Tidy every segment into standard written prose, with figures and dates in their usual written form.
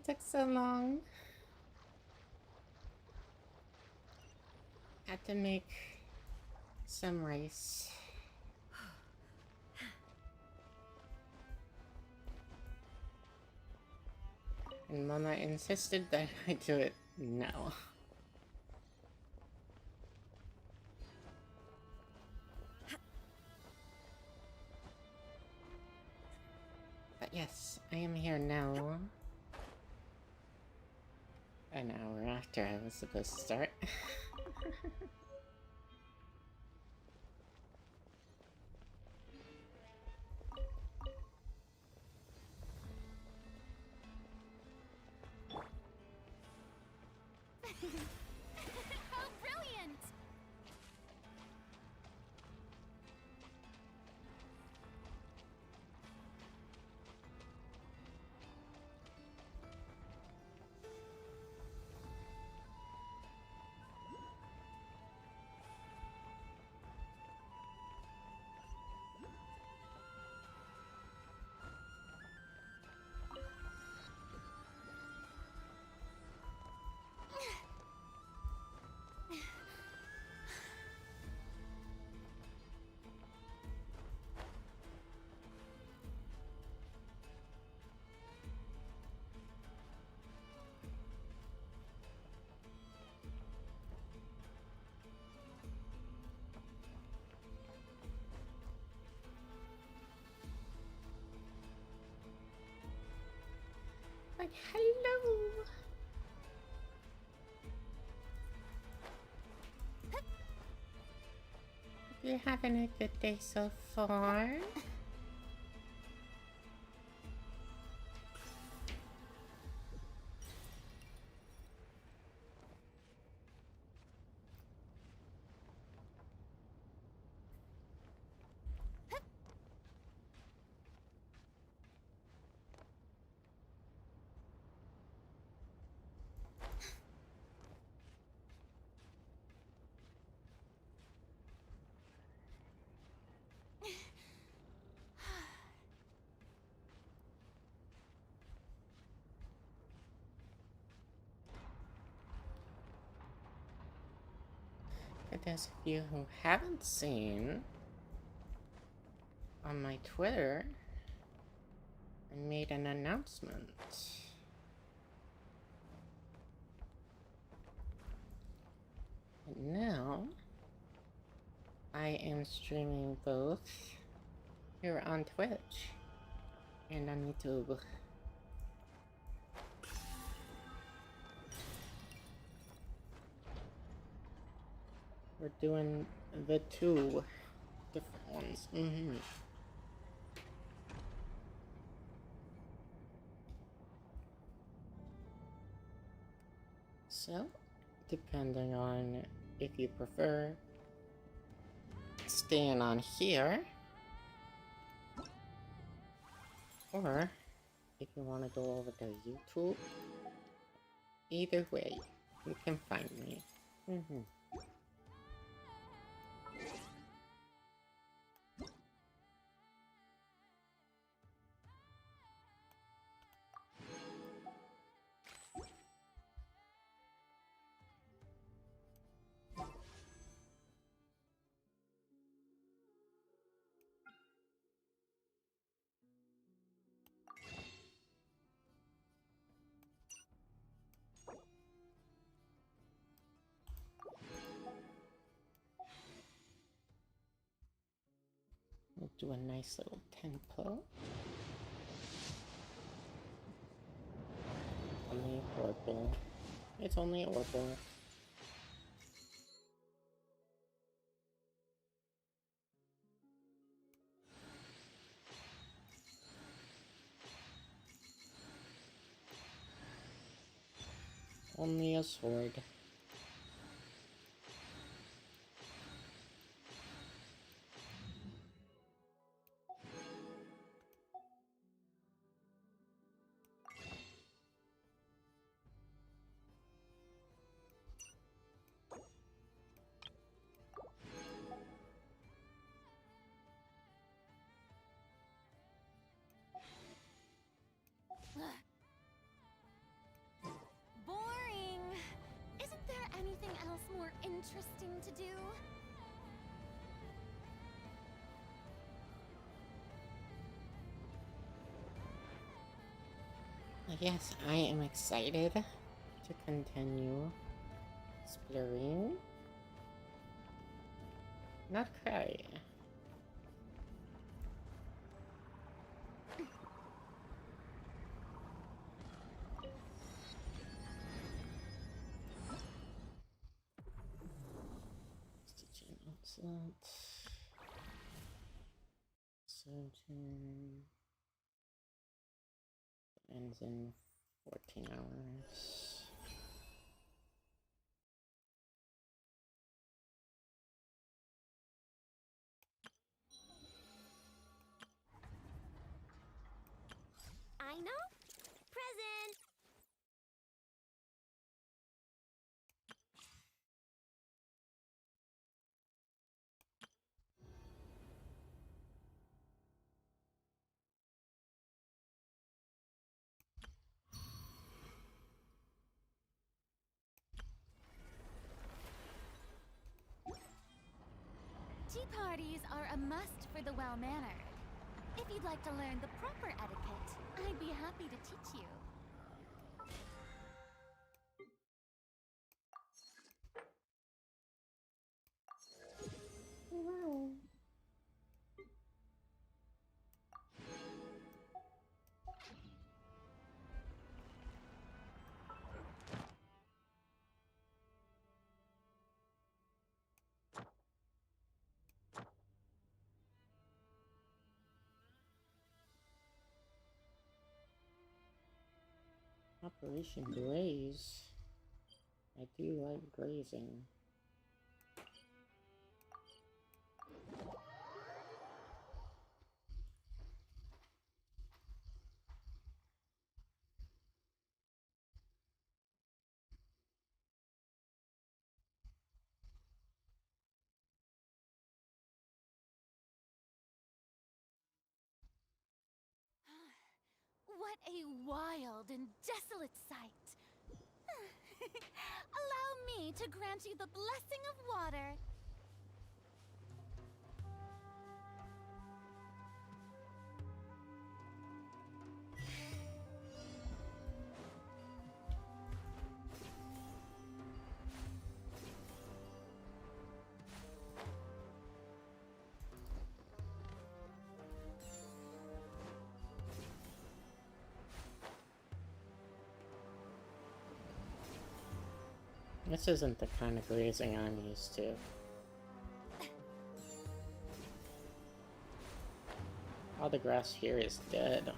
it took so long. Had to make some rice. And Mama insisted that I do it now. But yes, I am here now. An hour after I was supposed to start. How brilliant! Like, hello! You're having a good day so far? For those of you who haven't seen, on my Twitter, I made an announcement. And now, I am streaming both here on Twitch and on YouTube. We're doing the two different ones. So, depending on if you prefer staying on here, or if you want to go over to YouTube, either way, you can find me. We'll do a nice little tempo. Only Orbital. It's only Orbital. Only a sword. interesting to do? Yes, I am excited to continue exploring. Not cry. Sojourn ends in 14 hours. I know. Present. Tea parties are a must for the well-mannered. If you'd like to learn the proper etiquette, I'd be happy to teach you. Wow. Operation Graze. I do like grazing. What a wild and desolate sight. Allow me to grant you the blessing of water. This isn't the kind of grazing I'm used to. All the grass here is dead.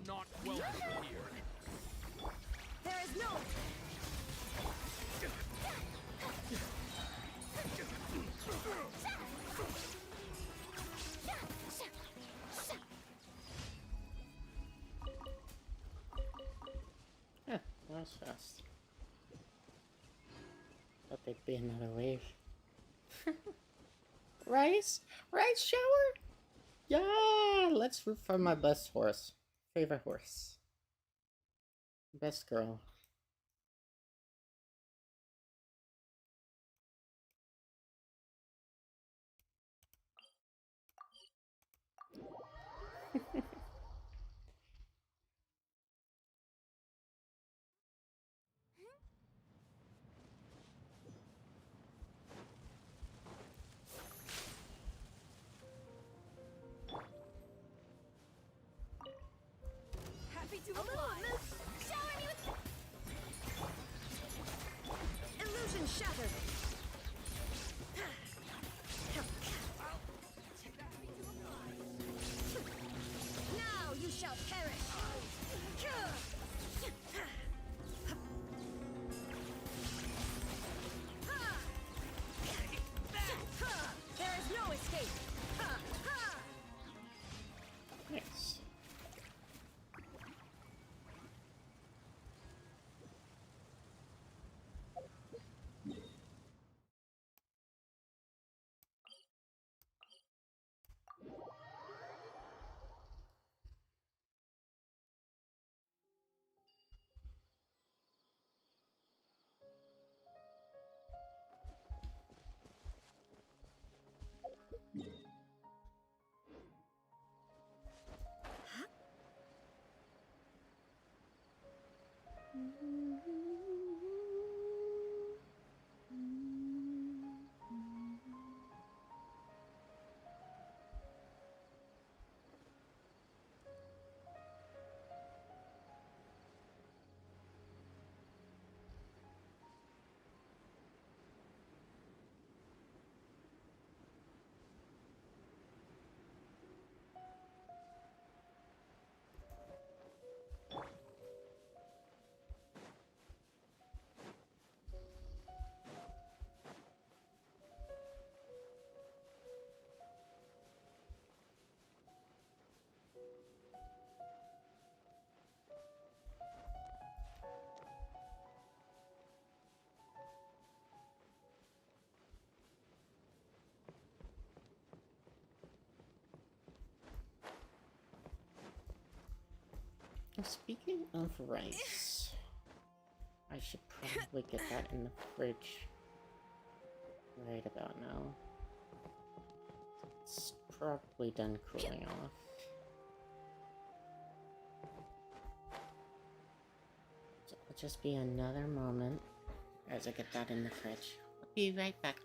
not welcome here. There is no... Huh, that was fast. Thought there'd be another wave. Rice? Rice shower? Yeah! Let's root for my best horse. Favorite horse. Best girl. Happy to oblige. Shower me with... Illusion shattered. Now you shall perish. There is no escape. Nice. Speaking of rice, I should probably get that in the fridge right about now. It's probably done cooling off. So it'll just be another moment as I get that in the fridge. I'll be right back.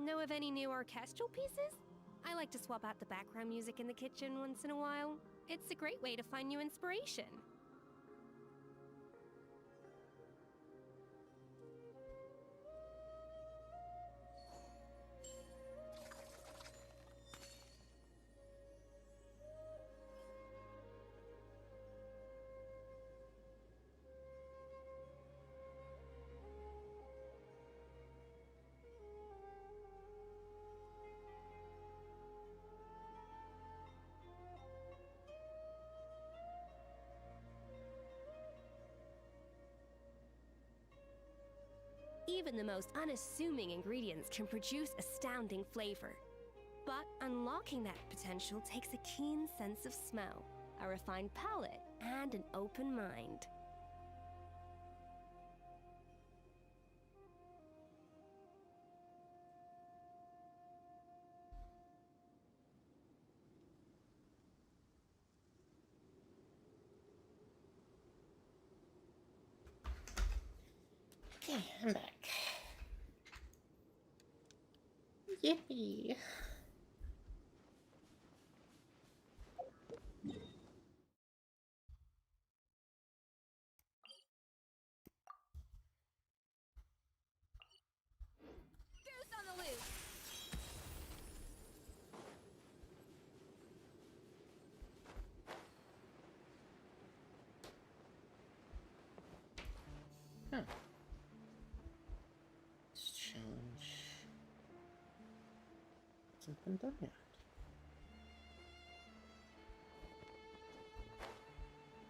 Know of any new orchestral pieces? I like to swap out the background music in the kitchen once in a while. It's a great way to find new inspiration. Even the most unassuming ingredients can produce astounding flavor. But unlocking that potential takes a keen sense of smell, a refined palate, and an open mind. Okay, I'm back. Yippee! Goose on the loose. Huh. This challenge hasn't been done yet.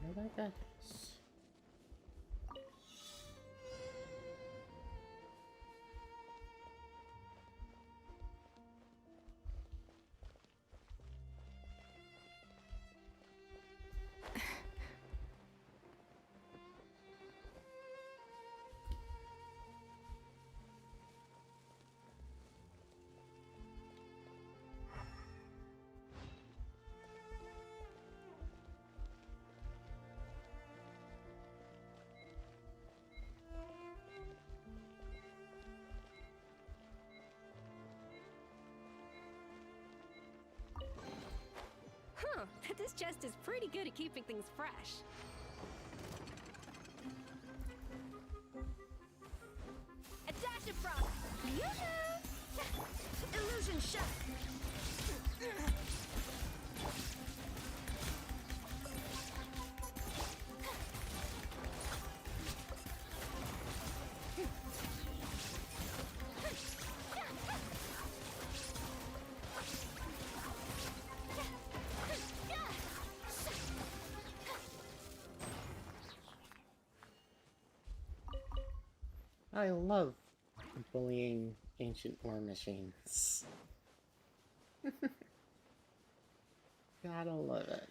Where did I get this? Huh, this chest is pretty good at keeping things fresh. A dash of frost. Illusion shattered. I love bullying ancient war machines. Gotta love it.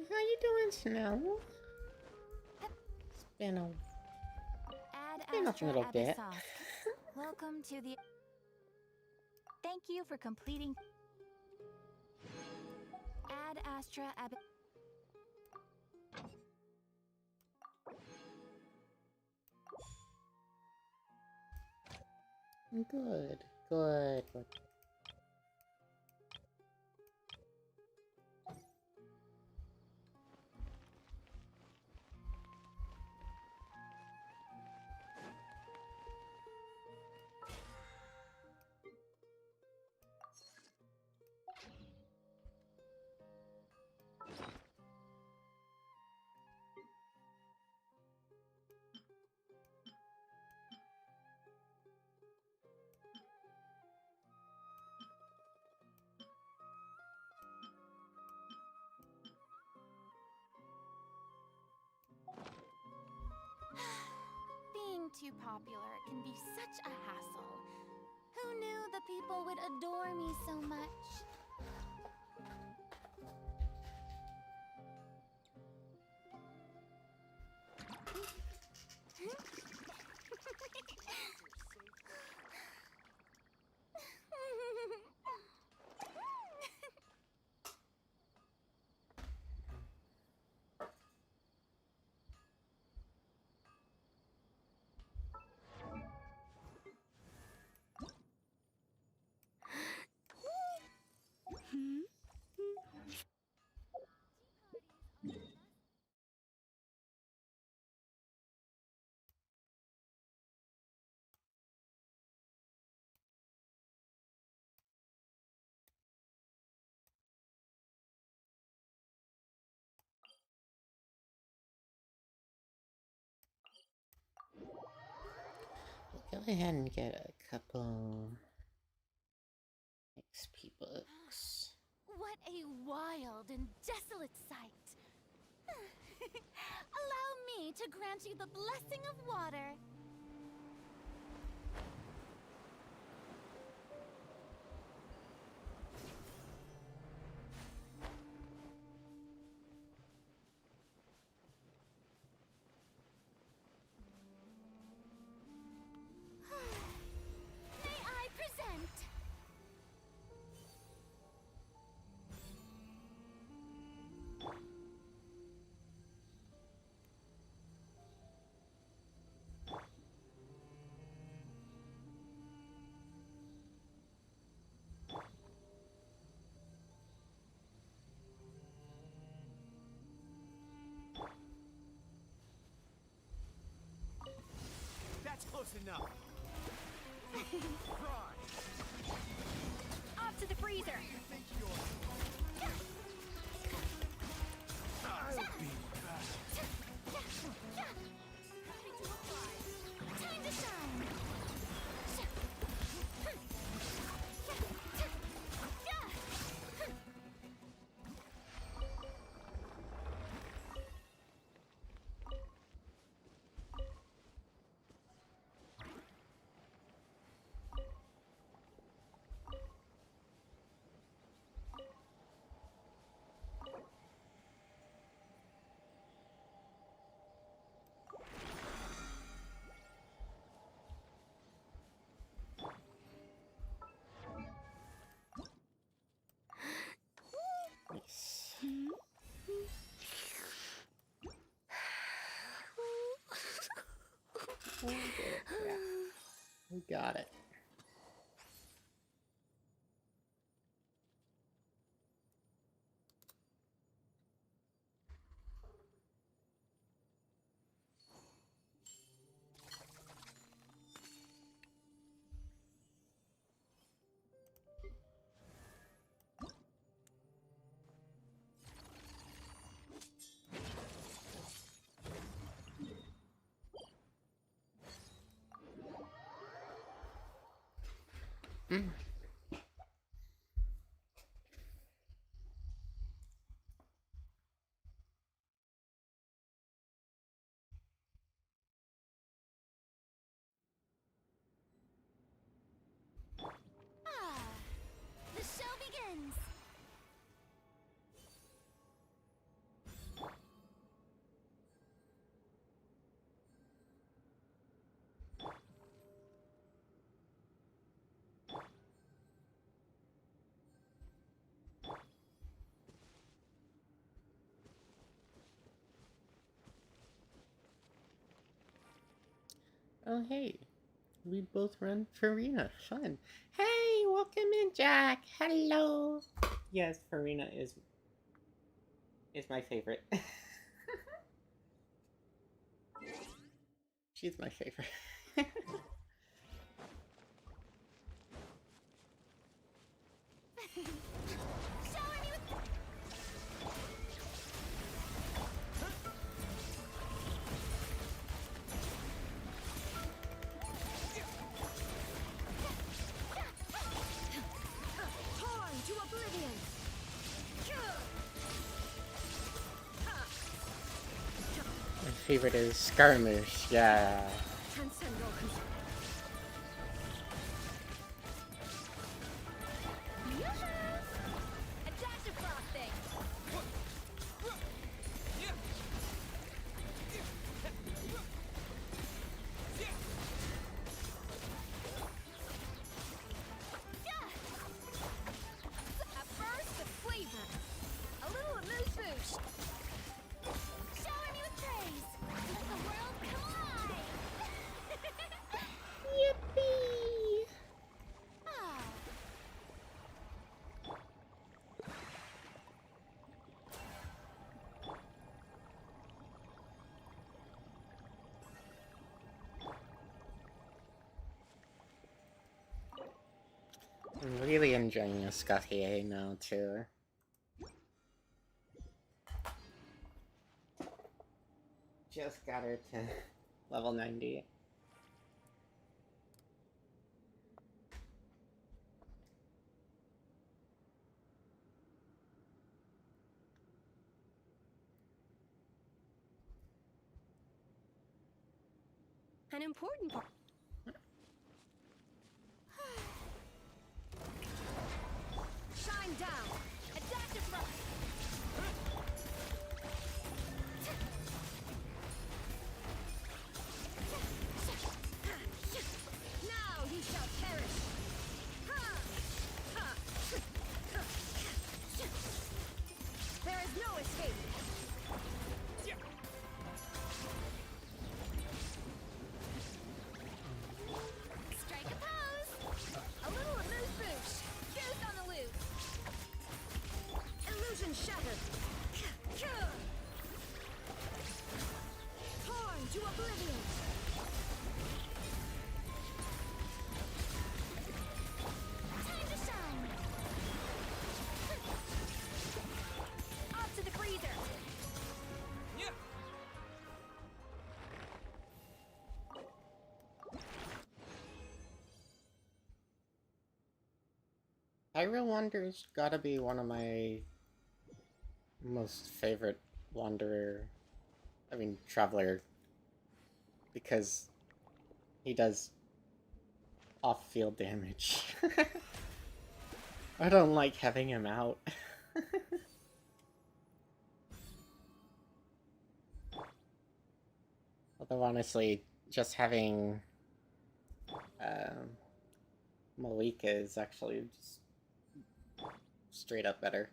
How you doing, Snow? It's been a little bit. Welcome to the... Thank you for completing... Ad Astra Ab... Good, good, good. Being too popular can be such a hassle. Who knew the people would adore me so much? ahead and get a couple XP books. What a wild and desolate sight. Allow me to grant you the blessing of water. May I present? That's close enough. Right. Off to the freezer. You think you're... I'll be back. Happy to apply. Time to shine. Nice. Yeah, we got it. Mm. Ah, the show begins. Oh, hey. We both run Farina. Fun. Hey, welcome in, Jack. Hello. Yes, Farina is my favorite. She's my favorite. Shower me with... Torn to oblivion. My favorite is Skirmish. Yeah. Transcend all control. A dash of frosting. A burst of flavor. A little amuse-bouche. Shower me with praise. Let the world come alive. Yippee! Ah, I'm really enjoying Escoffier now, too. Just got her to level 90. An important part. Shine down. Adaptive thrust. Now you shall perish. There is no escape. Strike a pose! A little amuse-bouche. Goose on the loose. Illusion shattered. Torn to oblivion. Time to shine! Up to the freezer. Yeah. Hyrule Wanderer's gotta be one of my most favorite traveler, because he does off-field damage. I don't like having him out. Although honestly, just having Malika is actually just straight up better.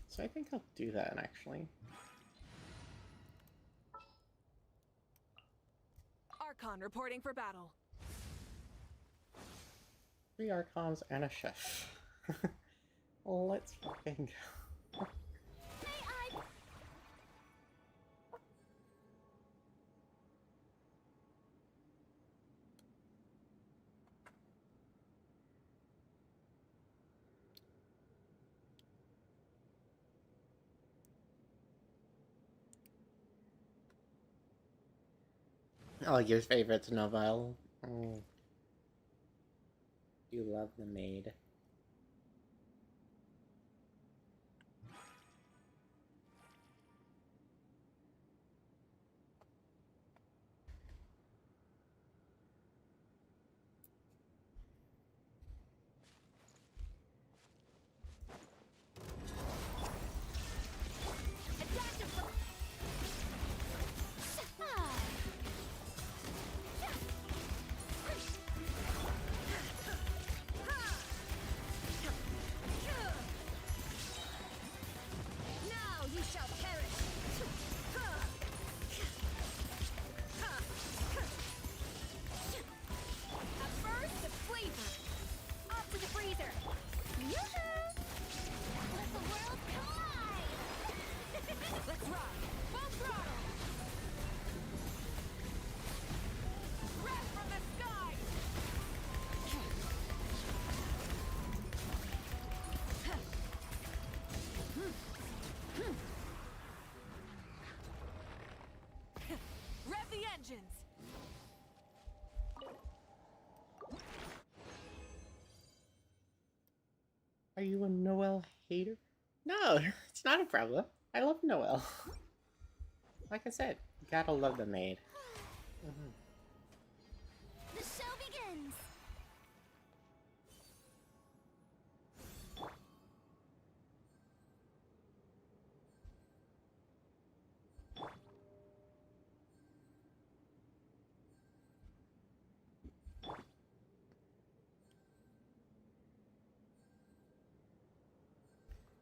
So I think I'll do that actually. Archon reporting for battle. 3 Archons and a chef. Let's fucking go. May I? Oh, your favorite's Novel. Oh. You love the maid. Adaptive thrust. Now you shall perish. A burst of flavor. Up to the freezer. Yoo-hoo! Let the world collide! Let's ride. Full throttle. Breath from the sky. Rev the engines. Are you a Noel hater? No, it's not a problem. I love Noel. Like I said, you gotta love the maid. The show begins!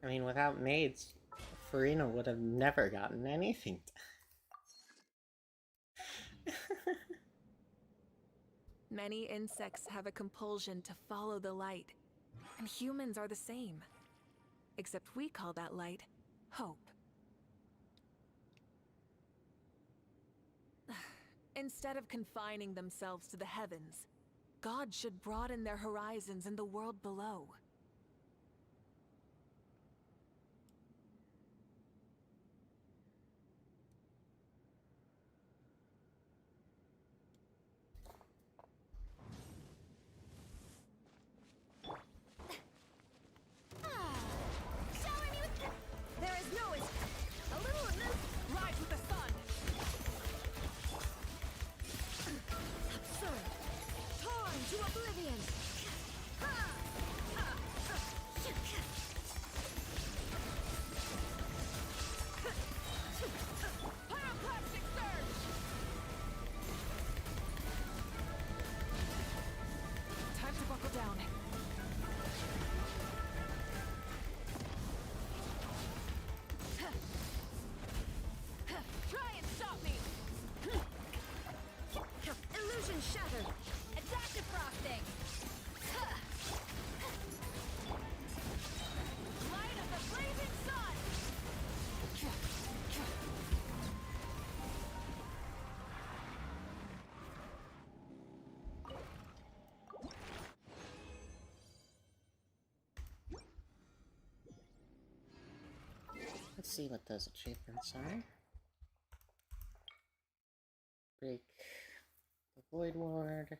I mean, without maids, Farina would have never gotten anything. Many insects have a compulsion to follow the light, and humans are the same. Except we call that light hope. Instead of confining themselves to the heavens, God should broaden their horizons in the world below. Let's see what those achievements are. Break the Void Ward.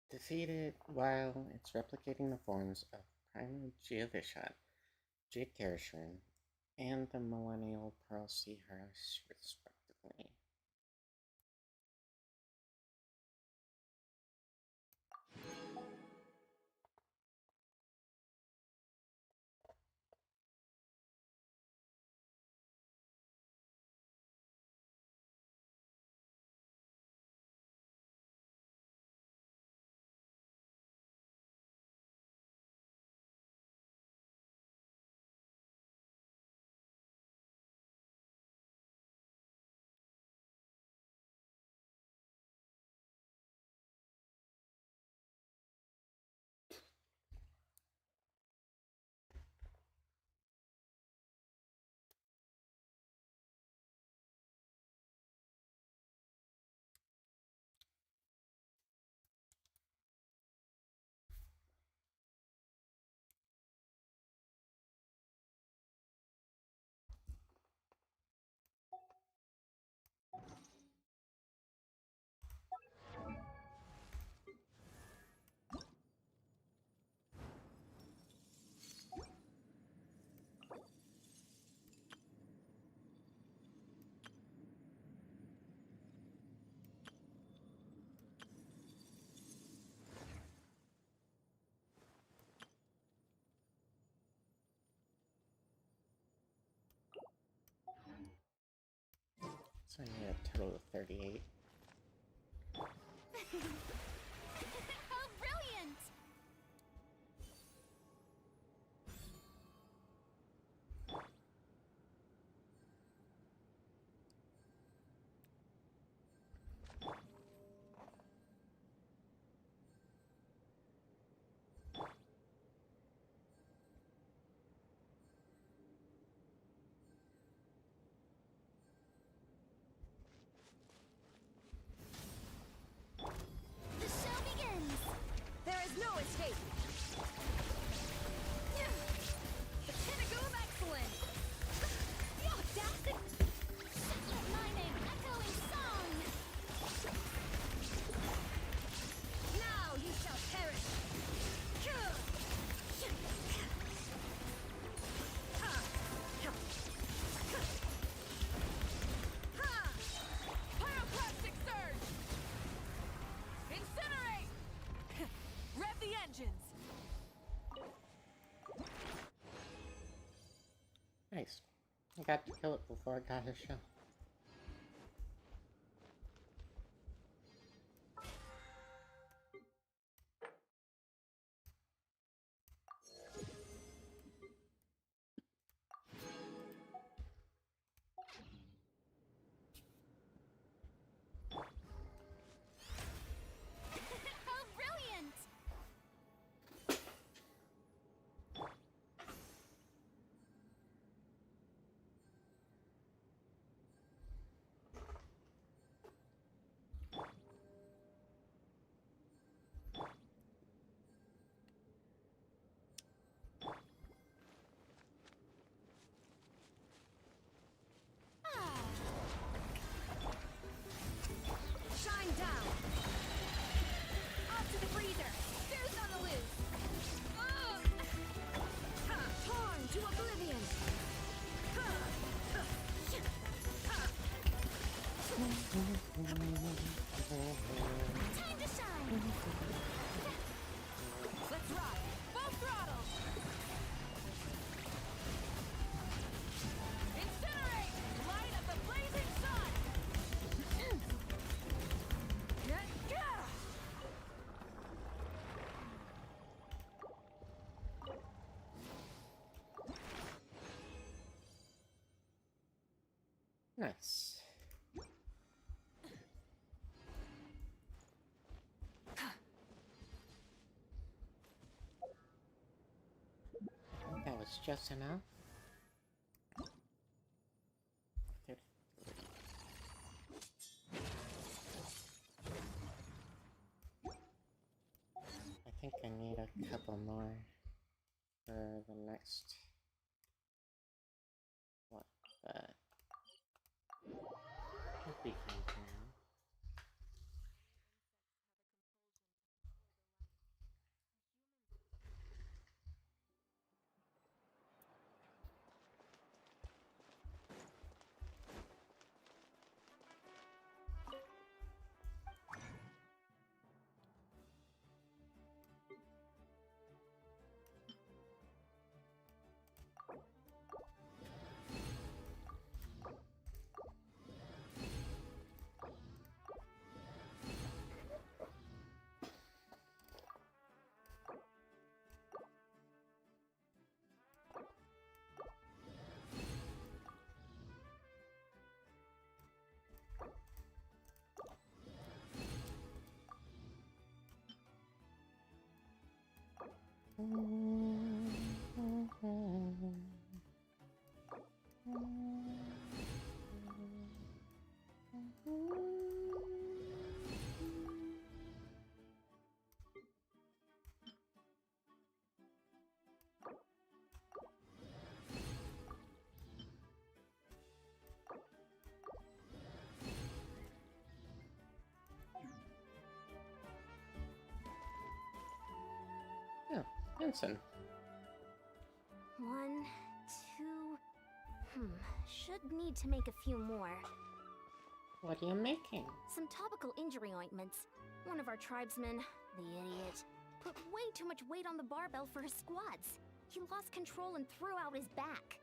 Defeat it while it's replicating the forms of Primal Geovishat, Jade Garishrin, and the Millennial Pearl Sea Horse, respectively. So I need a total of 38. How brilliant! The show begins! There is no escape. The pinnacle of excellence. The audacity. Let my name echo in song! Now you shall perish. Pyroclastic surge! Incinerate! Rev the engines! Nice. I got to kill it before it got his shell. How brilliant! Shine down. Up to the freezer. Deuce on the loose. Torn to oblivion. Time to shine! Let's ride! Full throttle! Incinerate! Light of the blazing sun! Nice. That was just enough. 33. I think I need a couple more for the next one, but I'll be fine for now. Oh, Vincent. 1, 2. Should need to make a few more. What are you making? Some topical injury ointments. One of our tribesmen, the idiot, put way too much weight on the barbell for his squats. He lost control and threw out his back.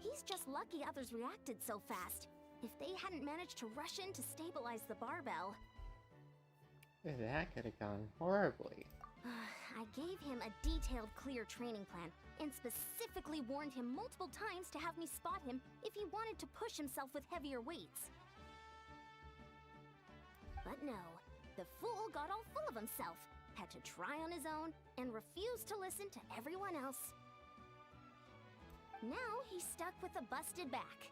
He's just lucky others reacted so fast. If they hadn't managed to rush in to stabilize the barbell... That could have gone horribly. I gave him a detailed, clear training plan, and specifically warned him multiple times to have me spot him if he wanted to push himself with heavier weights. But no, the fool got all full of himself, had to try on his own, and refused to listen to everyone else. Now he's stuck with a busted back.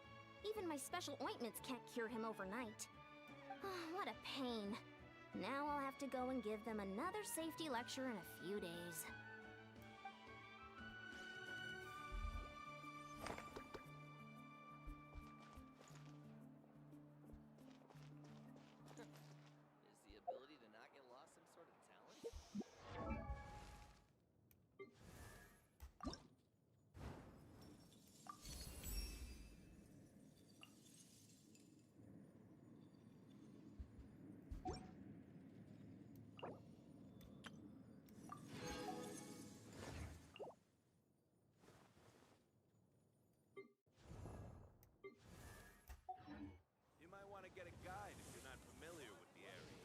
Even my special ointments can't cure him overnight. What a pain. Now I'll have to go and give them another safety lecture in a few days. Is the ability to not get lost some sort of talent? You might want to get a guide if you're not familiar with the area.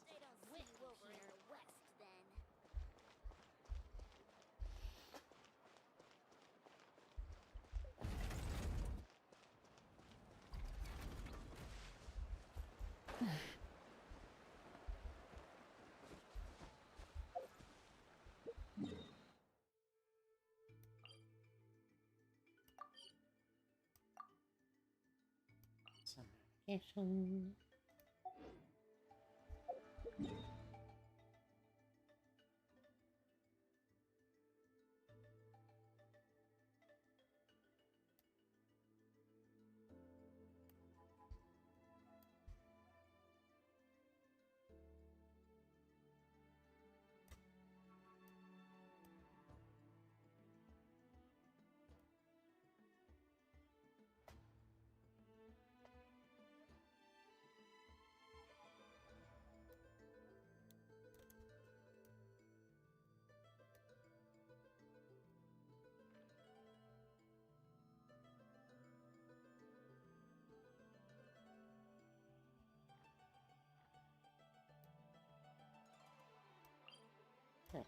They don't see you over here west, then. Some medication. Okay,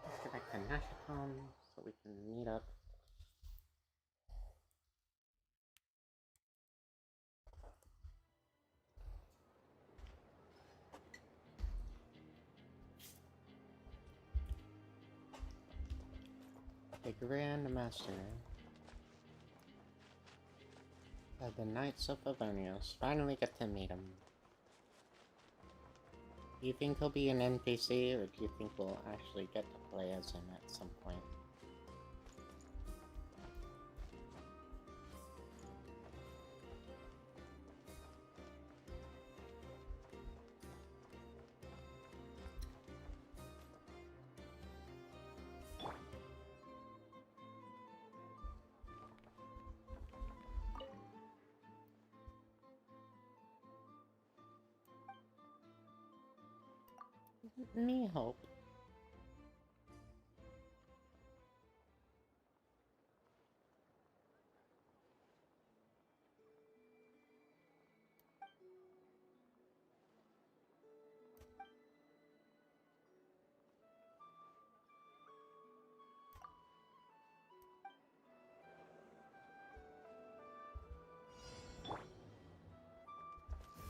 let's get back to Nashicom so we can meet up. The Grand Master. The Knights of Avonios. Finally get to meet him. Do you think he'll be an NPC, or do you think we'll actually get to play as him at some point? Me hope.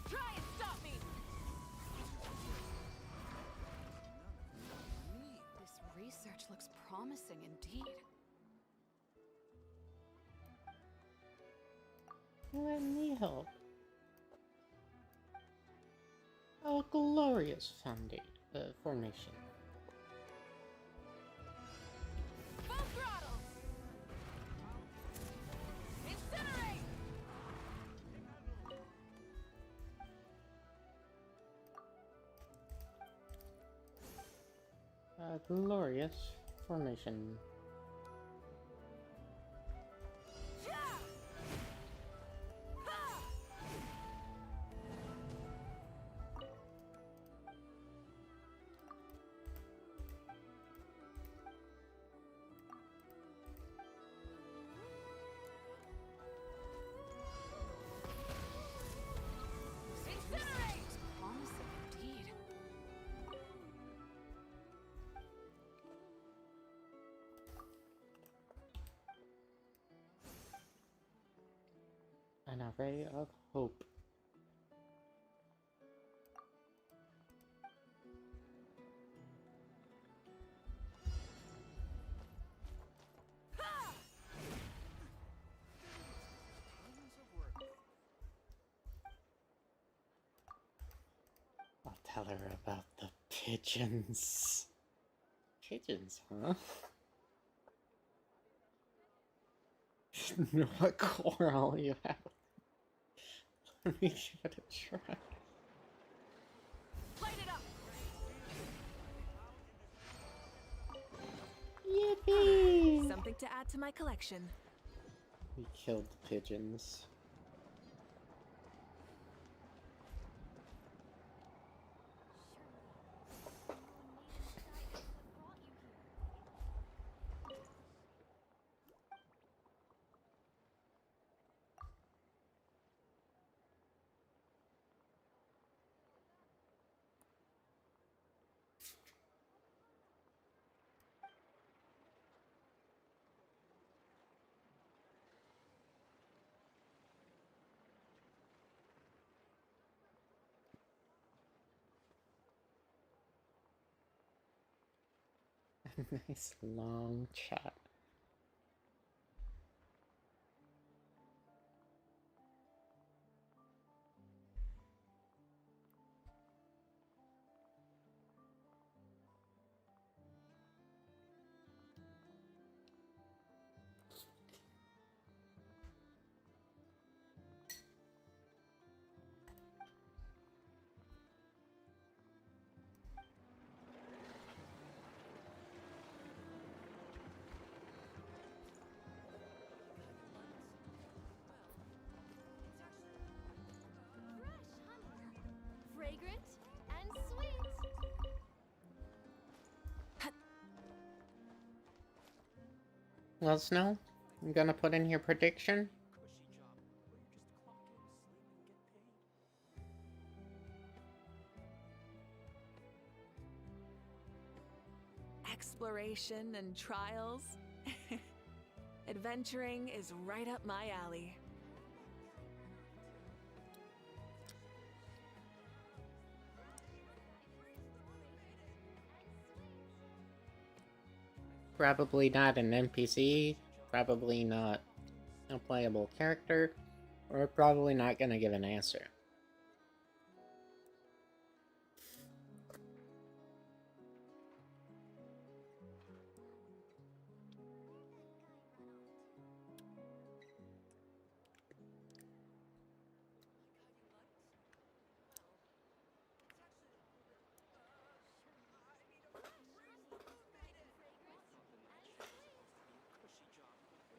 Try and stop me! This research looks promising indeed. Let me help. A glorious formation. Full throttle! Incinerate! A glorious formation. Incinerate! Promising indeed. An array of hope. I'll tell her about the pigeons. Pigeons, huh? What quarrel you have? Let me give it a try. Light it up! Yippee! Something to add to my collection. We killed the pigeons. Nice long chat. Fragrant and sweet. Well, Snow, I'm gonna put in your prediction. Exploration and trials. Adventuring is right up my alley. Probably not an NPC, probably not a playable character, We're probably not gonna give an answer. You're not here looking for work, are you? Heed my words and get out while you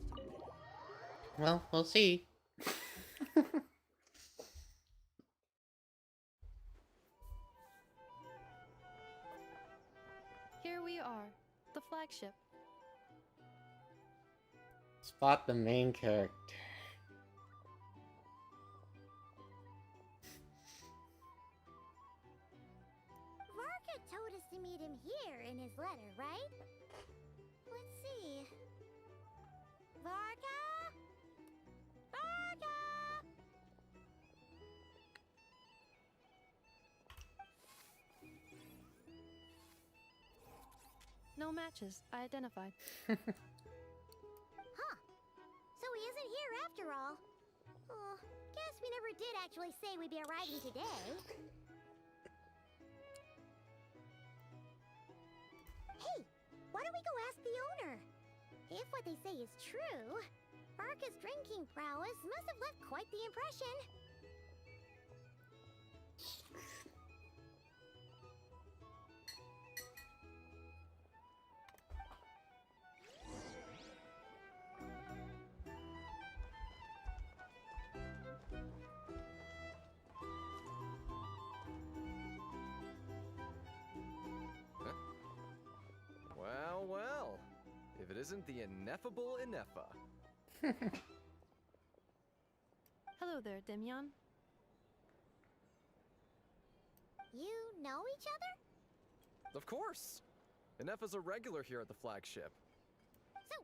still can. Well, we'll see. Here we are, the flagship. Spot the main character. Varka told us to meet him here in his letter, right? Let's see. Varka? Varka! No matches, I identified. Huh. So he isn't here after all. Oh, guess we never did actually say we'd be arriving today. Hey, why don't we go ask the owner? If what they say is true, Varka's drinking prowess must have left quite the impression. Well, well. If it isn't the ineffable Ineffa. Hello there, Demyon. You know each other? Of course! Ineffa's a regular here at the flagship. So,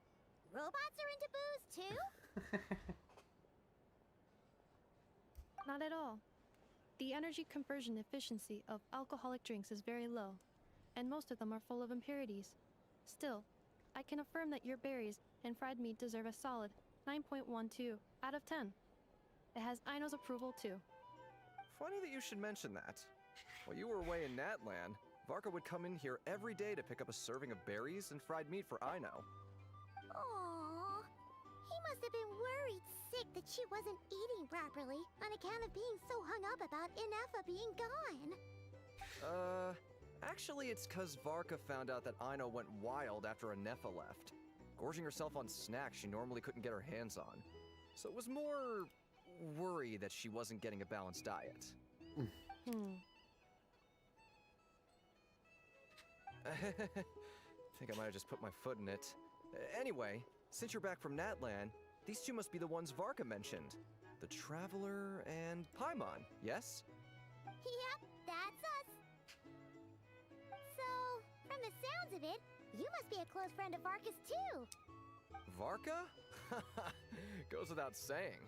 robots are into booze too? Not at all. The energy conversion efficiency of alcoholic drinks is very low, and most of them are full of impurities. Still, I can affirm that your berries and fried meat deserve a solid 9.12 out of 10. It has Aino's approval too. Funny that you should mention that. While you were away in Natlan, Varka would come in here every day to pick up a serving of berries and fried meat for Aino. Aww. He must have been worried sick that she wasn't eating properly on account of being so hung up about Ineffa being gone. Actually it's 'cause Varka found out that Aino went wild after Ineffa left, gorging herself on snacks she normally couldn't get her hands on. So it was more worry that she wasn't getting a balanced diet. Think I might have just put my foot in it. Anyway, since you're back from Natlan, these two must be the ones Varka mentioned. The Traveler and Paimon, yes? Yep, that's us. So, from the sounds of it, you must be a close friend of Varka's too. Varka? Goes without saying.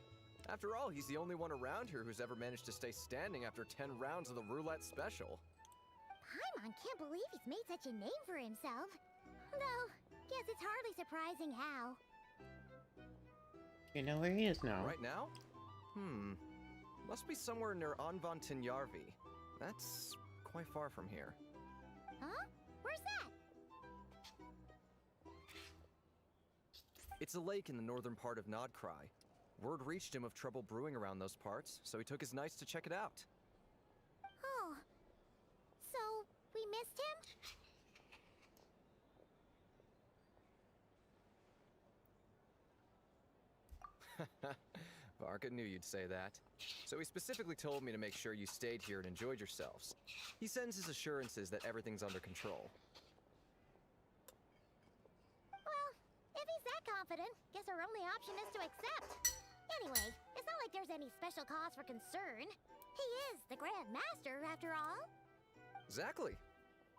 After all, he's the only one around here who's ever managed to stay standing after 10 rounds of the roulette special. Paimon can't believe he's made such a name for himself. Though, guess it's hardly surprising how. You know where he is now. Right now? Must be somewhere near Anvantinyarvi. That's quite far from here. Huh? Where's that? It's a lake in the northern part of Nodcry. Word reached him of trouble brewing around those parts, so he took his knights to check it out. Oh. So, we missed him? Varka knew you'd say that. So he specifically told me to make sure you stayed here and enjoyed yourselves. He sends his assurances that everything's under control. Well, if he's that confident, guess our only option is to accept. Anyway, it's not like there's any special cause for concern. He is the Grand Master, after all. Exactly.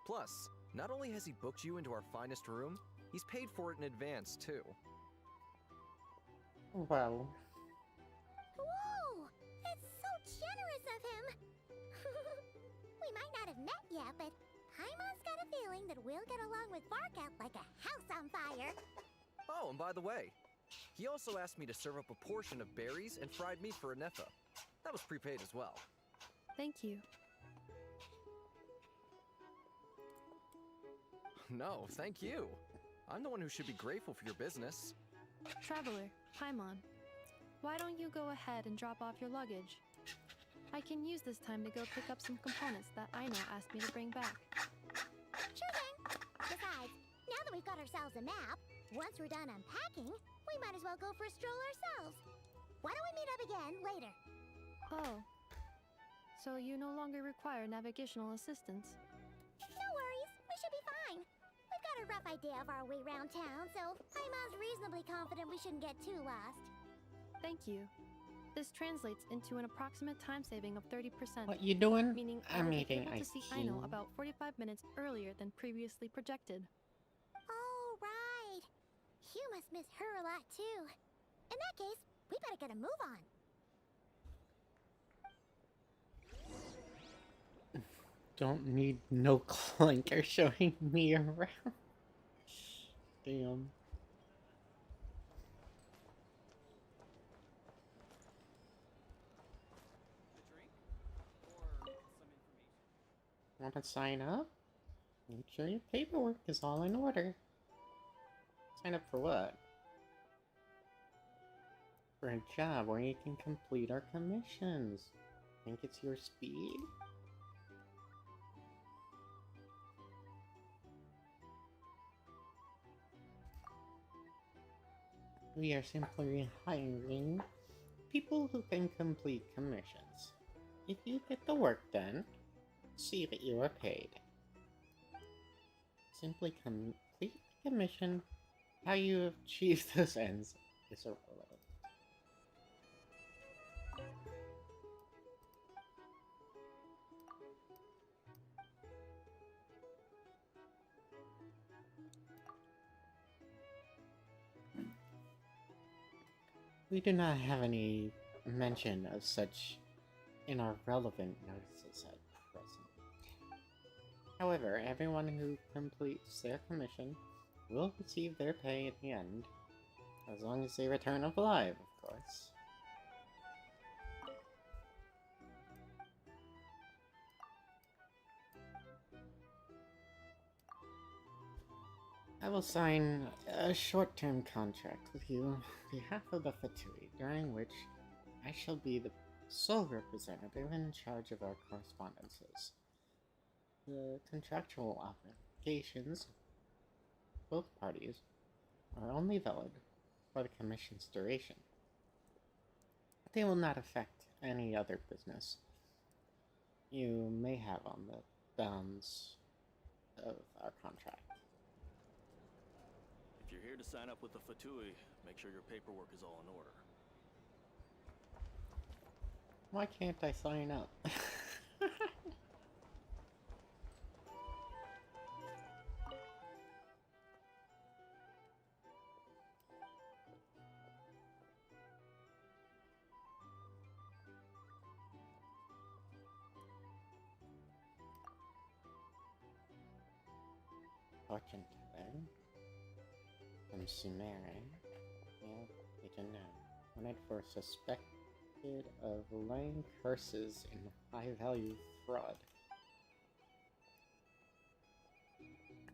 Plus, not only has he booked you into our finest room, he's paid for it in advance, too. Well, Whoa! It's so generous of him! We might not have met yet, but Paimon's got a feeling that we'll get along with Barkat like a house on fire. Oh, and by the way, he also asked me to serve up a portion of berries and fried meat for Anefa. That was prepaid as well. Thank you. No, thank you. I'm the one who should be grateful for your business. Traveler, Paimon, why don't you go ahead and drop off your luggage? I can use this time to go pick up some components that Aino asked me to bring back. Sure thing. Besides, now that we've got ourselves a map, once we're done unpacking, we might as well go for a stroll ourselves. Why don't we meet up again later? Oh. So you no longer require navigational assistance? No worries, we should be fine. We've got a rough idea of our way around town, so Paimon's reasonably confident we shouldn't get too lost. Thank you. This translates into an approximate time saving of 30%. what you doing? Meaning I'm I'll be eating able to ice see cream. Aino about 45 minutes earlier than previously projected. Oh, right. You must miss her a lot, too. In that case, we better get a move on. Don't need no clunker showing me around. Damn. Want to sign up? Make sure your paperwork is all in order. Sign up for what? For a job where you can complete our commissions. Think it's your speed? We are simply hiring people who can complete commissions. If you get the work done, see that you are paid. Simply complete the commission. How you achieve those ends is irrelevant. We do not have any mention of such in our relevant notices at present. However, everyone who completes their commission will receive their pay at the end, as long as they return alive, of course. I will sign a short-term contract with you on behalf of the Fatui, during which I shall be the sole representative in charge of our correspondences. The contractual obligations of both parties are only valid for the commission's duration. They will not affect any other business you may have on the bounds of our contract. If you're here to sign up with the Fatui, make sure your paperwork is all in order. Why can't I sign up? Fortune telling from Sumere. Yeah, you can know. Wanted for suspected of laying curses in high-value fraud.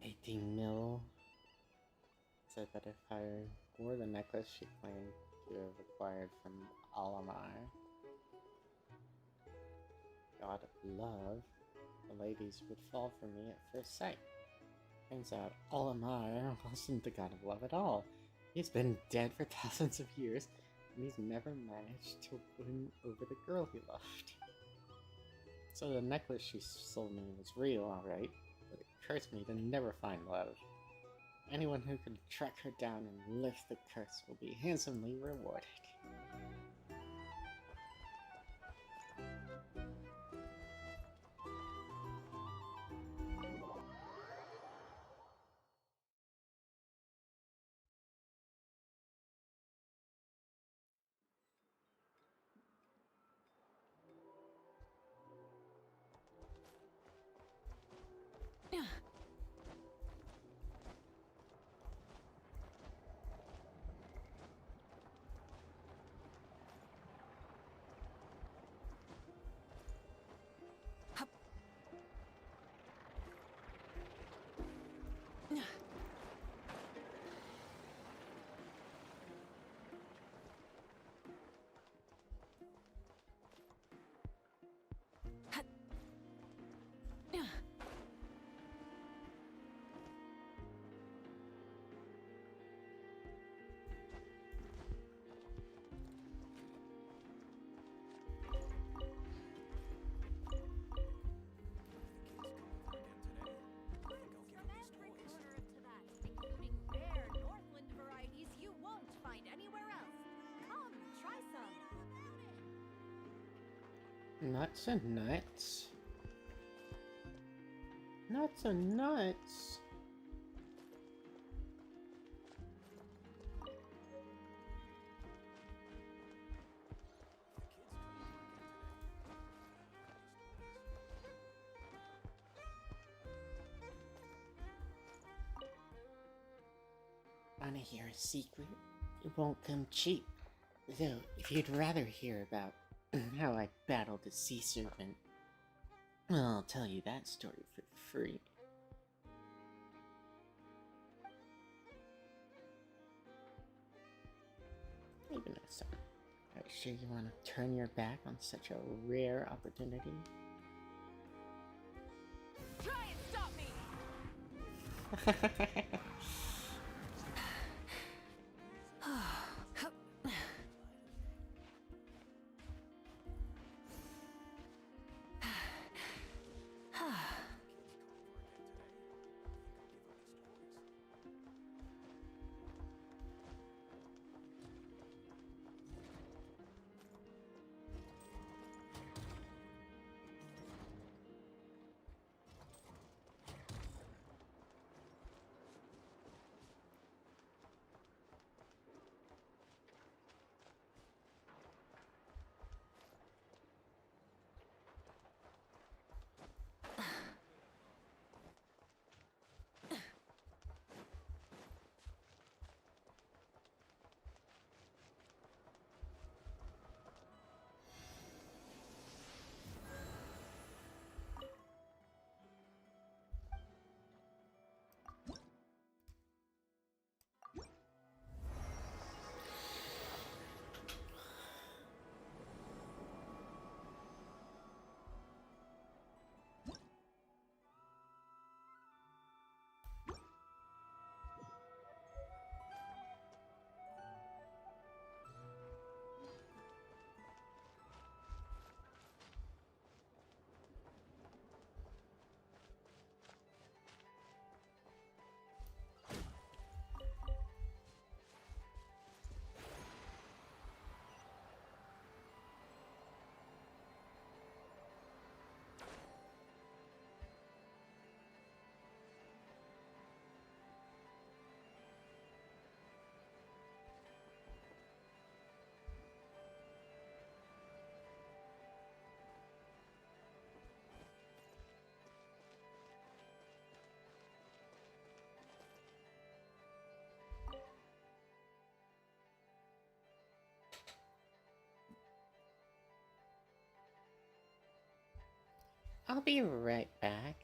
18 mil. Said that if I wore the necklace she claimed to have acquired from Alamar, god of love, the ladies would fall for me at first sight. Turns out Olimar wasn't the god of love at all. He's been dead for thousands of years, and he's never managed to win over the girl he loved. So the necklace she sold me was real, alright, but it cursed me to never find love. Anyone who can track her down and lift the curse will be handsomely rewarded. Nuts and nuts. Nuts and nuts. Wanna hear a secret? It won't come cheap. Though, if you'd rather hear about how I battled a sea serpent, well, I'll tell you that story for free. Even next time. Are you sure you want to turn your back on such a rare opportunity? Try and stop me! I'll be right back.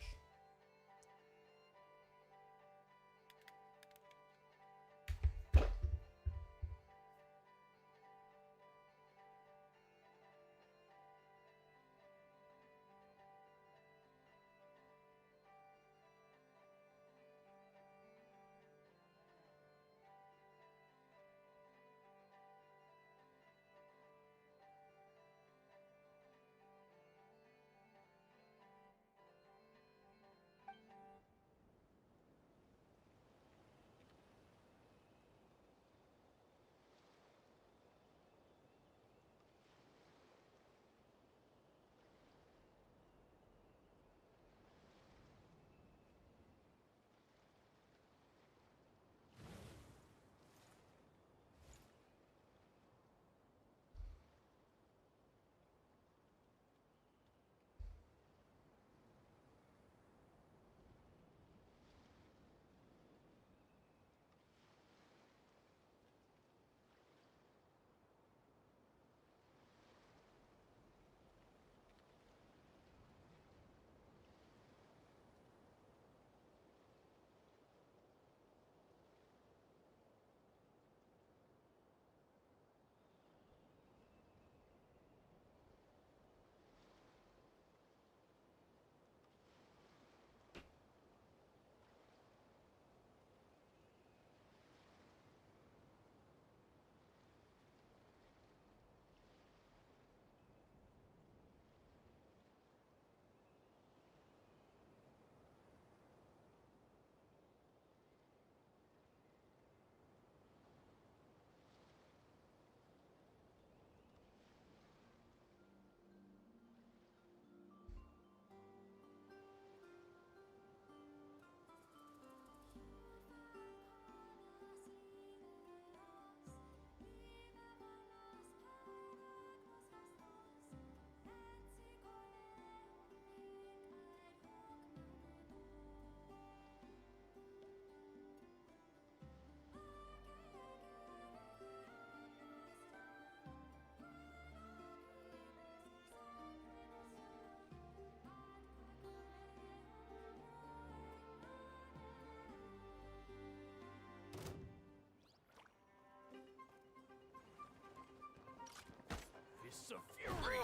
of fury!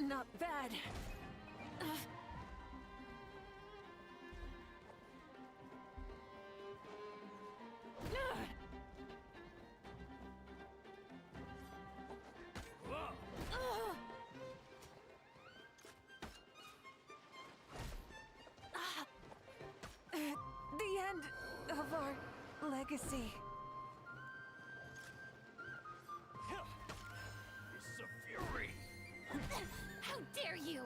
Not bad. The end of our legacy. Fists of fury! How dare you!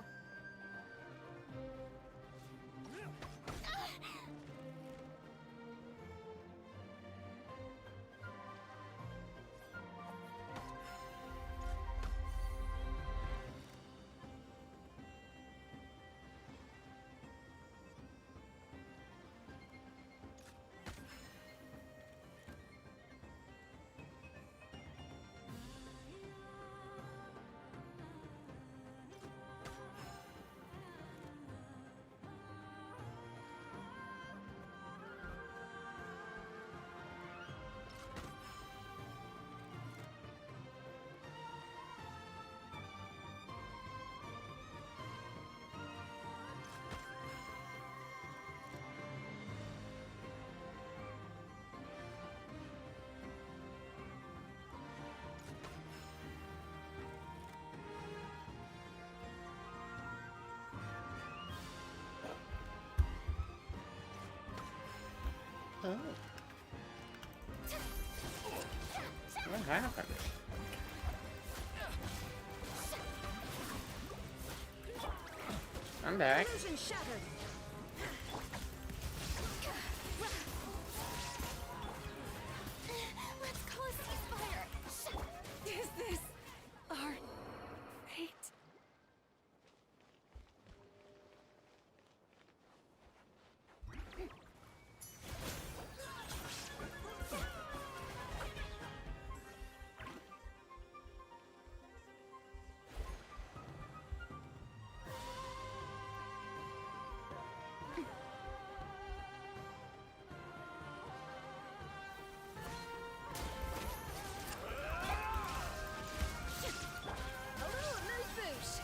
Oh. What happened? I'm back. Illusion shattered. Let's call a ceasefire. Is this our fate? A little moose boosh.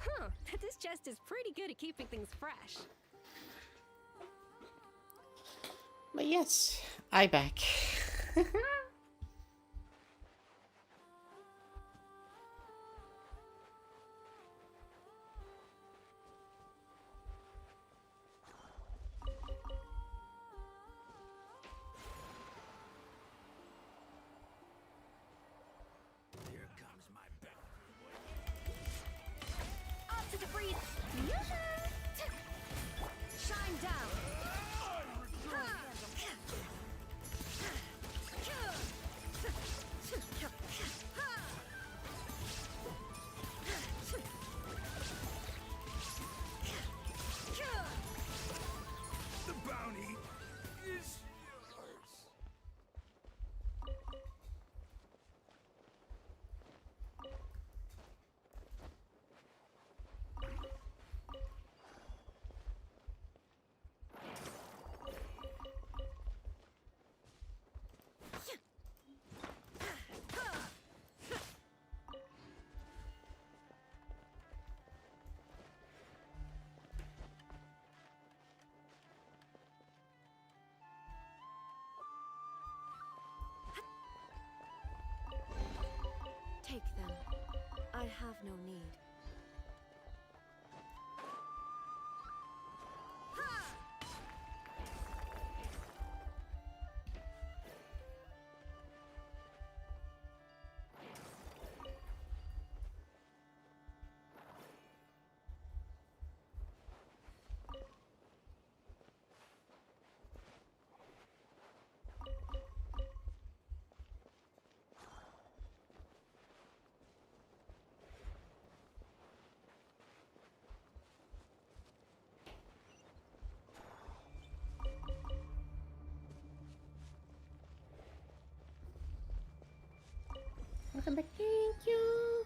Huh, this chest is pretty good at keeping things fresh. But yes, I back. Here comes my battle. Off to the breeze. Shine down. I have no need. Welcome back. Thank you.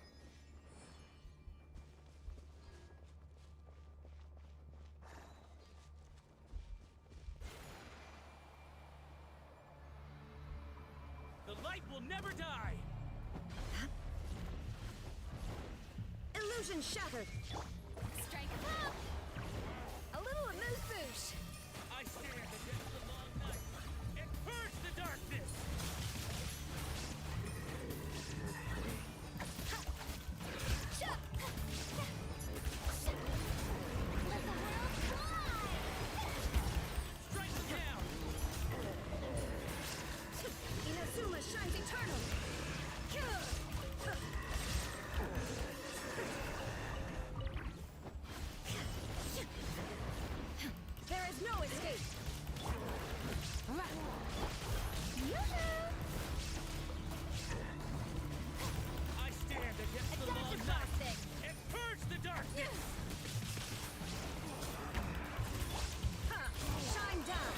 The light will never die! Illusion shattered! Strike up! A little amuse-bouche! I stand against the long night and purge the darkness! Let the world fly! Strike down! Inazuma shines eternal! There is no escape! Yoo-hoo! I stand against the long Adaptive night plastic! and purge the darkness! Shine down!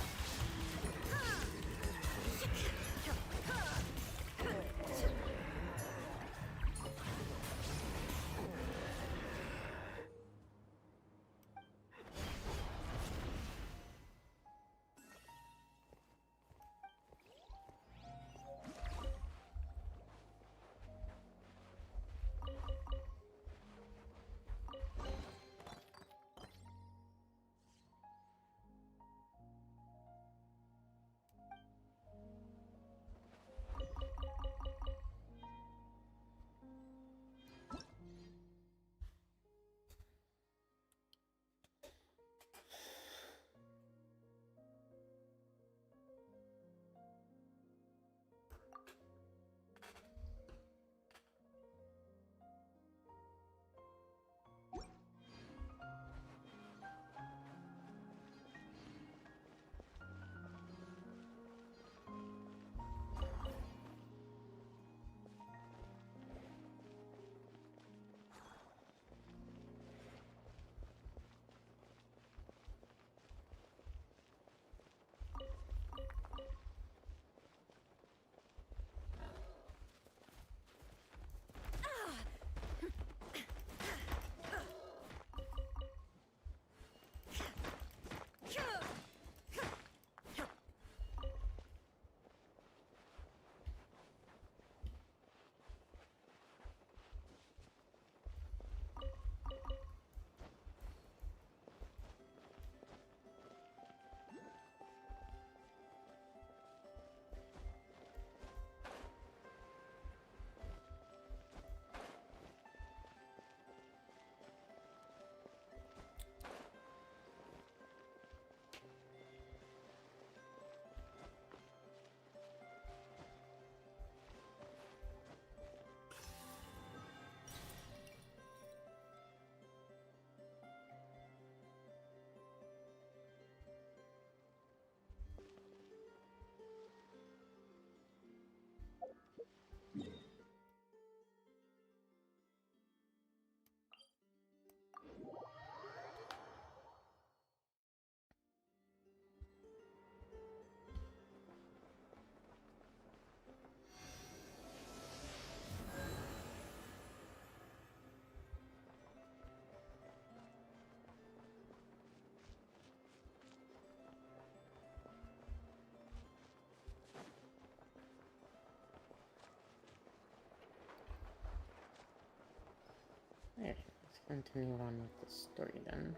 Okay, let's continue on with the story then.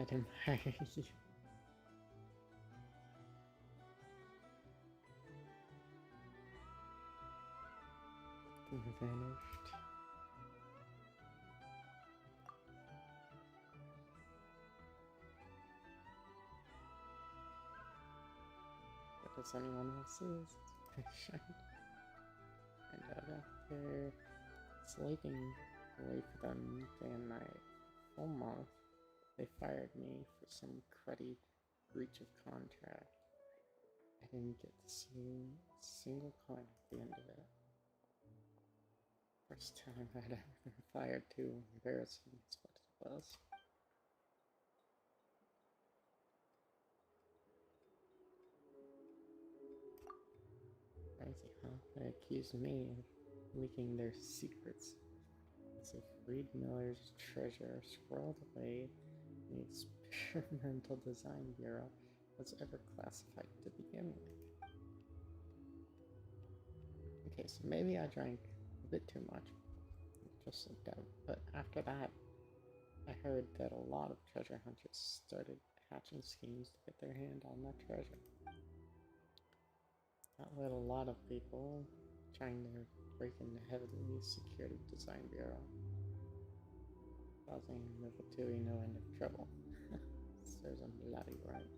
Let him hire you. Vanished. What does anyone else's patient? And after slaving away for them day and night, full month, they fired me for some cruddy breach of contract. I didn't get to see a single coin at the end of it. First time I'd ever been fired too. Embarrassing is what it was. Crazy, huh? They accused me of leaking their secrets. As if Reed Miller's treasure squirreled away in the Experimental Design Bureau was ever classified to begin with. Okay, so maybe I drank a bit too much. Just like that. But after that, I heard that a lot of treasure hunters started hatching schemes to get their hand on that treasure. That led a lot of people trying to break into heavily secured design bureau, causing the Fatui no end of trouble. Serves them bloody right.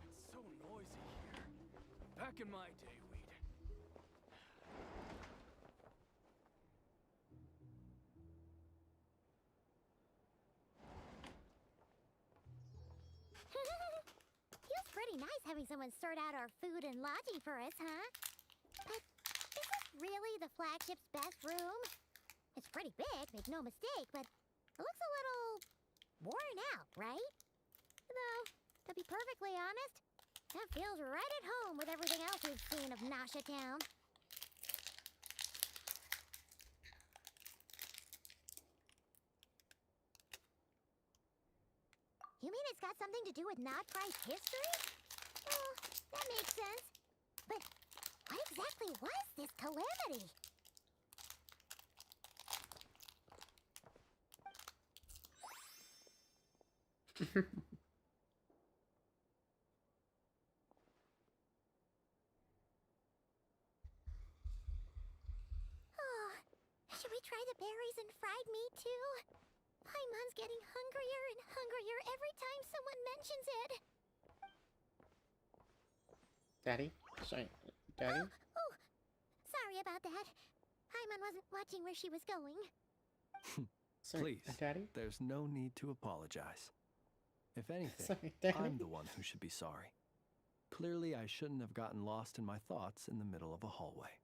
It's so noisy here. Back in my day, we'd... Feels pretty nice having someone sort out our food and lodging for us, huh? But is this really the flagship's best room? It's pretty big, make no mistake, but it looks a little worn out, right? Though, to be perfectly honest, that feels right at home with everything else we've seen of Nasha Town. You mean it's got something to do with Nodpride's history? Oh, that makes sense. But what exactly was this calamity? Oh, should we try the berries and fried meat too? Paimon's getting hungrier and hungrier every time someone mentions it. Daddy? Sorry, Daddy? Oh, sorry about that. Paimon wasn't watching where she was going. Sorry, Please, Daddy? there's no need to apologize. If anything, Sorry, Daddy? I'm the one who should be sorry. Clearly, I shouldn't have gotten lost in my thoughts in the middle of a hallway.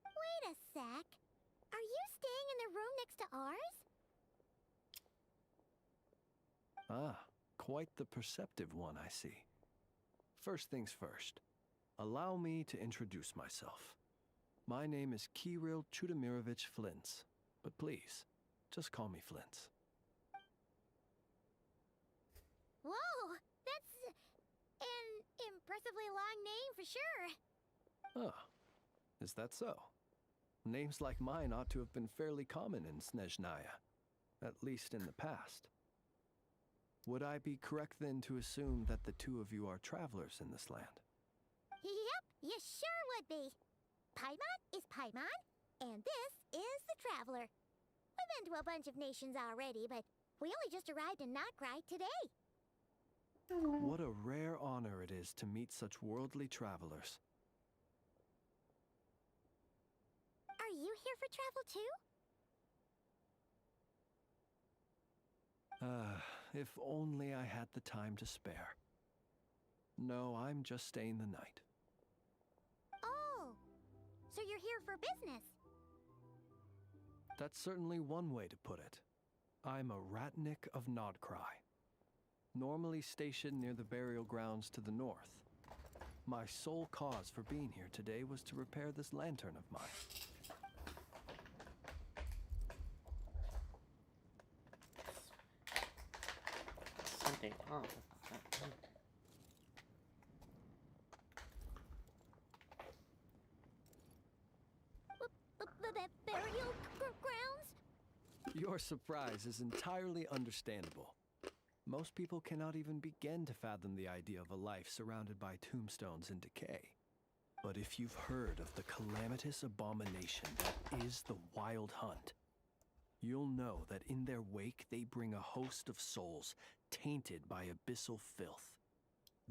Wait a sec. Are you staying in the room next to ours? Ah, quite the perceptive one, I see. First things first, allow me to introduce myself. My name is Kirill Chudamirovich Flintz, but please, just call me Flintz. Whoa, that's an impressively long name for sure. Ah, is that so? Names like mine ought to have been fairly common in Snezhnaya, at least in the past. Would I be correct then to assume that the two of you are travelers in this land? Yep, you sure would be. Paimon is Paimon, and this is the Traveler. We've been to a bunch of nations already, but we only just arrived in Notcry today. What a rare honor it is to meet such worldly travelers. Are you here for travel too? If only I had the time to spare. No, I'm just staying the night. Oh, so you're here for business? That's certainly one way to put it. I'm a Ratnik of Nodcry, normally stationed near the burial grounds to the north. My sole cause for being here today was to repair this lantern of mine. Something off with that lantern. Burial grounds? Your surprise is entirely understandable. Most people cannot even begin to fathom the idea of a life surrounded by tombstones and decay. But if you've heard of the calamitous abomination that is the Wild Hunt, you'll know that in their wake they bring a host of souls tainted by abyssal filth.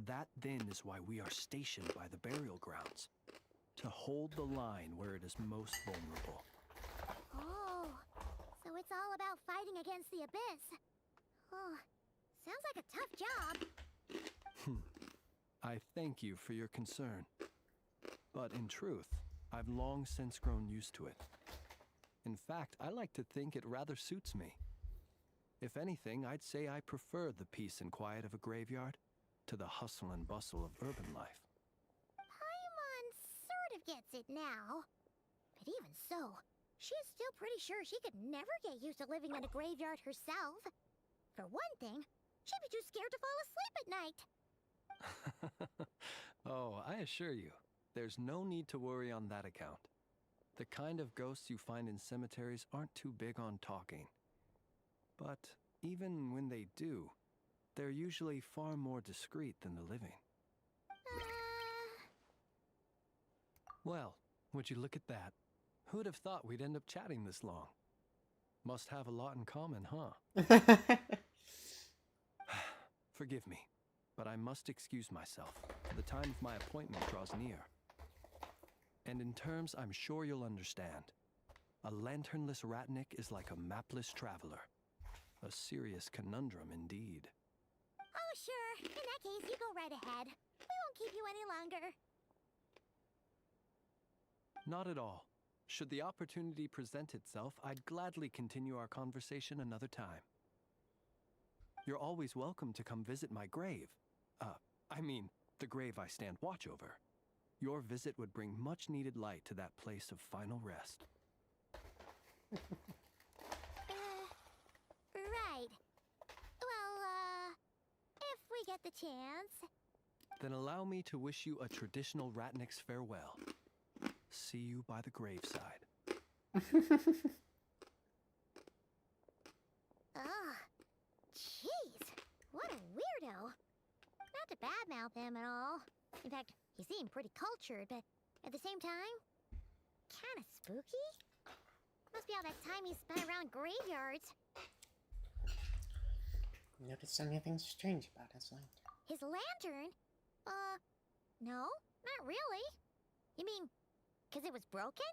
That then is why we are stationed by the burial grounds, to hold the line where it is most vulnerable. Oh, so it's all about fighting against the abyss. Oh, sounds like a tough job. I thank you for your concern. But in truth, I've long since grown used to it. In fact, I like to think it rather suits me. If anything, I'd say I prefer the peace and quiet of a graveyard to the hustle and bustle of urban life. Paimon sort of gets it now. But even so, she's still pretty sure she could never get used to living in a graveyard herself. For one thing, she'd be too scared to fall asleep at night. Oh, I assure you, there's no need to worry on that account. The kind of ghosts you find in cemeteries aren't too big on talking. But even when they do, they're usually far more discreet than the living. Well, would you look at that? Who'd have thought we'd end up chatting this long? Must have a lot in common, huh? Forgive me, but I must excuse myself. The time of my appointment draws near. And in terms I'm sure you'll understand, a lanternless Ratnik is like a mapless traveler. A serious conundrum indeed. Oh, sure. In that case, you go right ahead. We won't keep you any longer. Not at all. Should the opportunity present itself, I'd gladly continue our conversation another time. You're always welcome to come visit my grave. I mean, the grave I stand watch over. Your visit would bring much needed light to that place of final rest. Right. Well, if we get the chance. Then allow me to wish you a traditional Ratnik's farewell. See you by the graveside. Ugh. Jeez. What a weirdo. Not to badmouth him at all. In fact, he seemed pretty cultured, but at the same time, kind of spooky. Must be all that time he spent around graveyards. Notice anything strange about his lantern? His lantern? No, not really. You mean, 'cause it was broken?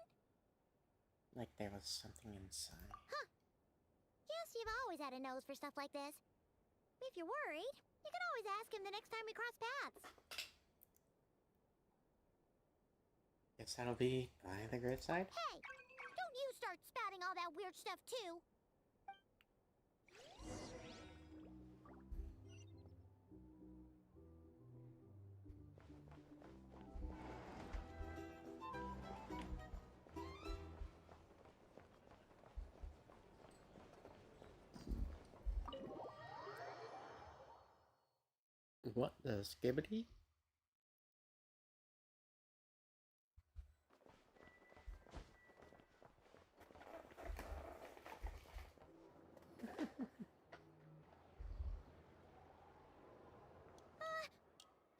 Like there was something inside. Huh. Yes, you've always had a nose for stuff like this. If you're worried, you can always ask him the next time we cross paths. Guess that'll be by the graveside? Hey! Don't you start spouting all that weird stuff, too! What the skibbity?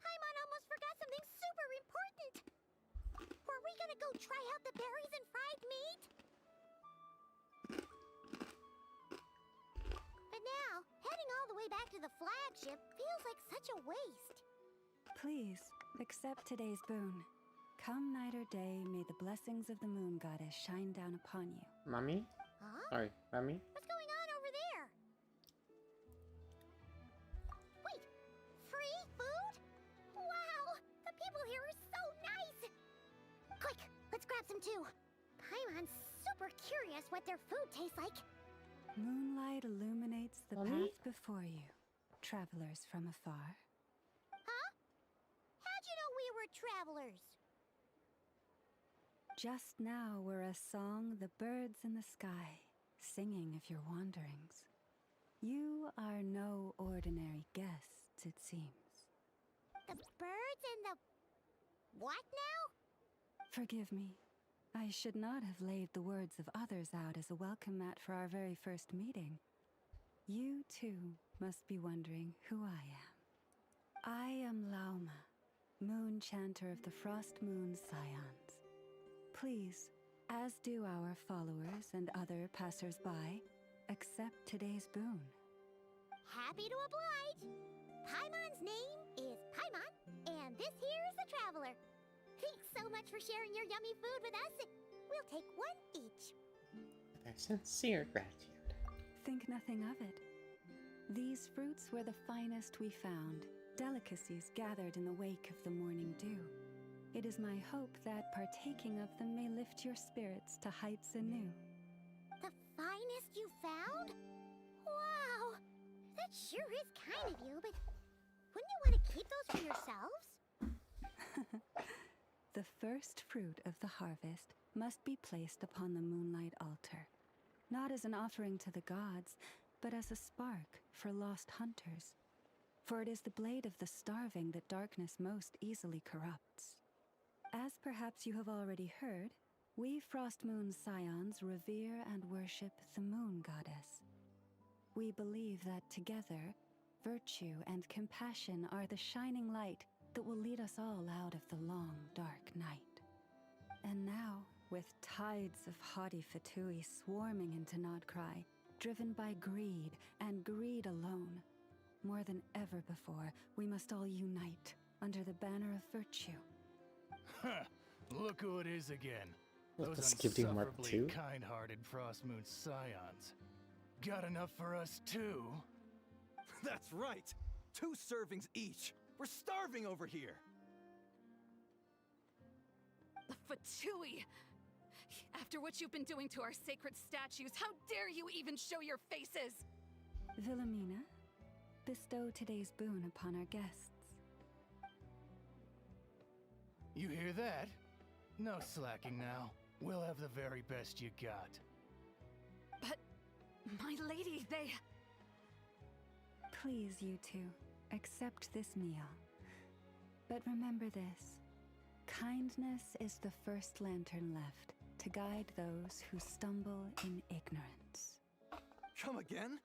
Paimon almost forgot something super important! Were we gonna go try out the berries and fried meat? But now, heading all the way back to the flagship feels like such a waste. Please, accept today's boon. Come night or day, may the blessings of the moon goddess shine down upon you. Mommy? Huh? Sorry, Mommy? What's going on over there? Wait, free food? Wow, the people here are so nice! Quick, let's grab some too. Paimon's super super curious what their food tastes like. Moonlight illuminates the Mommy? path before you, travelers from afar. Huh? How'd you know we were travelers? Just now were a song the birds in the sky, singing of your wanderings. You are no ordinary guests, it seems. The birds and the... what now? Forgive me. I should not have laid the words of others out as a welcome mat for our very first meeting. You, too, must be wondering who I am. I am Lauma, moon chanter of the Frost Moon Scions. Please, as do our followers and other passers-by, accept today's boon. Happy to oblige. Paimon's name is Paimon, and this here is the traveler. Thanks so much for sharing your yummy food with us. We'll take one each. With our sincere gratitude. Think nothing of it. These fruits were the finest we found, delicacies gathered in the wake of the morning dew. It is my hope that partaking of them may lift your spirits to heights anew. The finest you found? Wow! That sure is kind of you, but wouldn't you want to keep those for yourselves? The first fruit of the harvest must be placed upon the moonlight altar, not as an offering to the gods, but as a spark for lost hunters. For it is the blade of the starving that darkness most easily corrupts. As perhaps you have already heard, we Frost Moon Scions revere and worship the moon goddess. We believe that together, virtue and compassion are the shining light that will lead us all out of the long, dark night. And now, with tides of haughty Fatui swarming into Nodcry, driven by greed and greed alone, more than ever before, we must all unite under the banner of virtue. Huh. Look who it is again. With Those the Skibidi Mark unsufferably II? kind-hearted Frost Moon Scions. Got enough for us too? That's right! 2 servings each! We're starving over here! The Fatui! After what you've been doing to our sacred statues, how dare you even show your faces? Wilhelmina, bestow today's boon upon our guests. You hear that? No slacking now. We'll have the very best you got. But, my lady, they... Please, you two, accept this meal. But remember this. Kindness is the first lantern left to guide those who stumble in ignorance. Come again?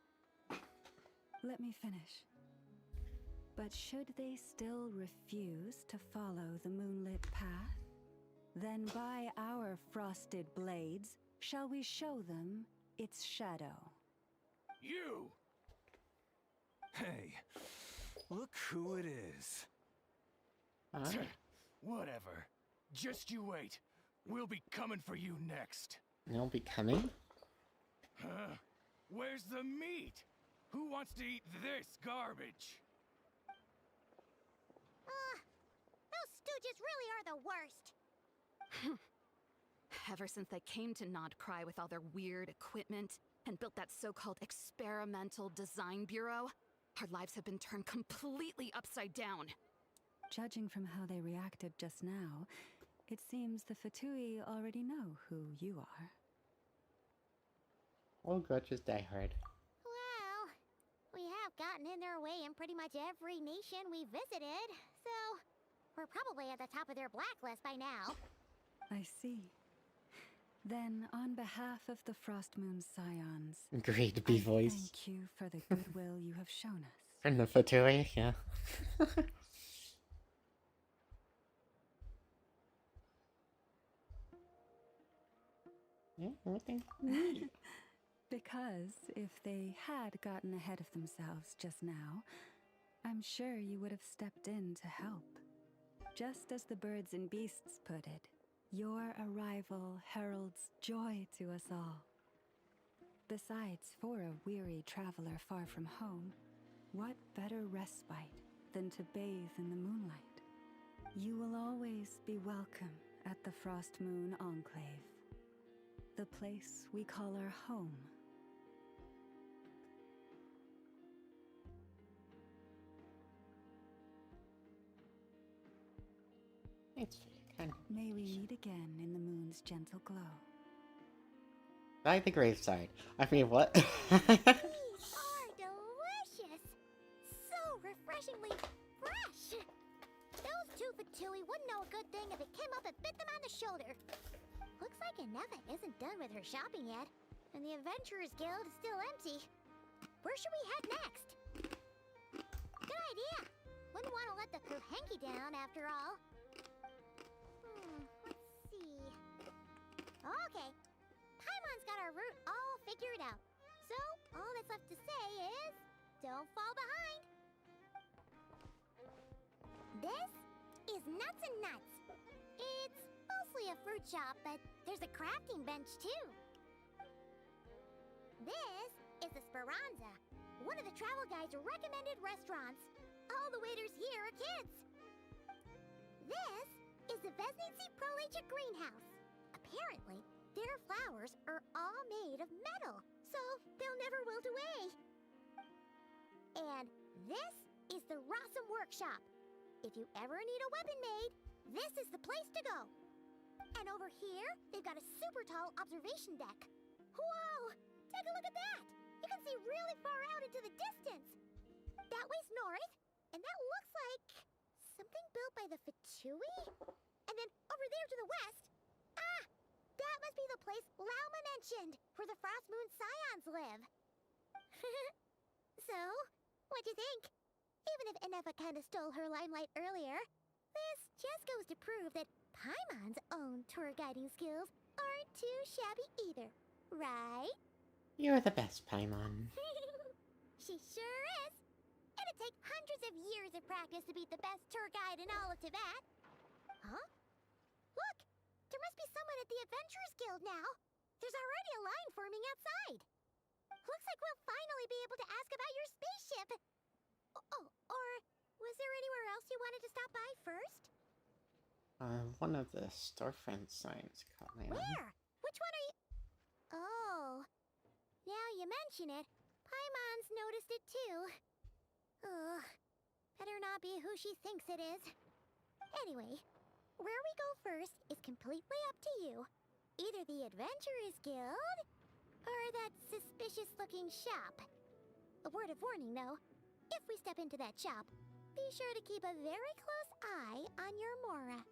Let me finish. But should they still refuse to follow the moonlit path, then by our frosted blades shall we show them its shadow. You! Hey, look who it is. Huh? Whatever. Just you wait. We'll be coming for you next. You'll be coming? Huh? Where's the meat? Who wants to eat this garbage? Those stooges really are the worst. Ever since they came to Nodcry with all their weird equipment and built that so-called experimental design bureau, our lives have been turned completely upside down. Judging from how they reacted just now, it seems the Fatui already know who you are. All grudges die hard. Well, we have gotten in their way in pretty much every nation we visited, so we're probably at the top of their blacklist by now. I see. Then, on behalf of the Frost Moon Scions, Great B voice. thank you for the goodwill you have shown us. From the Fatui, yeah. Yeah, everything. Because if they had gotten ahead of themselves just now, I'm sure you would have stepped in to help. Just as the birds and beasts put it, your arrival heralds joy to us all. Besides, for a weary traveler far from home, what better respite than to bathe in the moonlight? You will always be welcome at the Frost Moon Enclave. The place we call our home. Thanks for your kind. May we meet again in the moon's gentle glow. By the graveside. I mean, what? These are delicious! So refreshingly fresh! Those two Fatui wouldn't know a good thing if it came up and bit them on the shoulder. Looks like Aneva isn't done with her shopping yet, and the Adventurers Guild is still empty. Where should we head next? Good idea! Wouldn't want to let the crew hanky down after all. Let's see. Okay. Paimon's got our route all figured out. So, all that's left to say is, don't fall behind. This is Nuts and Nuts. It's mostly a fruit shop, but there's a crafting bench too. This is the Speranza, one of the travel guide's recommended restaurants. All the waiters here are kids. This is the Vesnici Prolecha greenhouse. Apparently, their flowers are all made of metal, so they'll never wilt away. And this is the Rossum Workshop. If you ever need a weapon made, this is the place to go. And over here, they've got a super tall observation deck. Whoa! Take a look at that! You can see really far out into the distance. That way's north, and that looks like something built by the Fatui? And then over there to the west, that must be the place Lauma mentioned, where the Frost Moon Scions live. So, what'd you think? Even if Aneva kinda stole her limelight earlier, this just goes to prove that Paimon's own tour guiding skills aren't too shabby either, right? You're the best, Paimon. She sure is. It'd take hundreds of years of practice to beat the best tour guide in all of Tibet. Huh? Look! There must be someone at the Adventurers Guild now. There's already a line forming outside. Looks like we'll finally be able to ask about your spaceship. Oh, or was there anywhere else you wanted to stop by first? One of the storefront signs caught my eye. Where? Which one are you... Oh. Now you mention it, Paimon's noticed it too. Ugh. Better not be who she thinks it is. Anyway, where we go first is completely up to you. Either the Adventurers Guild, or that suspicious-looking shop. A word of warning, though. If we step into that shop, be sure to keep a very close eye on your Mora.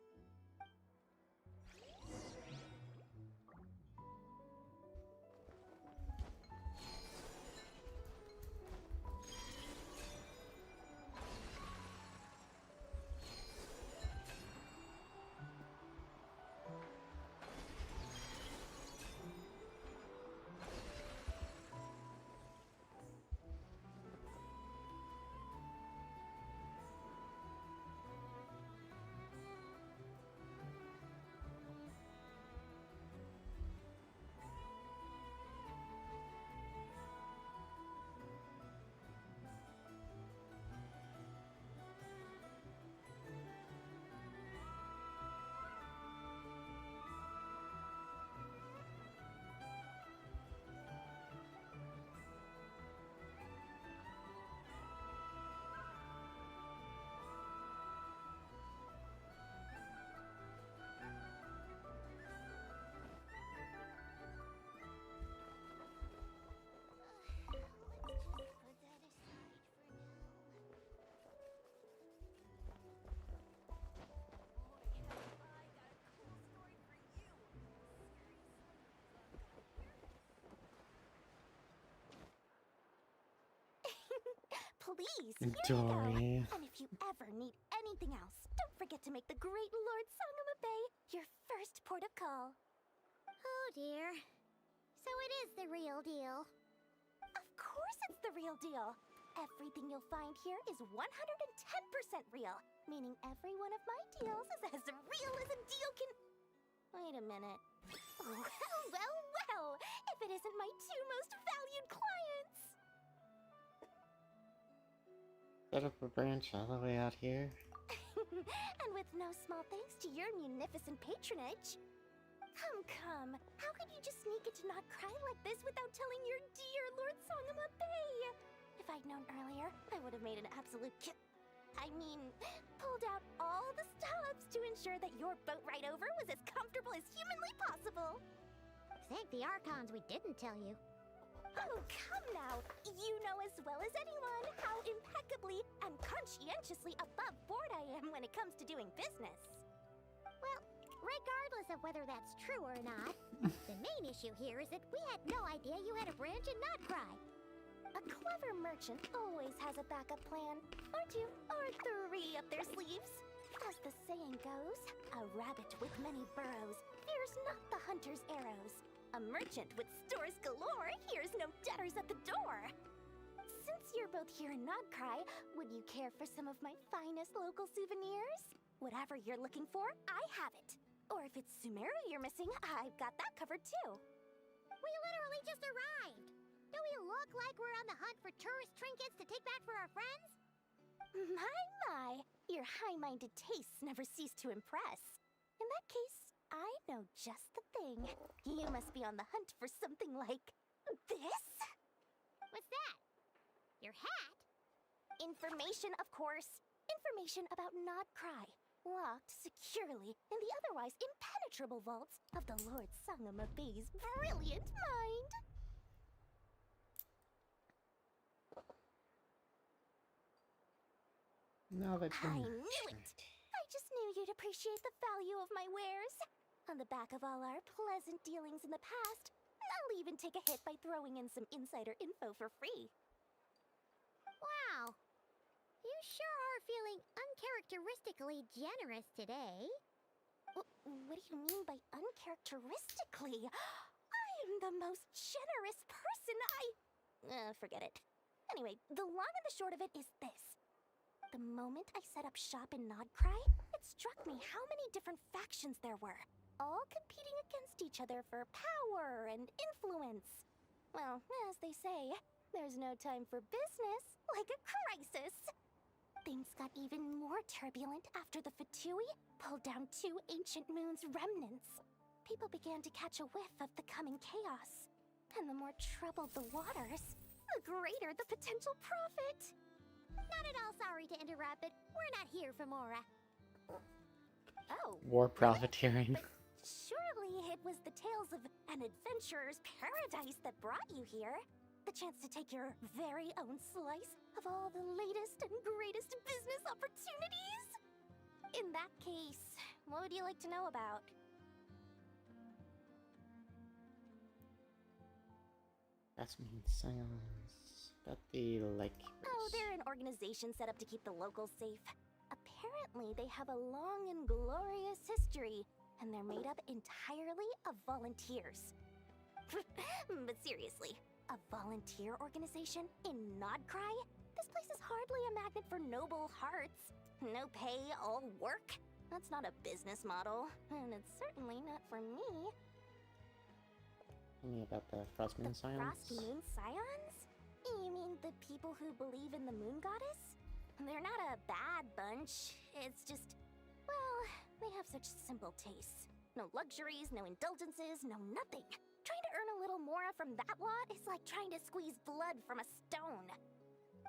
Please, here you go. Dory. And if you ever need anything else, don't forget to make the great Lord Sangama Bay your first port of call. Oh dear. So it is the real deal. Of course it's the real deal. Everything you'll find here is 110% real, meaning every one of my deals is as real as a deal can... Wait a minute. Well, if it isn't my two most valued clients! Set up a branch all the way out here. And with no small thanks to your munificent patronage. Come. How could you just sneak into Not Cry like this without telling your dear Lord Sangama Bay? If I'd known earlier, I would have made an absolute pulled out all the stops to ensure that your boat ride over was as comfortable as humanly possible. Thank the Archons we didn't tell you. Oh, come now. You know as well as anyone how impeccably and conscientiously above board I am when it comes to doing business. Well, regardless of whether that's true or not, the main issue here is that we had no idea you had a branch in Not Cry. A clever merchant always has a backup plan, or two, or three up their sleeves. As the saying goes, a rabbit with many burrows fears not the hunter's arrows. A merchant with stores galore hears no debtors at the door. Since you're both here in Not Cry, would you care for some of my finest local souvenirs? Whatever you're looking for, I have it. Or if it's Sumeru you're missing, I've got that covered too. We literally just arrived. Do we look like we're on the hunt for tourist trinkets to take back for our friends? My. Your high-minded tastes never cease to impress. In that case, I know just the thing. You must be on the hunt for something like this? What's that? Your hat? Information, of course. Information about Not Cry. Locked securely in the otherwise impenetrable vaults of the Lord Sangama Bay's brilliant mind. Now that I knew it! I just knew you'd appreciate the value of my wares. On the back of all our pleasant dealings in the past, I'll even take a hit by throwing in some insider info for free. Wow. You sure are feeling uncharacteristically generous today. What do you mean by uncharacteristically? I am the most generous person forget it. Anyway, the long and the short of it is this. The moment I set up shop in Not Cry, it struck me how many different factions there were, all competing against each other for power and influence. Well, as they say, there's no time for business like a crisis. Things got even more turbulent after the Fatui pulled down 2 ancient moon's remnants. People began to catch a whiff of the coming chaos. And the more troubled the waters, the greater the potential profit. Not at all sorry to interrupt, but we're not here for Mora. Oh. War profiteering. But surely it was the tales of an adventurer's paradise that brought you here. The chance to take your very own slice of all the latest and greatest business opportunities? In that case, what would you like to know about? That's mean science. But the Oh, they're an organization set up to keep the locals safe. Apparently, they have a long and glorious history, and they're made up entirely of volunteers. But seriously, a volunteer organization in Not Cry? This place is hardly a magnet for noble hearts. No pay, all work. That's not a business model, and it's certainly not for me. Tell me about the Frost Moon Scions? Frost Moon Scions? You mean the people who believe in the moon goddess? They're not a bad bunch. It's just, well, they have such simple tastes. No luxuries, no indulgences, no nothing. Trying to earn a little more from that lot is like trying to squeeze blood from a stone.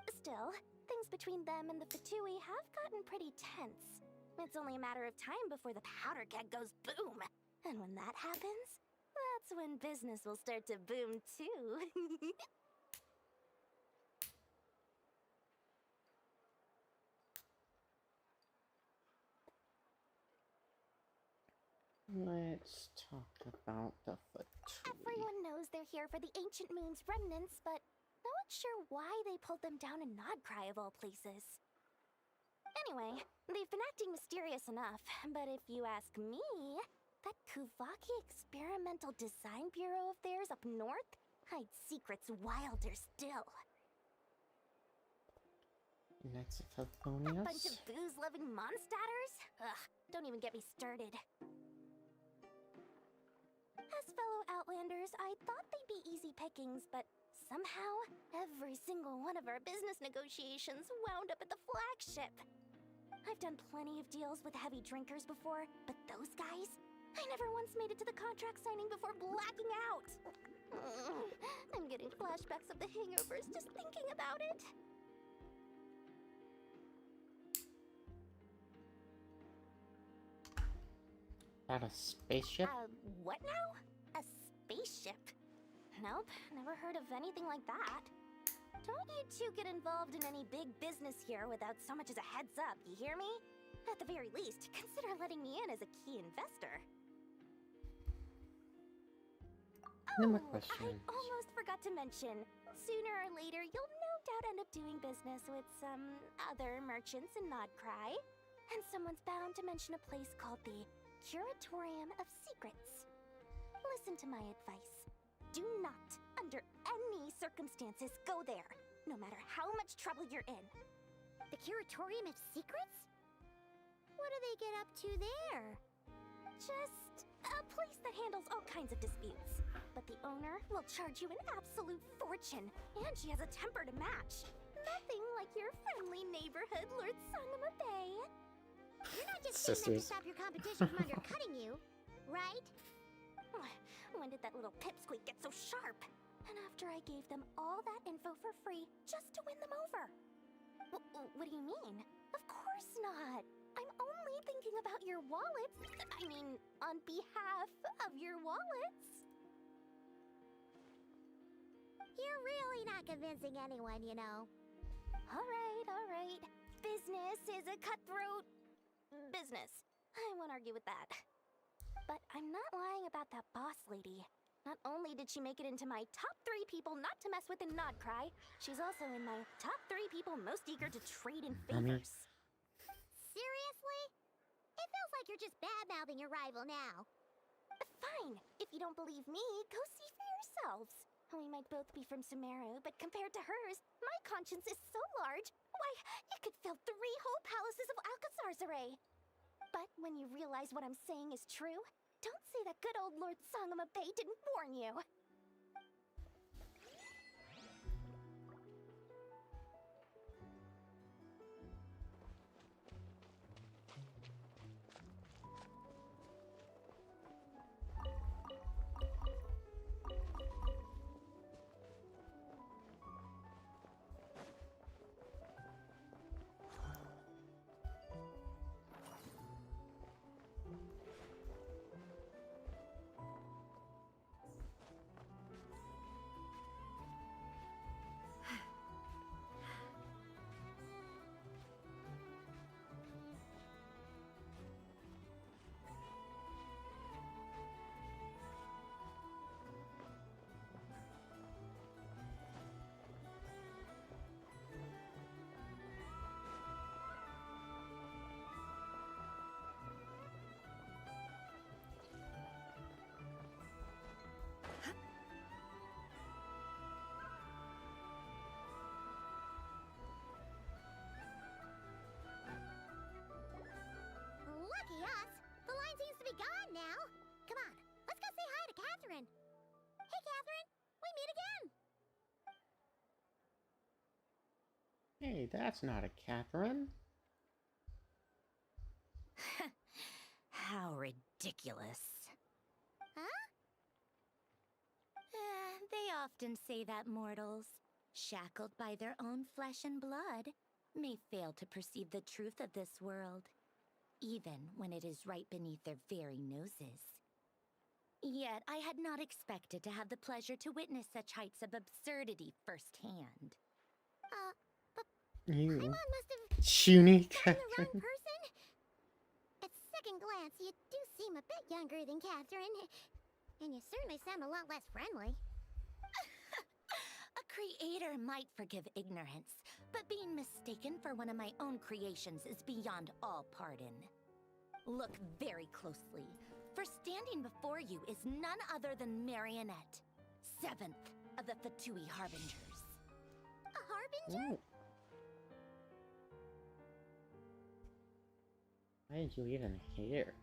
Still, things between them and the Fatui have gotten pretty tense. It's only a matter of time before the powder keg goes boom. And when that happens, that's when business will start to boom too. Let's talk about the Fatui. Everyone knows they're here for the ancient moon's remnants, but no one's sure why they pulled them down in Not Cry of all places. Anyway, they've been acting mysterious enough, but if you ask me, that Kuvaki Experimental Design Bureau of theirs up north hides secrets wilder still. Knights of A Favonius? bunch of booze-loving monsters? Ugh, don't even get me started. As fellow Outlanders, I thought they'd be easy pickings, but somehow, every single one of our business negotiations wound up at the flagship. I've done plenty of deals with heavy drinkers before, but those guys, I never once made it to the contract signing before blacking out. I'm getting flashbacks of the hangovers just thinking about it. Not a spaceship? What now? A spaceship? Nope, never heard of anything like that. Don't you two get involved in any big business here without so much as a heads up, you hear me? At the very least, consider letting me in as a key investor. No more I questions. almost forgot to mention. Sooner or later, you'll no doubt end up doing business with some other merchants in Nodcry. And someone's bound to mention a place called the Curatorium of Secrets. Listen to my advice. Do not, under any circumstances, go there, no matter how much trouble you're in. The Curatorium of Secrets? What do they get up to there? Just a place that handles all kinds of disputes. But the owner will charge you an absolute fortune, and she has a temper to match. Nothing like your friendly neighborhood Lord Sangama Bay. You're not just saying that to Sisters. stop your competition from undercutting you, right? When did that little pipsqueak get so sharp? And after I gave them all that info for free just to win them over. What do you mean? Of course not. I'm only thinking about your wallets. I mean, on behalf of your wallets. You're really not convincing anyone, you know. All right. Business is a cutthroat business. I won't argue with that. But I'm not lying about that boss lady. Not only did she make it into my top 3 people not to mess with in Nodcry, she's also in my top 3 people most eager to trade in favors. Seriously? It feels like you're just bad-mouthing your rival now. Fine. If you don't believe me, go see for yourselves. We might both be from Sumeru, but compared to hers, my conscience is so large, why, you could fill 3 whole palaces of Alcazar's. But when you realize what I'm saying is true, don't say that good old Lord Sangama Bay didn't warn you. Lucky us! The line seems to be gone now. Come on, let's go say hi to Catherine. Hey, Catherine, we meet again. Hey, that's not a Catherine. How ridiculous. Huh? They often say that mortals, shackled by their own flesh and blood, may fail to perceive the truth of this world, even when it is right beneath their very noses. Yet I had not expected to have the pleasure to witness such heights of absurdity firsthand. But You. Paimon must have Chuny gotten the wrong Catherine. person. At second glance, you do seem a bit younger than Catherine. And you certainly sound a lot less friendly. A creator might forgive ignorance, but being mistaken for one of my own creations is beyond all pardon. Look very closely, for standing before you is none other than Marionette, 7th of the Fatui Harbingers. A harbinger? Ooh. Why did you even here?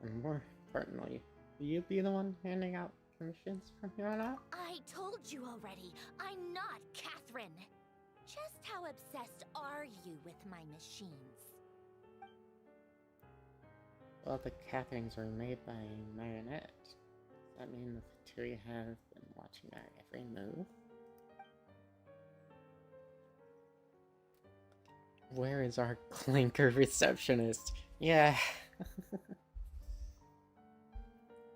And more importantly, will you be the one handing out commissions from here on out? I told you already, I'm not Catherine. Just how obsessed are you with my machines? Well, the Catherines were made by Marionette. Does that mean the Fatui have been watching our every move? Where is our clinker receptionist? Yeah.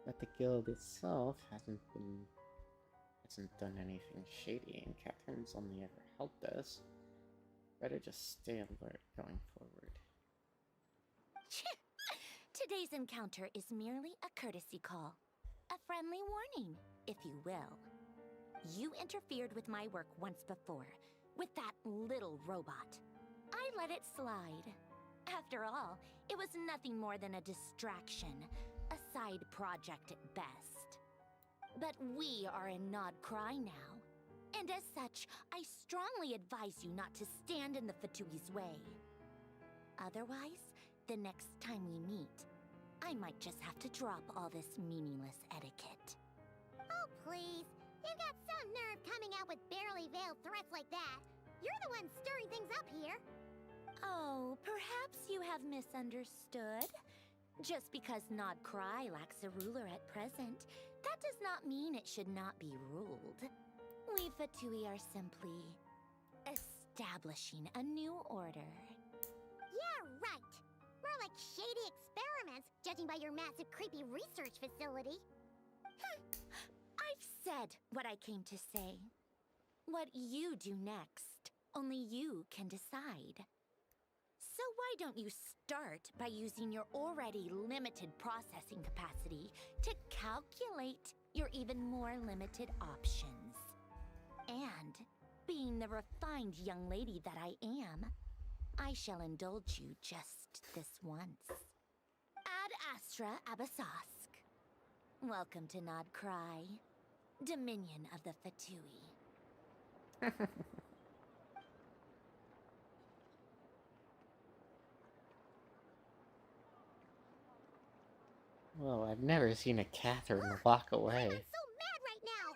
But the guild itself hasn't done anything shady, and Catherine's only ever helped us. Better just stay alert going forward. Today's encounter is merely a courtesy call. A friendly warning, if you will. You interfered with my work once before, with that little robot. I let it slide. After all, it was nothing more than a distraction, a side project at best. But we are in Nod Cry now, and as such, I strongly advise you not to stand in the Fatui's way. Otherwise, the next time we meet, I might just have to drop all this meaningless etiquette. Oh, please. You've got some nerve coming out with barely veiled threats like that. You're the one stirring things up here. Oh, perhaps you have misunderstood. Just because Nod Cry lacks a ruler at present, that does not mean it should not be ruled. We Fatui are simply establishing a new order. Yeah, right. More like shady experiments, judging by your massive creepy research facility. I've said what I came to say. What you do next, only you can decide. So why don't you start by using your already limited processing capacity to calculate your even more limited options? And, being the refined young lady that I am, I shall indulge you just this once. Ad Astra Abasask. Welcome to Nod Cry, Dominion of the Fatui. Well, I've never seen a Catherine walk away. I'm so mad right now.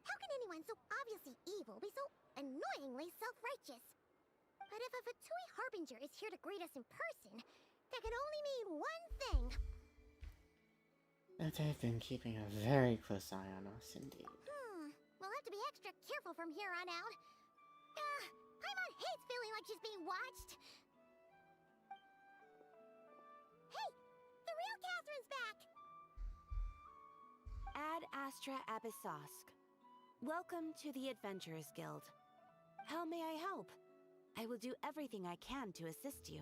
How can anyone so obviously evil be so annoyingly self-righteous? But if a Fatui Harbinger is here to greet us in person, that can only mean one thing. That they've been keeping a very close eye on us, indeed. We'll have to be extra careful from here on out. Paimon hates feeling like she's being watched. Hey! The real Catherine's back! Ad Astra Abyssosque. Welcome to the Adventurers Guild. How may I help? I will do everything I can to assist you.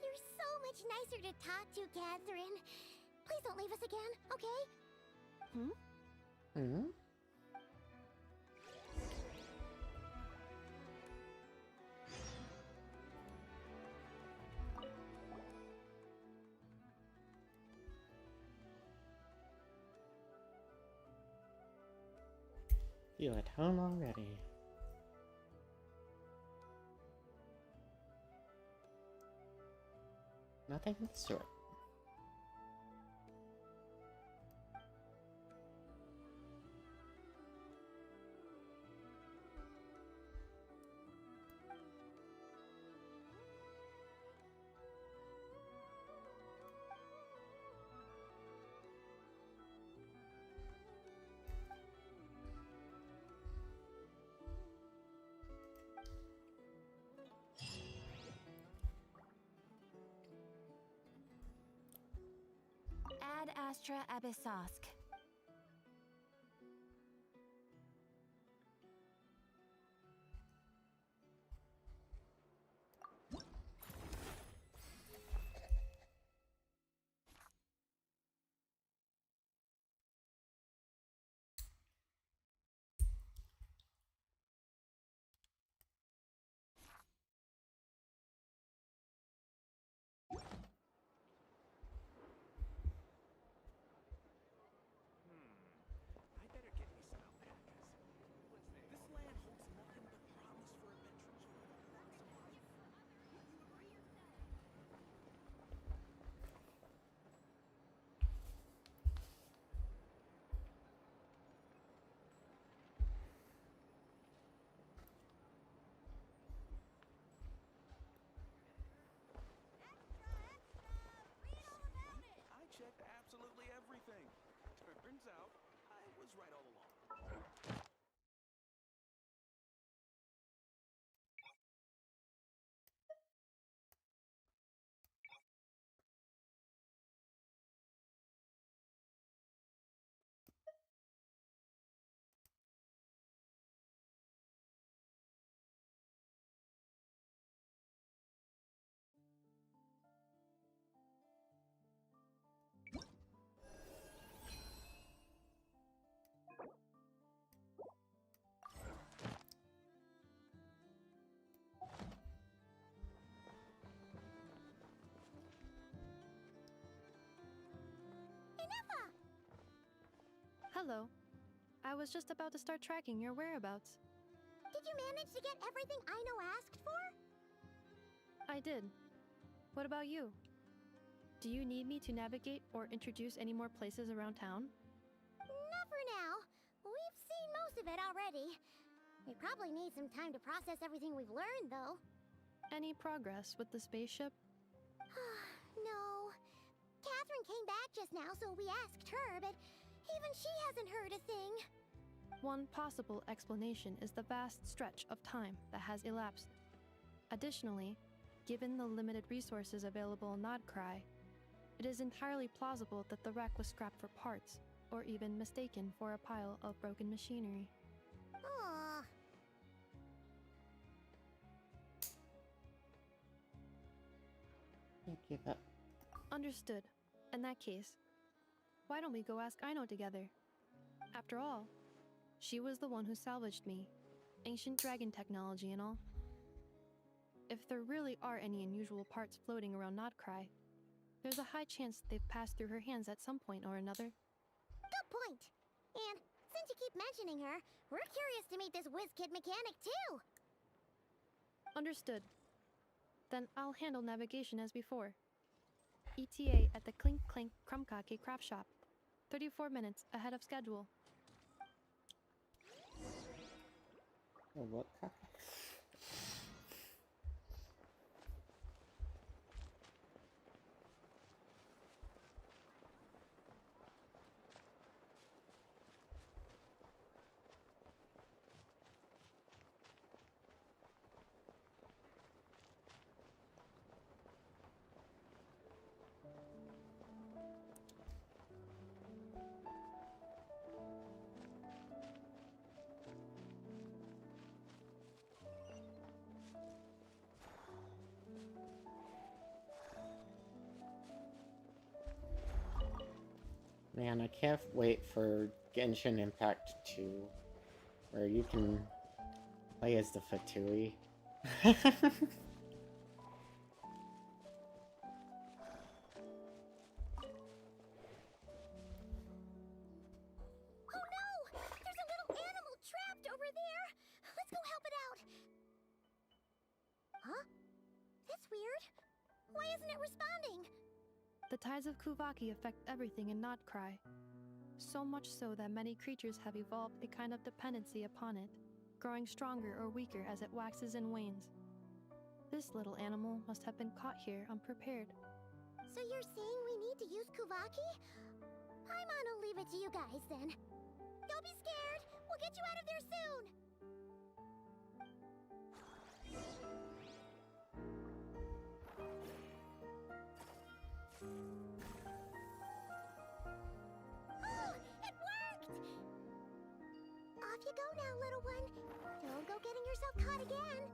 You're so much nicer to talk to, Catherine. Please don't leave us again, okay? Feel at home already. Nothing of the sort. Ad Astra Abyssosque. was right all along. Hello. I was just about to start tracking your whereabouts. Did you manage to get everything Aino asked for? I did. What about you? Do you need me to navigate or introduce any more places around town? Not for now. We've seen most of it already. We probably need some time to process everything we've learned, though. Any progress with the spaceship? No. Catherine came back just now, so we asked her, but even she hasn't heard a thing. One possible explanation is the vast stretch of time that has elapsed. Additionally, given the limited resources available in Nodcry, it is entirely plausible that the wreck was scrapped for parts, or even mistaken for a pile of broken machinery. Aww. I give up. Understood. In that case, why don't we go ask Aino together? After all, she was the one who salvaged me. Ancient dragon technology and all. If there really are any unusual parts floating around Nodcry, there's a high chance they've passed through her hands at some point or another. Good point. And since you keep mentioning her, we're curious to meet this whiz-kid mechanic, too. Understood. Then I'll handle navigation as before. ETA at the Clink Clink Krumkake craft shop. 34 minutes ahead of schedule. Oh, what? Man, I can't wait for Genshin Impact 2, where you can play as the Fatui. Oh no! There's a little animal trapped over there! Let's go help it out! Huh? That's weird. Why isn't it responding? The tides of Kuvaki affect everything in Nodcry. So much so that many creatures have evolved a kind of dependency upon it, growing stronger or weaker as it waxes and wanes. This little animal must have been caught here unprepared. So you're saying we need to use Kuvaki? Paimon will leave it to you guys then. Don't be scared! We'll get you out of there soon! Oh, it worked! Off you go now, little one. Don't go getting yourself caught again.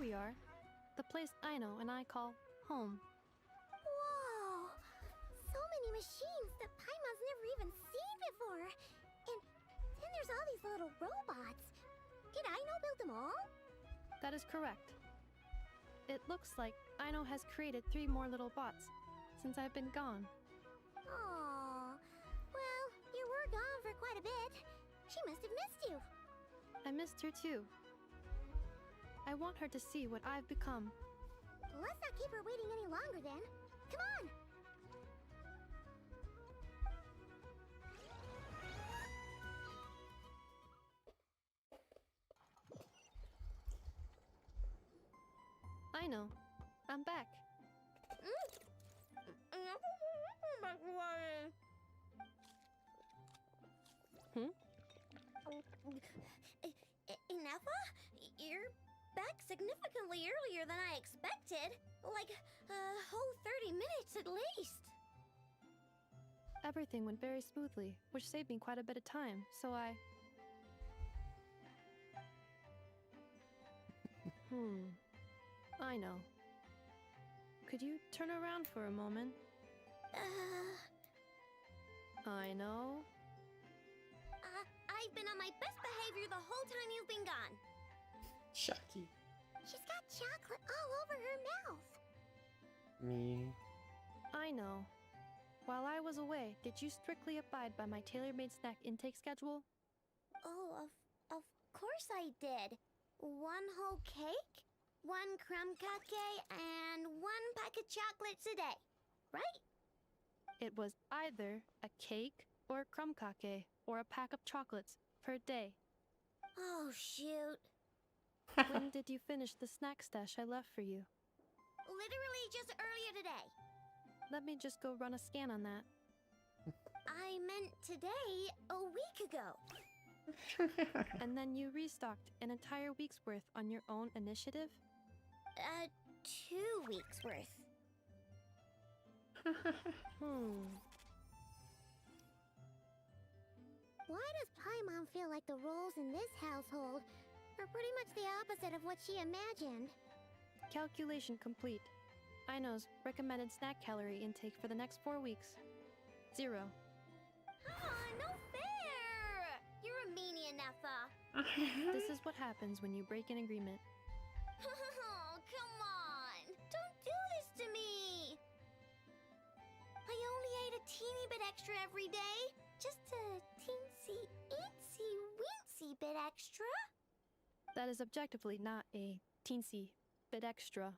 we are. The place Aino and I call home. Whoa! So many machines that Paimon's never even seen before. And then there's all these little robots. Did Aino build them all? That is correct. It looks like Aino has created 3 more little bots since I've been gone. Aww. Well, you were gone for quite a bit. She must have missed you. I missed her too. I want her to see what I've become. Let's not keep her waiting any longer then. Come on! Aino, I'm back. Hmm? Ineffa? You're back significantly earlier than I expected. Like a whole 30 minutes at least. Everything went very smoothly, which saved me quite a bit of time, so I know. Could you turn around for a moment? I know. I've been on my best behavior the whole time you've been gone. Chucky. She's got chocolate all over her mouth. Me. I know. While I was away, did you strictly abide by my tailor-made snack intake schedule? Oh, of course I did. 1 whole cake, 1 crumb cake, and 1 pack of chocolates a day, right? It was either a cake or a crumb cake or a pack of chocolates per day. Oh, shoot. When did you finish the snack stash I left for you? Literally just earlier today. Let me just go run a scan on that. I meant today, a week ago. And then you restocked an entire week's worth on your own initiative? 2 weeks worth. Why does Paimon feel like the roles in this household are pretty much the opposite of what she imagined? Calculation complete. Aino's recommended snack calorie intake for the next 4 weeks. 0. No fair! You're a meanie, Ineffa. This is what happens when you break an agreement. Oh, come on! Don't do this to me! I only ate a teeny bit extra every day. Just a teensy, itsy, weensy bit extra. That is objectively not a teensy bit extra.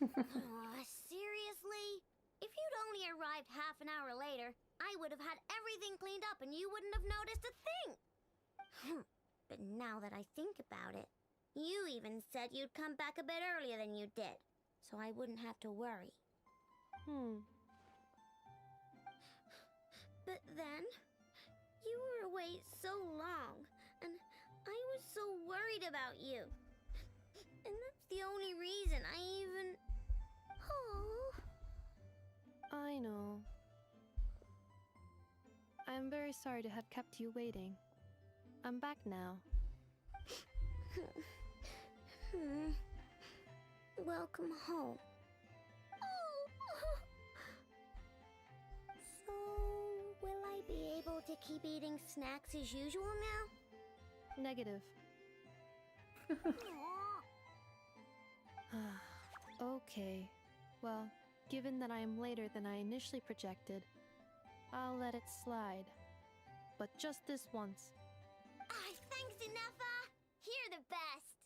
Aw, seriously? If you'd only arrived half an hour later, I would have had everything cleaned up and you wouldn't have noticed a thing. But now that I think about it, you even said you'd come back a bit earlier than you did, so I wouldn't have to worry. But then, you were away so long, and I was so worried about you. And that's the only reason I even... Oh. I know. I'm very sorry to have kept you waiting. I'm back now. Welcome home. So, will I be able to keep eating snacks as usual now? Negative. Okay. Well, given that I am later than I initially projected, I'll let it slide. But just this once. Thanks, Ineffa! You're the best!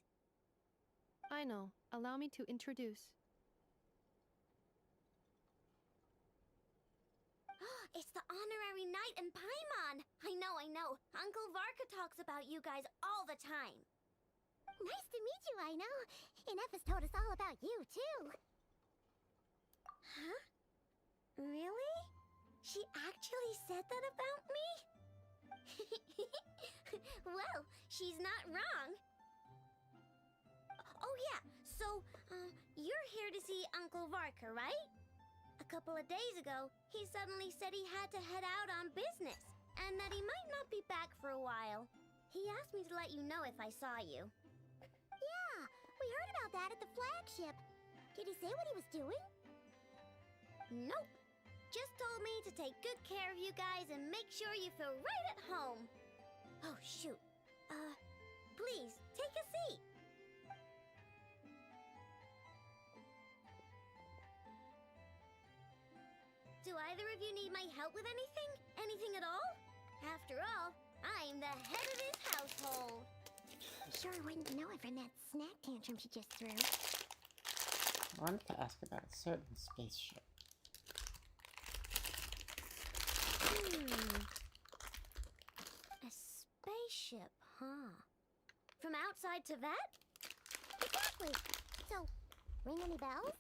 I know. Allow me to introduce. It's the honorary knight and Paimon! I know. Uncle Varka talks about you guys all the time. Nice to meet you, Aino. Ineffa's told us all about you, too. Huh? Really? She actually said that about me? Well, she's not wrong. Oh yeah, so, you're here to see Uncle Varka, right? A couple of days ago, he suddenly said he had to head out on business, and that he might not be back for a while. He asked me to let you know if I saw you. Yeah, We heard about that at the flagship. Did he say what he was doing? Nope. Just told me to take good care of you guys and make sure you feel right at home. Oh, shoot. Please, take a seat. Do either of you need my help with anything? Anything at all? After all, I'm the head of this household. Sure wouldn't know it from that snack tantrum she just threw. I wanted to ask about a certain spaceship. A spaceship, huh? From outside to that? Exactly. So, ring any bells?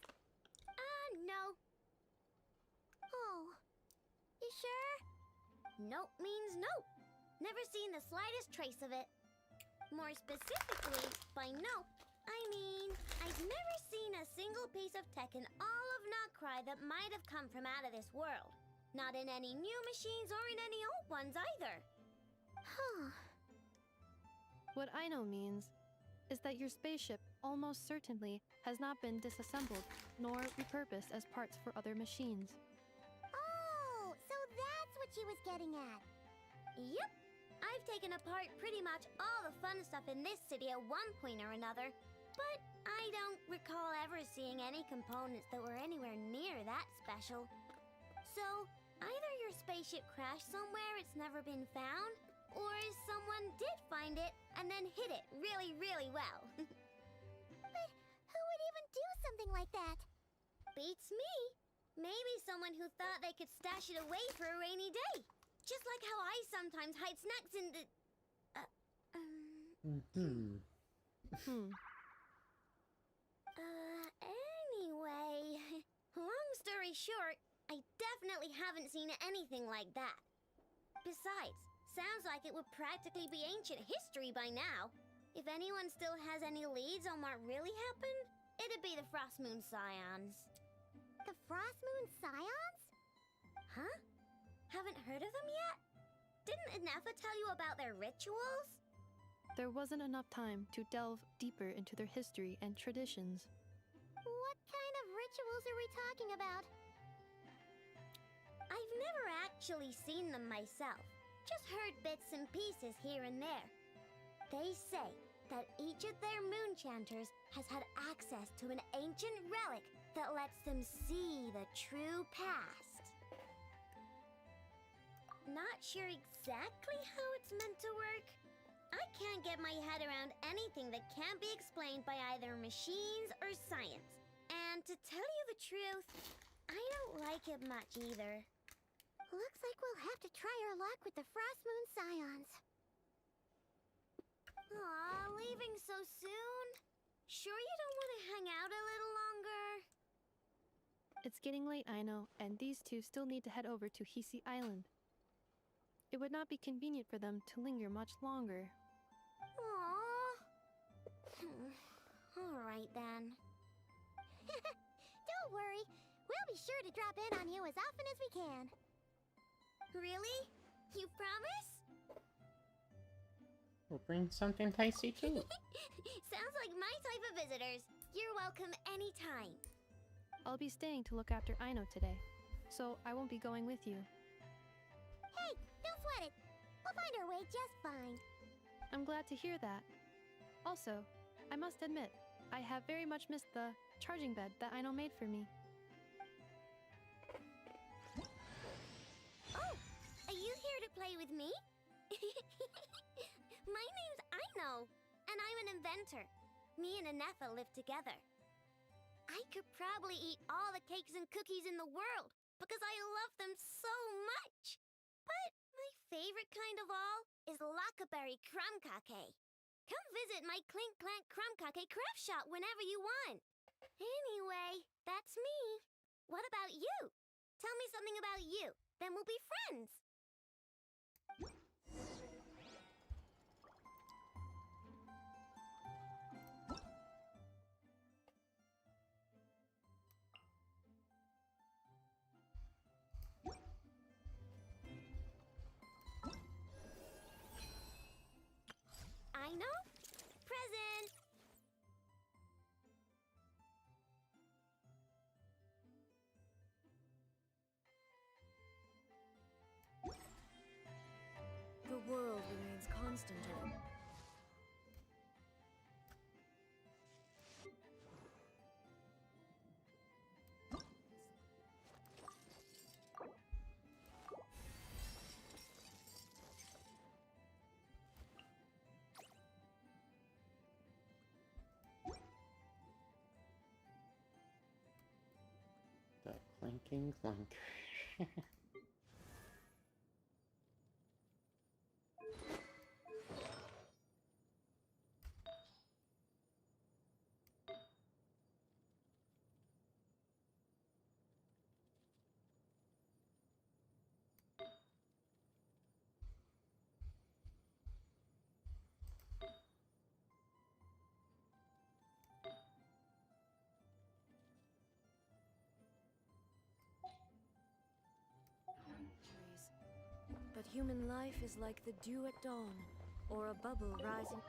No. Oh. You sure? Nope means nope. Never seen the slightest trace of it. More specifically, by nope, I mean, I've never seen a single piece of tech in all of Notcry that might have come from out of this world. Not in any new machines or in any old ones either. Huh. What I know means is that your spaceship almost certainly has not been disassembled nor repurposed as parts for other machines. Oh, so that's what she was getting at. Yep. I've taken apart pretty much all the fun stuff in this city at one point or another, but I don't recall ever seeing any components that were anywhere near that special. So, either your spaceship crashed somewhere it's never been found, or someone did find it and then hid it really, really well. But who would even do something like that? Beats me. Maybe someone who thought they could stash it away for a rainy day. Just like how I sometimes hide snacks in the... Anyway, long story short, I definitely haven't seen anything like that. Besides, sounds like it would practically be ancient history by now. If anyone still has any leads on what really happened, it'd be the Frost Moon Scions. The Frost Moon Scions? Huh? Haven't heard of them yet? Didn't Inefa tell you about their rituals? There wasn't enough time to delve deeper into their history and traditions. What kind of rituals are we talking about? I've never actually seen them myself, just heard bits and pieces here and there. They say that each of their moon chanters has had access to an ancient relic that lets them see the true past. Not sure exactly how it's meant to work. I can't get my head around anything that can't be explained by either machines or science. And to tell you the truth, I don't like it much either. Looks like we'll have to try our luck with the Frost Moon Scions. Aw, leaving so soon? Sure you don't want to hang out a little longer? It's getting late, I know, and these two still need to head over to Hisi Island. It would not be convenient for them to linger much longer. Aww. Alright then. Don't worry. We'll be sure to drop in on you as often as we can. Really? You promise? We'll bring something tasty too. Sounds like my type of visitors. You're welcome anytime. I'll be staying to look after Aino today, so I won't be going with you. Hey, don't sweat it. We'll find our way just fine. I'm glad to hear that. Also, I must admit, I have very much missed the charging bed that Aino made for me. Oh, are you here to play with me? My name's Aino, and I'm an inventor. Me and Inefa live together. I could probably eat all the cakes and cookies in the world because I love them so much. But my favorite kind of all is Lockaberry Crumb Cake. Come visit my Clink Clank Crumb Cake craft shop whenever you want. Anyway, that's me. What about you? Tell me something about you, then we'll be friends. Aino? Present! constant in it. The clinking clunk. But human life is like the dew at dawn, or a bubble rising.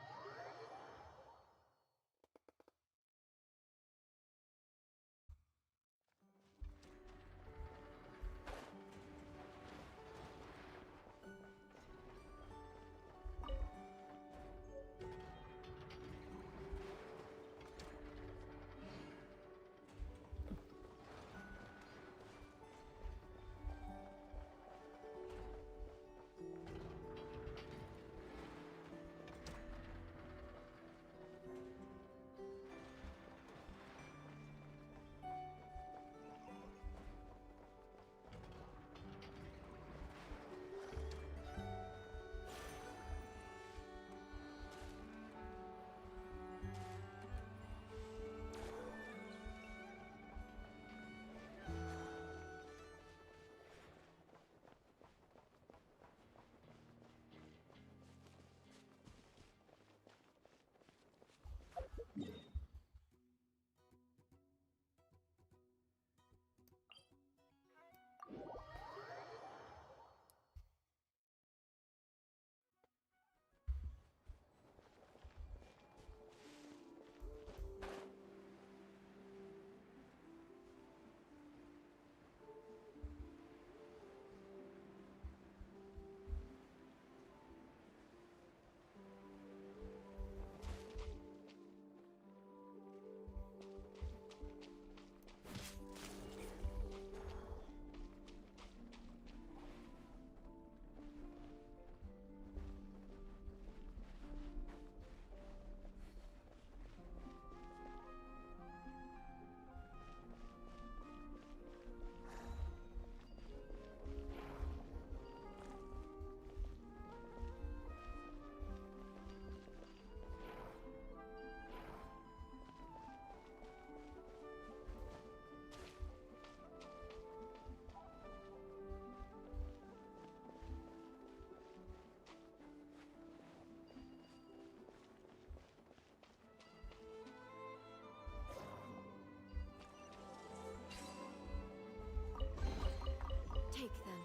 Take them.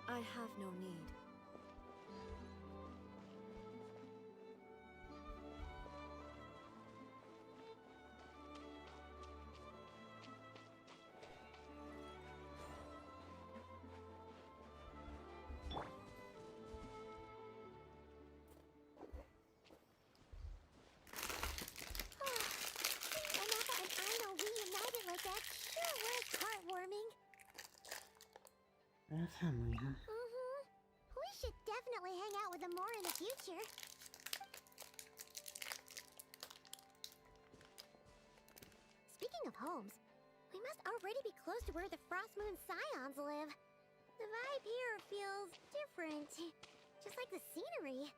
I have no need. Whenever an idol reunited like that sure was heartwarming. A family, huh? Mm-hmm. We should definitely hang out with them more in the future. Speaking of homes, we must already be close to where the Frost Moon Scions live. The vibe here feels different, just like the scenery.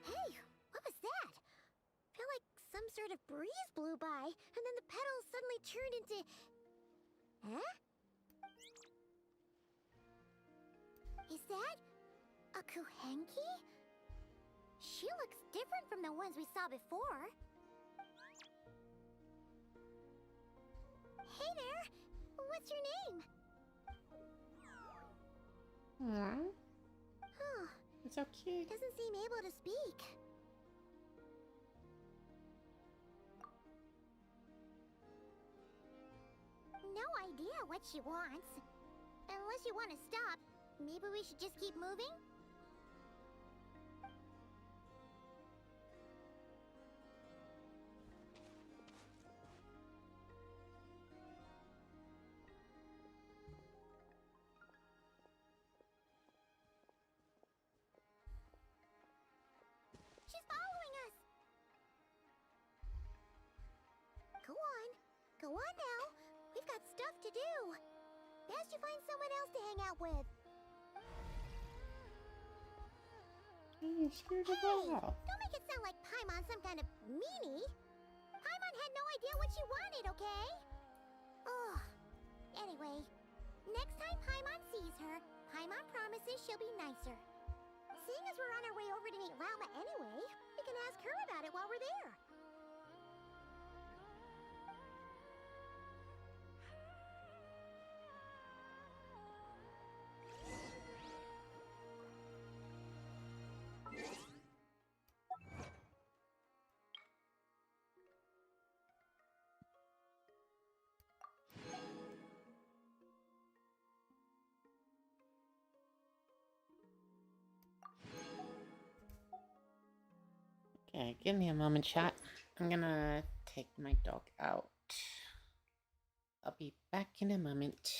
Hey, what was that? Felt like some sort of breeze blew by, and then the petals suddenly turned into... Huh? Is that... a Kuhenki? She looks different from the ones we saw before. Hey there! What's your name? Aww, Huh. it's so cute. Doesn't seem able to speak. No idea what she wants. Unless you want to stop, maybe we should just keep moving? She's following us! Go on. Go on now. We've got stuff to do. Best you find someone else to hang out with. I'm scared of Hey! all. Don't make it sound like Paimon's some kind of meanie. Paimon had no idea what she wanted, okay? Ugh. Anyway, next time Paimon sees her, Paimon promises she'll be nicer. Seeing as we're on our way over to meet Ralma anyway, we can ask her about it while we're there. Okay, give me a moment, chat. I'm gonna take my dog out. I'll be back in a moment.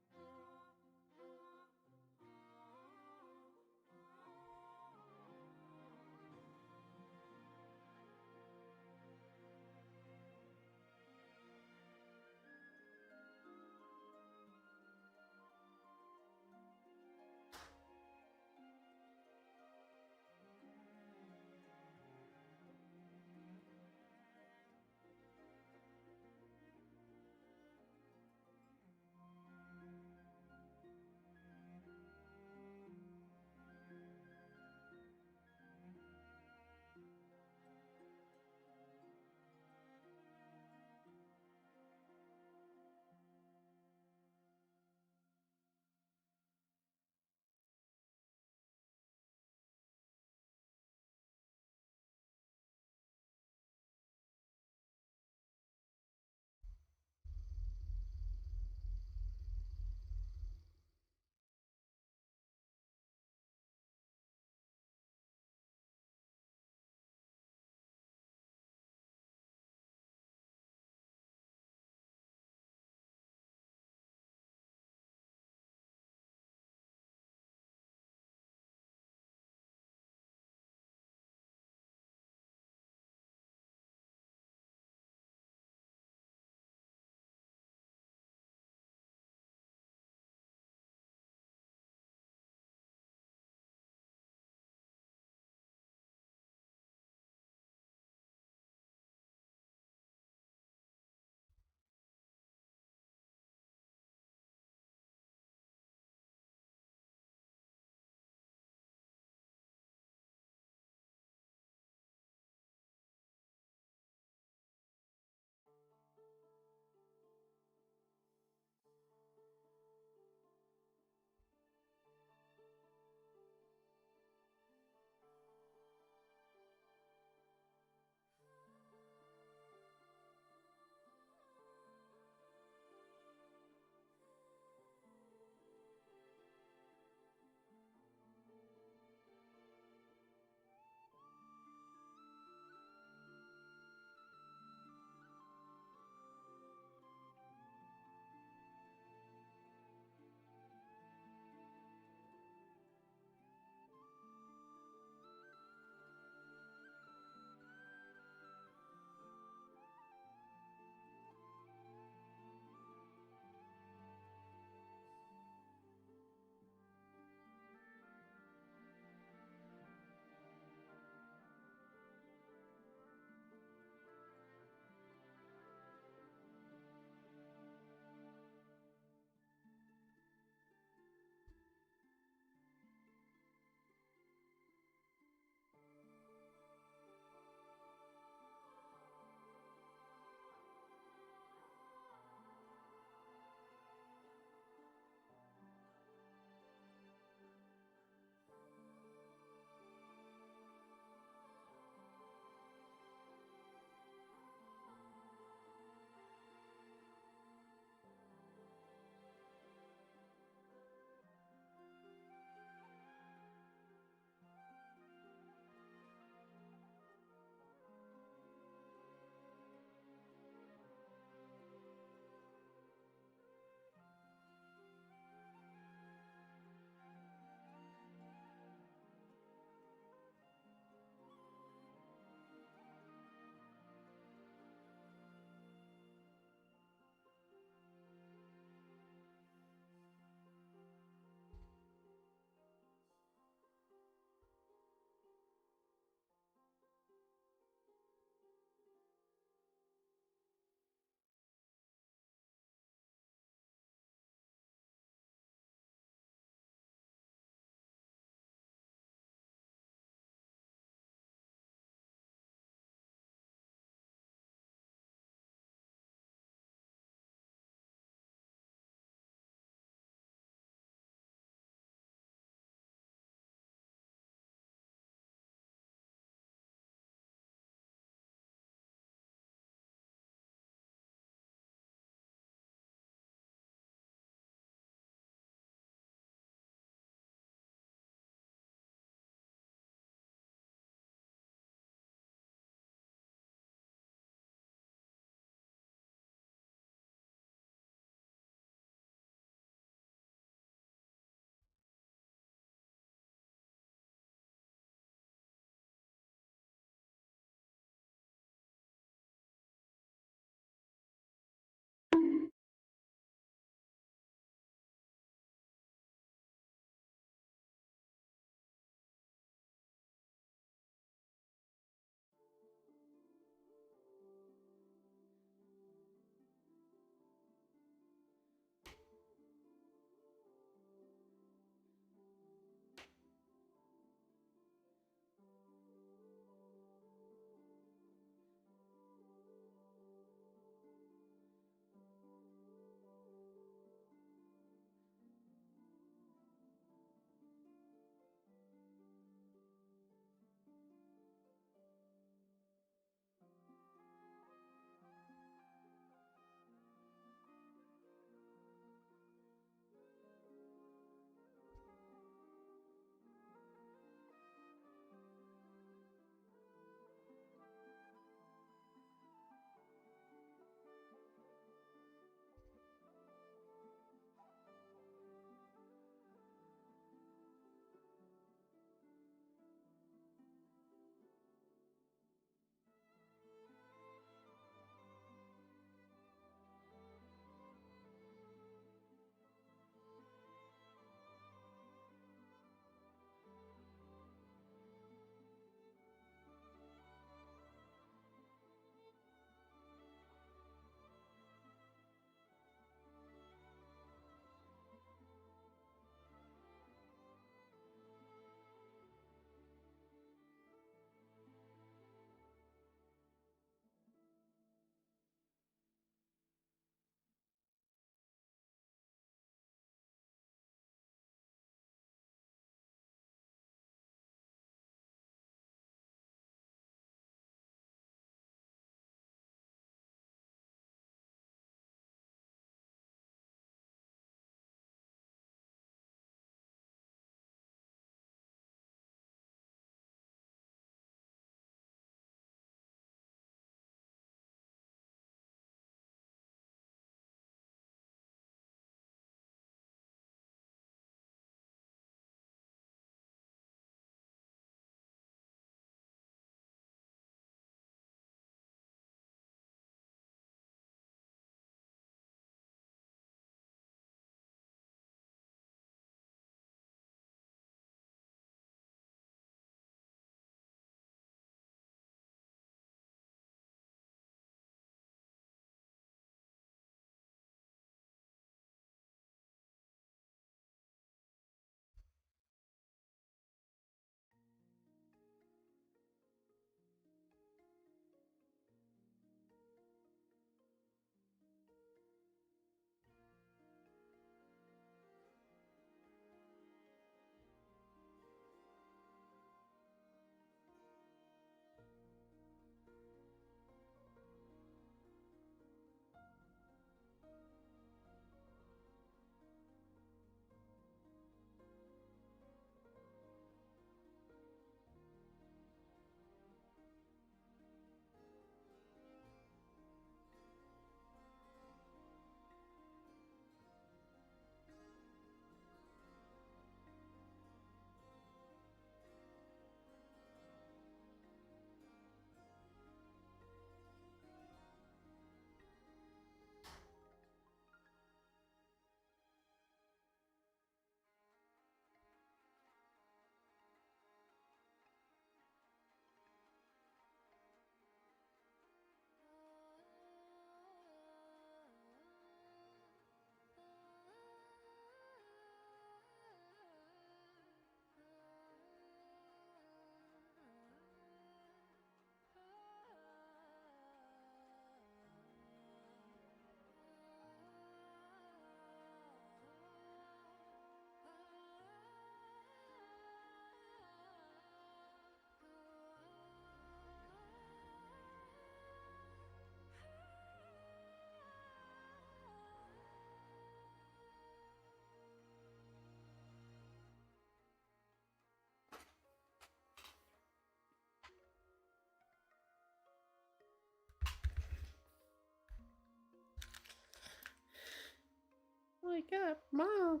up, bonk.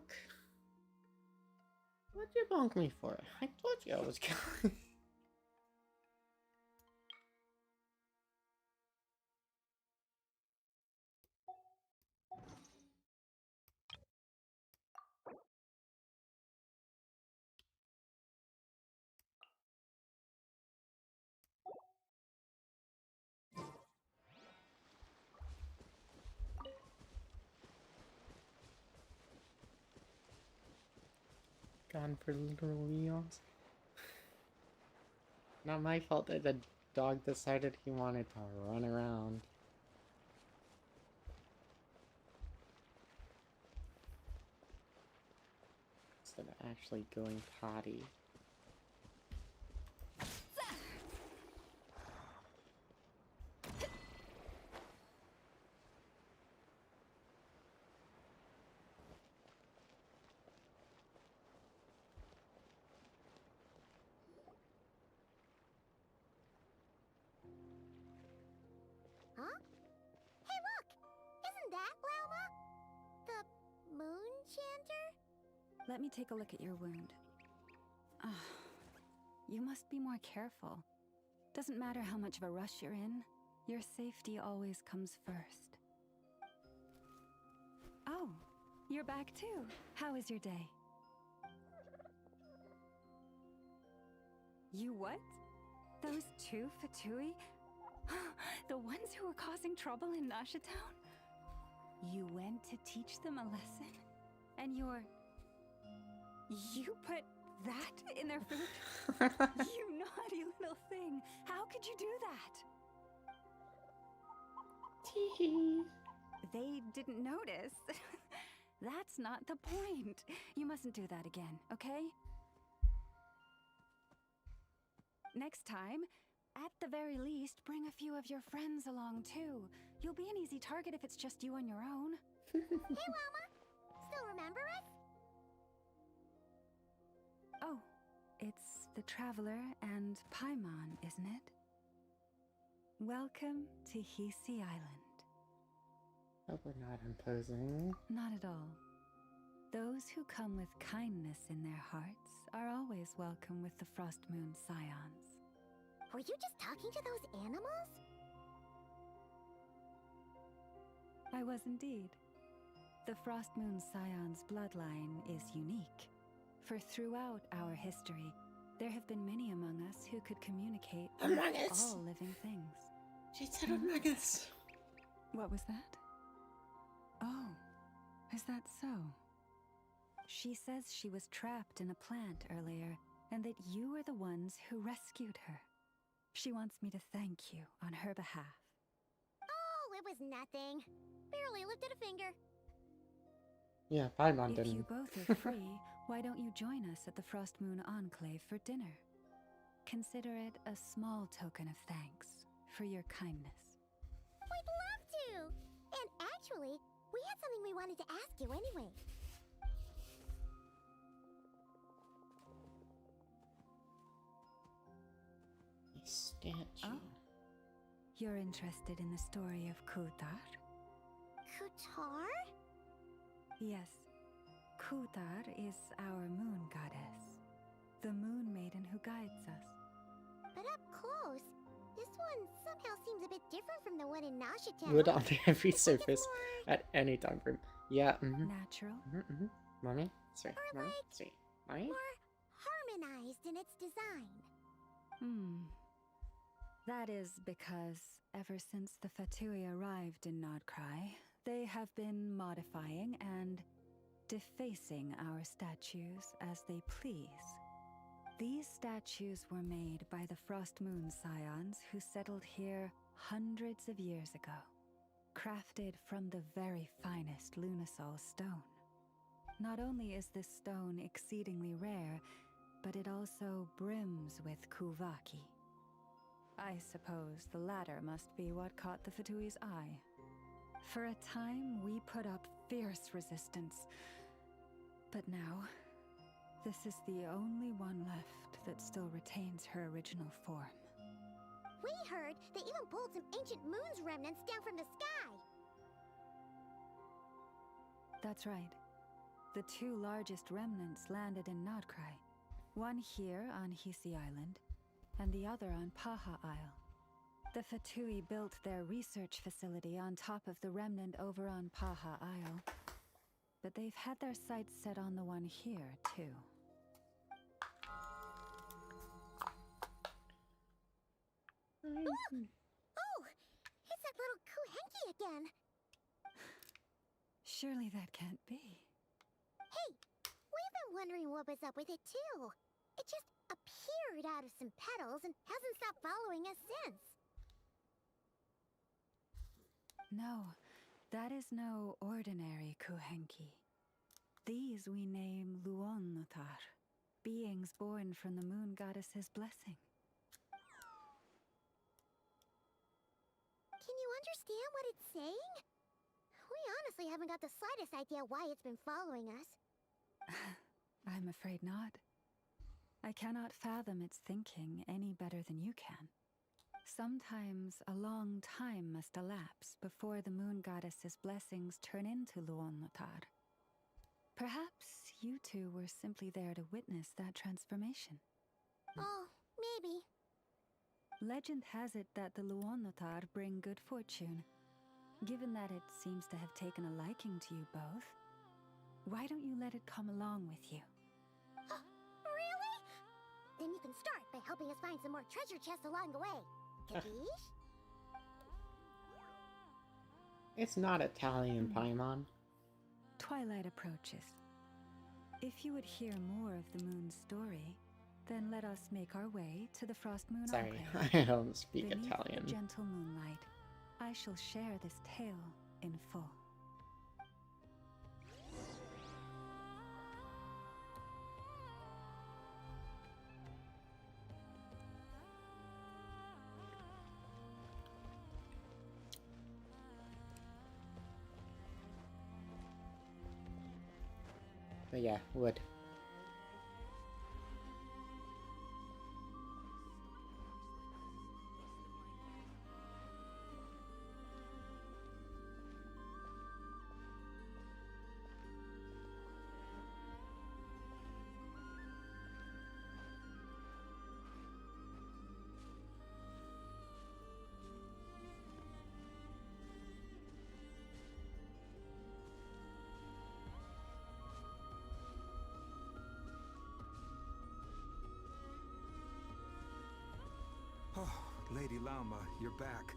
What'd you bonk me for? I told you I was going. Gone for literal eons. Not my fault that the dog decided he wanted to run around. Instead of actually going potty. Huh? Hey, look! Isn't that Lauma? The moon chanter? Let me take a look at your wound. You must be more careful. Doesn't matter how much of a rush you're in, your safety always comes first. Oh, you're back too. How is your day? You what? Those two Fatui? The ones who were causing trouble in Nasha Town? You went to teach them a lesson? And you put that in their food? You naughty little thing! How could you do that? Tee. They didn't notice. That's not the point. You mustn't do that again, okay? Next time, at the very least, bring a few of your friends along too. You'll be an easy target if it's just you on your own. Hey, Llama! Still remember us? Oh, it's the Traveler and Paimon, isn't it? Welcome to Hisi Island. Hope we're not imposing. Not at all. Those who come with kindness in their hearts are always welcome with the Frost Moon Scions. Were you just talking to those animals? I was indeed. The Frost Moon Scion's bloodline is unique. For throughout our history, there have been many among us who could communicate with all living things. She said among us. What was that? Oh, is that so? She says she was trapped in a plant earlier, and that you were the ones who rescued her. She wants me to thank you on her behalf. Oh, it was nothing. Barely lifted a finger. Yeah, Paimon If didn't. you both are free, why don't you join us at the Frost Moon Enclave for dinner? Consider it a small token of thanks for your kindness. We'd love to! And actually, we had something we wanted to ask you anyway. A statue. Oh? You're interested in the story of Kutar? Kutar? Yes. Kutar is our moon goddess. The moon maiden who guides us. But up close, this one somehow seems a bit different from the one in Nasha Town. Wood on every It's like it's surface more at any time frame. Yeah, natural. Mommy? Sweet. Or Mommy? like Sweet. Mommy? more harmonized in its design. That is because ever since the Fatui arrived in Nodcry, they have been modifying and defacing our statues as they please. These statues were made by the Frost Moon Scions who settled here hundreds of years ago, crafted from the very finest Lunasol stone. Not only is this stone exceedingly rare, but it also brims with Kuvaki. I suppose the latter must be what caught the Fatui's eye. For a time, we put up fierce resistance. But now, this is the only one left that still retains her original form. We heard they even pulled some ancient moon's remnants down from the sky. That's right. The two largest remnants landed in Nodcry. One here on Hisi Island, and the other on Paha Isle. The Fatui built their research facility on top of the remnant over on Paha Isle. But they've had their sights set on the one here, too. Oh! It's that little Kuhenki again! Surely that can't be. Hey! We've been wondering what was up with it, too. It just appeared out of some petals and hasn't stopped following us since. No, that is no ordinary Kuhenki. These we name Luonnotar, beings born from the moon goddess's blessing. Can you understand what it's saying? We honestly haven't got the slightest idea why it's been following us. I'm afraid not. I cannot fathom its thinking any better than you can. Sometimes a long time must elapse before the moon goddess's blessings turn into Luonnotar. Perhaps you two were simply there to witness that transformation. Oh, maybe. Legend has it that the Luonnotar bring good fortune. Given that it seems to have taken a liking to you both, why don't you let it come along with you? Really? Then you can start by helping us find some more treasure chests along the way. Capiche? It's not Italian, Paimon. Twilight approaches. If you would hear more of the moon's story, then let us make our way to the Frost Moon Sorry, Enclave. I don't speak Beneath Italian. the gentle moonlight, I shall share this tale in full. But yeah, wood. Oh, Lady Lauma, you're back.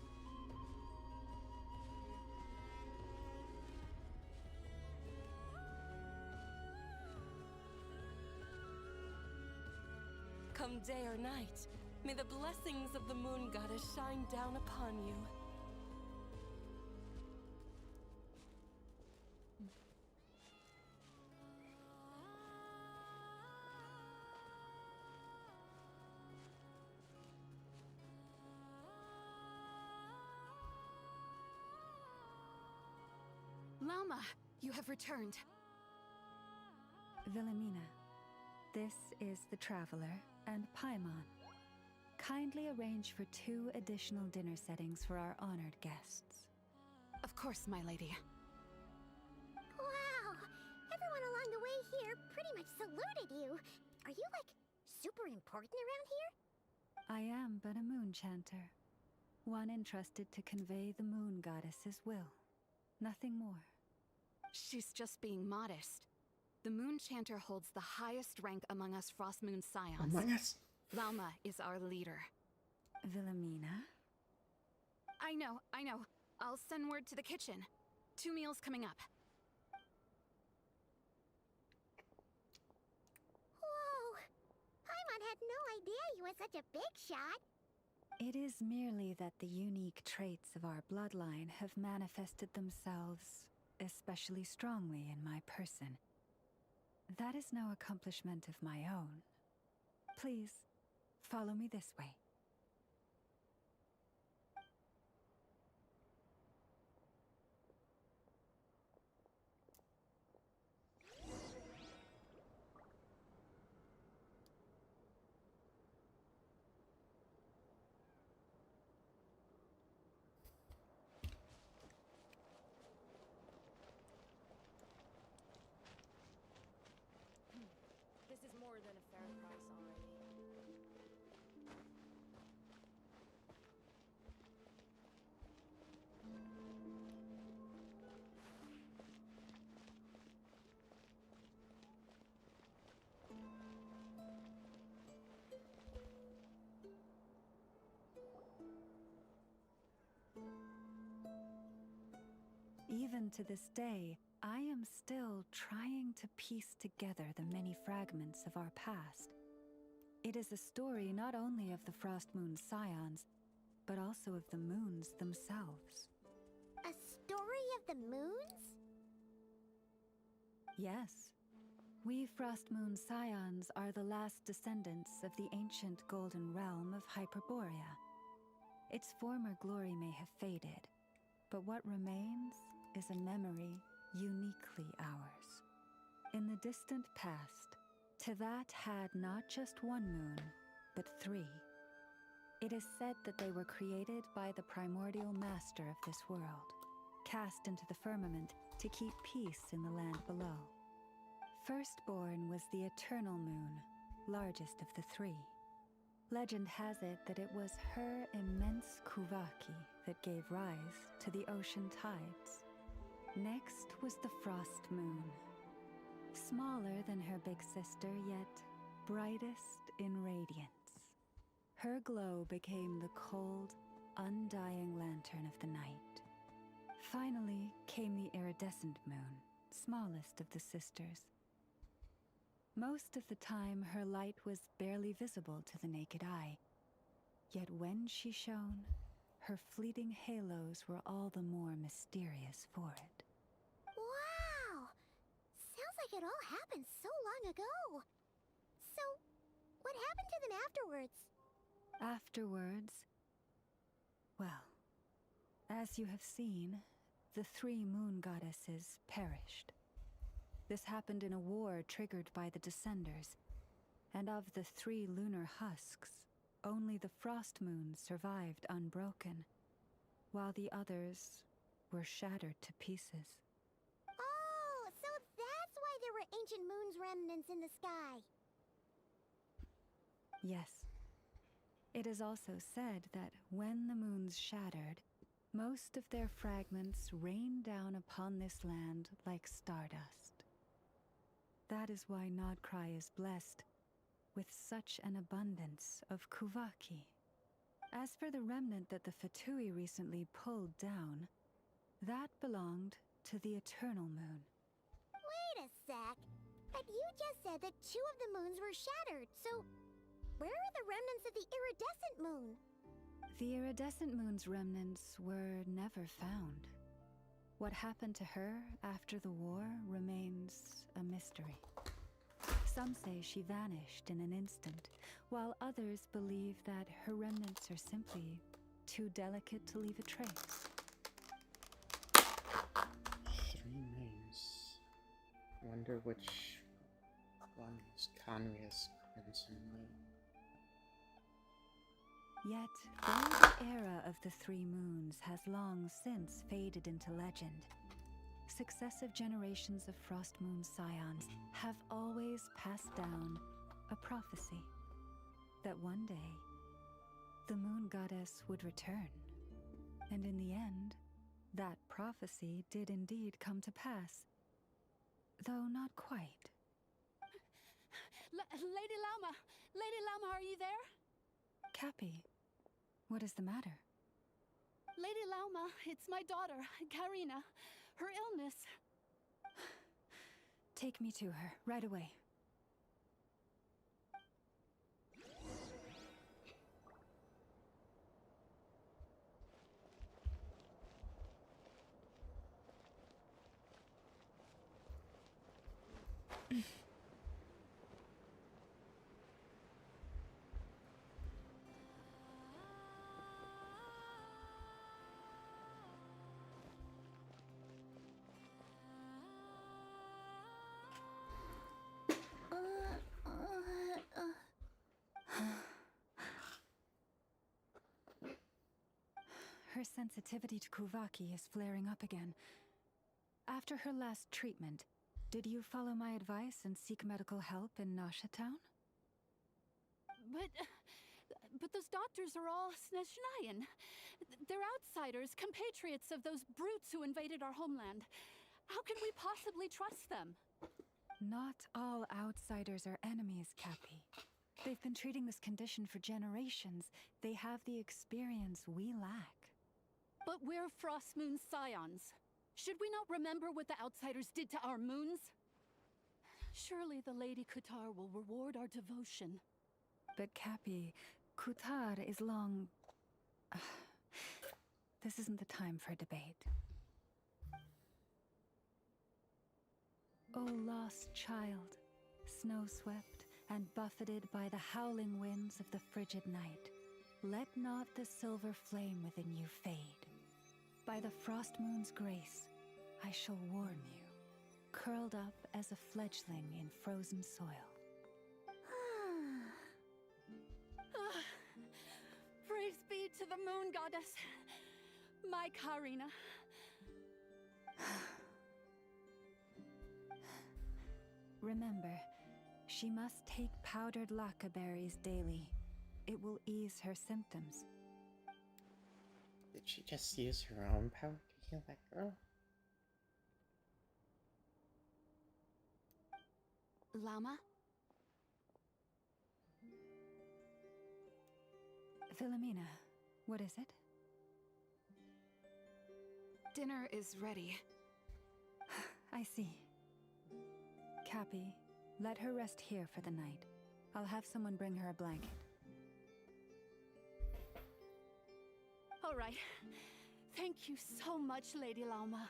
Come day or night, may the blessings of the moon goddess shine down upon you. Lauma, you have returned. Wilhelmina, this is the Traveler and Paimon. Kindly arrange for 2 additional dinner settings for our honored guests. Of course, my lady. Wow! Everyone along the way here pretty much saluted you. Are you, like, super important around here? I am but a moon chanter, one entrusted to convey the moon goddess's will. Nothing more. She's just being modest. The Moon Chanter holds the highest rank among us Frost Moon Scions. Among us? Lauma is our leader. Wilhelmina? I know. I'll send word to the kitchen. 2 meals coming up. Whoa! Paimon had no idea you were such a big shot. It is merely that the unique traits of our bloodline have manifested themselves especially strongly in my person. That is no accomplishment of my own. Please, follow me this way. Even to this day, I am still trying to piece together the many fragments of our past. It is a story not only of the Frost Moon Scions, but also of the moons themselves. A story of the moons? Yes. We Frost Moon Scions are the last descendants of the ancient golden realm of Hyperborea. Its former glory may have faded, but what remains is a memory uniquely ours. In the distant past, Tivat had not just one moon, but 3. It is said that they were created by the primordial master of this world, cast into the firmament to keep peace in the land below. Firstborn was the eternal moon, largest of the 3. Legend has it that it was her immense Kuvaki that gave rise to the ocean tides. Next was the Frost Moon. Smaller than her big sister, yet brightest in radiance. Her glow became the cold, undying lantern of the night. Finally came the iridescent moon, smallest of the sisters. Most of the time, her light was barely visible to the naked eye. Yet when she shone, her fleeting halos were all the more mysterious for it. Wow! Sounds like it all happened so long ago. So, what happened to them afterwards? Afterwards, well, as you have seen, the 3 moon goddesses perished. This happened in a war triggered by the Descenders, and of the 3 lunar husks, only the Frost Moons survived unbroken, while the others were shattered to pieces. Oh, so that's why there were ancient moon's remnants in the sky. Yes. It is also said that when the moons shattered, most of their fragments rained down upon this land like stardust. That is why Nodcry is blessed with such an abundance of Kuvaki. As for the remnant that the Fatui recently pulled down, that belonged to the Eternal Moon. Wait a sec. But you just said that 2 of the moons were shattered, so where are the remnants of the iridescent moon? The iridescent moon's remnants were never found. What happened to her after the war remains a mystery. Some say she vanished in an instant, while others believe that her remnants are simply too delicate to leave a trace. 3 names. Wonder which one is Conria's Crimson Moon. Yet, though the era of the 3 moons has long since faded into legend, successive generations of Frost Moon Scions have always passed down a prophecy that one day the moon goddess would return. And in the end, that prophecy did indeed come to pass, though not quite. Lady Lauma! Lady Lauma, are you there? Cappy, what is the matter? Lady Lauma, it's my daughter, Karina. Her illness. Take me to her, right away. Her sensitivity to Kuvaki is flaring up again. After her last treatment, did you follow my advice and seek medical help in Nasha Town? But those doctors are all Snezhnayan. They're outsiders, compatriots of those brutes who invaded our homeland. How can we possibly trust them? Not all outsiders are enemies, Cappy. They've been treating this condition for generations. They have the experience we lack. But we're Frost Moon Scions. Should we not remember what the outsiders did to our moons? Surely the Lady Kutar will reward our devotion. But Cappy, Kutar is long... This isn't the time for debate. O lost child, snow-swept and buffeted by the howling winds of the frigid night, let not the silver flame within you fade. By the frost moon's grace, I shall warm you, curled up as a fledgling in frozen soil. Praise be to the moon goddess, my Karina. Remember, she must take powdered lacca berries daily. It will ease her symptoms. Did she just use her own power to heal that girl? Llama? Philomena, what is it? Dinner is ready. I see. Cappy, let her rest here for the night. I'll have someone bring her a blanket. All right. Thank you so much, Lady Llama.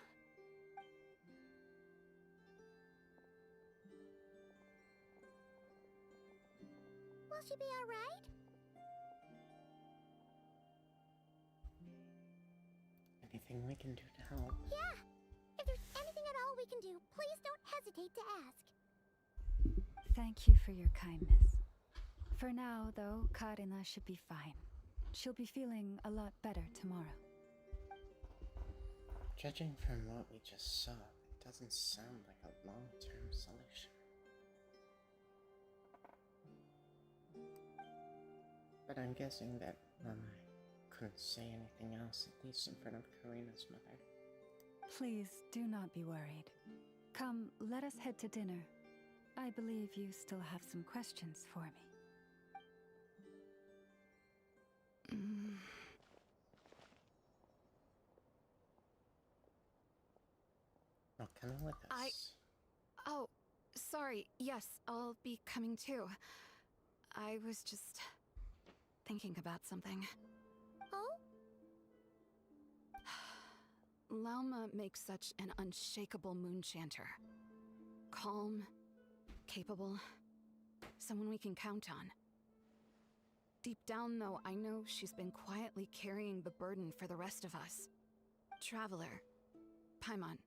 Will she be all right? Anything we can do to help? Yeah! If there's anything at all we can do, please don't hesitate to ask. Thank you for your kindness. For now, though, Karina should be fine. She'll be feeling a lot better tomorrow. Judging from what we just saw, it doesn't sound like a long-term solution. But I'm guessing that Mama couldn't say anything else, at least in front of Karina's mother. Please do not be worried. Come, let us head to dinner. I believe you still have some questions for me. Well, come with us. Oh, sorry. Yes, I'll be coming too. I was just thinking about something. Oh? Lauma makes such an unshakable moon chanter. Calm, capable, someone we can count on. Deep down, though, I know she's been quietly carrying the burden for the rest of us. Traveler, Paimon,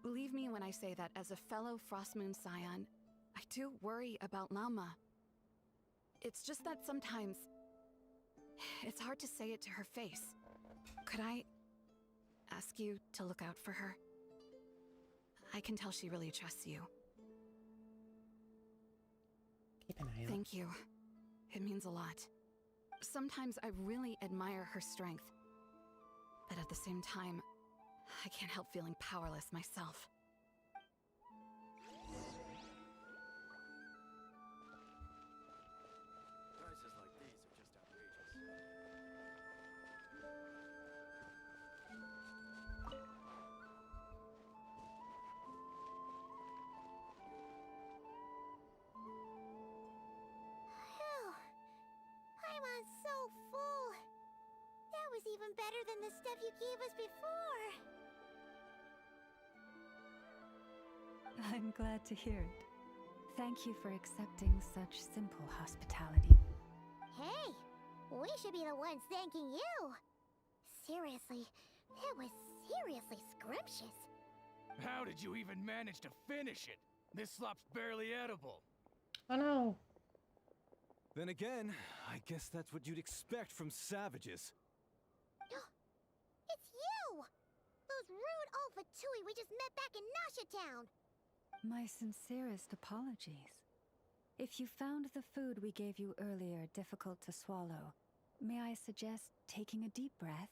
believe me when I say that as a fellow Frostmoon Scion, I do worry about Lauma. It's just that sometimes it's hard to say it to her face. Could I ask you to look out for her? I can tell she really trusts you. Keep an eye out. Thank you. It means a lot. Sometimes I really admire her strength. But at the same time, I can't help feeling powerless myself. Prices like these are just outrageous. Phew. Paimon's so full. That was even better than the stuff you gave us before. I'm glad to hear it. Thank you for accepting such simple hospitality. Hey, we should be the ones thanking you. Seriously, that was seriously scrumptious. How did you even manage to finish it? This slop's barely edible. Oh no! Then again, I guess that's what you'd expect from savages. It's you! Those rude old Fatui we just met back in Nasha Town! My sincerest apologies. If you found the food we gave you earlier difficult to swallow, may I suggest taking a deep breath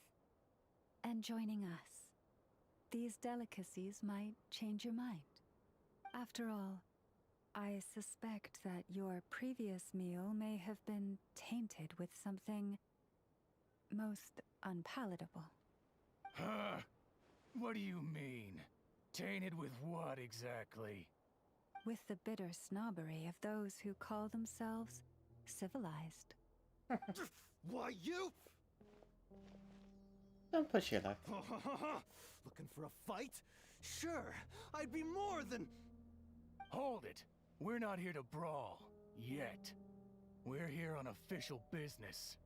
and joining us? These delicacies might change your mind. After all, I suspect that your previous meal may have been tainted with something most unpalatable. What do you mean? Tainted with what exactly? With the bitter snobbery of those who call themselves civilized. Why, you? Don't push your luck. Looking for a fight? Sure, I'd be more than... Hold it! We're not here to brawl. Yet. We're here on official business.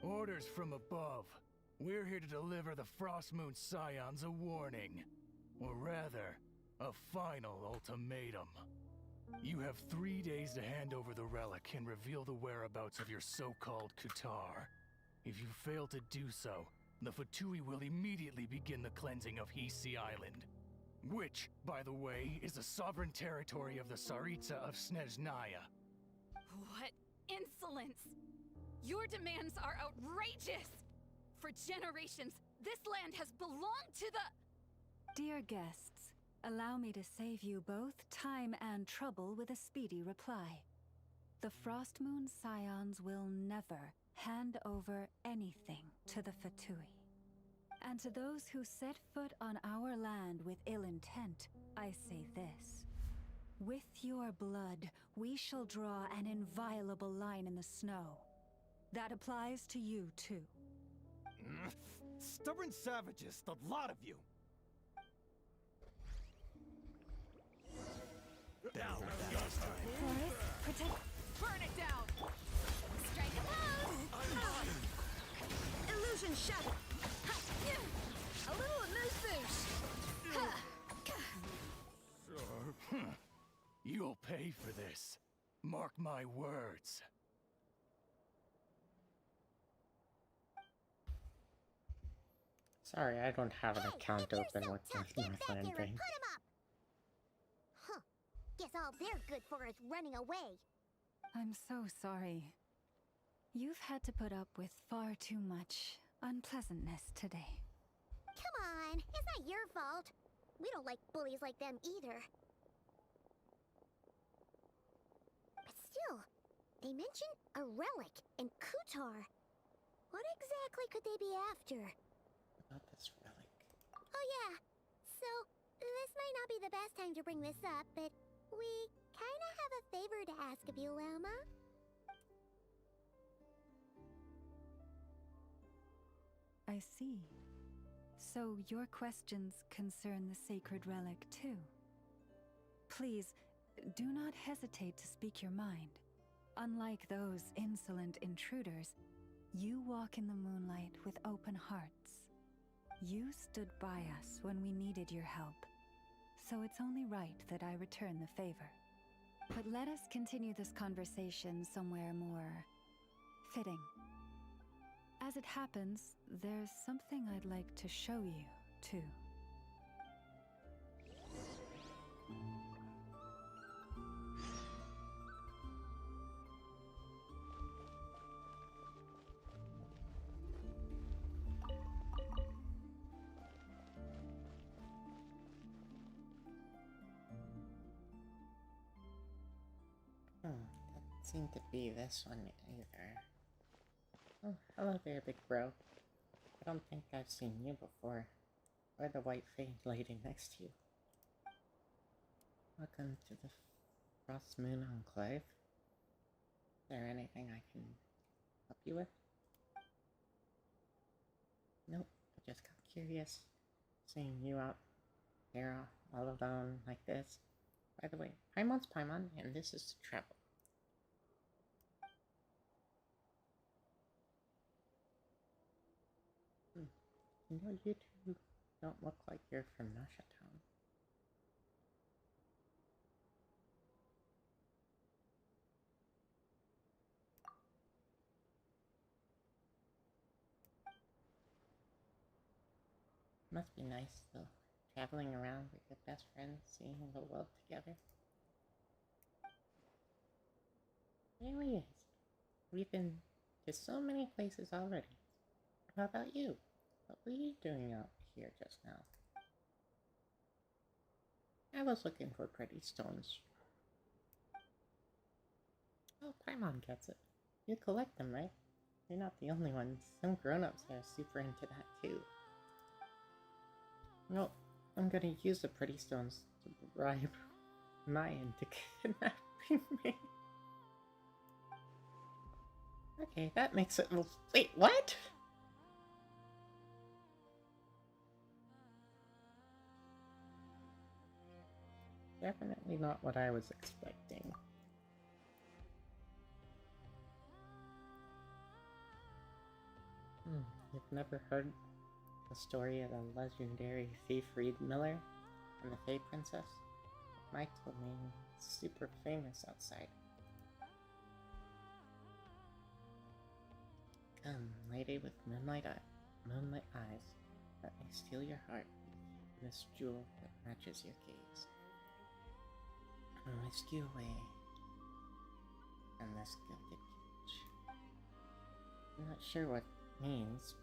Orders from above. We're here to deliver the Frostmoon Scions a warning. Or rather, a final ultimatum. You have 3 days to hand over the relic and reveal the whereabouts of your so-called Kutar. If you fail to do so, the Fatui will immediately begin the cleansing of Hisi Island. Which, by the way, is the sovereign territory of the Tsaritsa of Snezhnaya. What insolence! Your demands are outrageous! For generations, this land has belonged to the... Dear guests, allow me to save you both time and trouble with a speedy reply. The Frostmoon Scions will never hand over anything to the Fatui. And to those who set foot on our land with ill intent, I say this. With your blood, we shall draw an inviolable line in the snow. That applies to you, too. Stubborn savages, the lot of you! Forest, protect... Burn it down! Strike a pose! Illusion shattered! A little amuse-bouche! You'll pay for this. Mark my words. Sorry, I don't have an account open with the Northland thing. Put him up! Huh. Guess all they're good for is running away. I'm so sorry. You've had to put up with far too much unpleasantness today. Come on, it's not your fault. We don't like bullies like them either. But still, they mentioned a relic and Kutar. What exactly could they be after? About this relic. Oh yeah, so this might not be the best time to bring this up, but we kinda have a favor to ask of you, Lama. I see. So your questions concern the sacred relic too. Please, do not hesitate to speak your mind. Unlike those insolent intruders, you walk in the moonlight with open hearts. You stood by us when we needed your help, so it's only right that I return the favor. But let us continue this conversation somewhere more fitting. As it happens, there's something I'd like to show you, too. Doesn't seem to be this one either. Oh, hello there, big bro. I don't think I've seen you before. Or the white-faced lady next to you. Welcome to the Frostmoon Enclave. Is there anything I can help you with? Nope, I just got curious. Seeing you out there all alone like this. By the way, Paimon's Paimon, and this is Travel. You know, you two don't look like you're from Nasha Town. Must be nice, though, traveling around with your best friends, seeing the world together. Anyways, we've been to so many places already. How about you? What were you doing out here just now? I was looking for pretty stones. Oh, Paimon gets it. You collect them, right? You're not the only one. Some grown-ups are super into that too. No, I'm gonna use the pretty stones to bribe Mayan to kidnapping me. Okay, that makes it. Wait, what? Definitely not what I was expecting. You've never heard the story of the legendary thief Reed Miller and the Fey Princess? Mike told me it's super famous outside. Come, lady with moonlight eyes, let me steal your heart with this jewel that matches your gaze. I'll whisk you away in this gilded cage. I'm not sure what it means,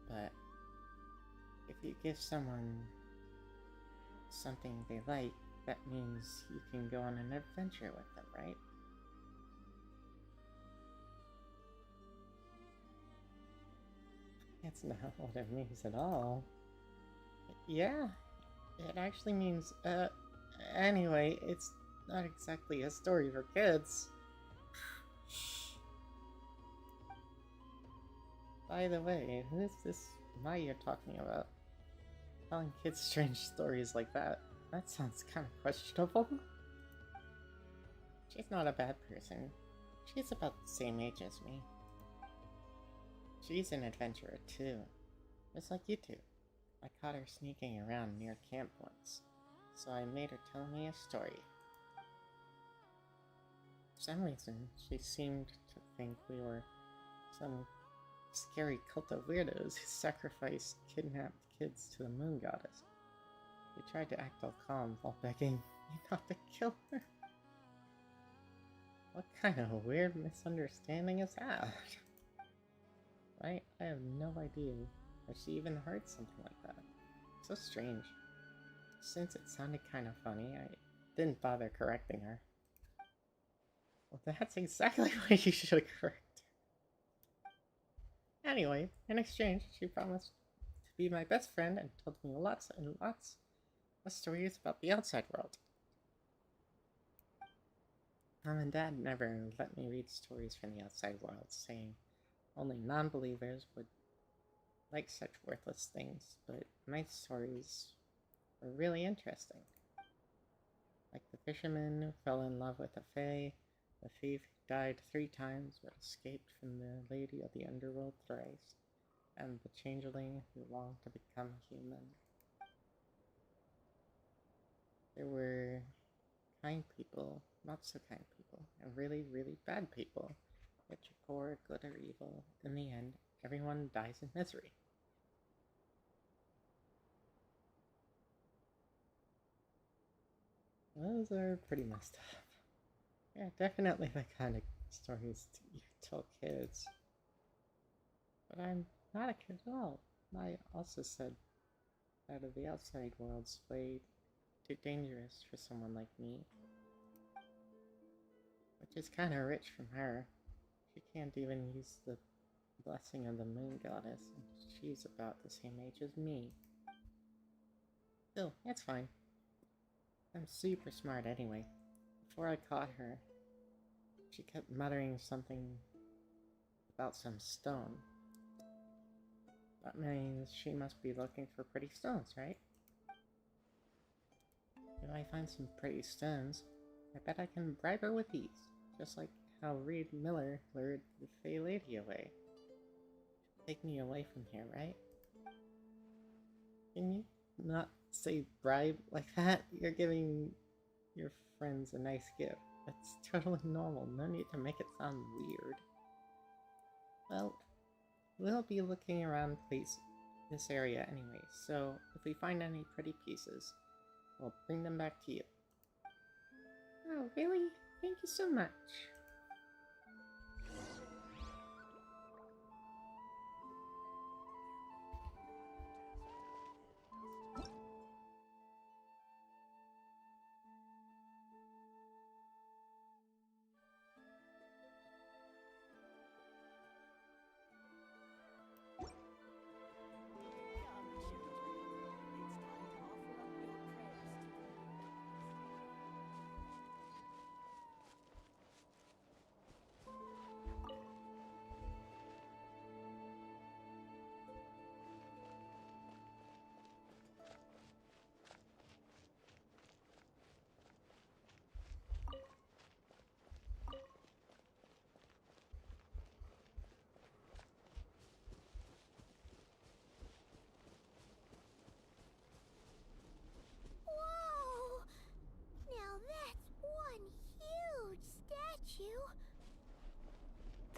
but if you give someone something they like, that means you can go on an adventure with them, right? That's not what it means at all. Yeah, it actually means, anyway, it's not exactly a story for kids. By the way, who is this Maya talking about? Telling kids strange stories like that. That sounds kind of questionable. She's not a bad person. She's about the same age as me. She's an adventurer too, just like you two. I caught her sneaking around near camp once, so I made her tell me a story. For some reason, she seemed to think we were some scary cult of weirdos who sacrificed kidnapped kids to the moon goddess. We tried to act all calm while begging me not to kill her. What kind of weird misunderstanding is that? Right? I have no idea if she even heard something like that. So strange. Since it sounded kind of funny, I didn't bother correcting her. Well, that's exactly what you should correct. Anyway, in exchange, she promised to be my best friend and told me lots and lots of stories about the outside world. Mom and Dad never let me read stories from the outside world, saying only non-believers would like such worthless things, but my stories were really interesting. Like the fisherman who fell in love with a fae, the thief who died 3 times but escaped from the lady of the underworld thrice, and the changeling who longed to become human. There were kind people, not so kind people, and really, really bad people. Rich or poor, good or evil, in the end, everyone dies in misery. Those are pretty messed up. Yeah, definitely the kind of stories you tell kids. But I'm not a kid at all. I also said that of the outside world's way too dangerous for someone like me. Which is kind of rich from her. She can't even use the blessing of the moon goddess, and she's about the same age as me. Still, it's fine. I'm super smart anyway. Before I caught her, she kept muttering something about some stone. That means she must be looking for pretty stones, right? If I find some pretty stones, I bet I can bribe her with these. Just like how Reed Miller lured the Fey Lady away. She'll take me away from here, right? Can you not say bribe like that? You're giving your friends a nice gift. That's totally normal. No need to make it sound weird. Well, we'll be looking around this area anyway, so if we find any pretty pieces, we'll bring them back to you. Oh, really? Thank you so much.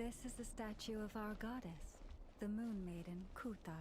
This is the statue of our goddess, the Moon Maiden Kutar.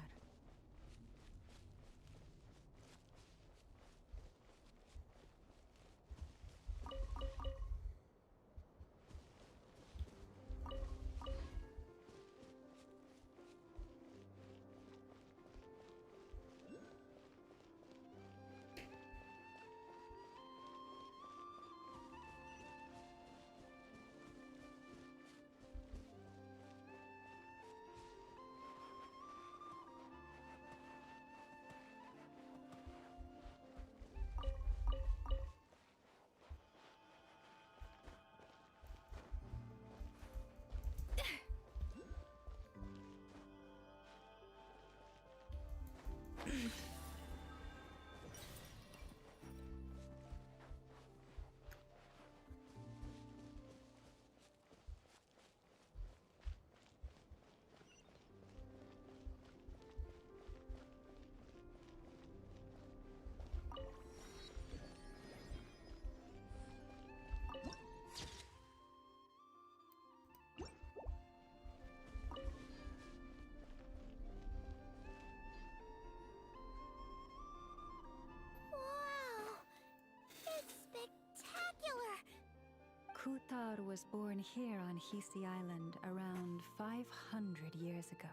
Kutar was born here on Hisi Island around 500 years ago.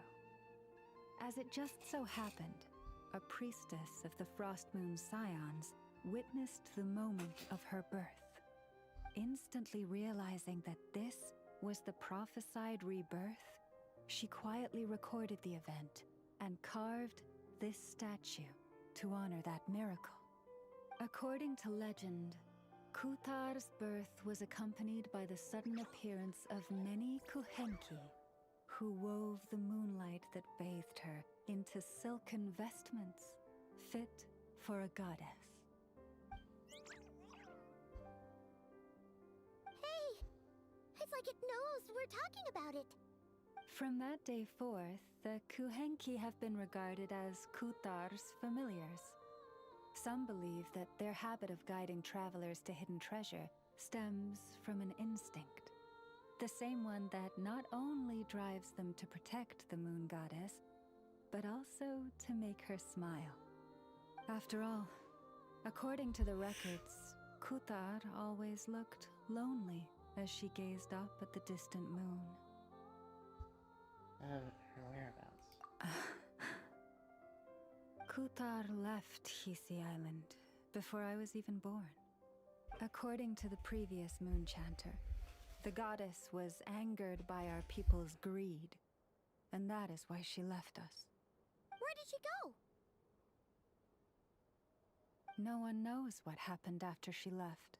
As it just so happened, a priestess of the Frost Moon Scions witnessed the moment of her birth. Instantly realizing that this was the prophesied rebirth, she quietly recorded the event and carved this statue to honor that miracle. According to legend, Kutar's birth was accompanied by the sudden appearance of many Kuhenki, who wove the moonlight that bathed her into silken vestments fit for a goddess. Hey! It's like it knows we're talking about it. From that day forth, the Kuhenki have been regarded as Kutar's familiars. Some believe that their habit of guiding travelers to hidden treasure stems from an instinct. The same one that not only drives them to protect the moon goddess, but also to make her smile. After all, according to the records, Kutar always looked lonely as she gazed up at the distant moon. Her whereabouts? Kutar left Hisi Island before I was even born. According to the previous moon chanter, the goddess was angered by our people's greed, and that is why she left us. Where did she go? No one knows what happened after she left.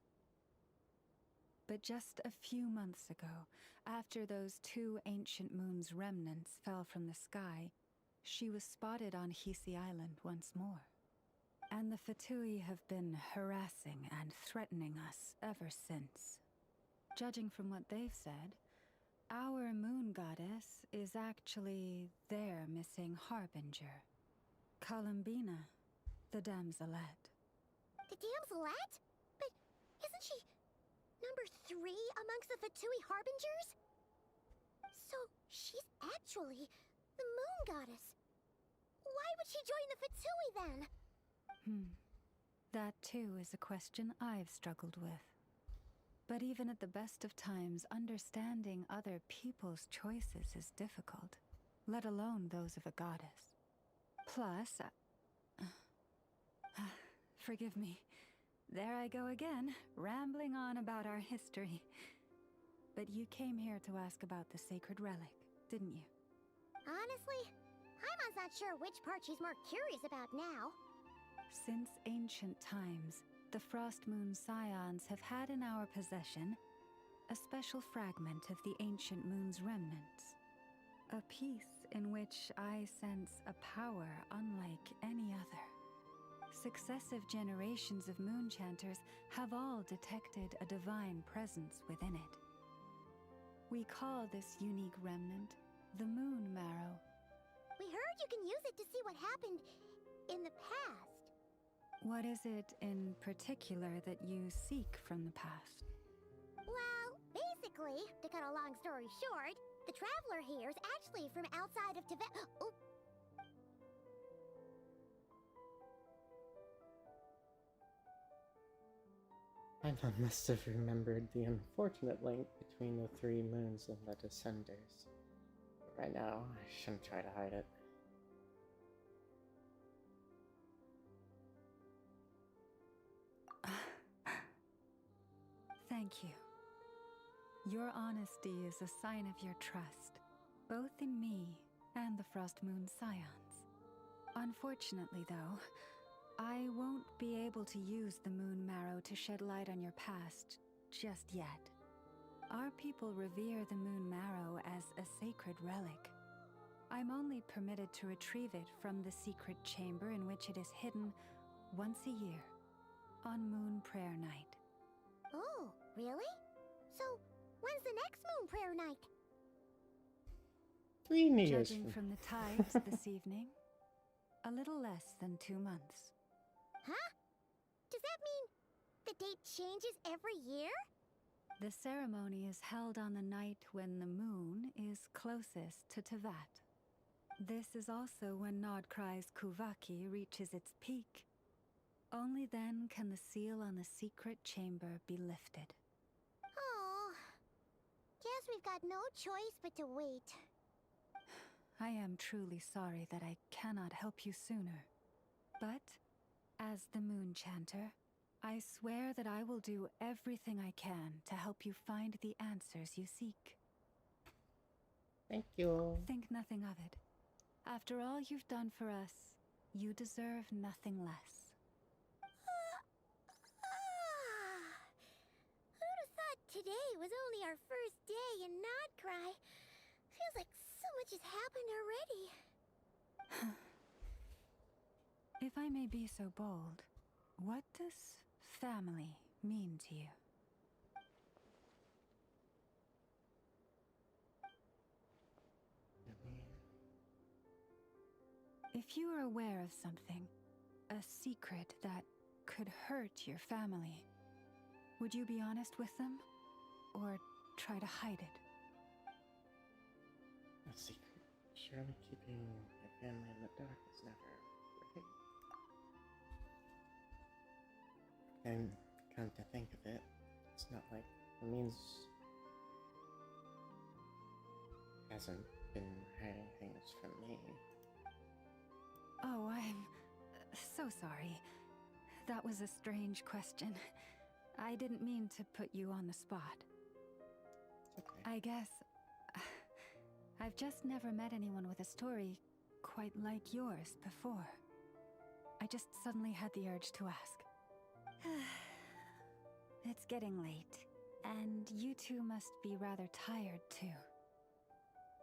But just a few months ago, after those 2 ancient moon's remnants fell from the sky, she was spotted on Hisi Island once more. And the Fatui have been harassing and threatening us ever since. Judging from what they've said, our moon goddess is actually their missing harbinger, Columbina, the damselette. The damselette? But isn't she number 3 amongst the Fatui harbingers? So she's actually the moon goddess. Why would she join the Fatui then? That too is a question I've struggled with. But even at the best of times, understanding other people's choices is difficult, let alone those of a goddess. Plus, forgive me. There I go again, rambling on about our history. But you came here to ask about the sacred relic, didn't you? Honestly, Paimon's not sure which part she's more curious about now. Since ancient times, the Frost Moon Scions have had in our possession a special fragment of the ancient moon's remnants. A piece in which I sense a power unlike any other. Successive generations of moon chanters have all detected a divine presence within it. We call this unique remnant the Moon Marrow. We heard you can use it to see what happened in the past. What is it in particular that you seek from the past? Well, basically, Basically, to cut a long story short, the traveler here is actually from outside of Tibet. Oh. Paimon must have remembered the unfortunate link between the three moons and the Descenders. But right now, I shouldn't try to hide it. Thank you. Your honesty is a sign of your trust, both in me and the Frost Moon Scions. Unfortunately, though, I won't be able to use the Moon Marrow to shed light on your past just yet. Our people revere the Moon Marrow as a sacred relic. I'm only permitted to retrieve it from the secret chamber in which it is hidden once a year, on Moon Prayer Night. Oh, really? So, when's the next Moon Prayer Night? 3 years. Judging from the tides this evening, a little less than 2 months. Huh? Does that mean the date changes every year? The ceremony is held on the night when the moon is closest to Tevat. This is also when Nodcry's Kuvaki reaches its peak. Only then can the seal on the secret chamber be lifted. Oh, guess we've got no choice but to wait. I am truly sorry that I cannot help you sooner. But, as the Moon Chanter, I swear that I will do everything I can to help you find the answers you seek. Thank you. Think nothing of it. After all you've done for us, you deserve nothing less. Who'd have thought today was only our first day in Nodcry? Feels like so much has happened already. If I may be so bold, what does family mean to you? If you are aware of something, a secret that could hurt your family, would you be honest with them? Or try to hide it? A secret. Surely keeping my family in the dark is never right. And come to think of it, it's not like it means hasn't been hiding things from me. Oh, I'm so sorry. That was a strange question. I didn't mean to put you on the spot. Okay. I guess I've just never met anyone with a story quite like yours before. I just suddenly had the urge to ask. It's getting late, and you two must be rather tired too.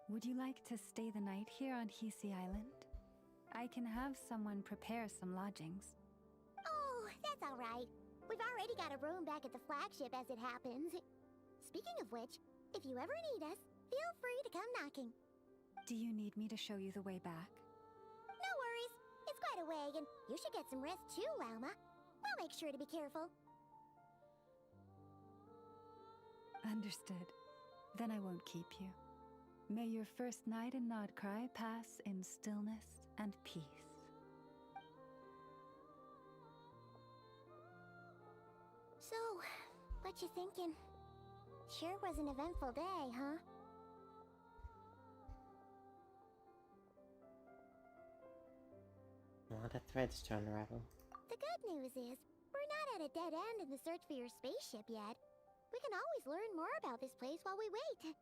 Would you like to stay the night here on Hisi Island? I can have someone prepare some lodgings. Oh, that's all right. We've already got a room back at the flagship as it happens. Speaking of which, if you ever need us, feel free to come knocking. Do you need me to show you the way back? No worries. It's quite a way, and you should get some rest too, Lauma. I'll make sure to be careful. Understood. Then I won't keep you. May your first night in Nodcry pass in stillness and peace. So, what you thinking? Sure was an eventful day, huh? A lot of threads to unravel. The good news is, we're not at a dead end in the search for your spaceship yet. We can always learn more about this place while we wait.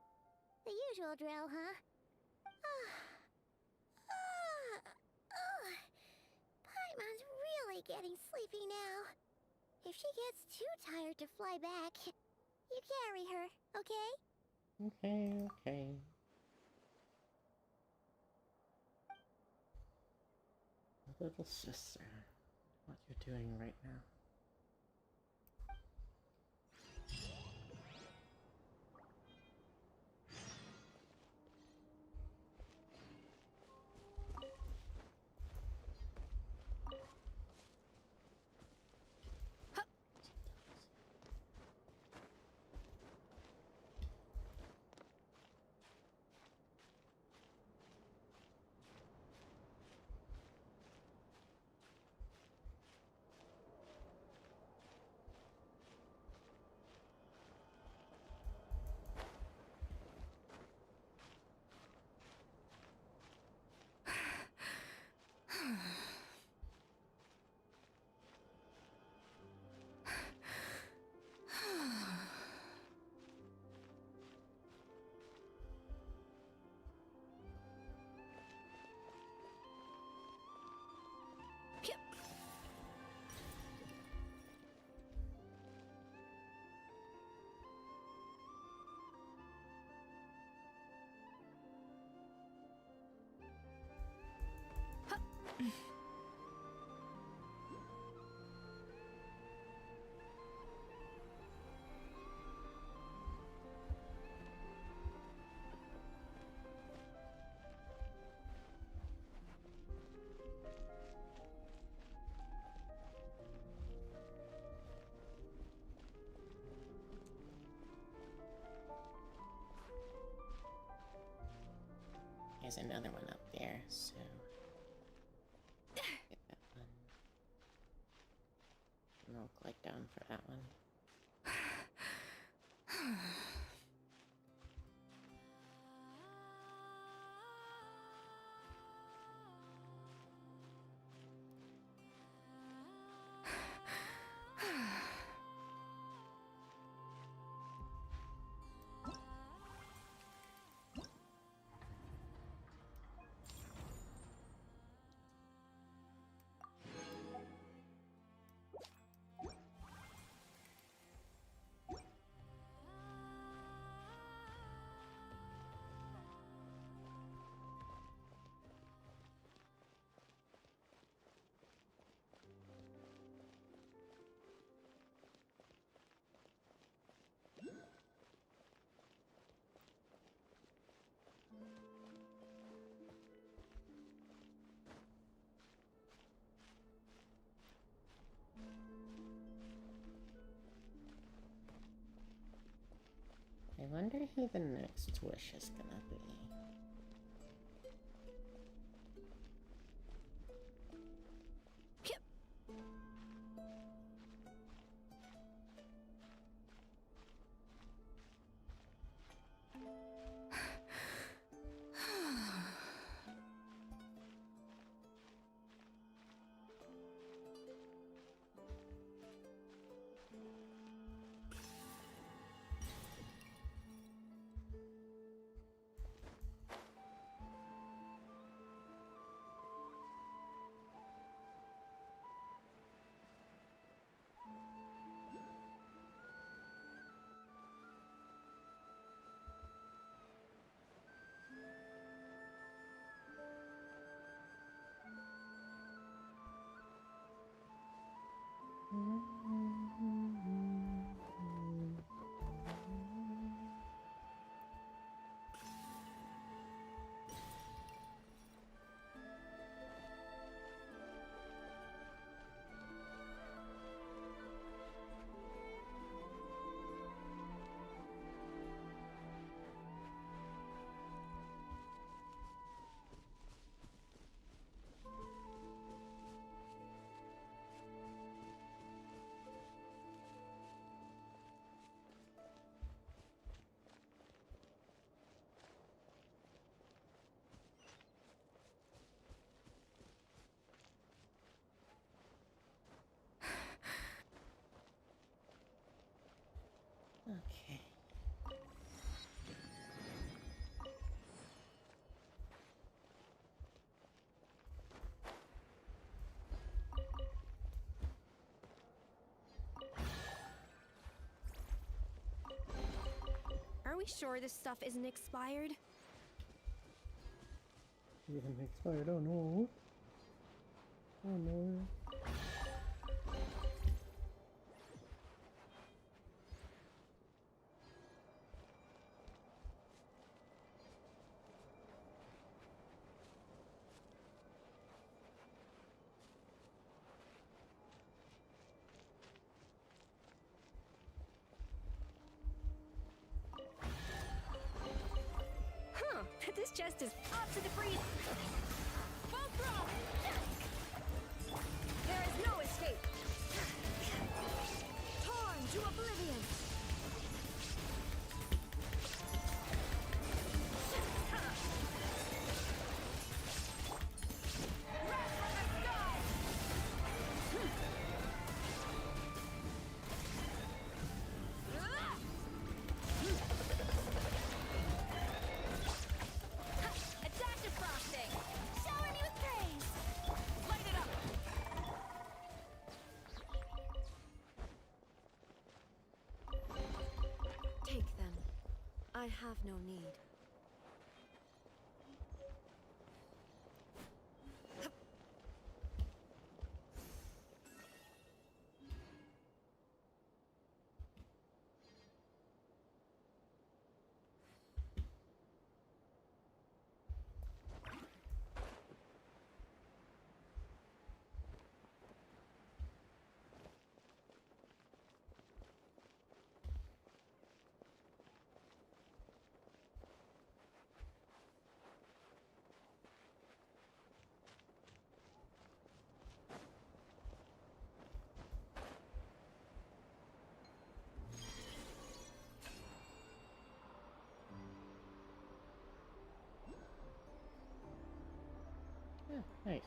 The usual drill, huh? Paimon's really getting sleepy now. If she gets too tired to fly back, you carry her, okay? Okay. Little sister, what you're doing right now? there's another one up there, so get that one. And I'll click down for that one. I wonder who the next wish is gonna be. Okay. Are we sure this stuff isn't expired? Even expired, oh no. Oh no. Huh, this chest is up to the freeze. Full throw! There is no escape. Torn to oblivion. Wrath from the sky! Adaptive frosting! Shower me with praise! Light it up! Take them. I have no need. Nice.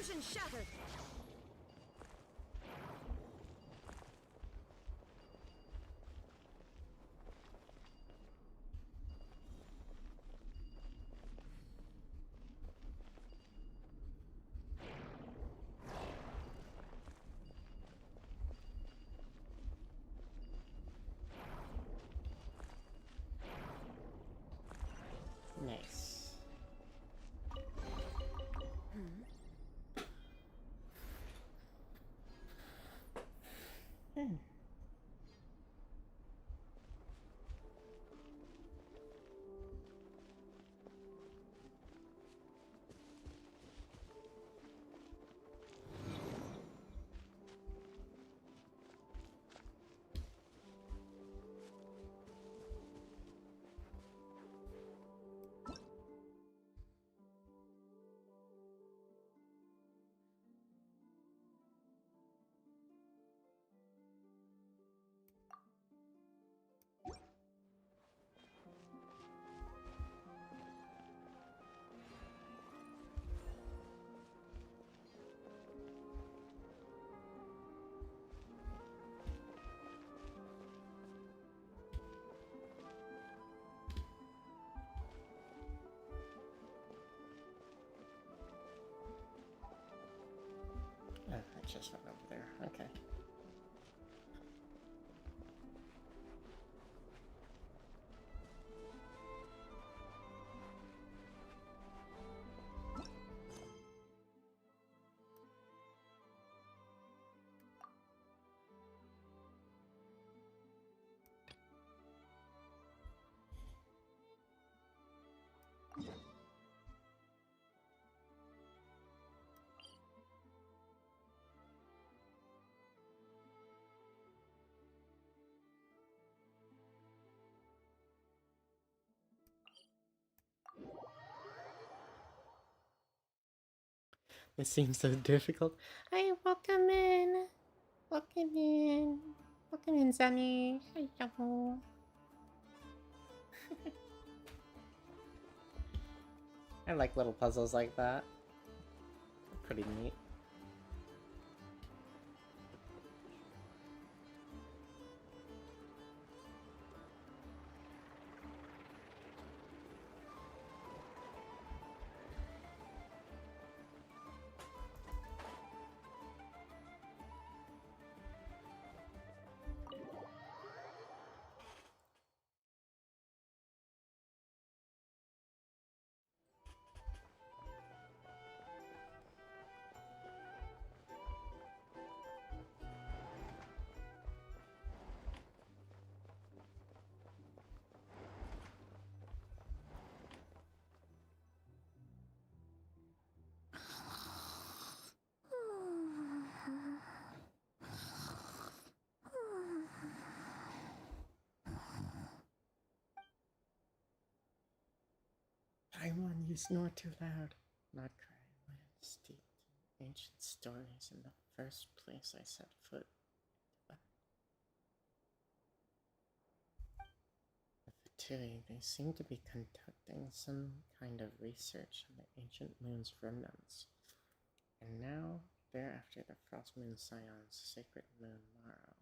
Vision shattered! Nice. Hmm. Oh, I just went over there. Okay. This seems so difficult. Hey, welcome in. Welcome in. Welcome in, Sunny. Hello. I like little puzzles like that. They're pretty neat. Paimon, you snore too loud. Not crying when steeped in ancient stories in the first place I set foot. The Fatui, they seem to be conducting some kind of research on the ancient moon's remnants. And now they're after the Frost Moon Scion's sacred moon Morrow.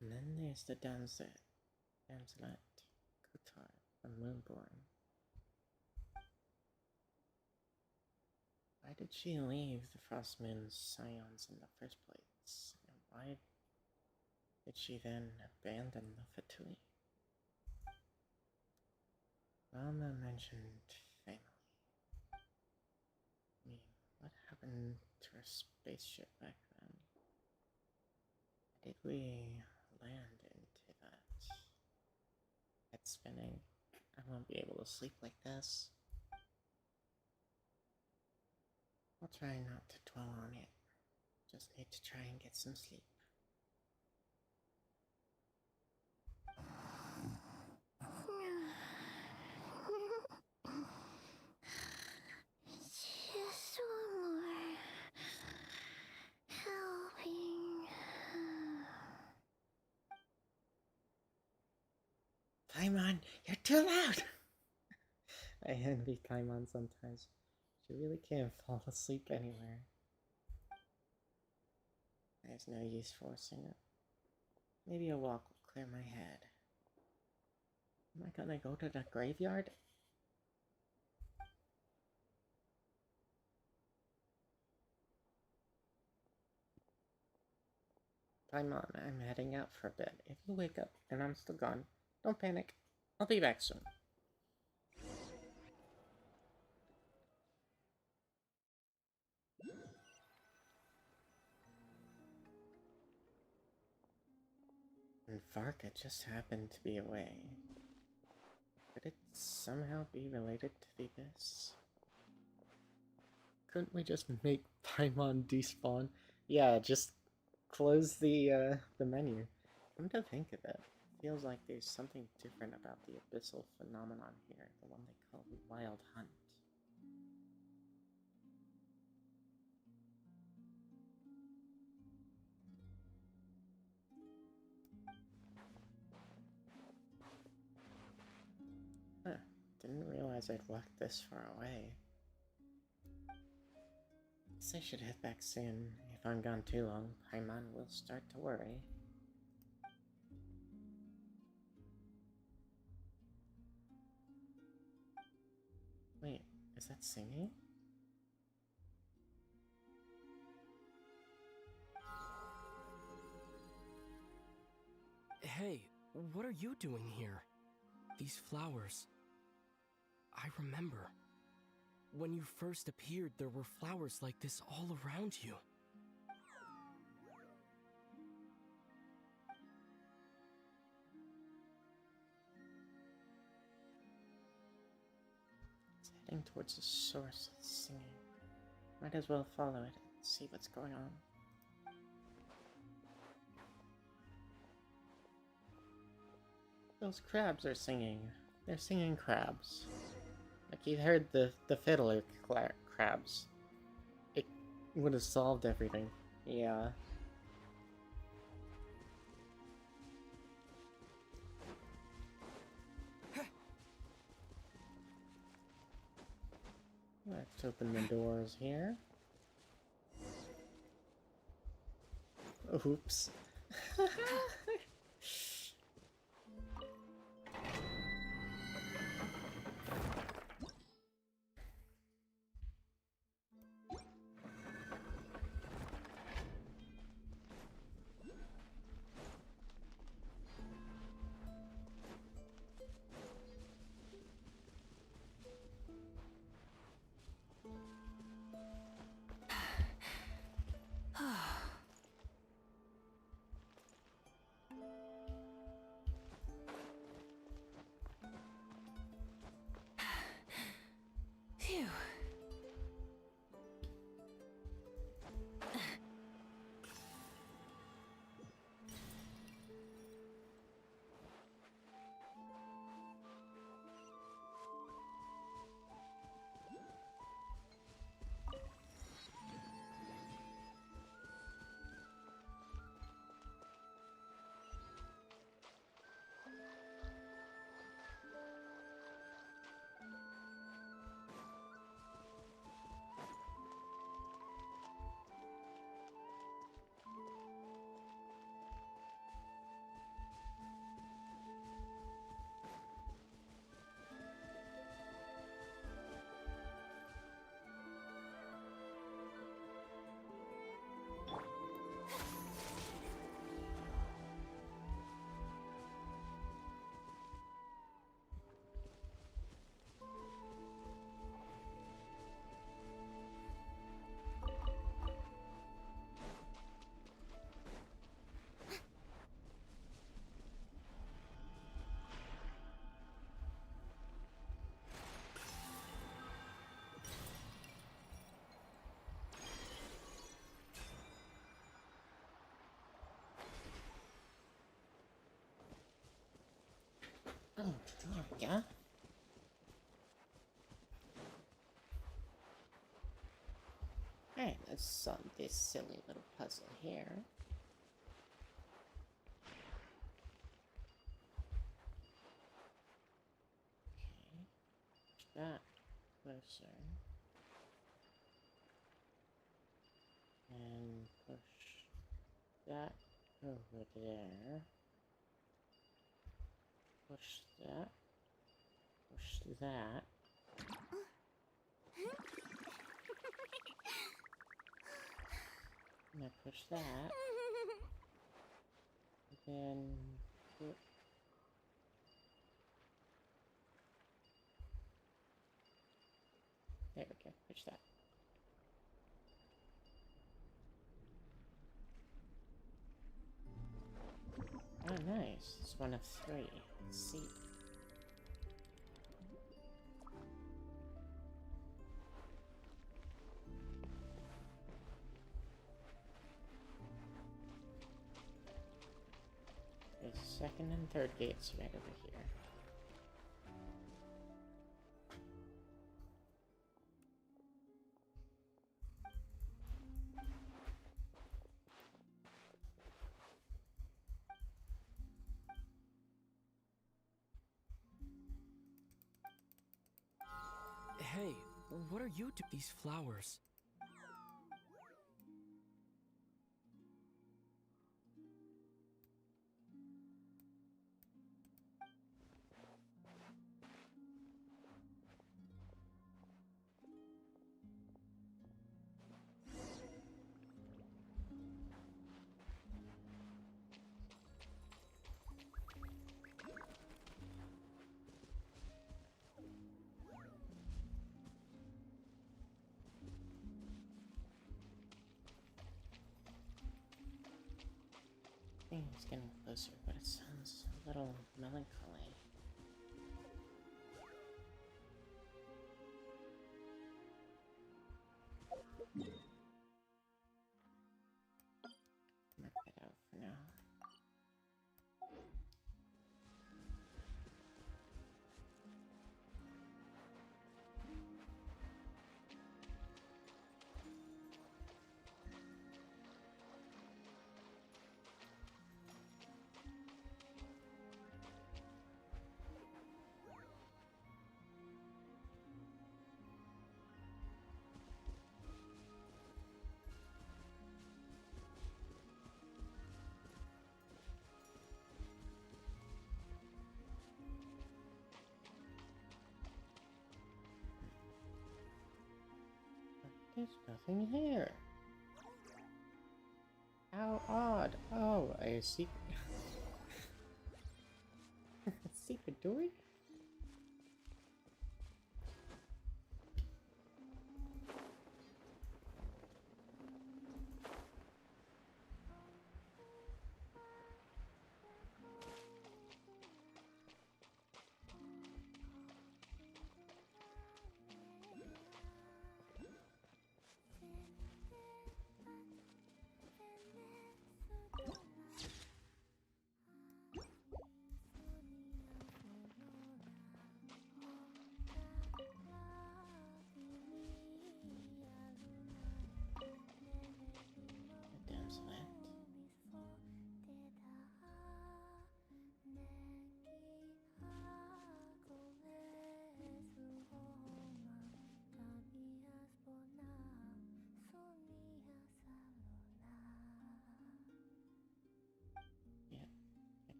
And then there's the damslet Kutar, the Moonborn. Why did she leave the Frost Moon Scions in the first place? And why did she then abandon the Fatui? Lama mentioned family. I mean, what happened to our spaceship back then? Did we land into that? Head spinning. I won't be able to sleep like this. I'll try not to dwell on it. Just need to try and get some sleep. Just one more helping. Paimon, you're too loud! I envy Paimon sometimes. You really can't fall asleep anywhere. There's no use forcing it. Maybe a walk will clear my head. Am I gonna go to the graveyard? Paimon, I'm heading out for a bit. If you wake up and I'm still gone, don't panic. I'll be back soon. And Varka just happened to be away. Could it somehow be related to the abyss? Couldn't we just make Paimon despawn? Yeah, just close the menu. Come to think of it, feels like there's something different about the abyssal phenomenon here, the one they call the Wild Hunt. Huh, didn't realize I'd walked this far away. Guess I should head back soon. If I'm gone too long, Paimon will start to worry. Wait, is that singing? Hey, what are you doing here? These flowers. I remember. When you first appeared, there were flowers like this all around you. It's heading towards the source of the singing. Might as well follow it and see what's going on. Those crabs are singing. They're singing crabs. Like you heard the fiddler crabs. It would have solved everything. Yeah. Let's open the doors here. Oops. Phew. Oh, yeah. Alright, let's solve this silly little puzzle here. Okay, that closer. And push that over there. Push that. Push that. And I push that. Then put there we go, push that. Oh nice, it's one of 3. Let's see. There's second and third gates right over here. Hey, what are you doing? These flowers. I think it's getting closer, but it sounds a little melancholy. Mark that out for now. There's nothing here. How odd. Oh, a secret. Secret door?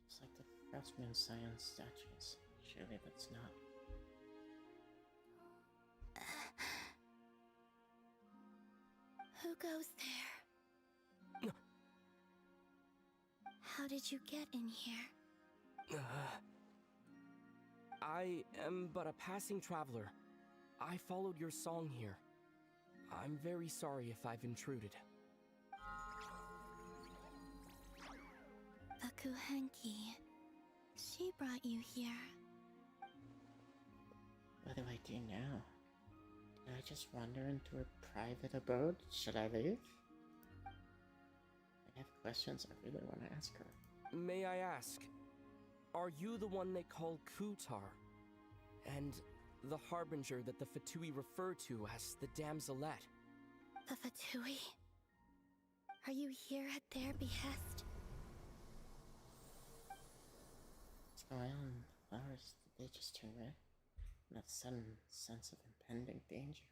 It's like the craftsman science statues. Surely that's not. Who goes there? How did you get in here? I am but a passing traveler. I followed your song here. I'm very sorry if I've intruded. Bakuhanki. She brought you here. What do I do now? Did I just wander into her private abode? Should I leave? I have questions I really want to ask her. May I ask, are you the one they call Kutar? And the harbinger that the Fatui refer to as the Damselette? The Fatui? Are you here at their behest? What's going on? Flowers, did they just turn red? That sudden sense of impending danger.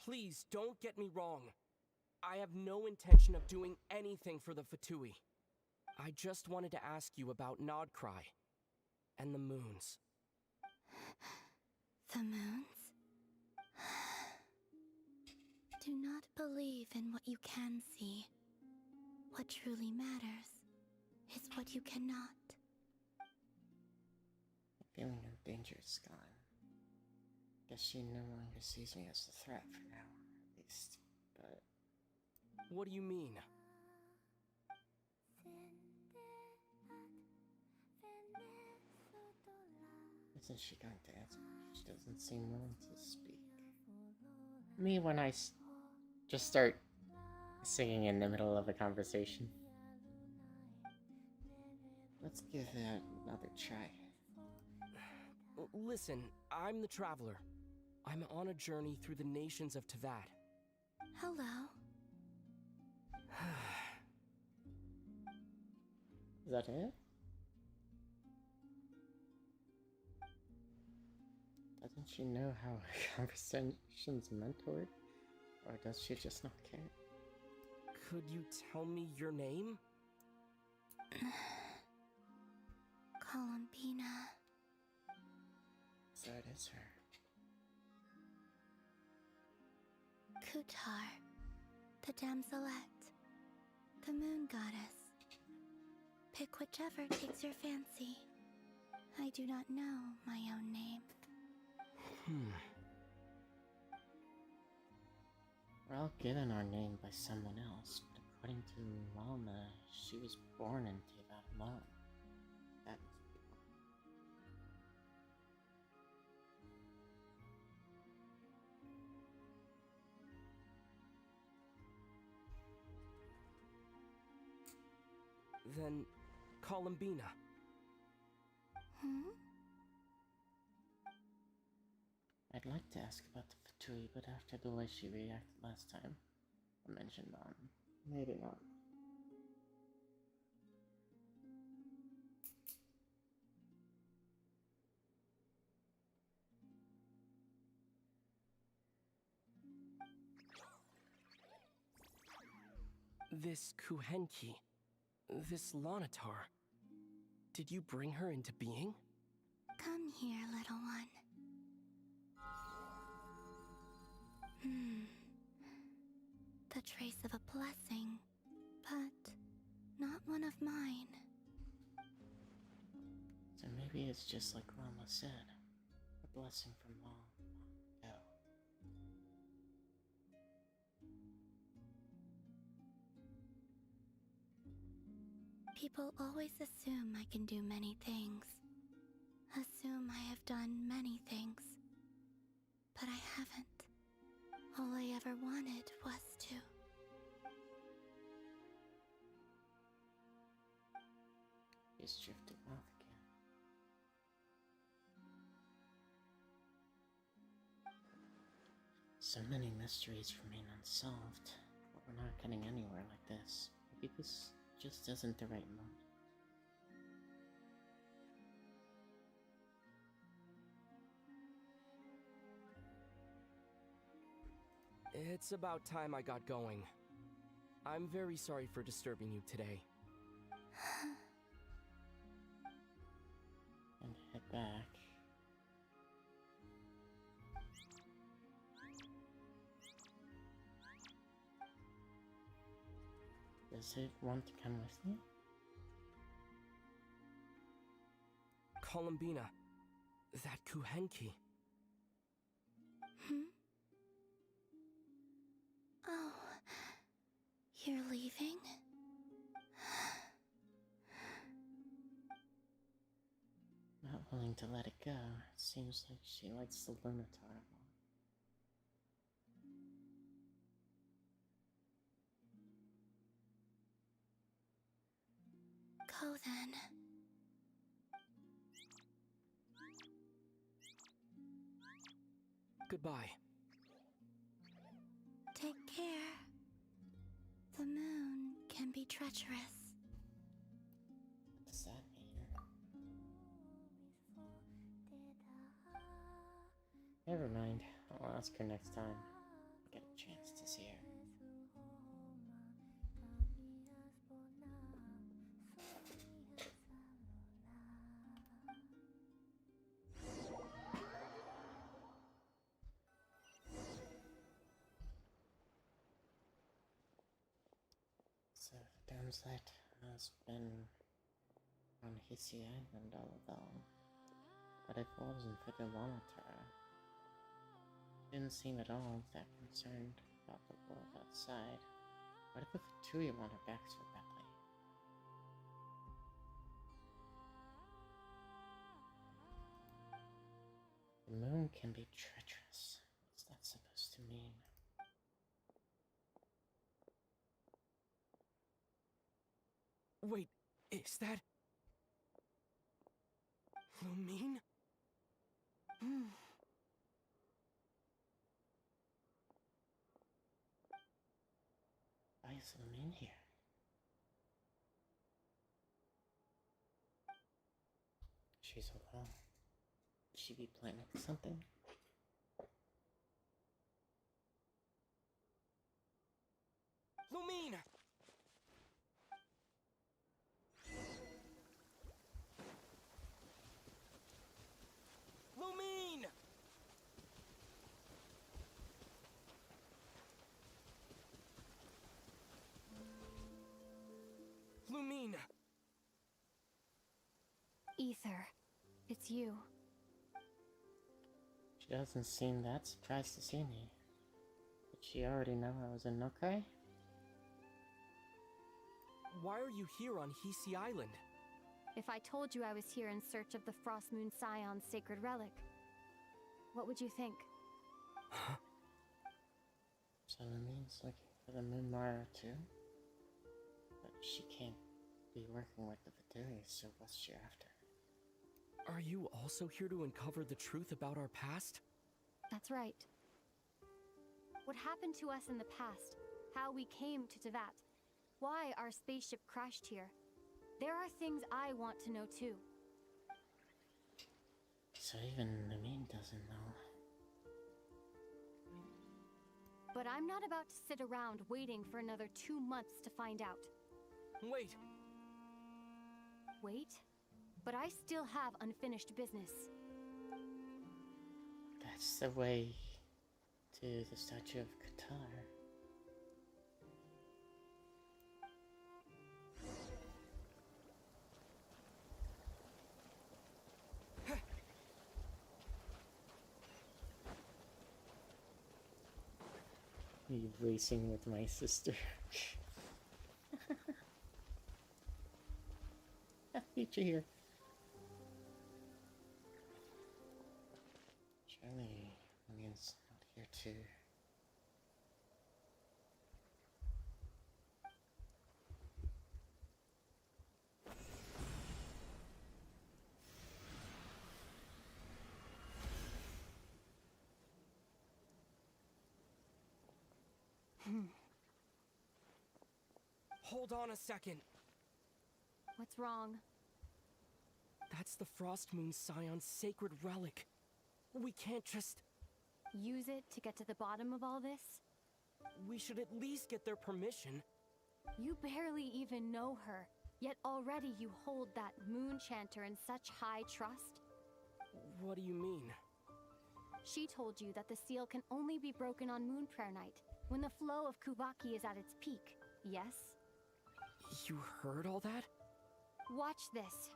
Please don't get me wrong. I have no intention of doing anything for the Fatui. I just wanted to ask you about Nodcry and the moons. The moons? Do not believe in what you can see. What truly matters is what you cannot. The feeling of danger is gone. Guess she no longer sees me as a threat for now, at least. But what do you mean? isn't she going to answer? She doesn't seem willing to speak. Me when I just start singing in the middle of a conversation. Let's give that another try. Listen, I'm the Traveler. I'm on a journey through the nations of Tavad. Hello. Is that it? Doesn't she know how conversation's mentored? Or does she just not care? Could you tell me your name? Columbina. So it is her. Kutar, the damselette, the moon goddess. Pick whichever takes your fancy. I do not know my own name. We're all given our name by someone else, but according to Lalma, she was born in Teyvat alone. That must be wrong. Then, Columbina. I'd like to ask about the Fatui, but after the way she reacted last time, I mentioned on. Maybe not. This Kuhenki, this Lanatar, did you bring her into being? Come here, little one. The trace of a blessing, but not one of mine. So maybe it's just like Rama said, a blessing from long ago. People always assume I can do many things. Assume I have done many things. But I haven't. All I ever wanted was to. He's drifting off again. So many mysteries remain unsolved, but we're not getting anywhere like this. Maybe this just isn't the right moment. It's about time I got going. I'm very sorry for disturbing you today. And head back. Does it want to come with me? Columbina, that Kuhenki. Oh, you're leaving? Not willing to let it go. It seems like she likes the Lunatar a lot. Go then. Goodbye. Take care. The moon can be treacherous. What does that mean? Never mind. I'll ask her next time. easier. So the damslet has been on Hissy Island all along. But if it wasn't for the Lamatar, didn't seem at all that concerned about the world outside. What if the Fatui want her back so badly? The moon can be treacherous. What's that supposed to mean? Wait, is that... Lumine? Why is Lumine here? She's alone. Could she be planning something? Lumine! Lumine! Lumine! Ether, it's you. She doesn't seem that surprised to see me. Did she already know I was in Nokai? Why are you here on Hisi Island? If I told you I was here in search of the Frost Moon Scion's sacred relic, what would you think? So Lumine's looking for the Moon Mara too? But she can't be working with the Fatui, so what's she after? Are you also here to uncover the truth about our past? That's right. What happened to us in the past, how we came to Teyvat, why our spaceship crashed here. There are things I want to know too. So even Lumine doesn't know. But I'm not about to sit around waiting for another 2 months to find out. Wait! Wait? But I still have unfinished business. That's the way to the statue of Qatar. Me racing with my sister. Feature here. Surely, Lumine's not here too. Hold on a second. What's wrong? That's the Frost Moon Scion's sacred relic. We can't just... Use it to get to the bottom of all this? We should at least get their permission. You barely even know her, yet already you hold that moon chanter in such high trust? What do you mean? She told you that the seal can only be broken on Moon Prayer Night, when the flow of Kuvaki is at its peak, yes? You heard all that? Watch this.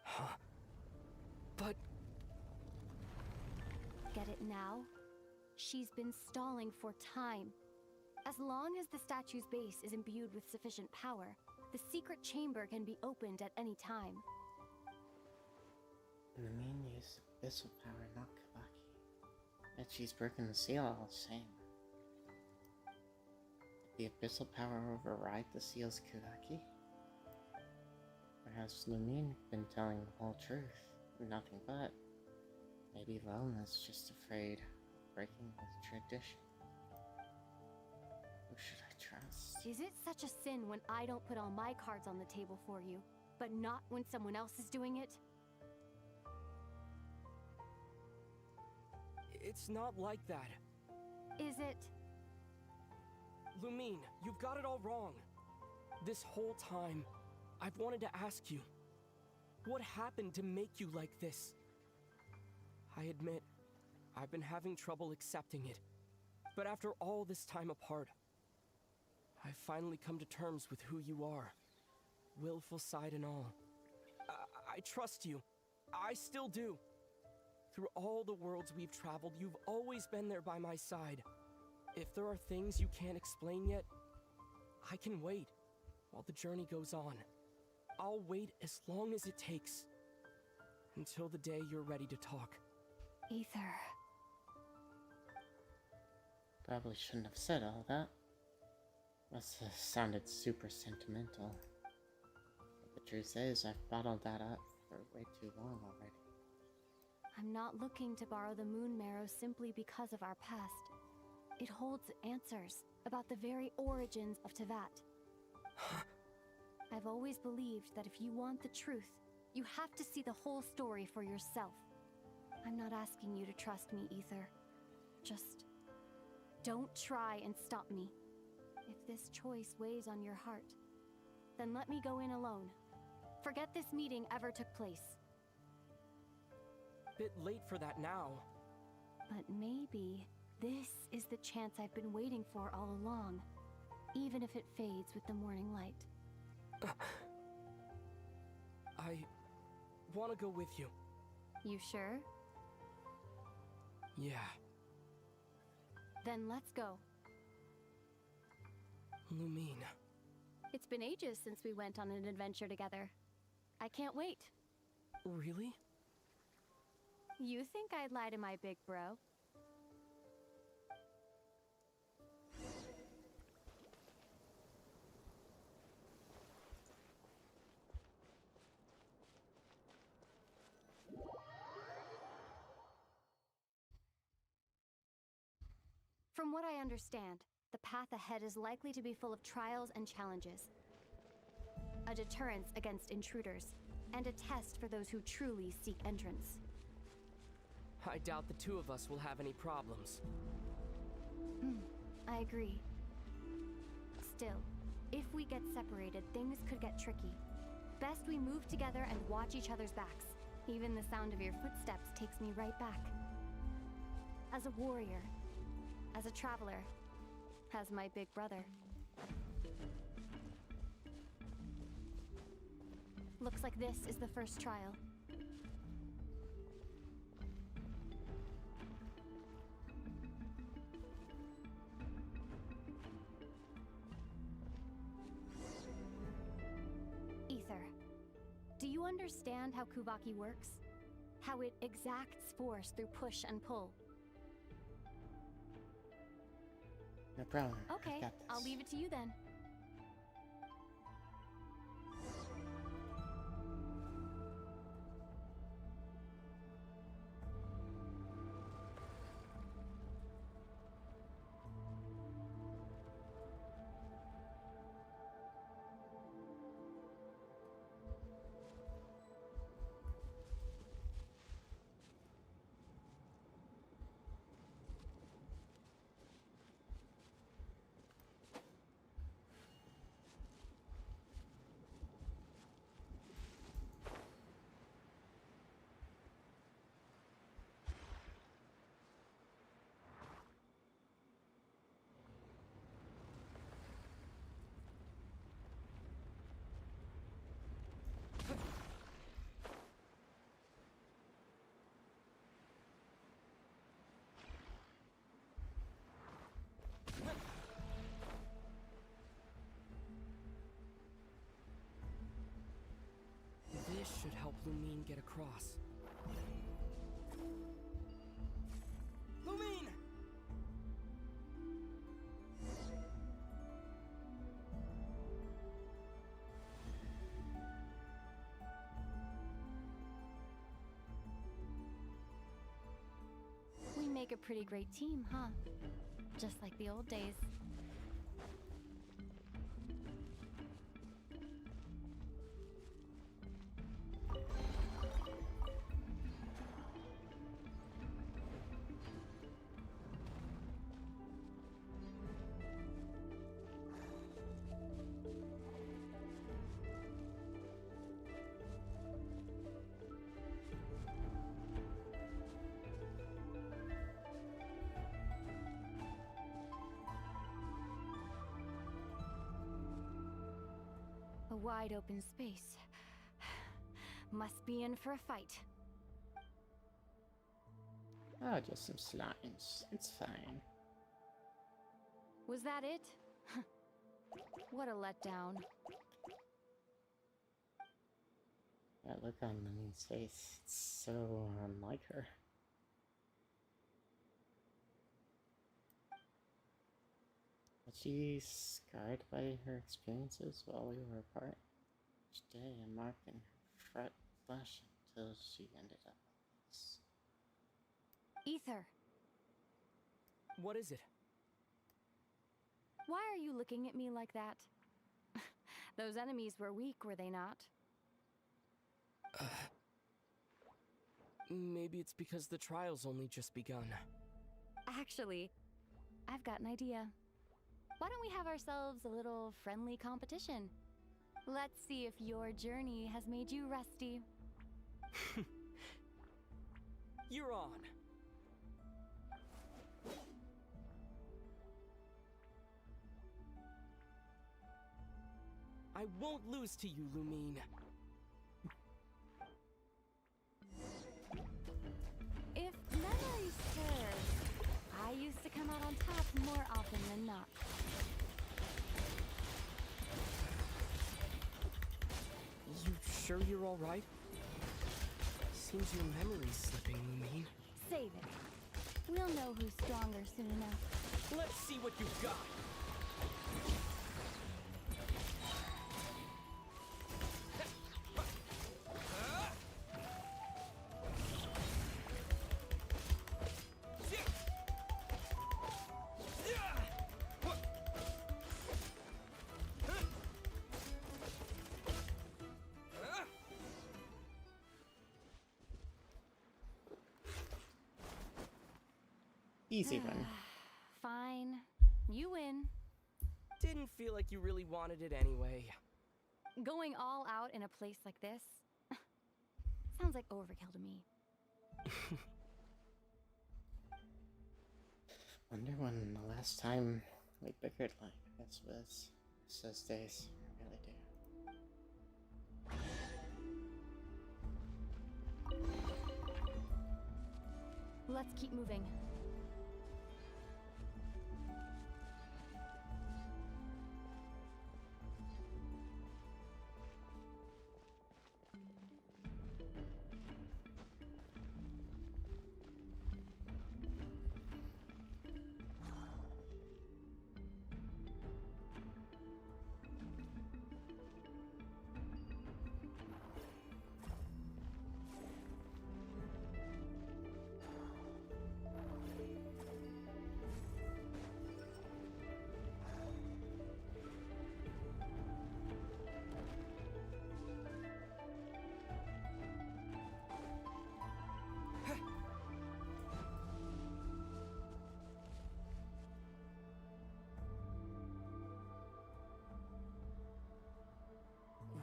Huh? But... Get it now? She's been stalling for time. As long as the statue's base is imbued with sufficient power, the secret chamber can be opened at any time. Lumine used abyssal power, not Kavaki. Yet she's broken the seal all the same. Did the abyssal power override the seal's Kavaki? Or has Lumine been telling the whole truth? Nothing but. Maybe Lelna's just afraid of breaking with tradition. Who should I trust? Is it such a sin when I don't put all my cards on the table for you, but not when someone else is doing it? It's not like that. Is it? Lumine, you've got it all wrong. This whole time, I've wanted to ask you, what happened to make you like this? I admit, I've been having trouble accepting it. But after all this time apart, I've finally come to terms with who you are. Willful side and all. I trust you. I still do. Through all the worlds we've traveled, you've always been there by my side. If there are things you can't explain yet, I can wait while the journey goes on. I'll wait as long as it takes. Until the day you're ready to talk. Ether. Probably shouldn't have said all that. Must have sounded super sentimental. But the truth is, I've bottled that up for way too long already. I'm not looking to borrow the moon marrow simply because of our past. It holds answers about the very origins of Tevat. I've always believed that if you want the truth, you have to see the whole story for yourself. I'm not asking you to trust me, Ether. Just don't try and stop me. If this choice weighs on your heart, then let me go in alone. Forget this meeting ever took place. Bit late for that now. But maybe this is the chance I've been waiting for all along, even if it fades with the morning light. I want to go with you. You sure? Yeah. Then let's go. Lumine. It's been ages since we went on an adventure together. I can't wait. Really? You think I'd lie to my big bro? From what I understand, the path ahead is likely to be full of trials and challenges. A deterrence against intruders, and a test for those who truly seek entrance. I doubt the two of us will have any problems. I agree. Still, if we get separated, things could get tricky. Best we move together and watch each other's backs. Even the sound of your footsteps takes me right back. As a warrior, as a traveler, as my big brother. Looks like this is the first trial. Ether, do you understand how Kuvaki works? How it exacts force through push and pull? No problem. Okay, I've got this. I'll leave it to you then. This should help Lumine get across. Lumine! We make a pretty great team, huh? Just like the old days. wide open space. Must be in for a fight. Oh, just some slimes. It's fine. Was that it? What a letdown. That look on Lumine's face, it's so unlike her. Was she scarred by her experiences while we were apart? Each day a mark in her flesh until she ended up like this. Ether, What is it? why are you looking at me like that? Those enemies were weak, were they not? Maybe it's because the trial's only just begun. Actually, I've got an idea. Why don't we have ourselves a little friendly competition? Let's see if your journey has made you rusty. You're on. I won't lose to you, Lumine. If memory serves, I used to come out on top more often than not. You sure you're alright? Seems your memory's slipping, Lumine. Save it. We'll know who's stronger soon enough. Let's see what you've got. Easy one. Fine. You win. Didn't feel like you really wanted it anyway. Going all out in a place like this sounds like overkill to me. Wonder when the last time we bickered like this was. Those days. I really do. Let's keep moving.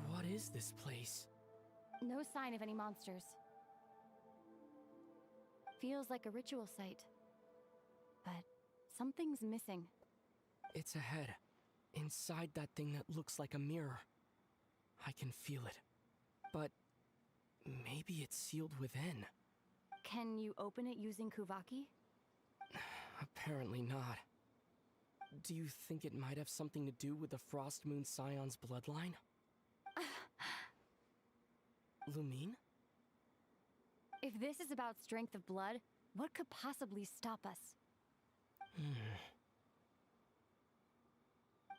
What is this place? No sign of any monsters. Feels like a ritual site. But something's missing. It's ahead. Inside that thing that looks like a mirror. I can feel it. But maybe it's sealed within. Can you open it using Kuvaki? Apparently not. Do you think it might have something to do with the Frost Moon Scion's bloodline? Lumine? If this is about strength of blood, what could possibly stop us?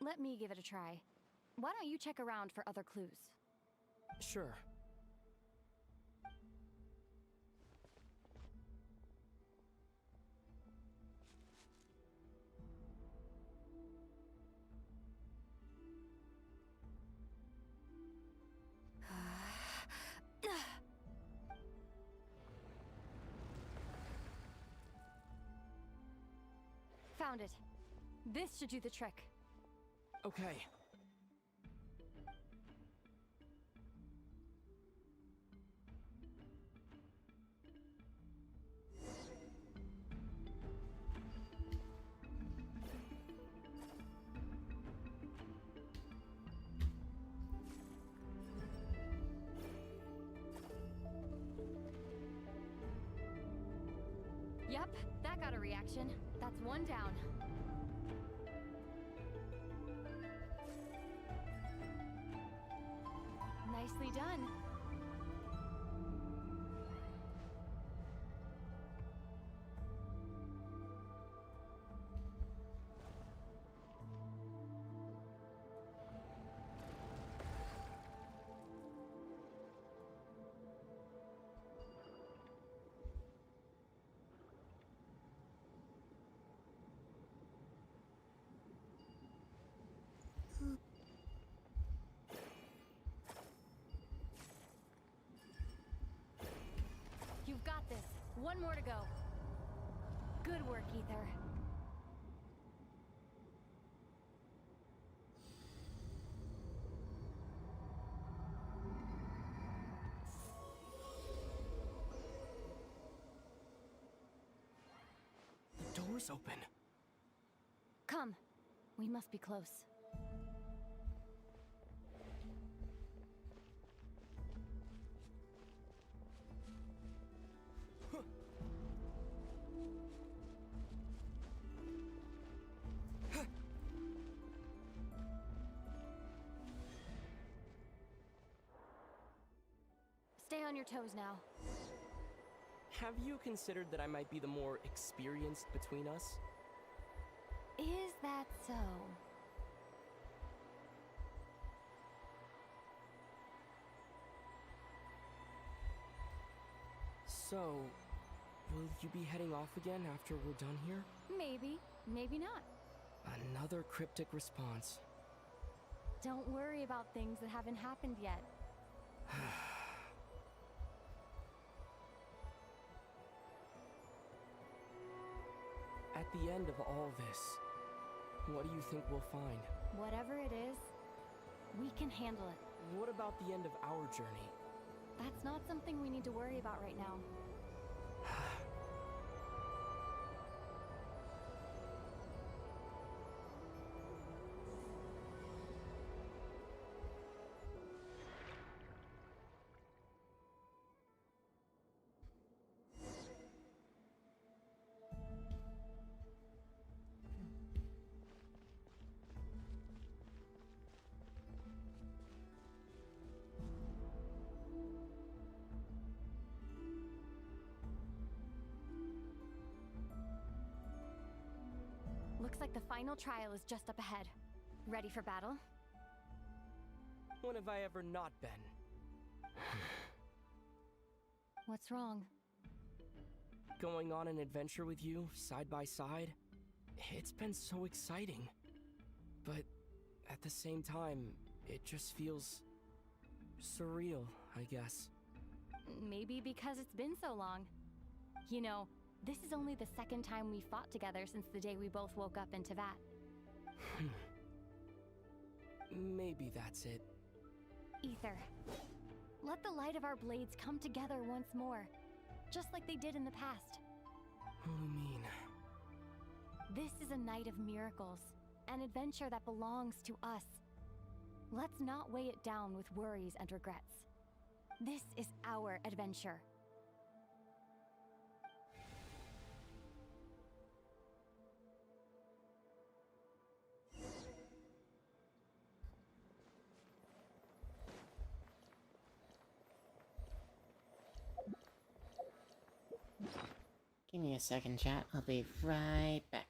Let me give it a try. Why don't you check around for other clues? Sure. Found it. This should do the trick. Okay. Yep, that got a reaction. That's one down. Nicely done. You've got this. One more to go. Good work, Ether. The door's open. Come. We must be close. Stay on your toes now. Have you considered that I might be the more experienced between us? Is that so? So, will you be heading off again after we're done here? Maybe, maybe not. Another cryptic response. Don't worry about things that haven't happened yet. At the end of all this, what do you think we'll find? Whatever it is, we can handle it. What about the end of our journey? That's not something we need to worry about right now. Looks like the final trial is just up ahead. Ready for battle? When have I ever not been? What's wrong? Going on an adventure with you, side by side, it's been so exciting. But at the same time, it just feels surreal, I guess. Maybe because it's been so long. You know, this is only the second time we fought together since the day we both woke up in Teyvat. Maybe that's it. Ether, let the light of our blades come together once more, just like they did in the past. What do you mean? This is a night of miracles, an adventure that belongs to us. Let's not weigh it down with worries and regrets. This is our adventure. Give me a second, chat. I'll be right back.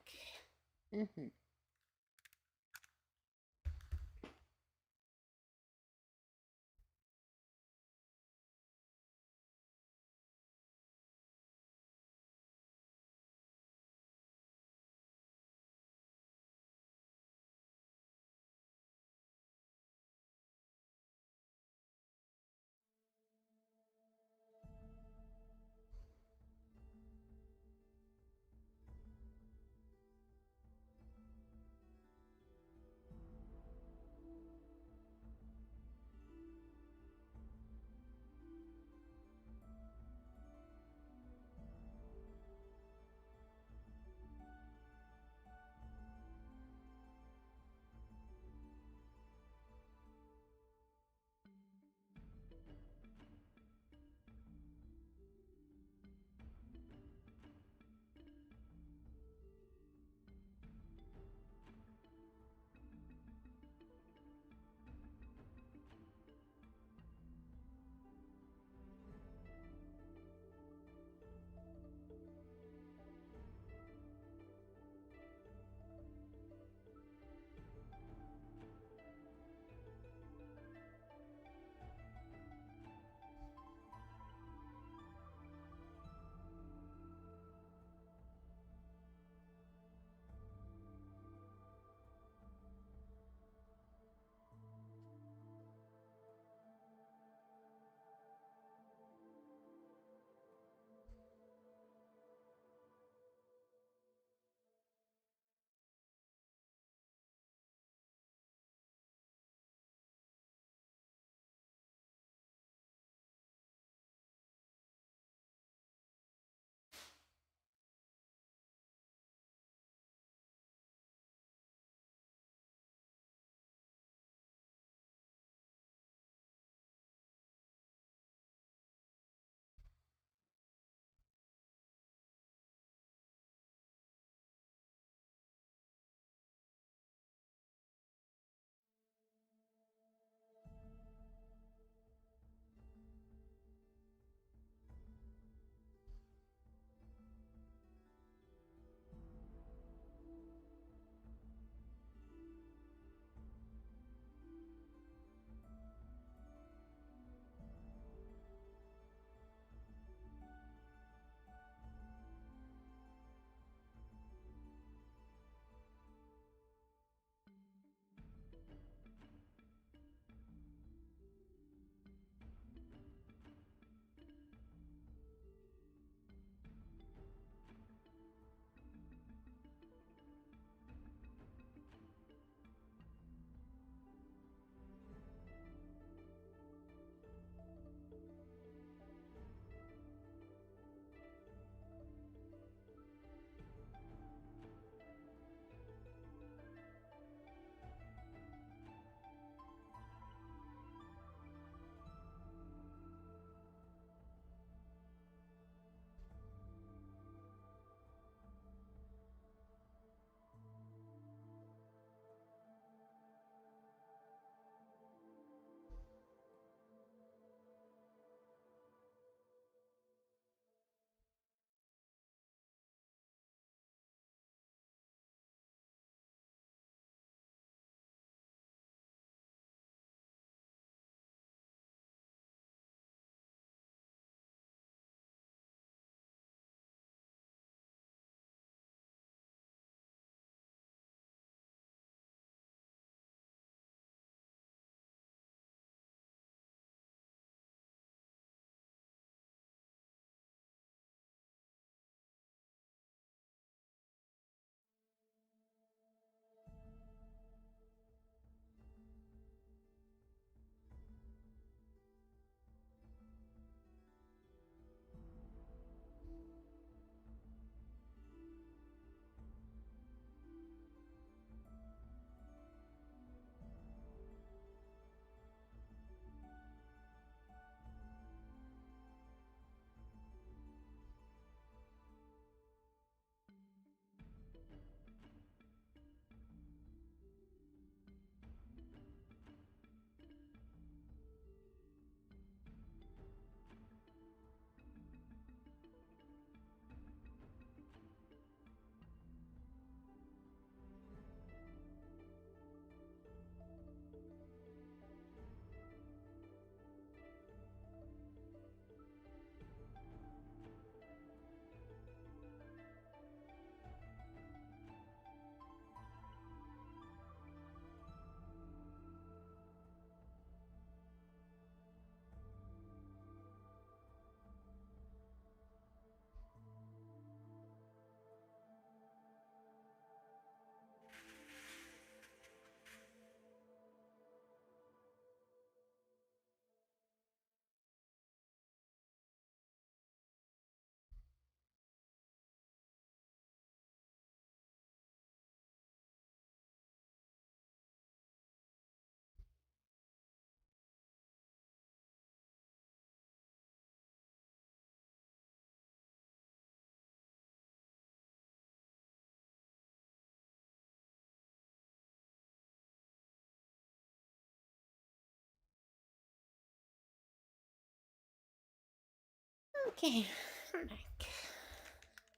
Okay, I'm back.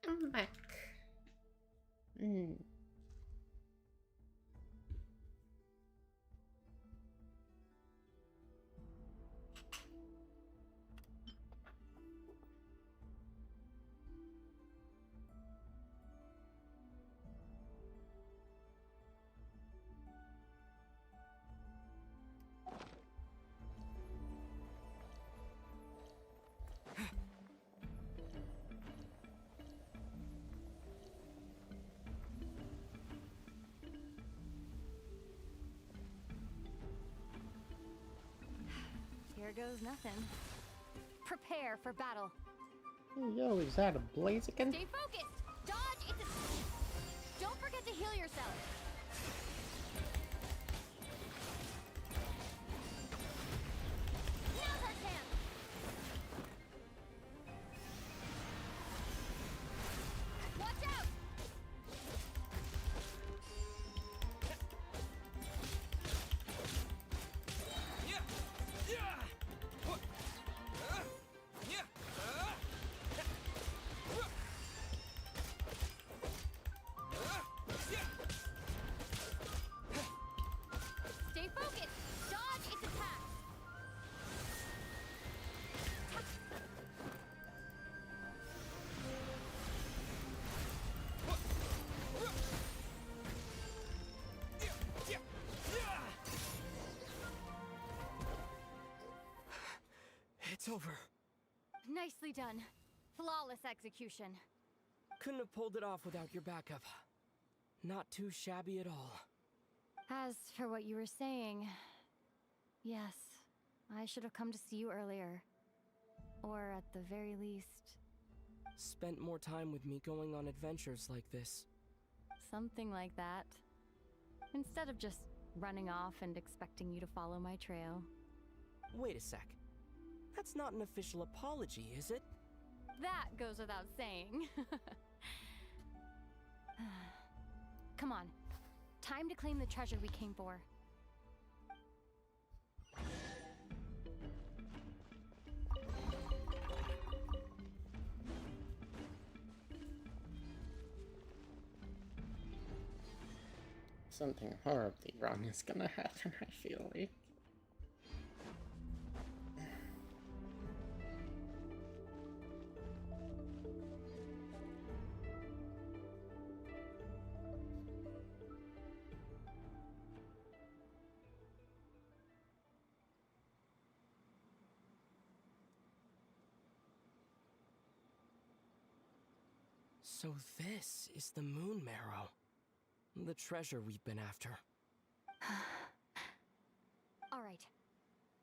I'm back. Hmm. Here goes nothing. Prepare for battle. Yo, is that a Blaziken? Stay focused! Dodge! It's a... Don't forget to heal yourself! Now's our chance! Watch out! Stay focused! Dodge its attack! It's over. Nicely done. Flawless execution. Couldn't have pulled it off without your backup. Not too shabby at all. As for what you were saying, yes, I should have come to see you earlier. Or at the very least... Spent more time with me going on adventures like this. something like that. Instead of just running off and expecting you to follow my trail. Wait a sec. That's not an official apology, is it? That goes without saying. Come on. Time to claim the treasure we came for. Something horribly wrong is gonna happen, I feel like. So this is the Moon Marrow. The treasure we've been after. All right.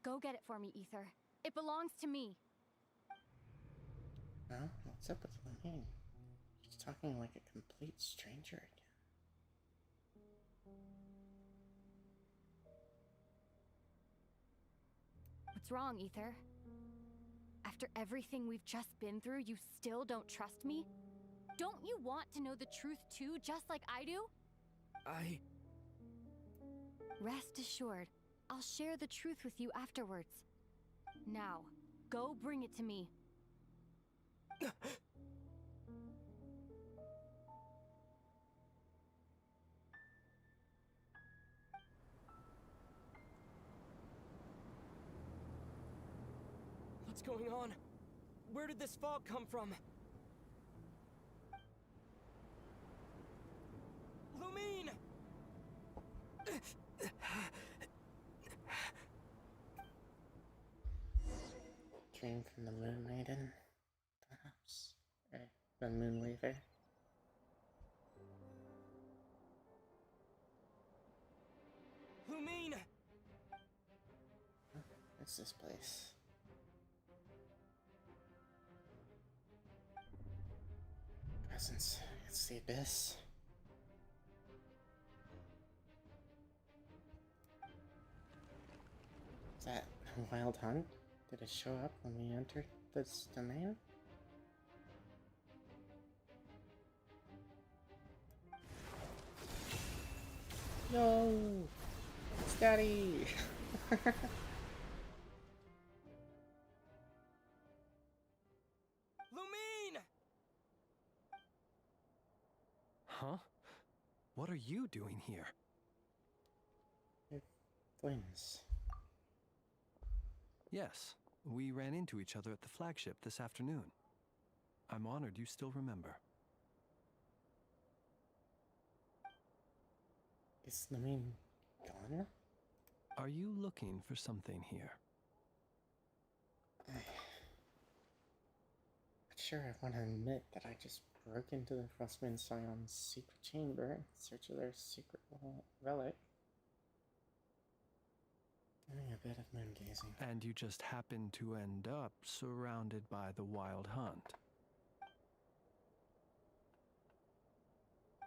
Go get it for me, Ether. It belongs to me. Well, what's up with Lane? She's talking like a complete stranger again. What's wrong, Ether? After everything we've just been through, you still don't trust me? Don't you want to know the truth too, just like I do? Rest assured, I'll share the truth with you afterwards. Now, go bring it to me. What's going on? Where did this fog come from? Lumine! Came from the Moon Maiden, perhaps? Or the Moon Weaver? Lumine! What's this place? Presence. It's the Abyss. Is that a wild hunt? Did it show up when we entered this domain? Yo! It's Daddy! Lumine! Huh? What are you doing here? Twins. Yes, we ran into each other at the flagship this afternoon. I'm honored you still remember. Is Lumine gone? Are you looking for something here? I'm not sure I want to admit that I just broke into the Frostmoon Scion's secret chamber in search of their secret relic. Doing a bit of moon gazing. And you just happened to end up surrounded by the Wild Hunt.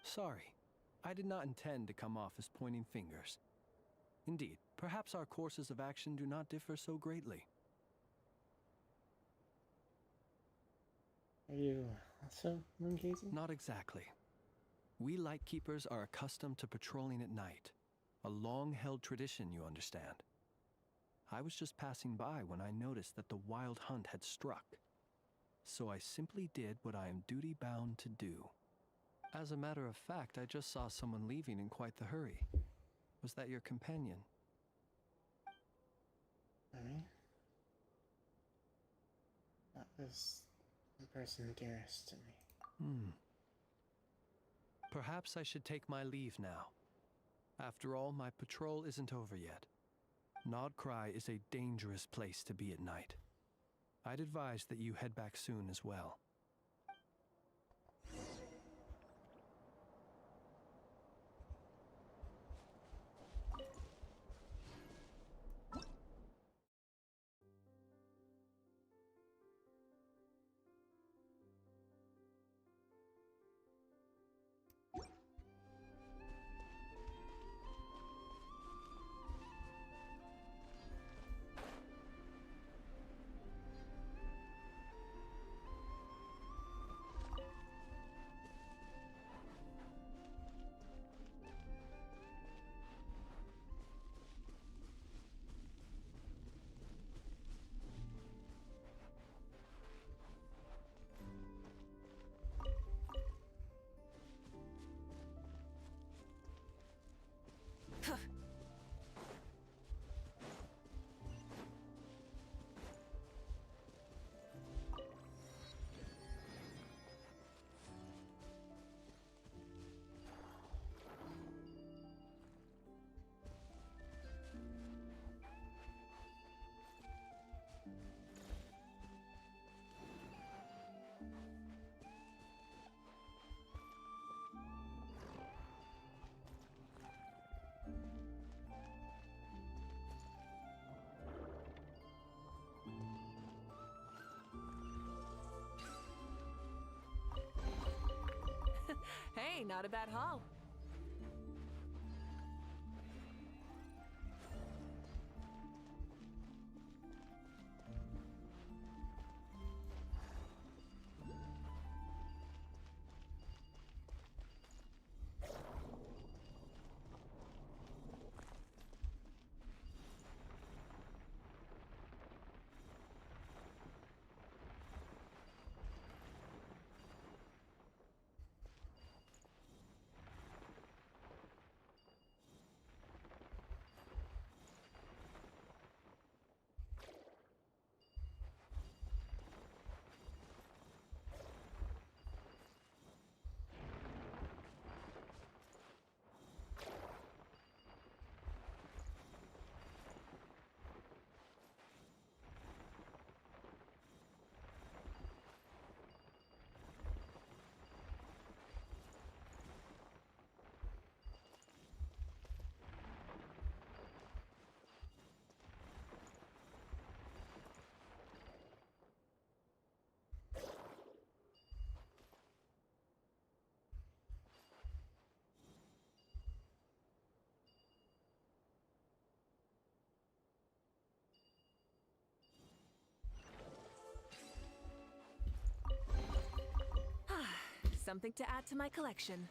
Sorry, I did not intend to come off as pointing fingers. Indeed, perhaps our courses of action do not differ so greatly. Are you also moon gazing? Not exactly. We Lightkeepers are accustomed to patrolling at night. A long-held tradition, you understand. I was just passing by when I noticed that the Wild Hunt had struck. So I simply did what I am duty-bound to do. As a matter of fact, I just saw someone leaving in quite the hurry. Was that your companion? Me? That was the person dearest to me. Perhaps I should take my leave now. After all, my patrol isn't over yet. Nodcry is a dangerous place to be at night. I'd advise that you head back soon as well. Hey, not a bad haul. Something to add to my collection.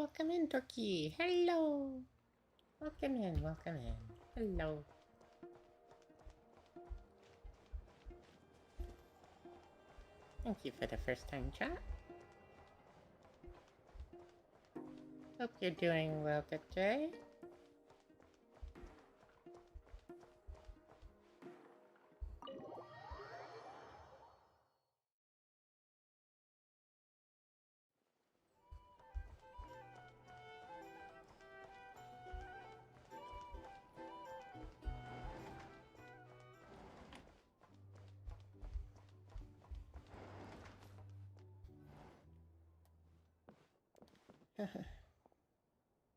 welcome in, Turkey. Hello. Welcome in, welcome in. Hello. Thank you for the first time chat. Hope you're doing well today.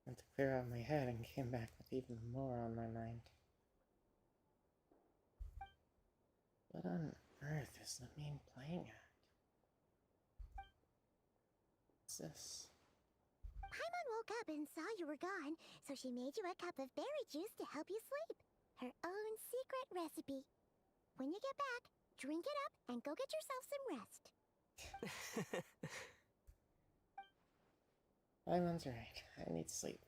Went to clear out my head and came back with even more on my mind. What on earth is the main playing at? What's this? Paimon woke up and saw you were gone, so she made you a cup of berry juice to help you sleep. Her own secret recipe. When you get back, drink it up and go get yourself some rest. Paimon's right. I need sleep.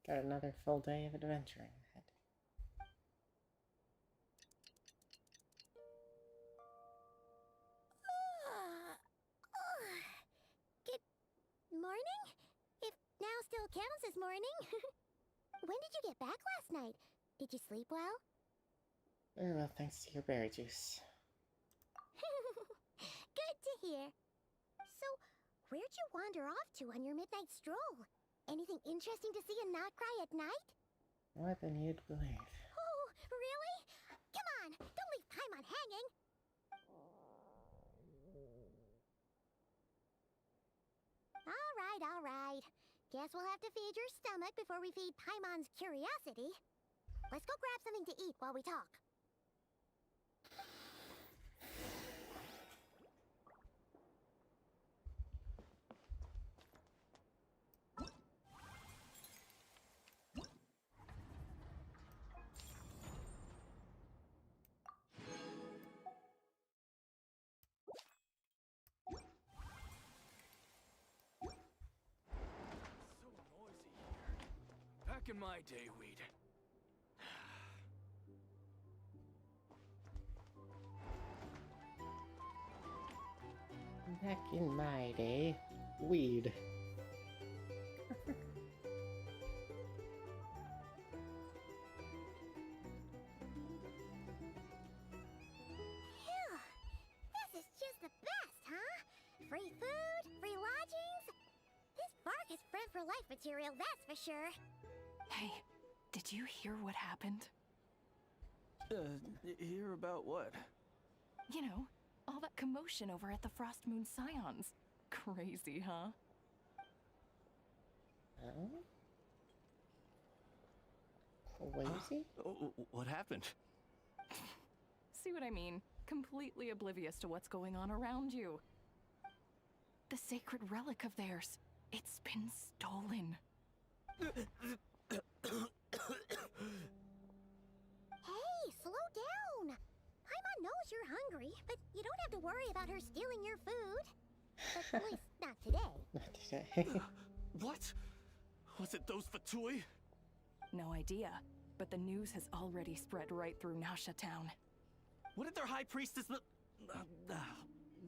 Got another full day of adventuring ahead. Good morning? If now still counts as morning. When did you get back last night? Did you sleep well? Very well, thanks to your berry juice. Good to hear. So, where'd you wander off to on your midnight stroll? Anything interesting to see and not cry at night? More than you'd believe. Oh, really? Come on, don't leave Paimon hanging. All right. Guess we'll have to feed your stomach before we feed Paimon's curiosity. Let's go grab something to eat while we talk. Back in my day, we'd... Back in my day, weed. Phew! This is just the best, huh? Free food, free lodgings. This bark is friend for life material, that's for sure. Hey, did you hear what happened? Hear about what? You know, all that commotion over at the Frost Moon Scions. Crazy, huh? Crazy? What happened? See what I mean? Completely oblivious to what's going on around you. The sacred relic of theirs. It's been stolen. Hey, slow down! Paimon knows you're hungry, but you don't have to worry about her stealing your food. At least not today. Not today. What? Was it those Fatui? No idea, but the news has already spread right through Nasha Town. What did their high priestess...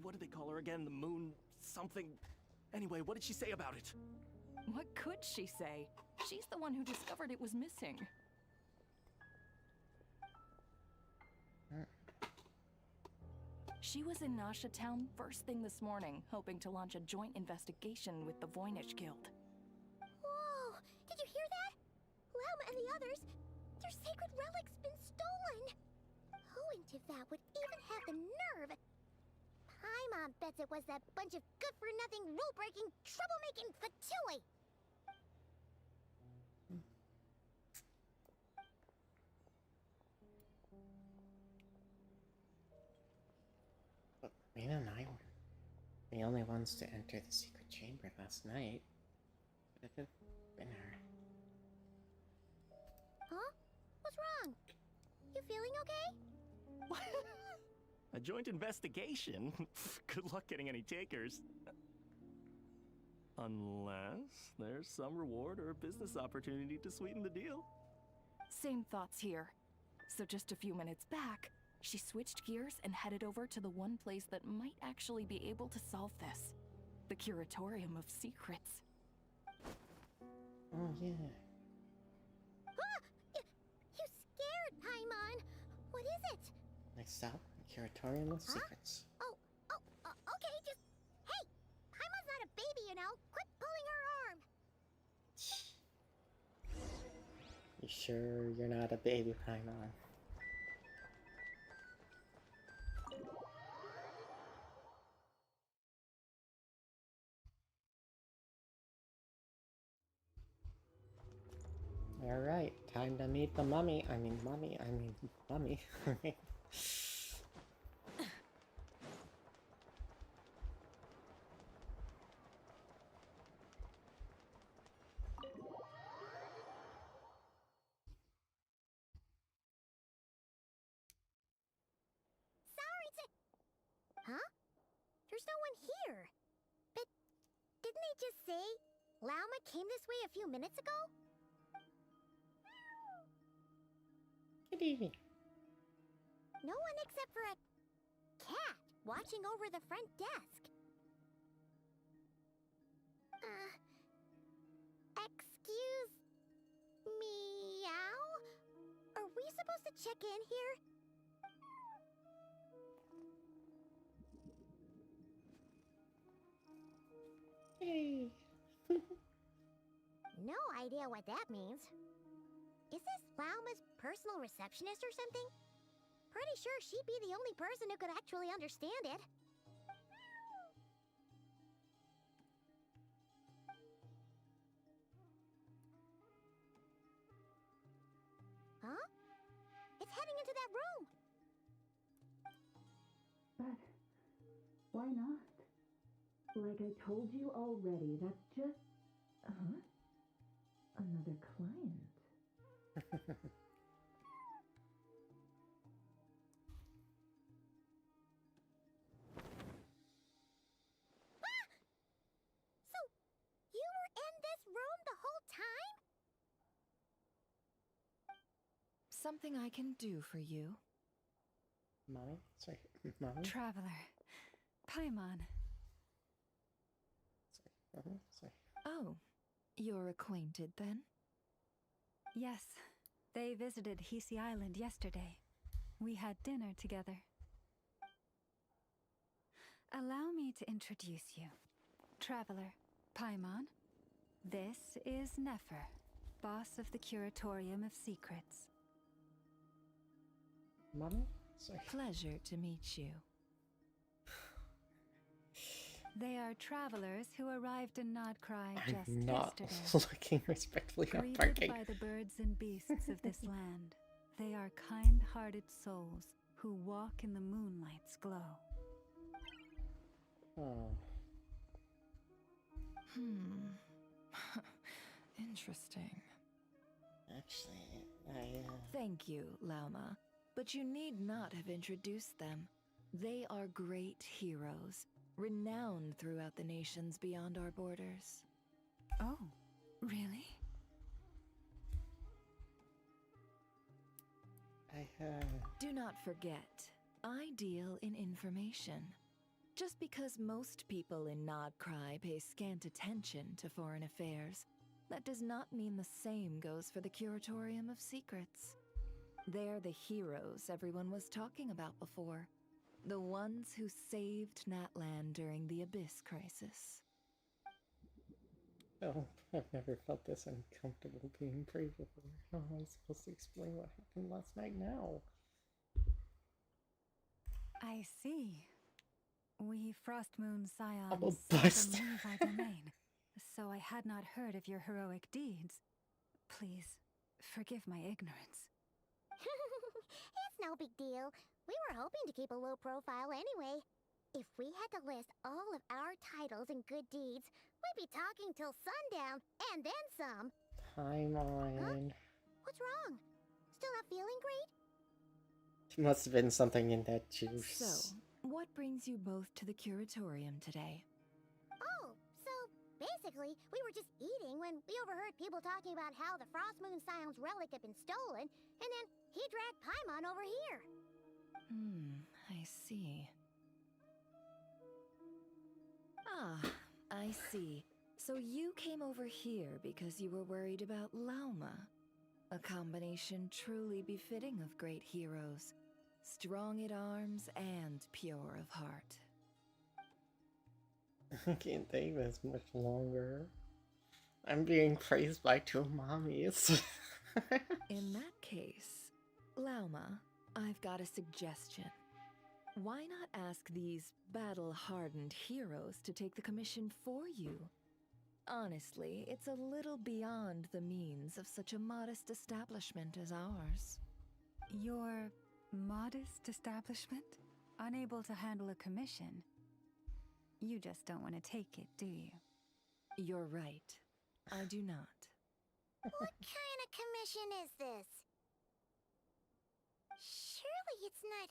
what did they call her again? The moon... something... Anyway, what did she say about it? What could she say? She's the one who discovered it was missing. She was in Nasha Town first thing this morning, hoping to launch a joint investigation with the Voynich Guild. Whoa! Did you hear that? Lauma and the others, their sacred relic's been stolen! Who in Tivat would even have the nerve? Paimon bets it was that bunch of good-for-nothing, rule-breaking, troublemaking Fatui! But Rena and I were the only ones to enter the secret chamber last night. Could it have been her? Huh? What's wrong? You feeling okay? A joint investigation? Good luck getting any takers. Unless there's some reward or business opportunity to sweeten the deal. Same thoughts here. So just a few minutes back, she switched gears and headed over to the one place that might actually be able to solve this. The Curatorium of Secrets. Oh, yeah. Ah! You scared, Paimon! What is it? Myself, Curatorium of Secrets. Okay, just... Hey! Paimon's not a baby, you know! Quit pulling her arm! You sure you're not a baby, Paimon? Alright, time to meet the mummy. I mean, mummy. Sorry to... Huh? There's no one here. But didn't they just say Lauma came this way a few minutes ago? Kitty. No one except for a cat watching over the front desk. Excuse... meow? Are we supposed to check in here? Hey. No idea what that means. Is this Lauma's personal receptionist or something? Pretty sure she'd be the only person who could actually understand it. Huh? It's heading into that room! But why not? Like I told you already, that's just... Huh? Another client. So, you were in this room the whole time? Something I can do for you. Mommy? Sorry, mommy? Traveler. Paimon. Sorry. Oh, you're acquainted then? Yes, they visited Hisi Island yesterday. We had dinner together. Allow me to introduce you. Traveler, Paimon. This is Nefer, boss of the Curatorium of Secrets. Mommy? Sorry. Pleasure to meet you. They are travelers who arrived in Nodcry just I'm not yesterday. looking respectfully at Greeted parking. by the birds and beasts of this land, they are kind-hearted souls who walk in the moonlight's glow. Oh. Interesting. Actually, Thank you, Lauma. But you need not have introduced them. They are great heroes, renowned throughout the nations beyond our borders. Oh, really? Do not forget, I deal in information. Just because most people in Nodcry pay scant attention to foreign affairs, that does not mean the same goes for the Curatorium of Secrets. They're the heroes everyone was talking about before. The ones who saved Natlan during the Abyss crisis. Oh, I've never felt this uncomfortable being brave before. How am I supposed to explain what happened last night now? I see. We Frostmoon Scions I'm a suffer bust. Moonvi domain, so I had not heard of your heroic deeds. Please, forgive my ignorance. It's no big deal. We were hoping to keep a low profile anyway. If we had to list all of our titles and good deeds, we'd be talking till sundown, and then some. Paimon. Huh? What's wrong? Still not feeling great? Must have been something in that juice. So, what brings you both to the Curatorium today? Oh, so Basically, we were just eating when we overheard people talking about how the Frost Moon Scion's relic had been stolen, and then he dragged Paimon over here. I see. Ah, I see. So you came over here because you were worried about Lauma. A combination truly befitting of great heroes. Strong at arms and pure of heart. I can't take this much longer. I'm being praised by two mommies. In that case, Lauma, I've got a suggestion. Why not ask these battle-hardened heroes to take the commission for you? Honestly, it's a little beyond the means of such a modest establishment as ours. Your modest establishment? Unable to handle a commission? You just don't want to take it, do you? You're right. I do not. What kind of commission is this? Surely it's not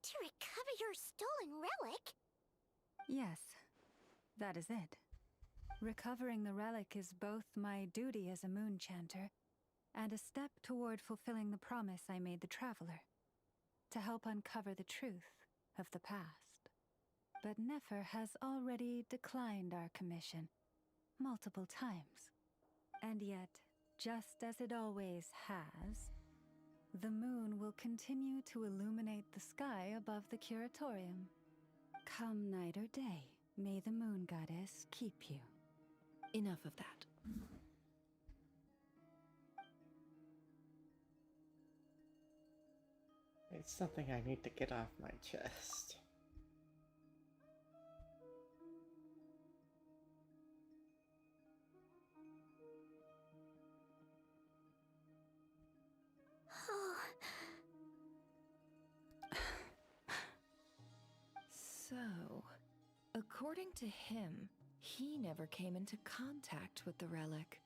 to recover your stolen relic? Yes, that is it. Recovering the relic is both my duty as a moon chanter and a step toward fulfilling the promise I made the traveler, to help uncover the truth of the past. But Nefer has already declined our commission multiple times. And yet, just as it always has, the moon will continue to illuminate the sky above the curatorium. Come night or day, may the moon goddess keep you. Enough of that. It's something I need to get off my chest. So, according to him, he never came into contact with the relic.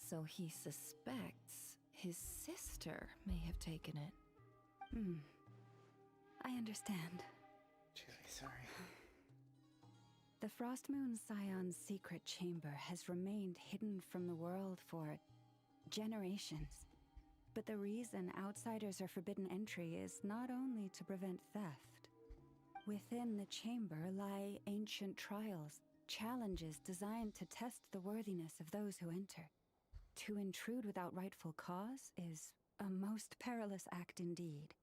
So he suspects his sister may have taken it. I understand. Truly sorry. The Frost Moon Scion's secret chamber has remained hidden from the world for generations. But the reason outsiders are forbidden entry is not only to prevent theft. Within the chamber lie ancient trials, challenges designed to test the worthiness of those who enter. To intrude without rightful cause is a most perilous act indeed.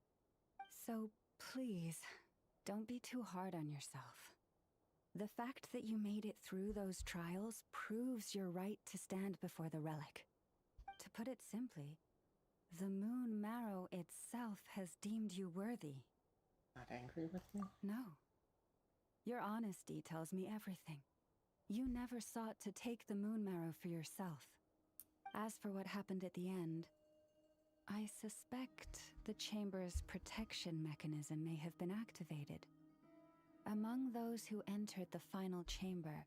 So please, don't be too hard on yourself. The fact that you made it through those trials proves your right to stand before the relic. To put it simply, the Moon Marrow itself has deemed you worthy. Not angry with me? No. Your honesty tells me everything. You never sought to take the Moon Marrow for yourself. As for what happened at the end, I suspect the Chamber's protection mechanism may have been activated. Among those who entered the final chamber,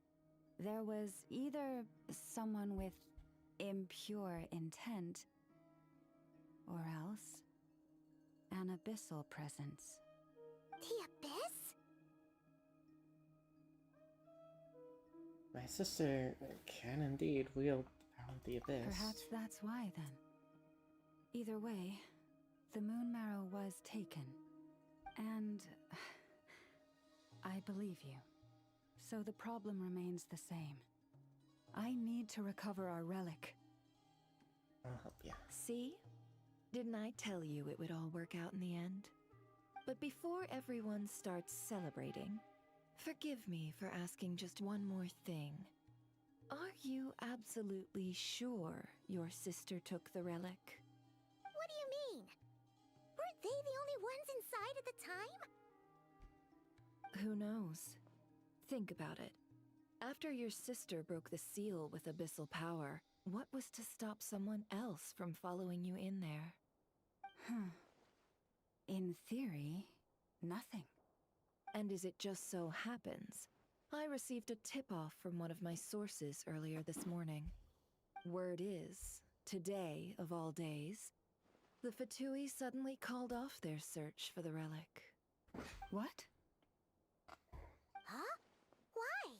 there was either someone with impure intent, or else an abyssal presence. The Abyss? My sister can indeed wield the power of the Abyss. Perhaps that's why, then. Either way, the Moon Marrow was taken. And I believe you. So the problem remains the same. I need to recover our relic. I'll help you. See? Didn't I tell you it would all work out in the end? But before everyone starts celebrating, forgive me for asking just one more thing. Are you absolutely sure your sister took the relic? What do you mean? Weren't they the only ones inside at the time? Who knows? Think about it. After your sister broke the seal with abyssal power, what was to stop someone else from following you in there? In theory, nothing. And as it just so happens, I received a tip-off from one of my sources earlier this morning. Word is, today of all days, the Fatui suddenly called off their search for the relic. What? Huh? Why?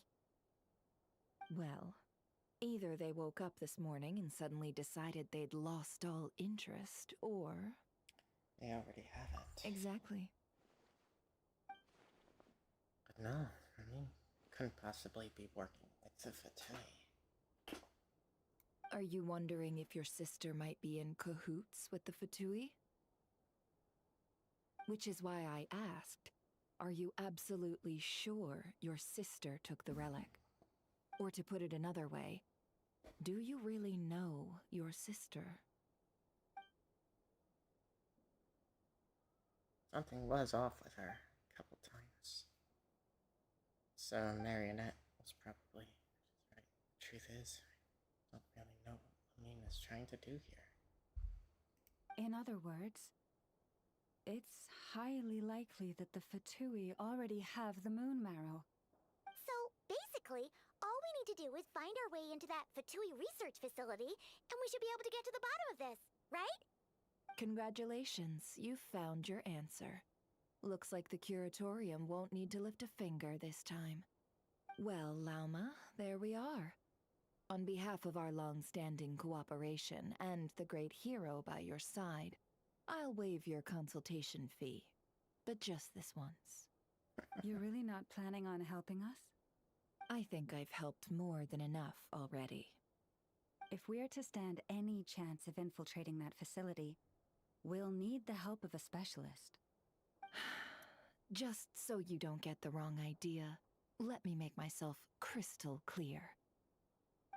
Well, either they woke up this morning and suddenly decided they'd lost all interest, or... They already have it. Exactly. But no, I mean, couldn't possibly be working with the Fatui. Are you wondering if your sister might be in cahoots with the Fatui? Which is why I asked, are you absolutely sure your sister took the relic? Or to put it another way, do you really know your sister? Something was off with her a couple times. So Marionette was probably right. Truth is, I don't really know what Lamine is trying to do here. In other words, it's highly likely that the Fatui already have the moon marrow. So, basically, all we need to do is find our way into that Fatui research facility, and we should be able to get to the bottom of this, right? Congratulations, you found your answer. Looks like the curatorium won't need to lift a finger this time. Well, Lauma, there we are. On behalf of our long-standing cooperation and the great hero by your side, I'll waive your consultation fee. But just this once. You're really not planning on helping us? I think I've helped more than enough already. If we're to stand any chance of infiltrating that facility, we'll need the help of a specialist. Just so you don't get the wrong idea, let me make myself crystal clear.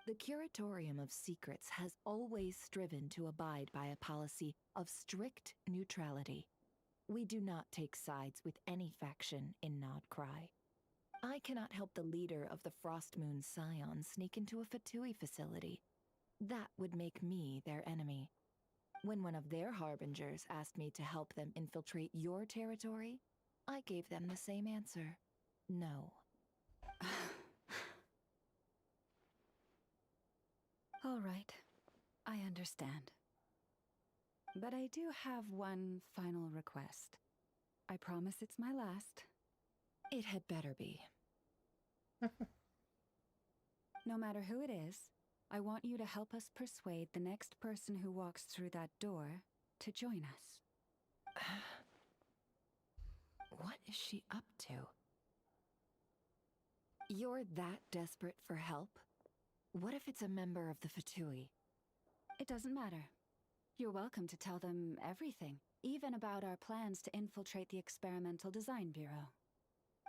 The Curatorium of Secrets has always striven to abide by a policy of strict neutrality. We do not take sides with any faction in Nodcry. I cannot help the leader of the Frostmoon Scions sneak into a Fatui facility. That would make me their enemy. When one of their harbingers asked me to help them infiltrate your territory, I gave them the same answer. No. All right, I understand. But I do have one final request. I promise it's my last. It had better be. No matter who it is, I want you to help us persuade the next person who walks through that door to join us. What is she up to? You're that desperate for help? What if it's a member of the Fatui? It doesn't matter. You're welcome to tell them everything, even about our plans to infiltrate the Experimental Design Bureau.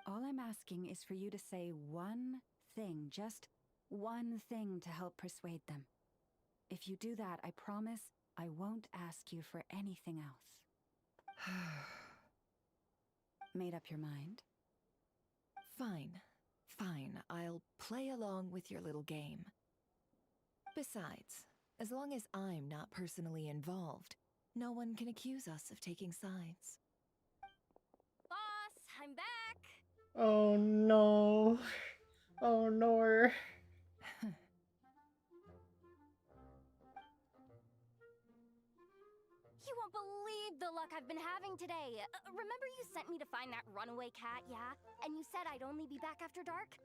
All I'm asking is for you to say one thing, just one thing to help persuade them. If you do that, I promise I won't ask you for anything else. Made up your mind? Fine. Fine, I'll play along with your little game. Besides, as long as I'm not personally involved, no one can accuse us of taking sides. Boss, I'm back! Oh no. Oh no. You won't believe the luck I've been having today. Remember you sent me to find that runaway cat, yeah? And you said I'd only be back after dark?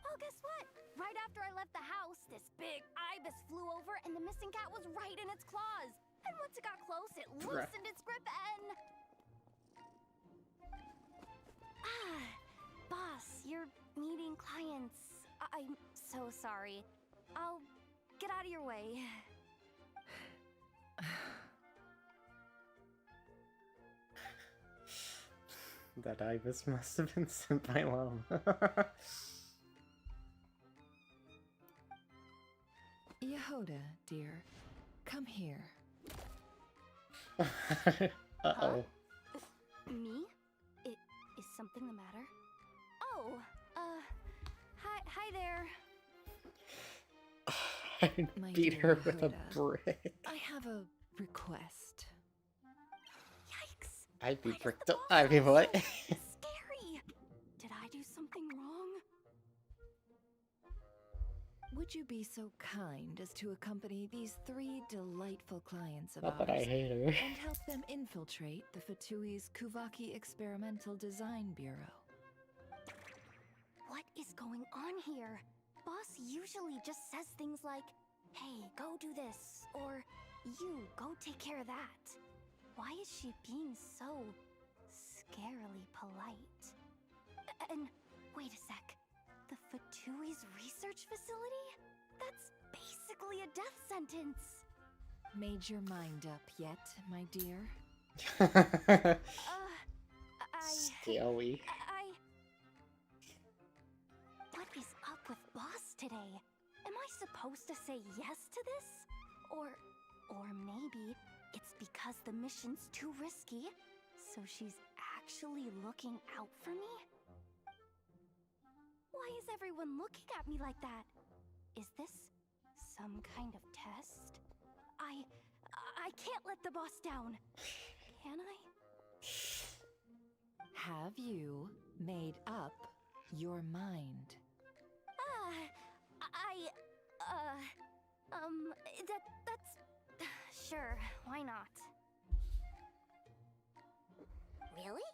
Well, guess what? Right after I left the house, this big ibis flew over and the missing cat was right in its claws. And once it got close, it loosened its grip and... Boss, you're meeting clients. I'm so sorry. I'll get out of your way. That ibis must have been sent by Lom. Yehoda, dear, come here. Uh-oh. Me? Is something the matter? Oh, hi there. I'd My beat dear her with a Yehoda, brick. I have a request. Yikes. I'd be bricked up. I mean, what? Scary. Did I do something wrong? Would you be so kind as to accompany these 3 delightful clients of Not ours that I hate her. and help them infiltrate the Fatui's Kuvaki Experimental Design Bureau? What is going on here? boss usually just says things like, hey, go do this, or you, go take care of that. Why is she being so scarily polite? And wait a sec. The Fatui's research facility? That's basically a death sentence. Made your mind up yet, my dear? Scary. What is up with Boss today? Am I supposed to say yes to this? Or maybe it's because the mission's too risky, so she's actually looking out for me? Why is everyone looking at me like that? Is this some kind of test? I can't let the boss down. Can I? Have you made up your mind? That's... Sure, why not? Really?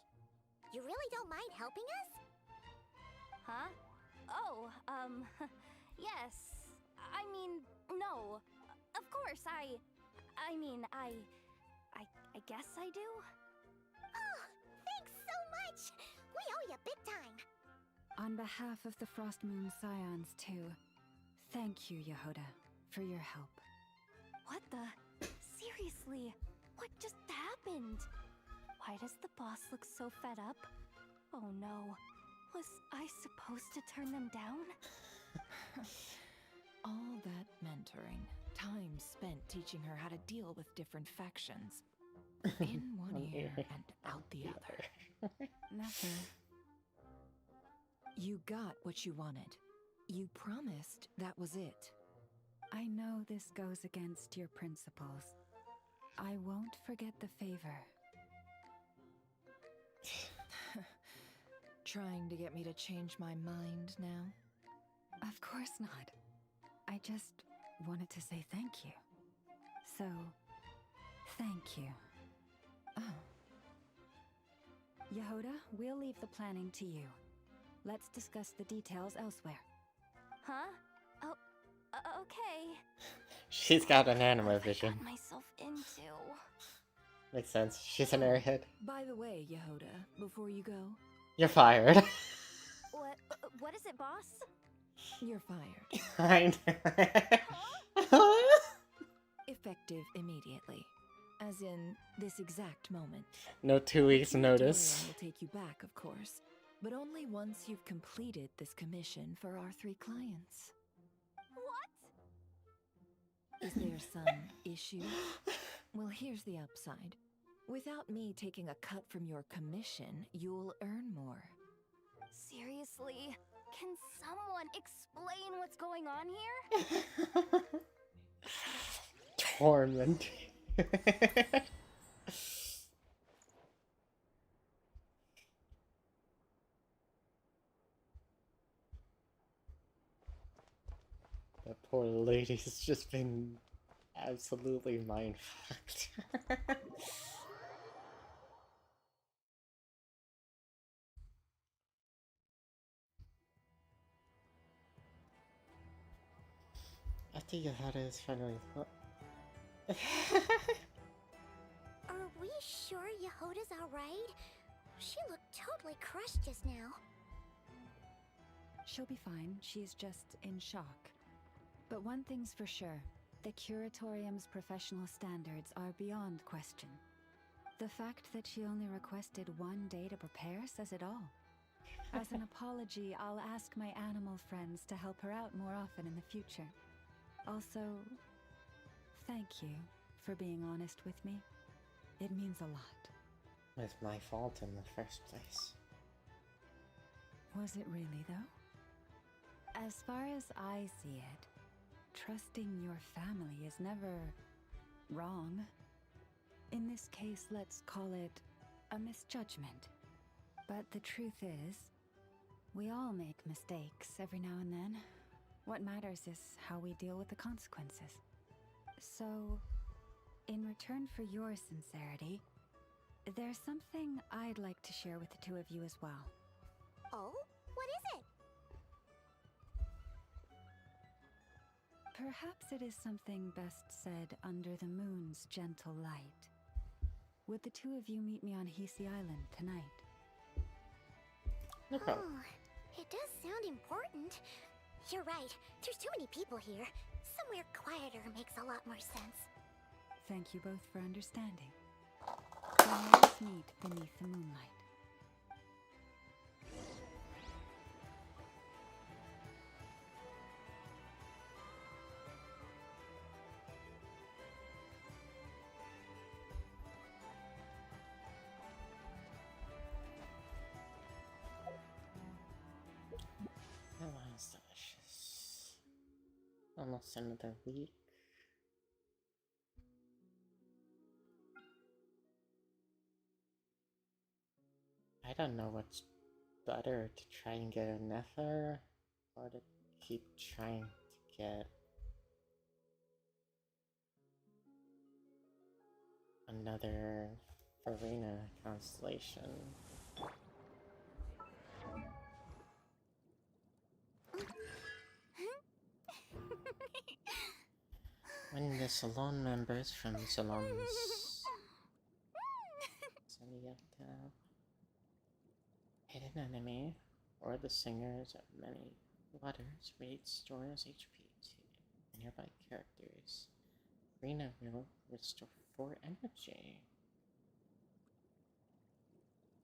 You really don't mind helping us? Huh? Oh, yes. I mean, no. Of course, I guess I do. Oh, thanks so much! We owe you big time! On behalf of the Frost Moon Scions, too, thank you, Yehoda, for your help. What the? Seriously, what just happened? Why does the boss look so fed up? Oh no, was I supposed to turn them down? All that mentoring, time spent teaching her how to deal with different factions. In one ear and out the other. Never. You got what you wanted. You promised that was it. I know this goes against your principles. I won't forget the favor. Trying to get me to change my mind now? Of course not. I just wanted to say thank you. So, thank you. Oh. Yehoda, we'll leave the planning to you. Let's discuss the details elsewhere. Huh? Oh, okay. She's got an anime What vision. I got myself into. Makes sense. She's an airhead. By the way, Yehoda, before you go... You're fired. What is it, boss? You're fired. I know. Effective immediately. As in, this exact moment. No 2 weeks notice. Will take you back, of course. But only once you've completed this commission for our 3 clients. What? Is there some issue? Well, here's the upside. Without me taking a cut from your commission, you'll earn more. Seriously? Can someone explain what's going on here? Torment. That poor lady's just been absolutely mind-fucked. I think Yehoda is finally... Are we sure Yehoda's alright? She looked totally crushed just now. She'll be fine. She's just in shock. But one thing's for sure. The Curatorium's professional standards are beyond question. The fact that she only requested 1 day to prepare says it all. As an apology, I'll ask my animal friends to help her out more often in the future. Also, thank you for being honest with me. It means a lot. It's my fault in the first place. Was it really, though? As far as I see it, trusting your family is never wrong. In this case, let's call it a misjudgment. But the truth is, we all make mistakes every now and then. What matters is how we deal with the consequences. So, in return for your sincerity, there's something I'd like to share with the 2 of you as well. Oh? What is it? Perhaps it is something best said under the moon's gentle light. Would the two of you meet me on Hisi Island tonight? No problem. Oh, it does sound important. You're right. There's too many people here. Somewhere quieter makes a lot more sense. Thank you both for understanding. Then let us meet beneath the moonlight. That was delicious. Almost another week. I don't know what's better, to try and get a Nether or to keep trying to get another Farina constellation. When the salon members from salons Zenyatta, hidden enemy, or the singers of many waters restores HP to nearby characters. Farina will restore 4 energy.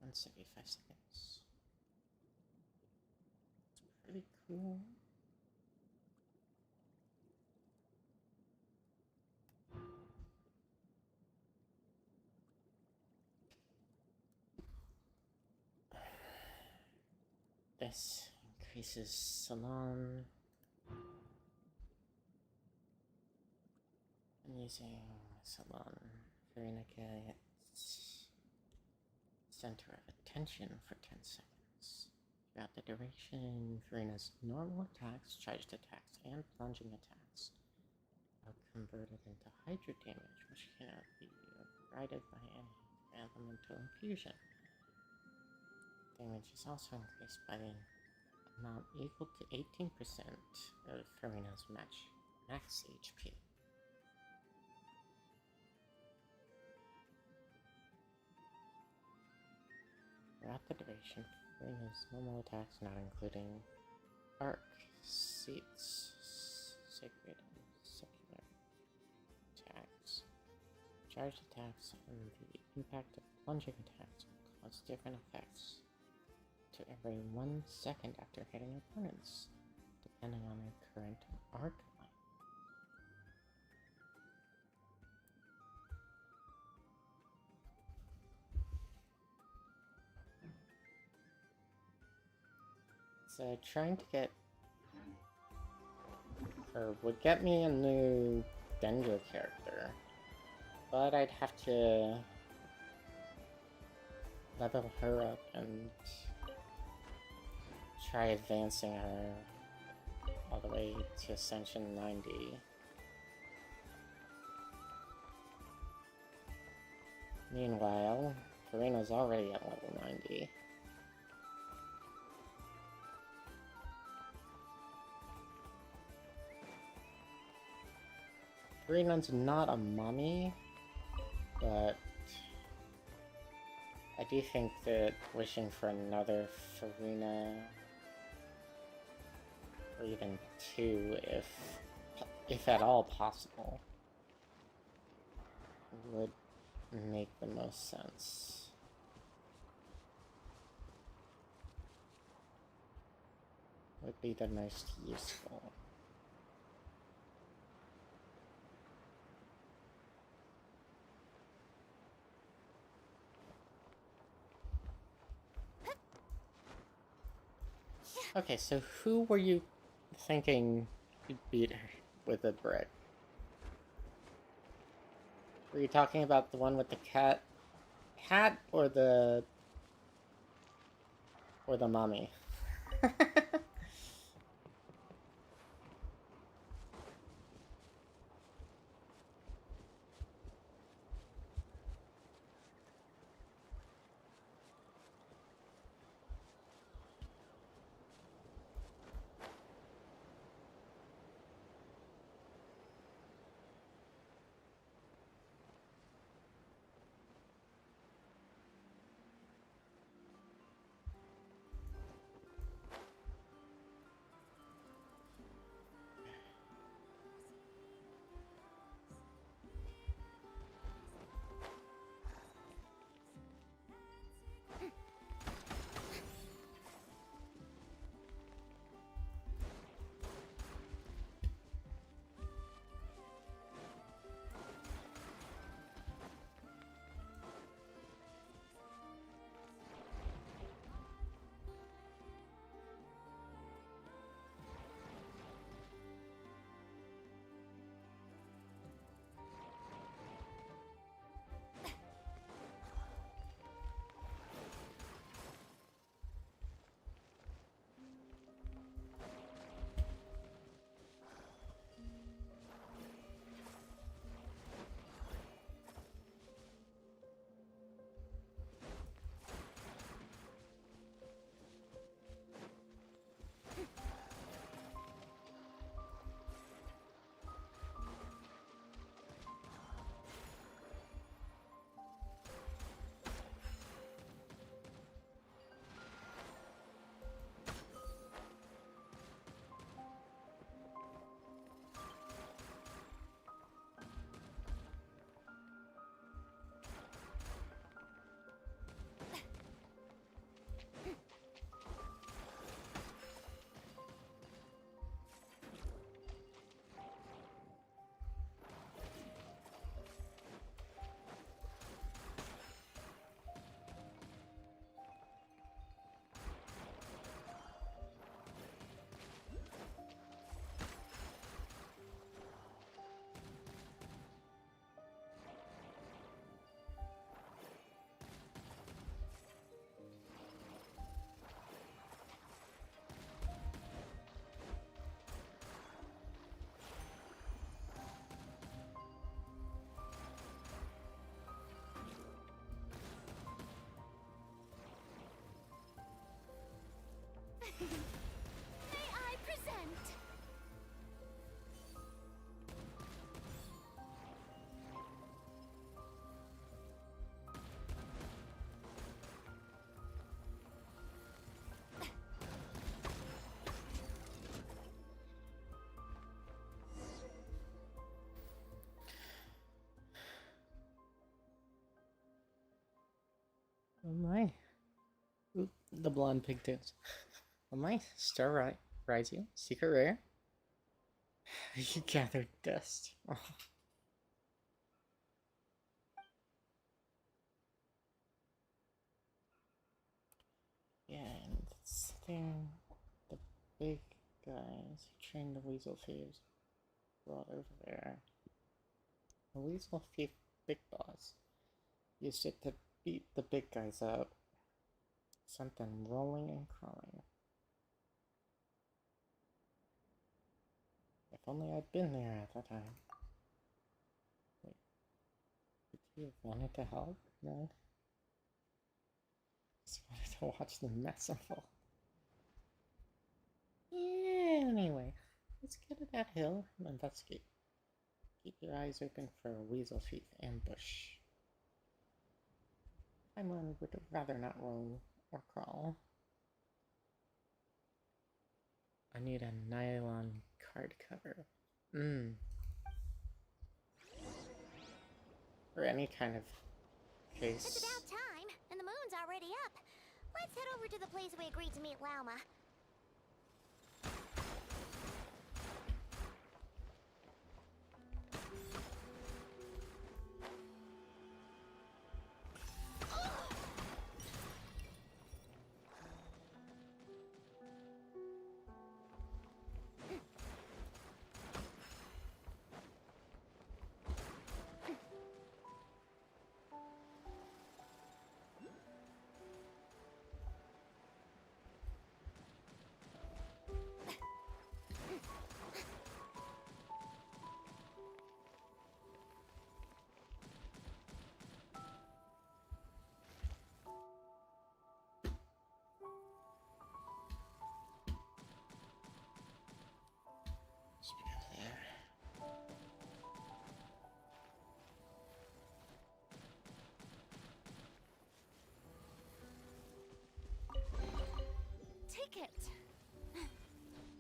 175 seconds. It's pretty cool. This increases salon. I'm using salon. Farina gets center of attention for 10 seconds. Throughout the duration, Farina's normal attacks, charged attacks, and plunging attacks are converted into Hydra damage, which cannot be overridden by any elemental infusion. Damage is also increased by the amount equal to 18% of Farina's max HP. Throughout the duration, Farina's normal attacks, not including arc, seats, sacred, and secular attacks, charged attacks, and the impact of plunging attacks will cause different effects to every 1 second after hitting opponents, depending on their current arc line. So trying to get, or would get me a new Dendro character, but I'd have to level her up and try advancing her all the way to Ascension 90. Meanwhile, Farina's already at level 90. Farina's not a mommy, but I do think that wishing for another Farina, or even 2, if at all possible, would make the most sense. Would be the most useful. Okay, so who were you thinking you'd beat her with a brick? Were you talking about the one with the cat or the mummy? May I present? Oh my. Oop, the blonde pigtails. Oh my, Star Rising, secret rare. You gathered dust. Oh. Yeah, and this thing, the big guys who trained the weasel thieves brought over there. The weasel thief big boss used it to beat the big guys up. Sent them rolling and crawling. If only I'd been there at the time. Wait, would you have wanted to help? No? Just wanted to watch the mess unfold. Yeah, anyway, let's get to that hill and investigate. Keep your eyes open for a weasel thief ambush. Paimon would rather not roll or crawl. I need a nylon card cover. Or any kind of case. It's about time, and the moon's already up. Let's head over to the place we agreed to meet Lauma. Ticket.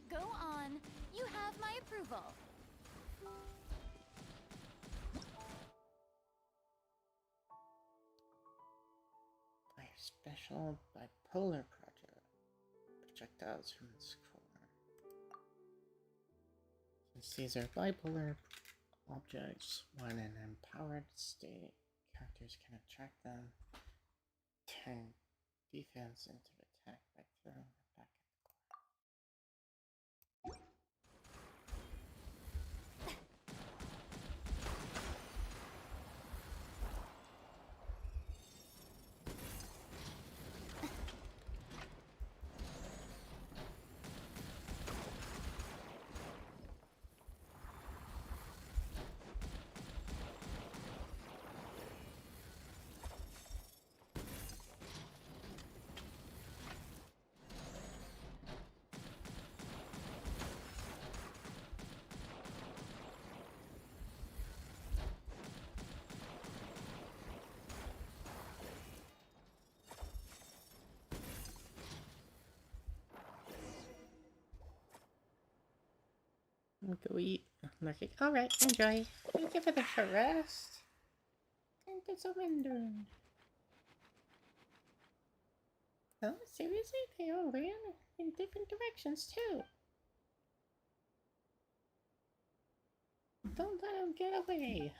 Go on. You have my approval. Fire special bipolar projectiles from this corner. Since these are bipolar objects, when in an empowered state, characters can attract them, turn defense into attack by throwing them back at the corner. Go eat. Lurking. Alright, enjoy. Thank you for the rest. And the surrendering. Oh, seriously? They all ran in different directions, too. Don't let them get away.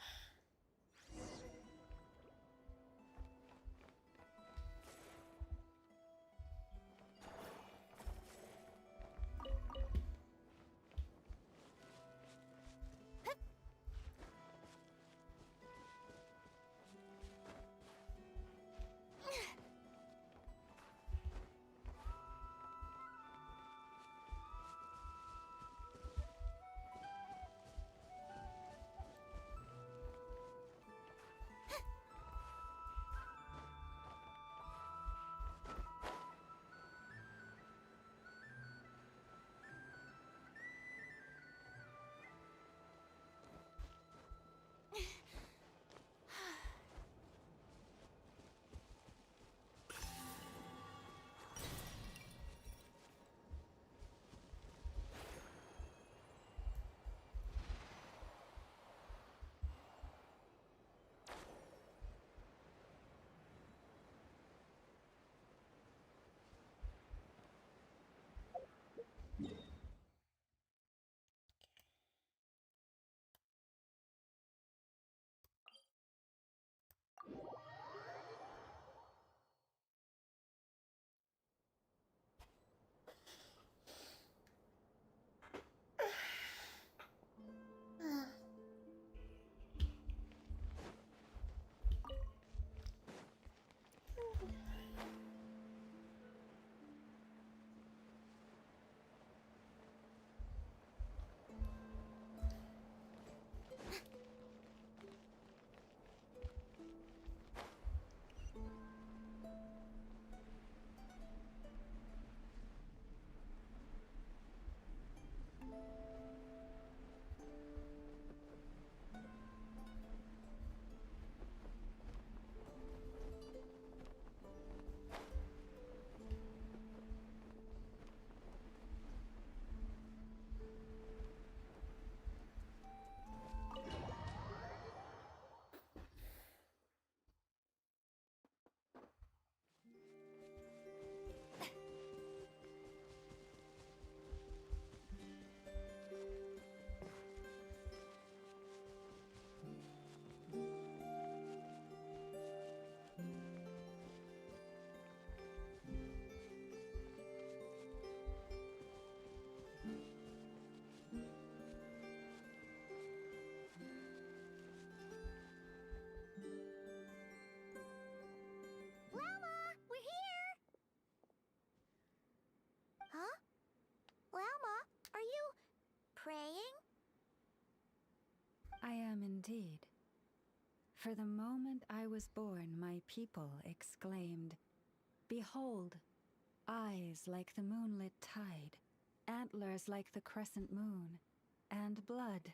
For the moment I was born, my people exclaimed, "Behold, eyes like the moonlit tide, antlers like the crescent moon, and blood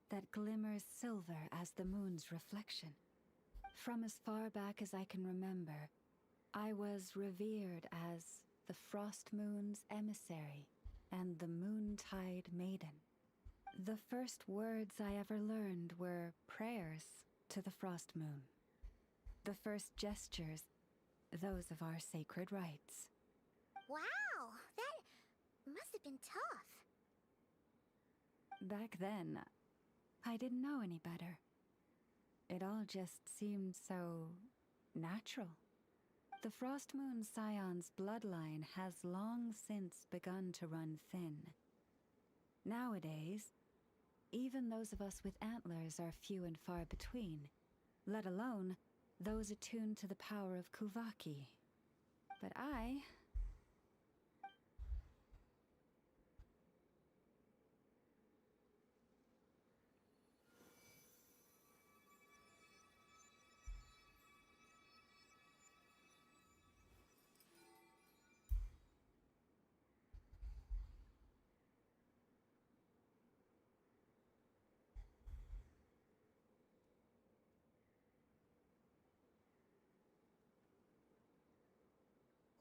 that glimmers silver as the moon's reflection." From as far back as I can remember, I was revered as the Frost Moon's emissary and the Moontide Maiden. The first words I ever learned were prayers to the Frost Moon. The first gestures, those of our sacred rites. Wow, that must have been tough. Back then, I didn't know any better. It all just seemed so natural. The Frost Moon Scion's bloodline has long since begun to run thin. Nowadays, even those of us with antlers are few and far between, let alone those attuned to the power of Kuvaki. But I...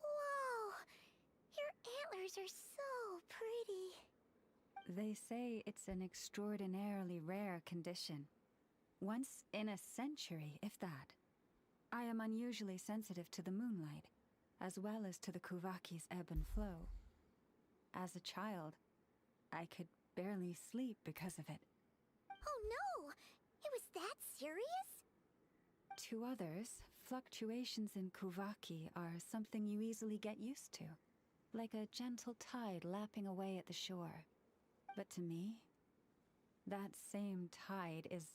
Whoa! Your antlers are so pretty. They say it's an extraordinarily rare condition. Once in a century, if that. I am unusually sensitive to the moonlight, as well as to the Kuvaki's ebb and flow. As a child, I could barely sleep because of it. Oh no! It was that serious? To others, fluctuations in Kuvaki are something you easily get used to, like a gentle tide lapping away at the shore. But to me, that same tide is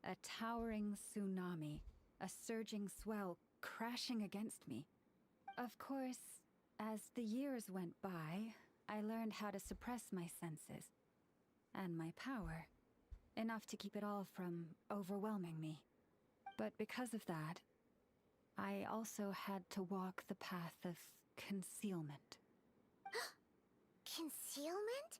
a towering tsunami, a surging swell crashing against me. Of course, as the years went by, I learned how to suppress my senses and my power, enough to keep it all from overwhelming me. But because of that, I also had to walk the path of concealment. Concealment?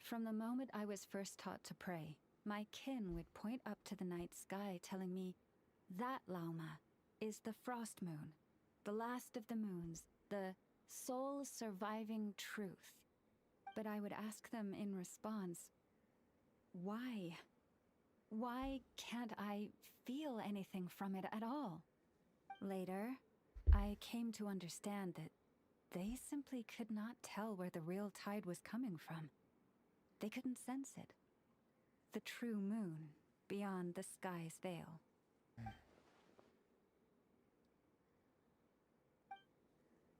From the moment I was first taught to pray, my kin would point up to the night sky telling me, "That, Lauma, is the Frost Moon, the last of the moons, the sole surviving truth." But I would ask them in response, why? Why can't I feel anything from it at all? Later, I came to understand that they simply could not tell where the real tide was coming from. They couldn't sense it. The true moon beyond the sky's veil.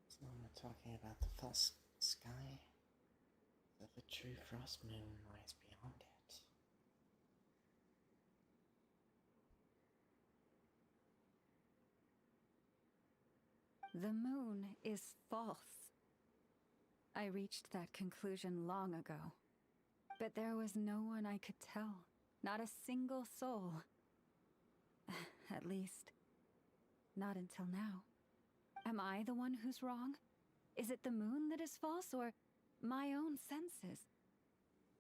So we're talking about the false sky, that the true frost moon lies beyond it. The moon is false. I reached that conclusion long ago. But there was no one I could tell. Not a single soul. At least, not until now. Am I the one who's wrong? Is it the moon that is false, or my own senses?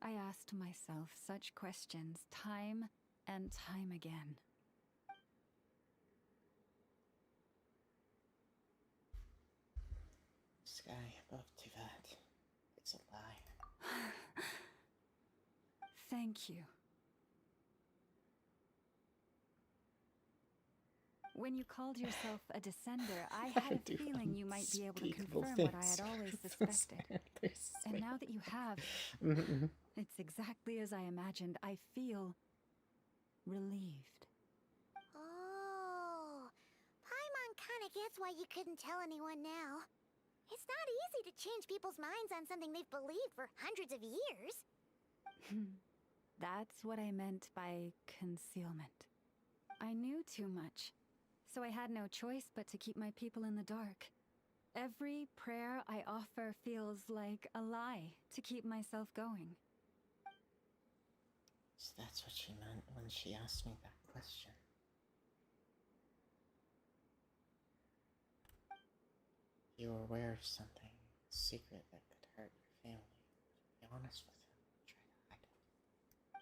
I asked myself such questions time and time again. Sky above Tivat. It's a lie. Thank you. When you called yourself a descender, I had a feeling you might be able to confirm what I had always suspected. And now that you have, it's exactly as I imagined. I feel relieved. Oh, Paimon kinda gets why you couldn't tell anyone now. It's not easy to change people's minds on something they've believed for hundreds of years. That's what I meant by concealment. I knew too much, so I had no choice but to keep my people in the dark. Every prayer I offer feels like a lie to keep myself going. So that's what she meant when she asked me that question. If you were aware of something, a secret that could hurt your family, be honest with him. Try to hide it.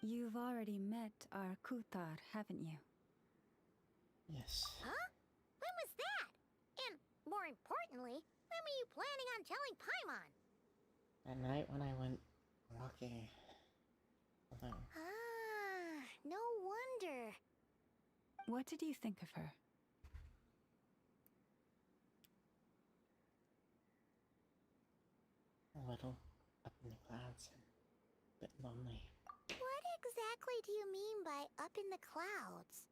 You've already met our Kutar, haven't you? Yes. Huh? When was that? And more importantly, when were you planning on telling Paimon? That night when I went walking alone. Ah, no wonder. What did you think of her? A little up in the clouds and a bit lonely. What exactly do you mean by up in the clouds?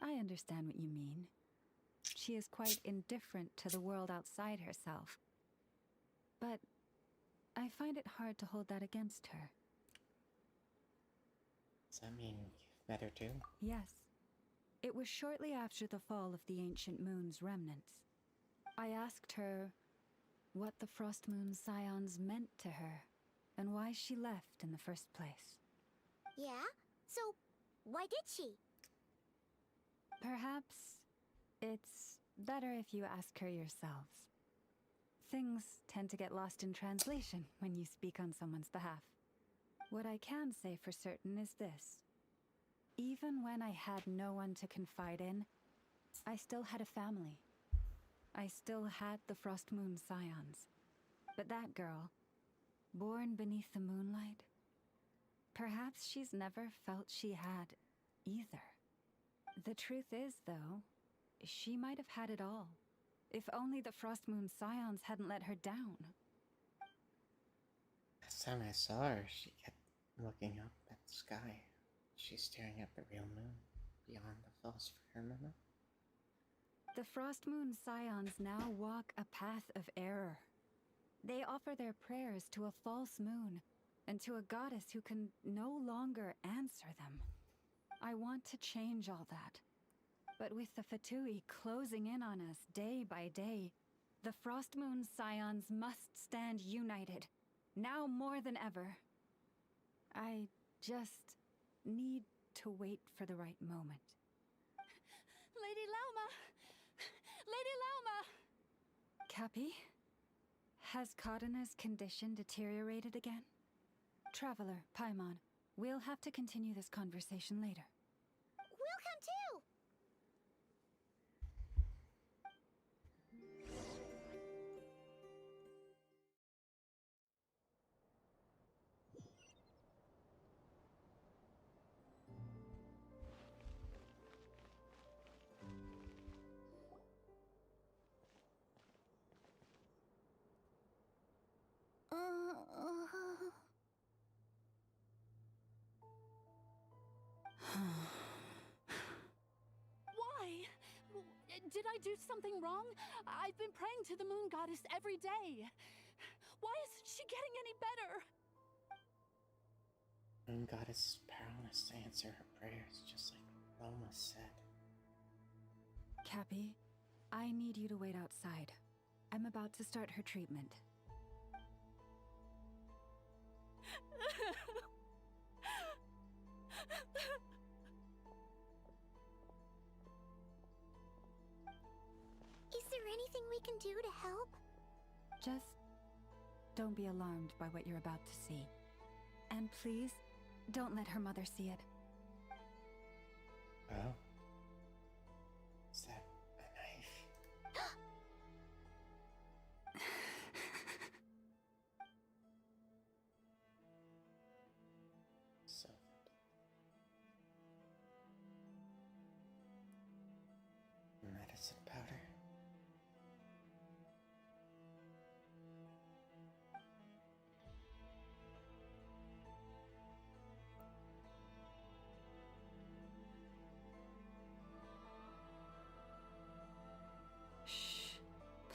I understand what you mean. She is quite indifferent to the world outside herself. But I find it hard to hold that against her. Does that mean you've met her too? Yes. It was shortly after the fall of the Ancient Moon's remnants. I asked her what the Frost Moon Scions meant to her, and why she left in the first place. Yeah? So, why did she? Perhaps it's better if you ask her yourselves. Things tend to get lost in translation when you speak on someone's behalf. What I can say for certain is this. Even when I had no one to confide in, I still had a family. I still had the Frost Moon Scions. But that girl, born beneath the moonlight, perhaps she's never felt she had either. The truth is, though, she might have had it all. If only the Frost Moon Scions hadn't let her down. Last time I saw her, she kept looking up at the sky. She's staring at the real moon, beyond the false firmament. The Frost Moon Scions now walk a path of error. They offer their prayers to a false moon, and to a goddess who can no longer answer them. I want to change all that. But with the Fatui closing in on us day by day, the Frost Moon Scions must stand united, now more than ever. I just need to wait for the right moment. Lady Lauma! Lady Lauma! Cappy? Has Kadena's condition deteriorated again? Traveler, Paimon, we'll have to continue this conversation later. We'll come too! Why? Did I do something wrong? I've been praying to the moon goddess every day. Why isn't she getting any better? Moon goddess is powerless to answer her prayers, just like Roma said. Cappy, I need you to wait outside. I'm about to start her treatment. Is there anything we can do to help? Just don't be alarmed by what you're about to see. And please, don't let her mother see it. Oh? Is that a knife? So medicine powder. Shh.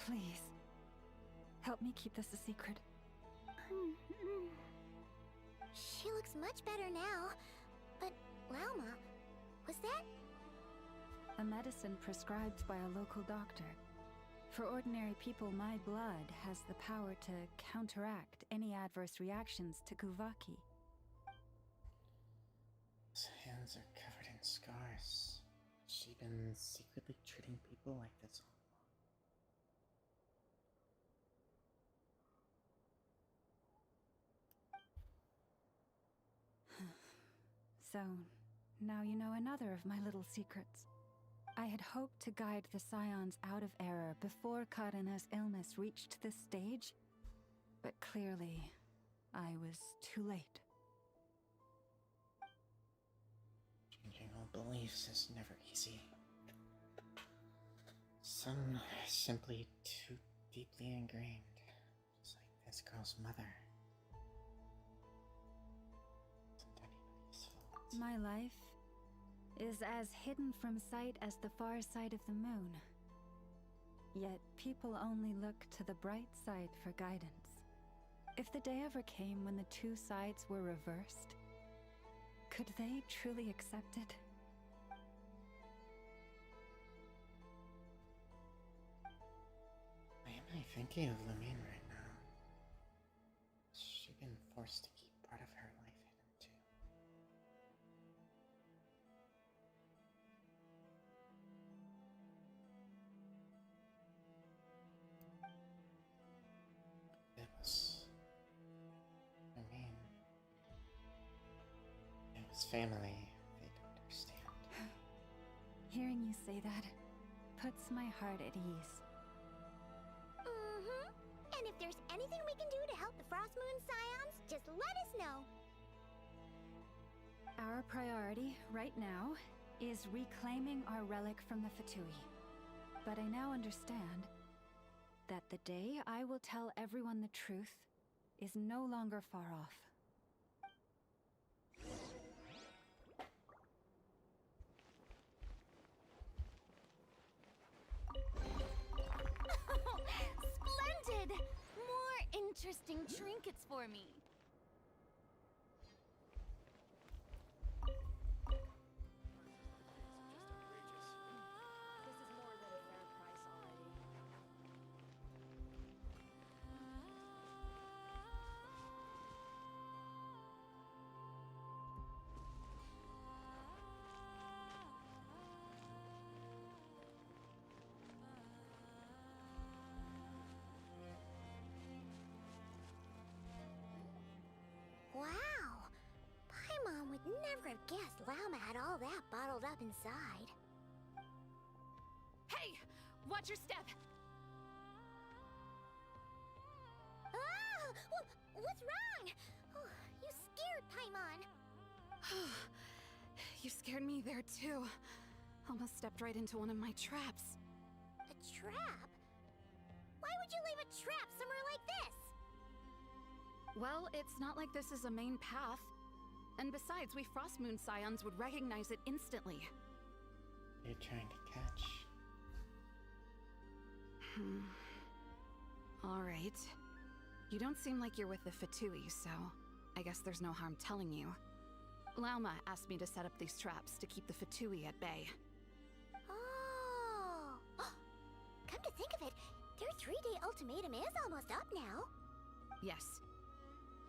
Please. Help me keep this a secret. She looks much better now. But, Lauma, was that? A medicine prescribed by a local doctor. For ordinary people, my blood has the power to counteract any adverse reactions to Kuvaki. His hands are covered in scars. Has she been secretly treating people like this all along? So, now you know another of my little secrets. I had hoped to guide the Scions out of error before Karina's illness reached this stage, but clearly, I was too late. Changing old beliefs is never easy. Some are simply too deeply ingrained, just like this girl's mother. Isn't anybody's fault. My life is as hidden from sight as the far side of the moon. Yet people only look to the bright side for guidance. If the day ever came when the two sides were reversed, could they truly accept it? Why am I thinking of Lumine right now? Has she been forced to keep part of her life hidden too? It was Lumine. It was family. They don't understand. Hearing you say that puts my heart at ease. Mm-hmm. And if there's anything we can do to help the Frost Moon Scions, just let us know. Our priority right now is reclaiming our relic from the Fatui. But I now understand that the day I will tell everyone the truth is no longer far off. Splendid! More interesting trinkets for me. Wow! Paimon would never have guessed Lauma had all that bottled up inside. Hey! Watch your step! Ah! What's wrong? Oh, you scared Paimon. You scared me there too. Almost stepped right into one of my traps. A trap? Why would you leave a trap somewhere like this? Well, it's not like this is a main path. And besides, we Frostmoon Scions would recognize it instantly. You're trying to catch. Alright. You don't seem like you're with the Fatui, so I guess there's no harm telling you. Lauma asked me to set up these traps to keep the Fatui at bay. Oh! Come to think of it, their 3-day ultimatum is almost up now. Yes.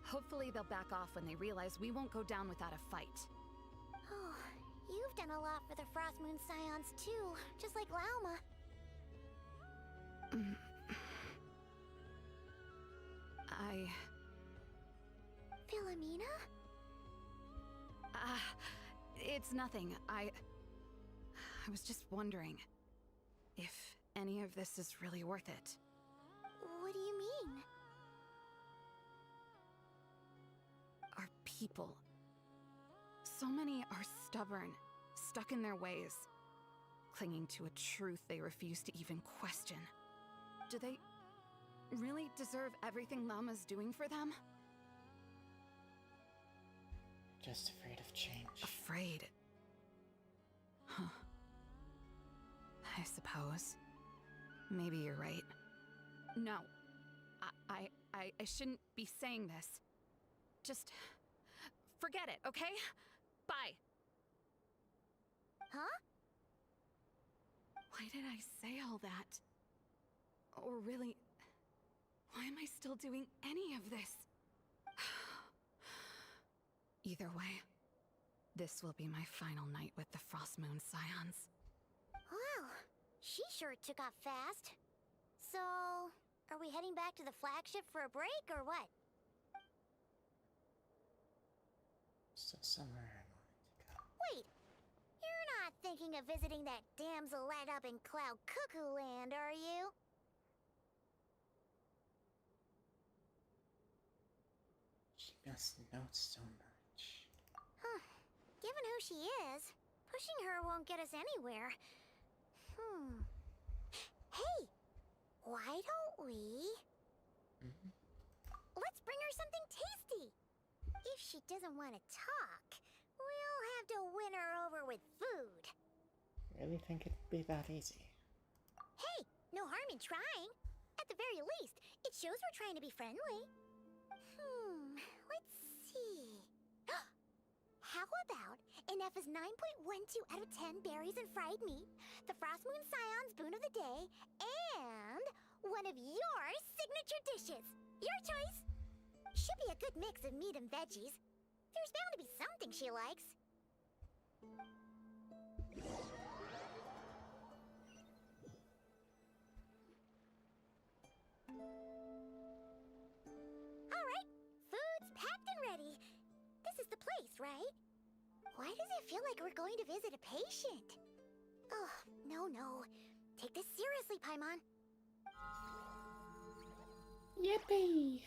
Hopefully they'll back off when they realize we won't go down without a fight. Oh, you've done a lot for the Frostmoon Scions too, just like Lauma. Philomena? It's nothing. I was just wondering if any of this is really worth it. What do you mean? Our people. So many are stubborn, stuck in their ways, clinging to a truth they refuse to even question. Do they really deserve everything Lauma's doing for them? Just afraid of change. Afraid? Huh. I suppose. Maybe you're right. No. I shouldn't be saying this. Just forget it, okay? Bye. Huh? Why did I say all that? Or really, why am I still doing any of this? Either way, This will be my final night with the Frost Moon Scions. Wow, she sure took off fast. So, are we heading back to the flagship for a break, or what? Still somewhere I wanted to go. Wait, you're not thinking of visiting that damsel light up in Cloud Cuckoo Land, are you? She must know so much. Huh. Given who she is, pushing her won't get us anywhere. Hey! Why don't we... Let's bring her something tasty! If she doesn't want to talk, we'll have to win her over with food. Really think it'd be that easy? Hey, no harm in trying. At the very least, it shows we're trying to be friendly. Let's see. How about an F is 9.12 out of 10 berries and fried meat, the Frost Moon Scion's boon of the day, and one of your signature dishes. Your choice. Should be a good mix of meat and veggies. There's bound to be something she likes. Alright, food's packed and ready. This is the place, right? Why does it feel like we're going to visit a patient? Oh, no. Take this seriously, Paimon. Yippee!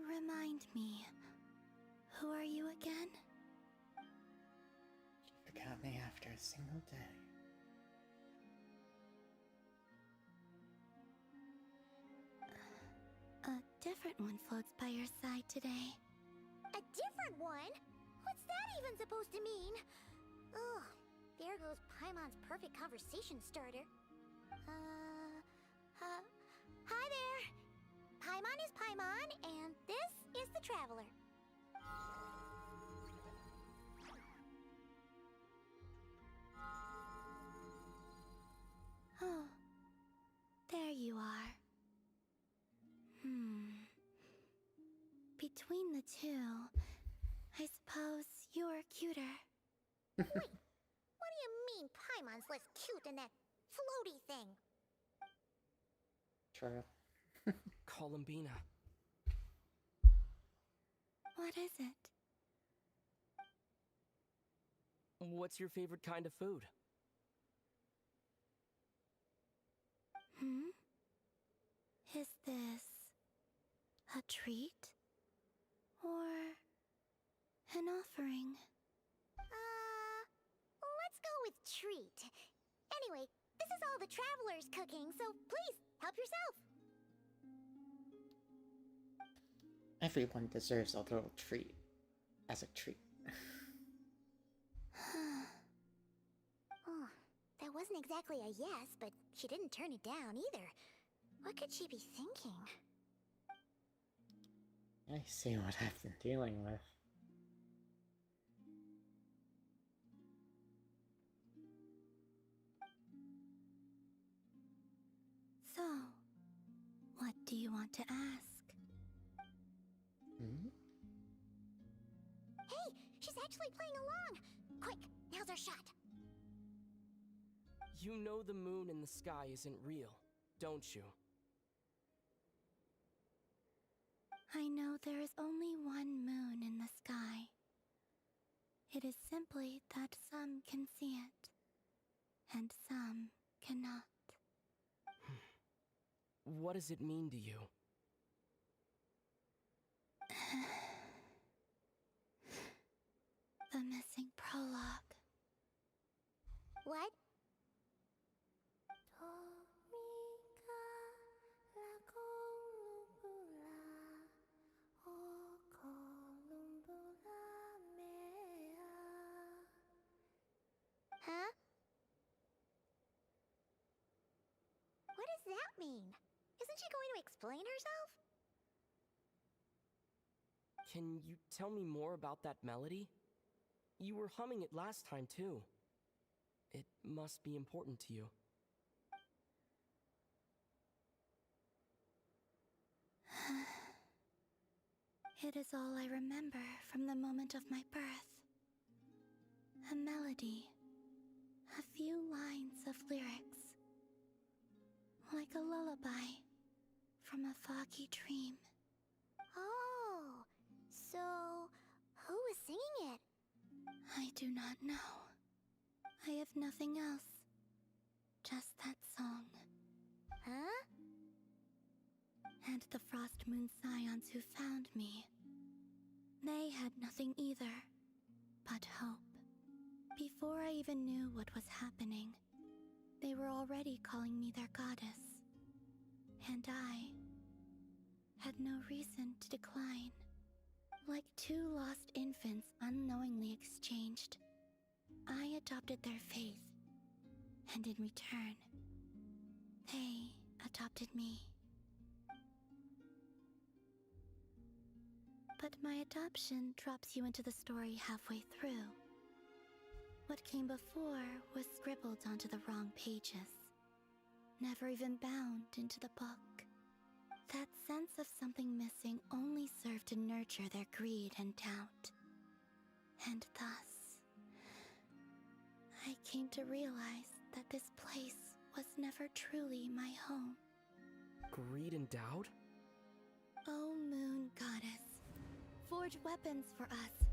Remind me, who are you again? She forgot me after a single day. A different one floats by your side today. A different one? What's that even supposed to mean? Ugh, there goes Paimon's perfect conversation starter. Hi there! Paimon is Paimon, and this is the Traveler. Oh, there you are. Between the two, I suppose you're cuter. Wait, what do you mean Paimon's less cute than that floaty thing? True. Columbina. What is it? What's your favorite kind of food? Is this a treat? Or an offering? Let's go with treat. Anyway, this is all the Traveler's cooking, so please, help yourself. Everyone deserves a little treat. As a treat. Oh, that wasn't exactly a yes, but she didn't turn it down either. What could she be thinking? I see what I've been dealing with. So, what do you want to ask? Hmm? Hey, she's actually playing along! Quick, now's our shot. You know the moon in the sky isn't real, don't you? I know there is only one moon in the sky. It is simply that some can see it, and some cannot. What does it mean to you? The missing prologue. What? Huh? What does that mean? Isn't she going to explain herself? Can you tell me more about that melody? You were humming it last time, too. It must be important to you. It is all I remember from the moment of my birth. A melody. A few lines of lyrics. Like a lullaby from a foggy dream. Oh, so who was singing it? I do not know. I have nothing else. Just that song. Huh? And the Frost Moon Scions who found me. They had nothing either, but hope. Before I even knew what was happening, they were already calling me their goddess. And I had no reason to decline. Like two lost infants unknowingly exchanged, I adopted their faith. And in return, they adopted me. But my adoption drops you into the story halfway through. What came before was scribbled onto the wrong pages, never even bound into the book. That sense of something missing only served to nurture their greed and doubt. And thus, I came to realize that this place was never truly my home. Greed and doubt? O Moon Goddess, forge weapons for us,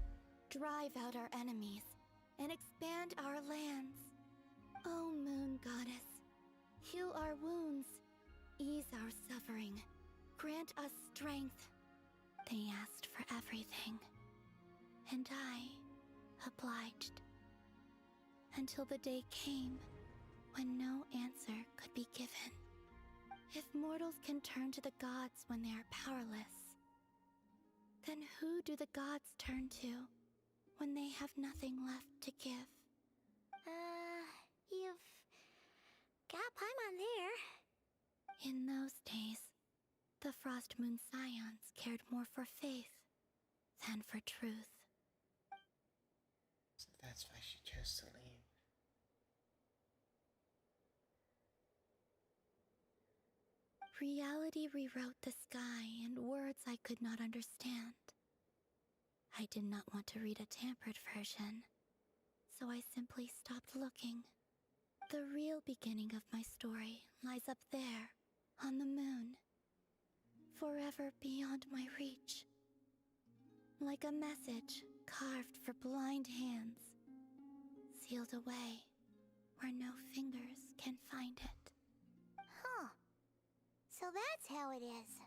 drive out our enemies, and expand our lands. O Moon Goddess, heal our wounds, ease our suffering, grant us strength. They asked for everything, and I obliged. Until the day came when no answer could be given. If mortals can turn to the gods when they are powerless, then who do the gods turn to when they have nothing left to give? You've got Paimon there. In those days, the Frost Moon Scions cared more for faith than for truth. So that's why she chose to leave. Reality rewrote the sky in words I could not understand. I did not want to read a tampered version, so I simply stopped looking. The real beginning of my story lies up there, on the moon, forever beyond my reach. Like a message carved for blind hands, sealed away where no fingers can find it. Huh. So that's how it is.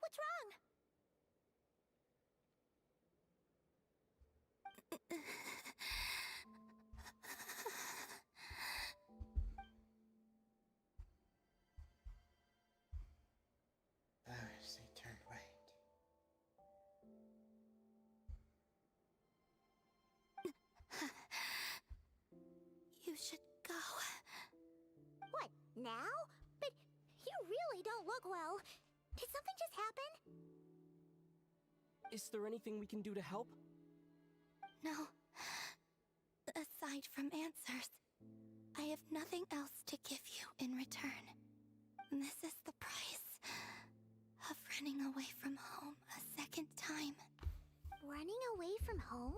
What What's wrong? Flowers, they turn white. You should go. What, now? But you really don't look well. Did something just happen? Is there anything we can do to help? No. Aside from answers, I have nothing else to give you in return. This is the price of running away from home a second time. Running away from home?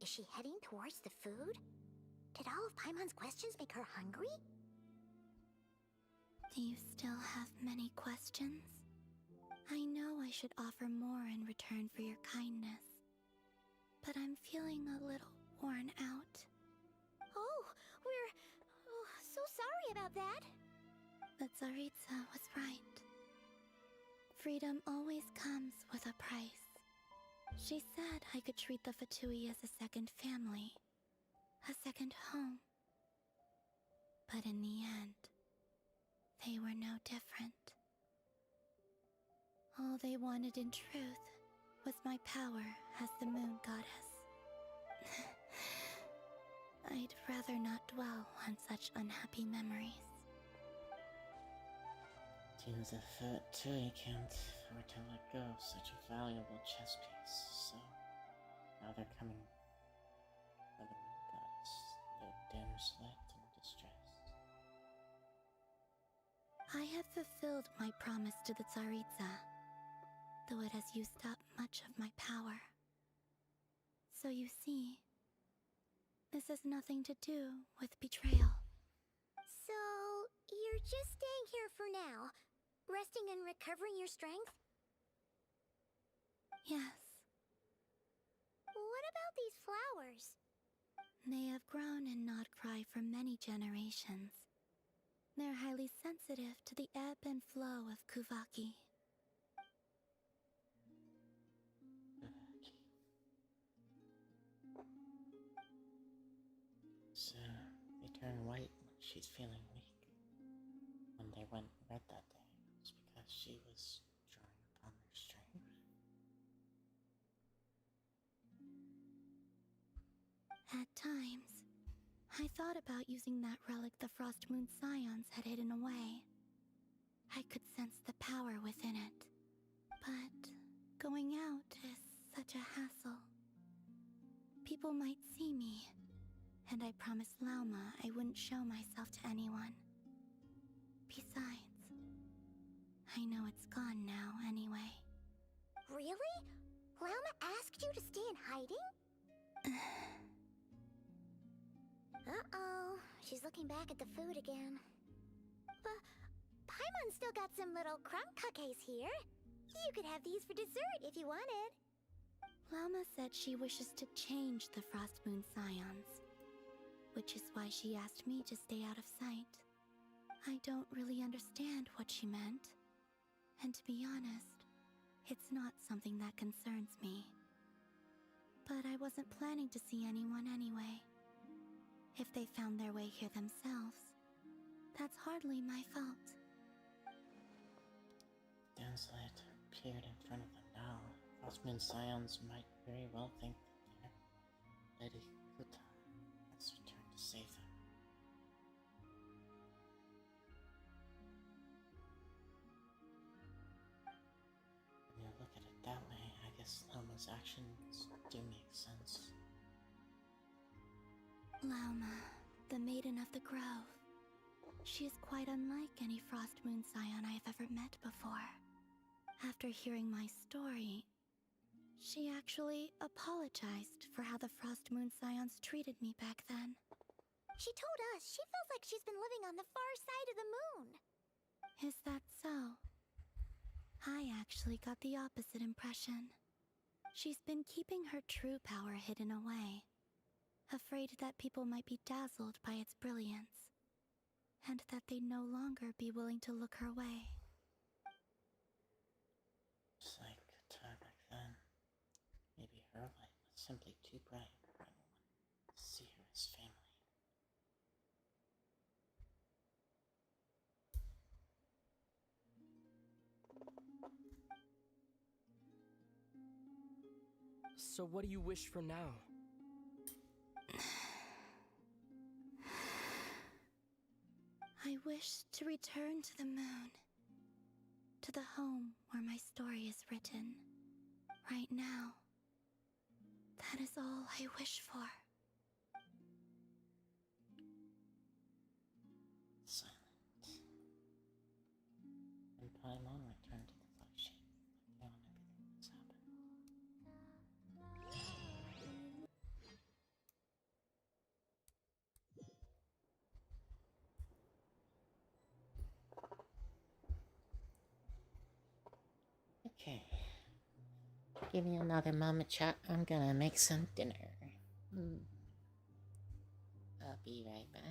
Is she heading towards the food? Did all of Paimon's questions make her hungry? Do you still have many questions? I know I should offer more in return for your kindness, but I'm feeling a little worn out. Oh, we're so sorry about that. The Tsaritsa was right. Freedom always comes with a price. She said I could treat the Fatui as a second family, a second home. But in the end, they were no different. All they wanted in truth was my power as the moon goddess. I'd rather not dwell on such unhappy memories. Seems the Fatui can't afford to let go of such a valuable chess piece, so now they're coming for the moon goddess, their damslet and distressed. I have fulfilled my promise to the Tsaritsa, though it has used up much of my power. So you see, this has nothing to do with betrayal. So, you're just staying here for now, resting and recovering your strength? Yes. What about these flowers? They have grown in Nodcry for many generations. They're highly sensitive to the ebb and flow of Kuvaki. So, they turn white when she's feeling weak. When they went red that day, it was because she was drawing upon their strength. At times, I thought about using that relic the Frost Moon Scions had hidden away. I could sense the power within it. But going out is such a hassle. People might see me, and I promised Lauma I wouldn't show myself to anyone. Besides, I know it's gone now anyway. Really? Lauma asked you to stay in hiding? Uh-oh, she's looking back at the food again. But Paimon still got some little crumb cookies here. You could have these for dessert if you wanted. Lauma said she wishes to change the Frost Moon Scions, which is why she asked me to stay out of sight. I don't really understand what she meant, and to be honest, it's not something that concerns me. But I wasn't planning to see anyone anyway. If they found their way here themselves, that's hardly my fault. Damslet appeared in front of them now. Frostmoon Scions might very well think that their Lady Kuta has returned to save them. When you look at it that way, I guess Lauma's actions do make sense. Lauma, the Maiden of the Grove. She is quite unlike any Frost Moon Scion I have ever met before. After hearing my story, she actually apologized for how the Frost Moon Scions treated me back then. She told us she feels like she's been living on the far side of the moon. Is that so? I actually got the opposite impression. She's been keeping her true power hidden away, afraid that people might be dazzled by its brilliance, and that they'd no longer be willing to look her way. It's like a time back then. Maybe her light was simply too bright for anyone to see her as family. So what do you wish for now? I wish to return to the moon, to the home where my story is written. Right now, that is all I wish for. Silent. And Paimon returned to the flagship, looking on everything that's happened. Okay. Give me another moment, chat. I'm gonna make some dinner. I'll be right back.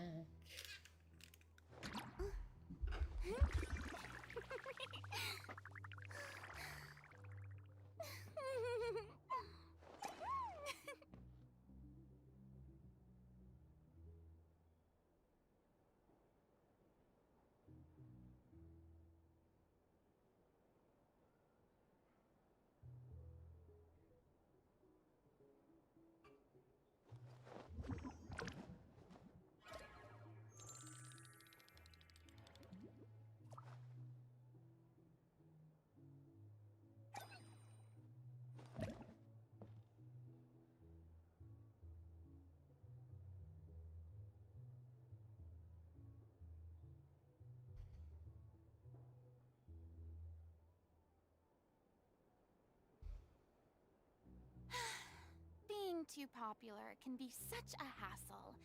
Being too popular can be such a hassle.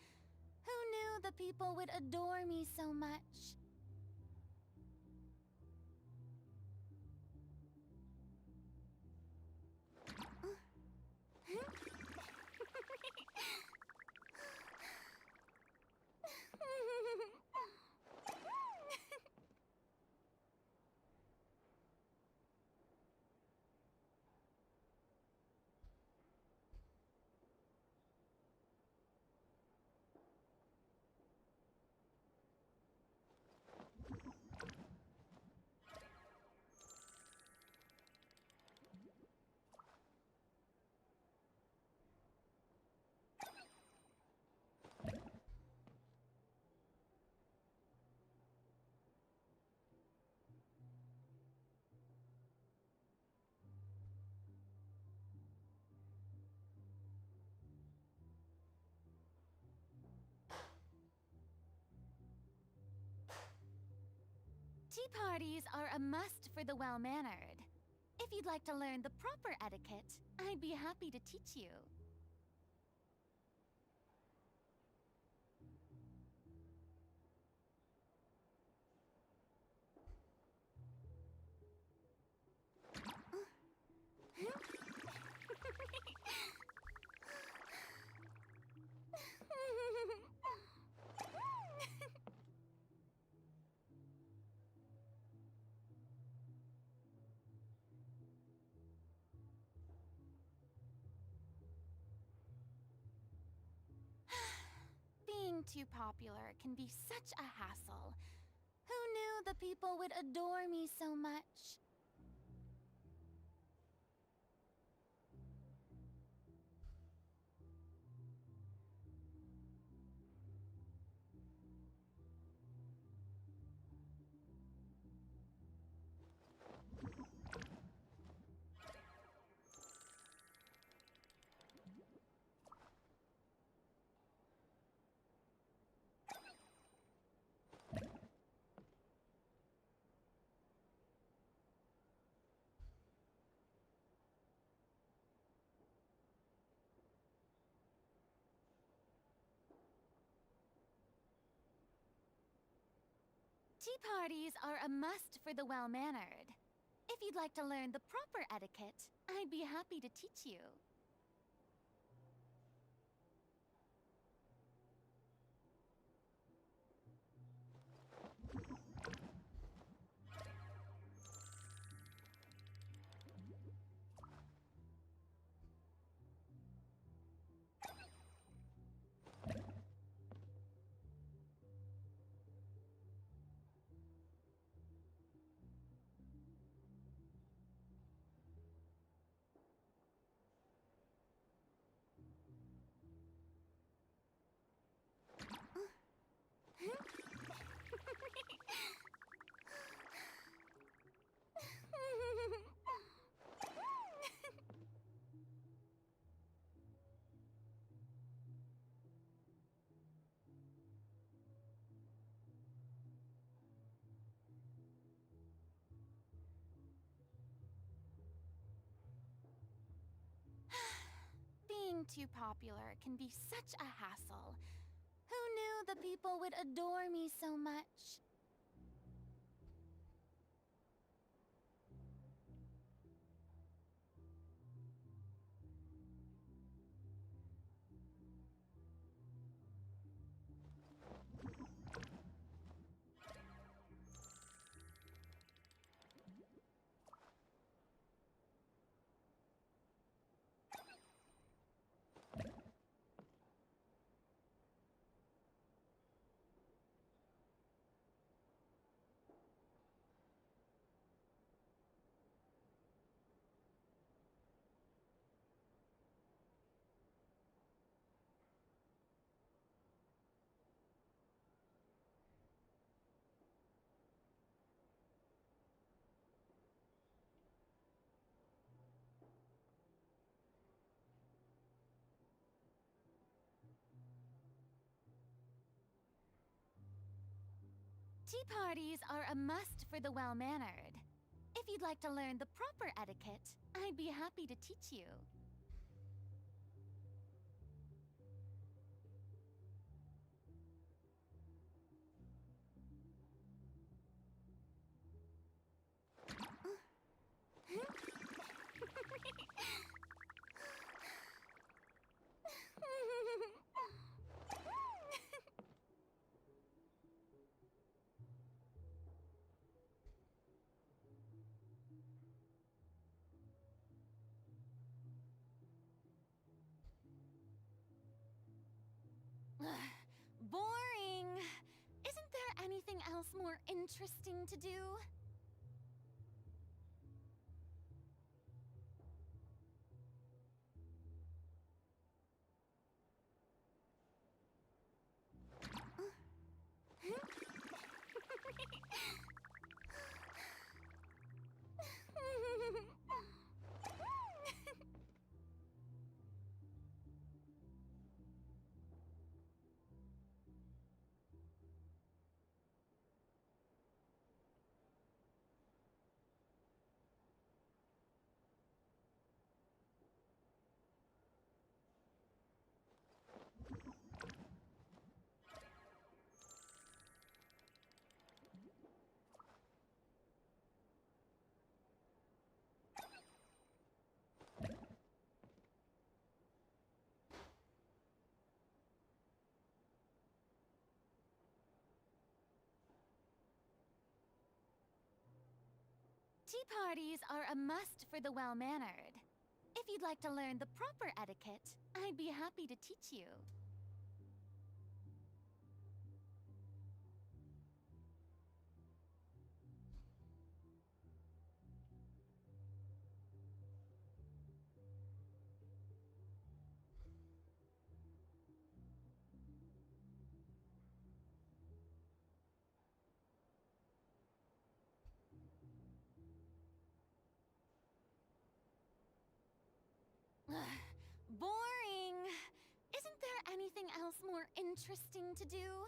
Who knew the people would adore me so much? Tea parties are a must for the well-mannered. If you'd like to learn the proper etiquette, I'd be happy to teach you. Being too popular can be such a hassle. Who knew the people would adore me so much? Tea parties are a must for the well-mannered. If If you'd like to learn the proper etiquette, I'd be happy to teach you. Being too popular can be such a hassle. Who knew the people would adore me so much? Tea parties are a must for the well-mannered. If you'd like to learn the proper etiquette, I'd be happy to teach you. Boring! Isn't there anything else more interesting to do? Tea parties are a must for the well-mannered. If you'd like to learn the proper etiquette, I'd be happy to teach you. Boring! Isn't there anything else more interesting to do?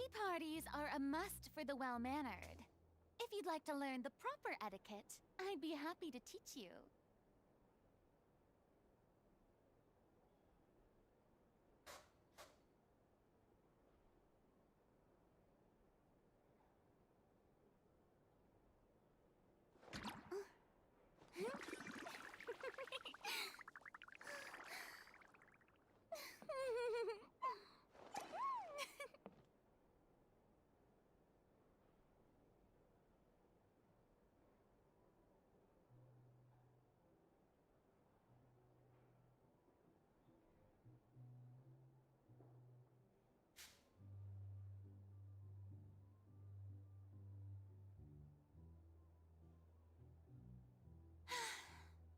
Tea parties are a must for the well-mannered. If you'd like to learn the proper etiquette, I'd be happy to teach you.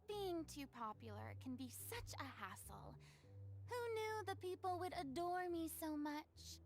Being too popular can be such a hassle. Who knew the people would adore me so much?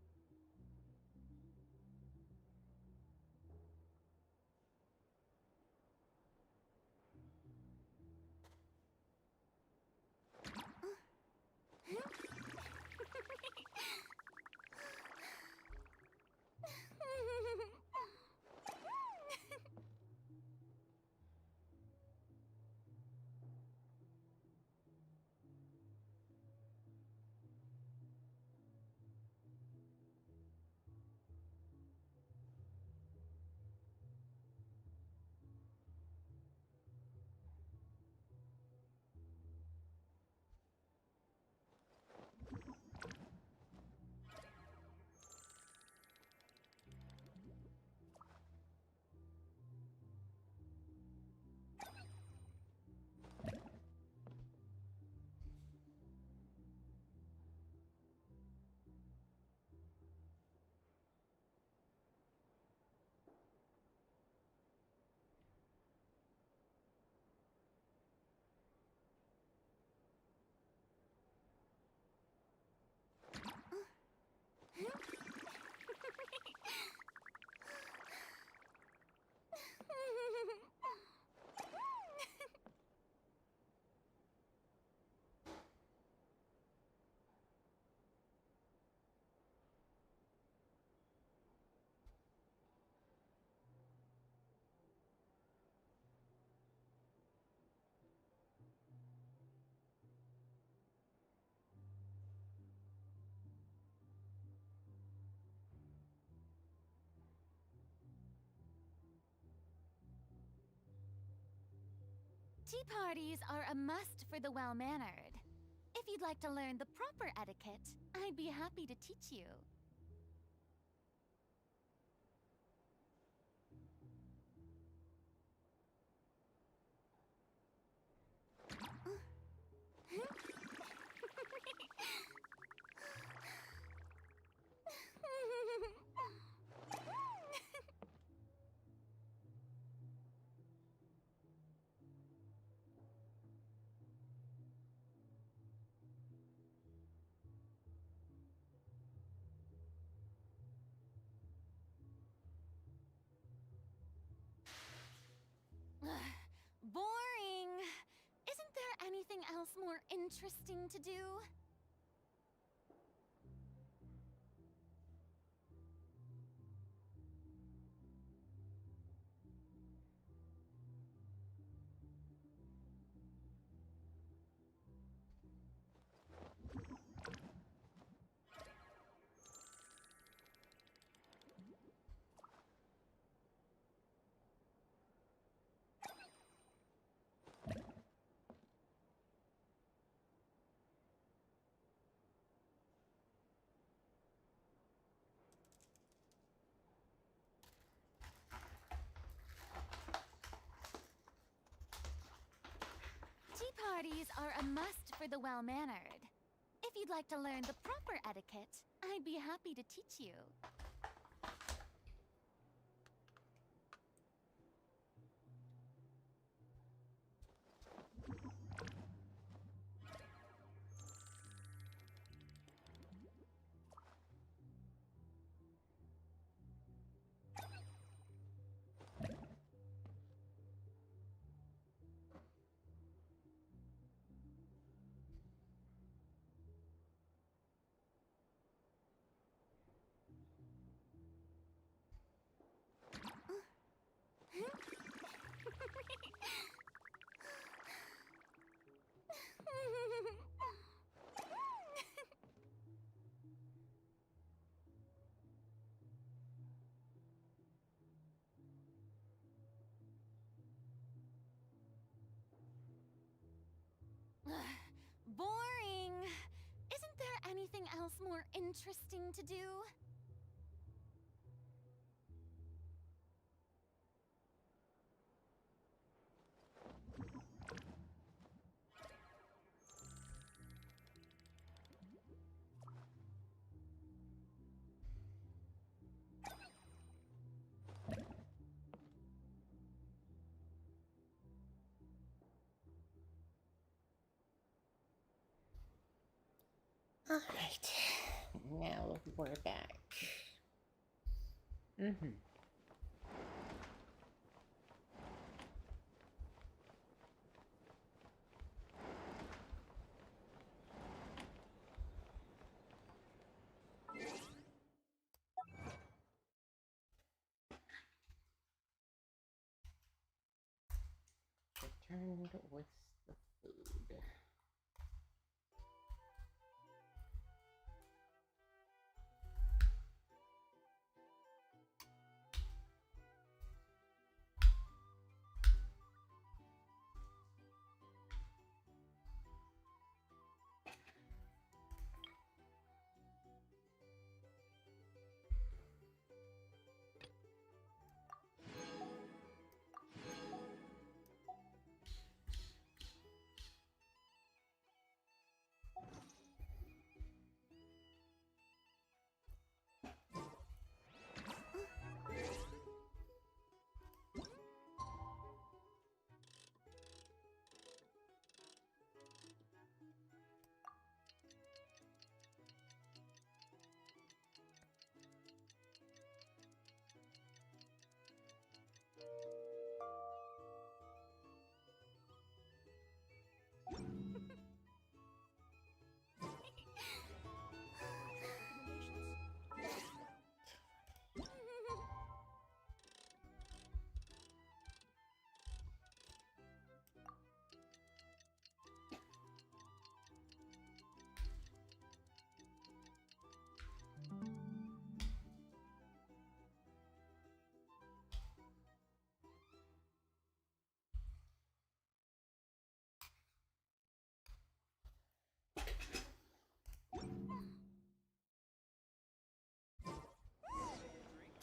Tea parties are a must for the well-mannered. If you'd like to learn the proper etiquette, I'd be happy to teach you. Boring! Isn't there anything else more interesting to do? Tea parties are a must for the well-mannered. If you'd like to learn the proper etiquette, I'd be happy to teach you. else more interesting to do? Alright, now we're back. Mm-hmm. Returned with the food.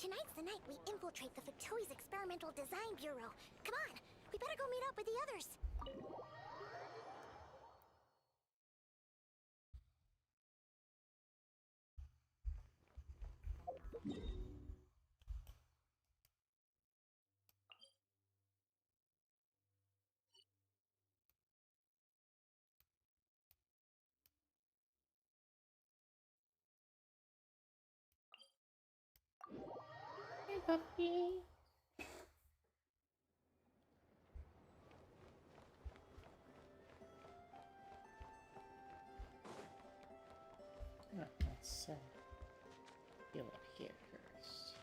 Tonight's the night we infiltrate the Fatoi's Experimental Design Bureau. Come on, we better go meet up with the others. Hey, puppy. Let's heal up here first.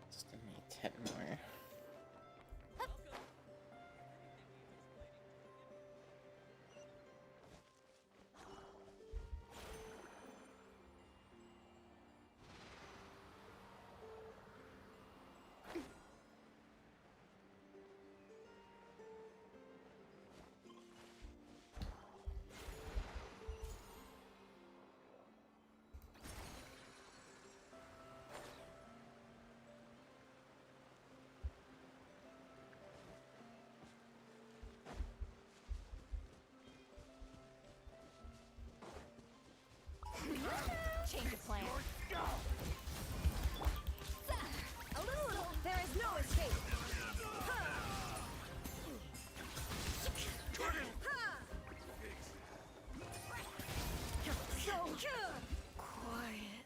Just a minute, 10 more. Change of plan. A little, there is no escape. So quiet.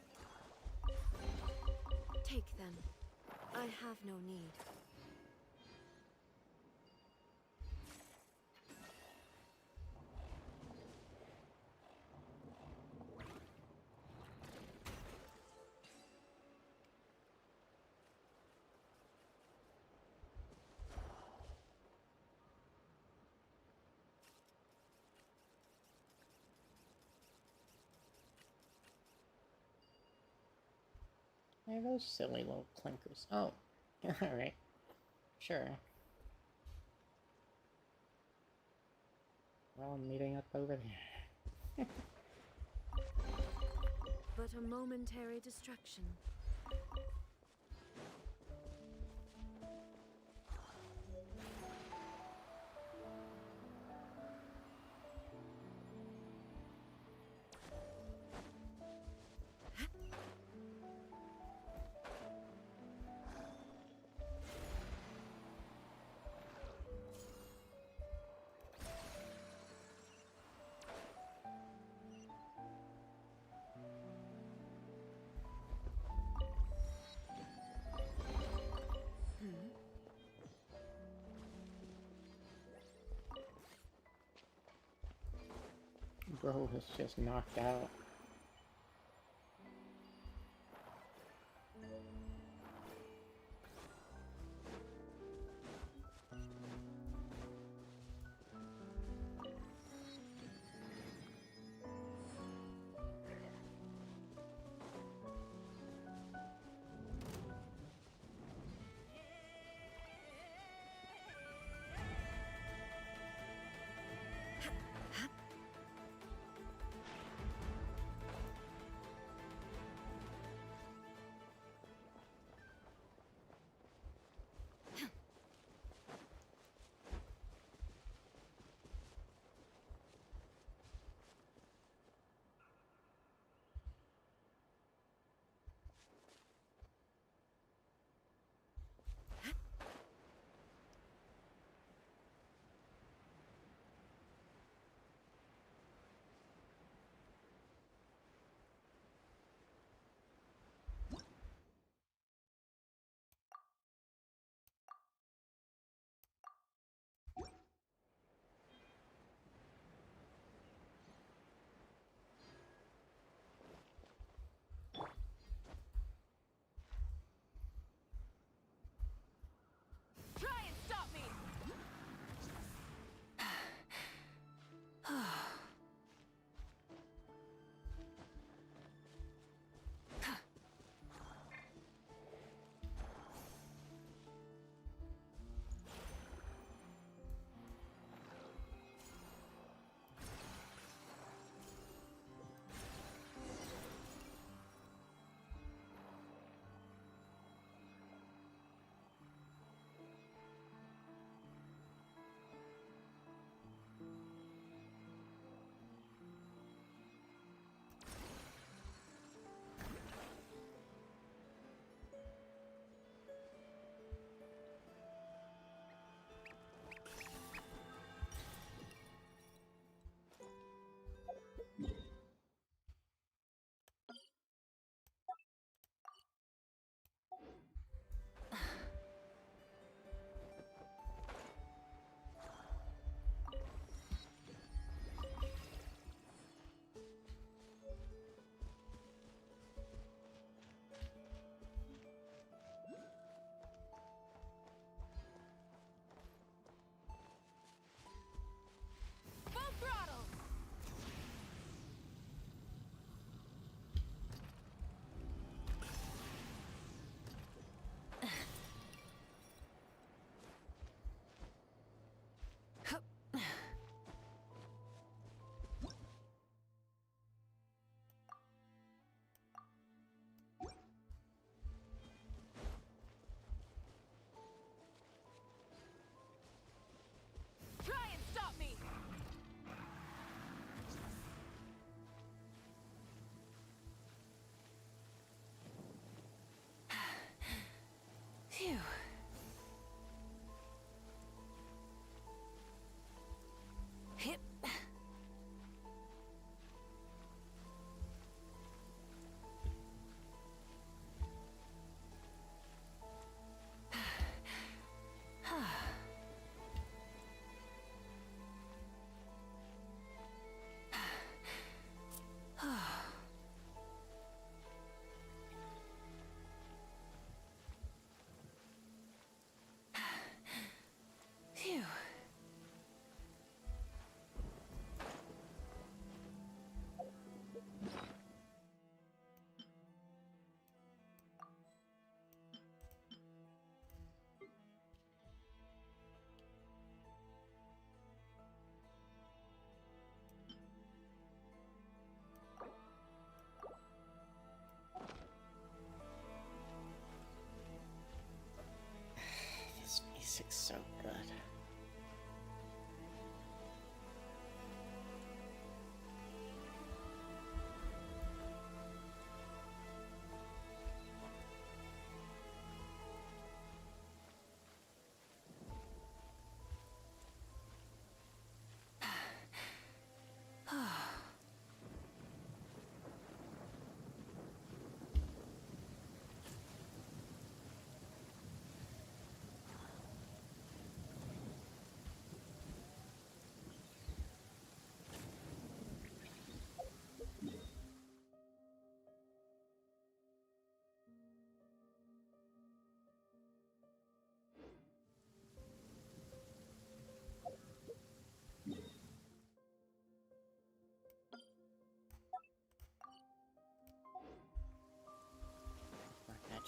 Take them. I have no need. Hey, those silly little clinkers. Oh, alright. Sure. Well, I'm meeting up over there. But a momentary distraction. Bro is just knocked out.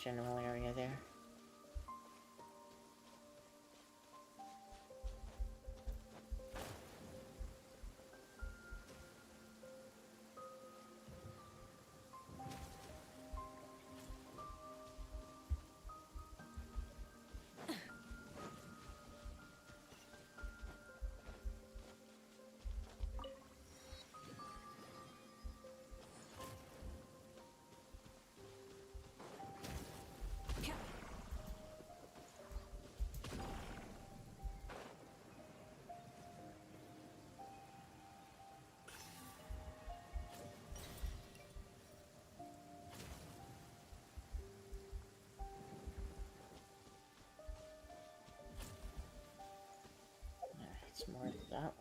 general area there. It's more that way.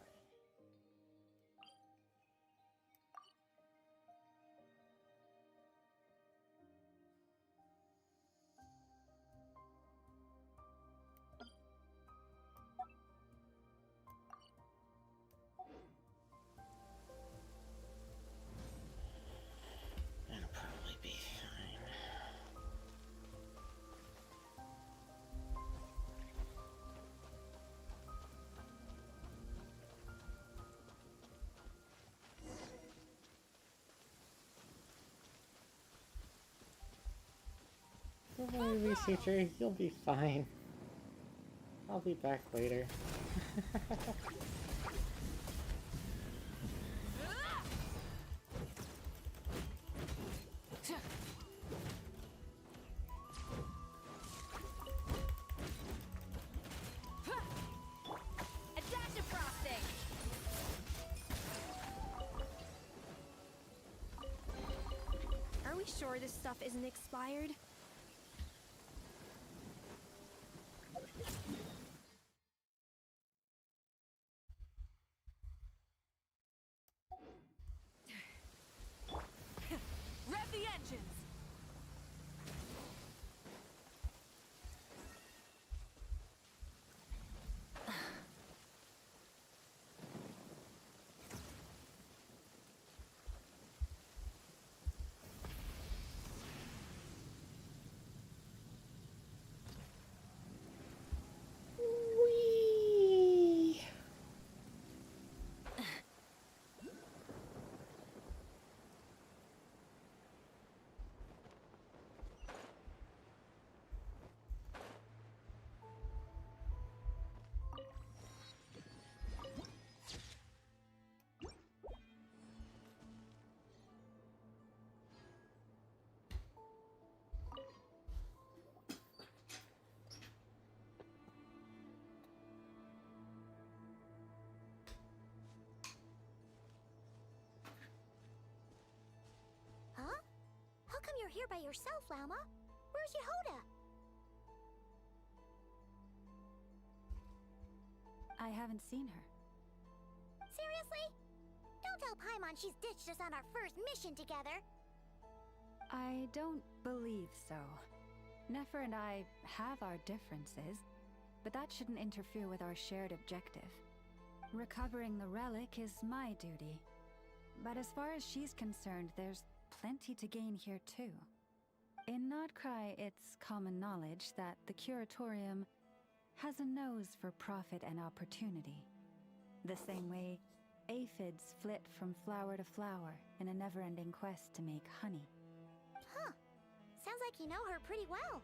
That'll probably be fine. Don't worry, researcher, you'll be fine. I'll be back later. Adaptive frosting! Are we sure this stuff isn't expired? Rev the engines! Whee! Huh? How come you're here by yourself, Lauma? Where's Yehoda? I haven't seen her. Seriously? Don't tell Paimon she's ditched us on our first mission together. I don't believe so. Nefer and I have our differences, but that shouldn't interfere with our shared objective. Recovering the relic is my duty. But as far as she's concerned, there's plenty to gain here too. In Nodcry, it's common knowledge that the Curatorium has a nose for profit and opportunity. The same way aphids flit from flower to flower in a never-ending quest to make honey. Huh. Sounds like you know her pretty well.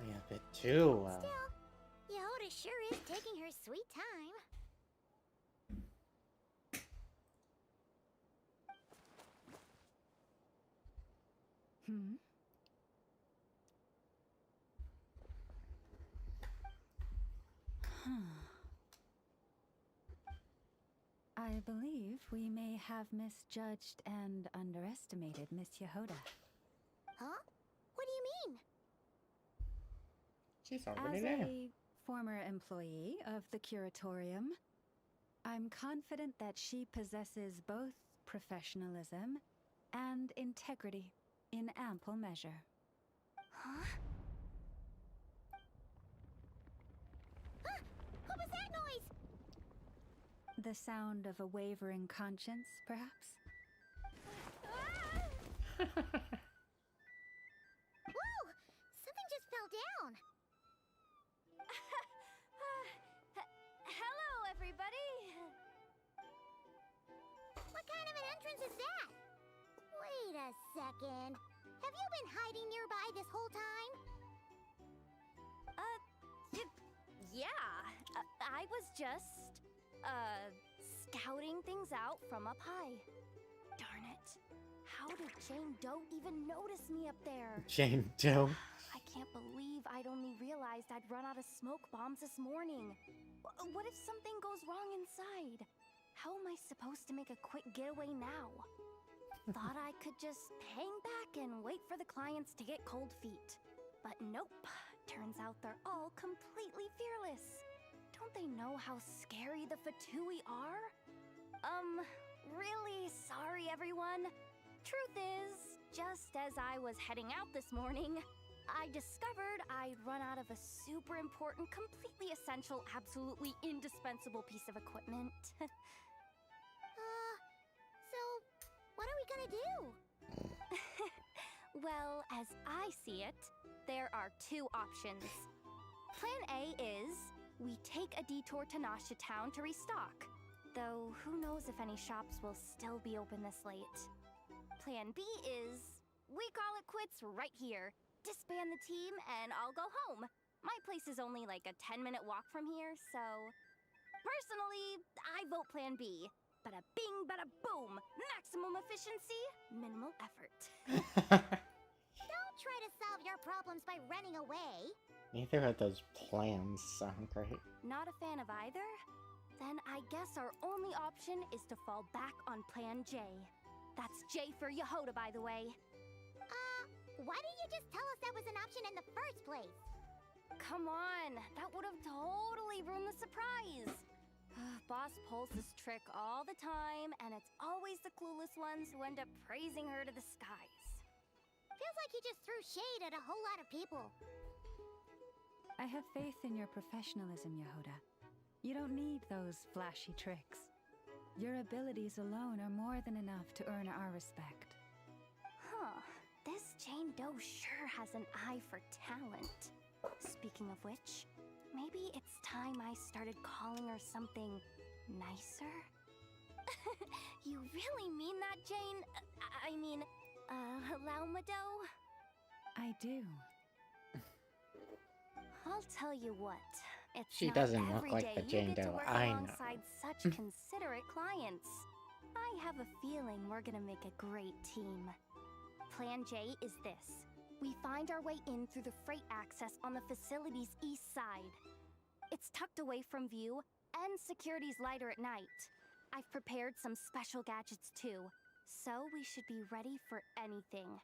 Yeah, a bit too well. Still, Yehoda sure is taking her sweet time. Hmm? I believe we may have misjudged and underestimated Miss Yehoda. Huh? What do you mean? She's already As there. a former employee of the Curatorium, I'm confident that she possesses both professionalism and integrity in ample measure. Huh? What was that noise? The sound of a wavering conscience, perhaps? Whoa! Something just fell down. Hello, everybody! What kind of an entrance is that? Wait a second. Have you been hiding nearby this whole time? Yeah. I was just, scouting things out from up high. Darn it. How did Jane Doe even notice me up there? Jane Doe. I can't believe I'd only realized I'd run out of smoke bombs this morning. What if something goes wrong inside? How am I supposed to make a quick getaway now? Thought I could just hang back and wait for the clients to get cold feet. But nope. Turns out they're all completely fearless. Don't they know how scary the Fatui are? Really sorry, everyone. Truth is, just as I was heading out this morning, I discovered I'd run out of a super important, completely essential, absolutely indispensable piece of equipment. So, what are we gonna do? Well, as I see it, there are two options. Plan A is we take a detour to Nasha Town to restock, though who knows if any shops will still be open this late. Plan B is we call it quits right here, disband the team, and I'll go home. My place is only like a 10-minute walk from here, so... Personally, I vote Plan B. Bada bing, bada boom! Maximum efficiency, minimal effort. Don't try to solve your problems by running away. Neither of those plans sound great. Not a fan of either? Then I guess our only option is to fall back on Plan J. That's J for Yehoda, by the way. Why didn't you just tell us that was an option in the first place? Come on, that would have totally ruined the surprise. Boss pulls this trick all the time, and it's always the clueless ones who end up praising her to the skies. Feels like he just threw shade at a whole lot of people. I have faith in your professionalism, Yehoda. You don't need those flashy tricks. Your abilities alone are more than enough to earn our respect. Huh. This Jane Doe sure has an eye for talent. Speaking of which, maybe it's time I started calling her something nicer? You really mean that, Jane? Laumado? I do. I'll tell you what. It's She not doesn't look every like day the you Jane get to Doe work I know. alongside such considerate clients. I have a feeling we're gonna make a great team. Plan J is this. We find our way in through the freight access on the facility's east side. It's tucked away from view, and security's lighter at night. I've prepared some special gadgets too, so we should be ready for anything.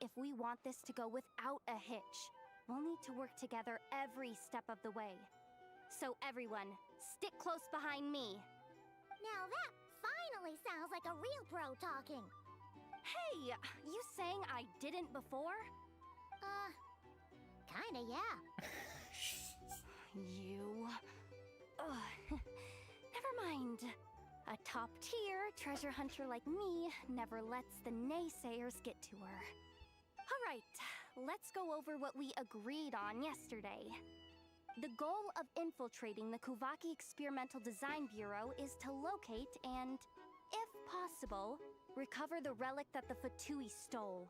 If we want this to go without a hitch, we'll need to work together every step of the way. So everyone, stick close behind me. Now that finally sounds like a real pro talking. Hey, you saying I didn't before? Kinda, yeah. You... Ugh. Never mind. A top-tier treasure hunter like me never lets the naysayers get to her. Alright, let's go over what we agreed on yesterday. The goal of infiltrating the Kuvaki Experimental Design Bureau is to locate and, if possible, recover the relic that the Fatui stole.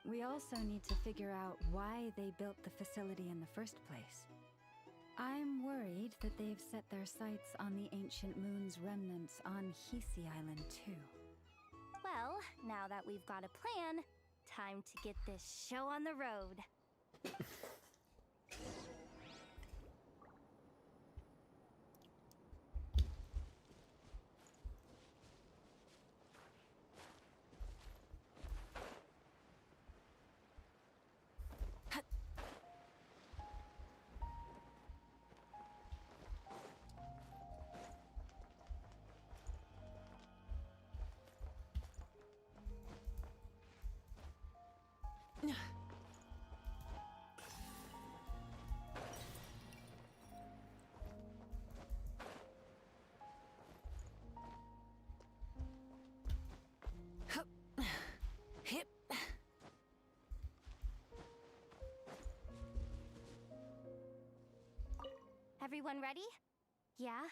We also need to figure out why they built the facility in the first place. I'm worried that they've set their sights on the ancient moon's remnants on Hisi Island too. Well, now that we've got a plan, time to get this show on the road. Everyone ready? Yeah?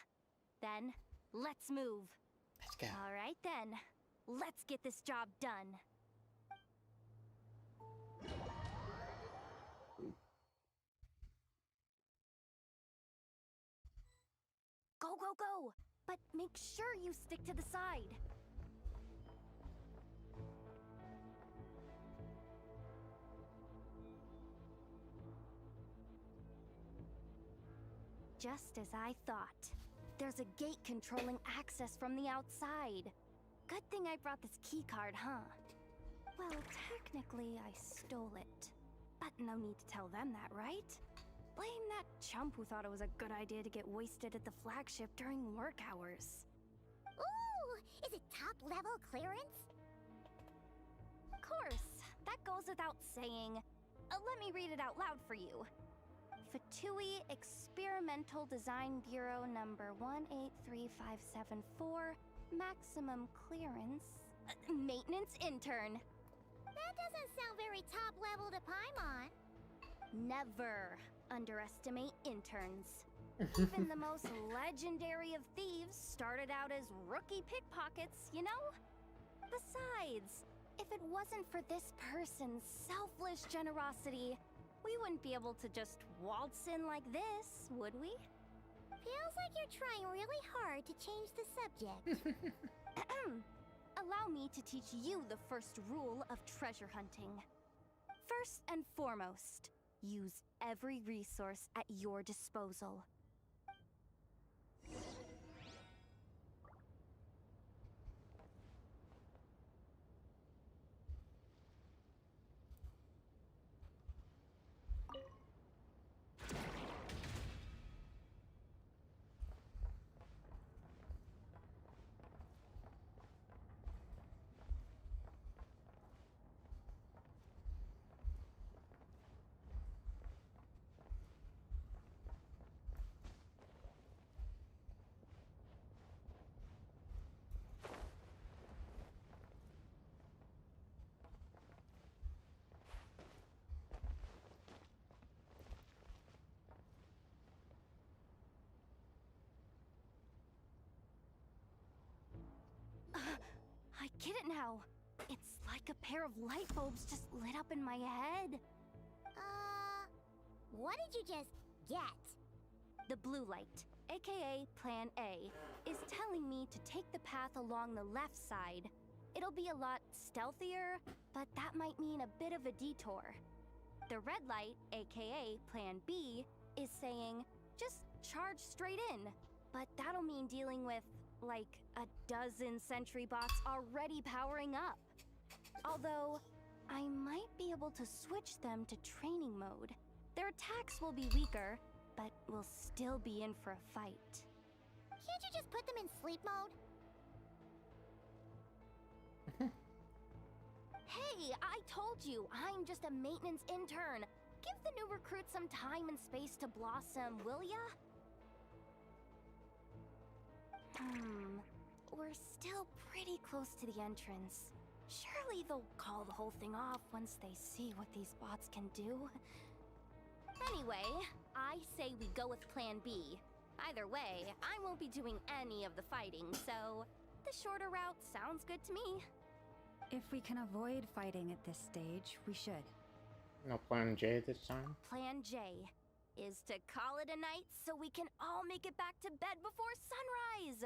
Then, let's move. Let's go. Alright then. Let's get this job done. Go, go, go! But make sure you stick to the side. Just as I thought. There's a gate controlling access from the outside. Good thing I brought this keycard, huh? Well, technically I stole it. But no need to tell them that, right? Blame that chump who thought it was a good idea to get wasted at the flagship during work hours. Ooh! Is it top level clearance? Of course, that goes without saying. Let me read it out loud for you. Fatui Experimental Design Bureau number 183574, maximum clearance, maintenance intern. That doesn't sound very top level to Paimon. Never underestimate interns. Even the most legendary of thieves started out as rookie pickpockets, you know? Besides, if it wasn't for this person's selfless generosity, we wouldn't be able to just waltz in like this, would we? Feels like you're trying really hard to change the subject. Allow me to teach you the first rule of treasure hunting. First and foremost, use every resource at your disposal. I get it now. It's like a pair of light bulbs just lit up in my head. What did you just get? The blue light, aka Plan A, is telling me to take the path along the left side. It'll be a lot stealthier, but that might mean a bit of a detour. The red light, aka Plan B, is saying, just charge straight in. But that'll mean dealing with, like, a dozen sentry bots already powering up. Although, I might be able to switch them to training mode. Their attacks will be weaker, but we'll still be in for a fight. Can't you just put them in sleep mode? Hey, I told you, I'm just a maintenance intern. Give the new recruit some time and space to blossom, will ya? We're still pretty close to the entrance. Surely they'll call the whole thing off once they see what these bots can do. Anyway, I say we go with Plan B. Either way, I won't be doing any of the fighting, so the shorter route sounds good to me. If we can avoid fighting at this stage, we should. No Plan J this time? Plan J is to call it a night so we can all make it back to bed before sunrise.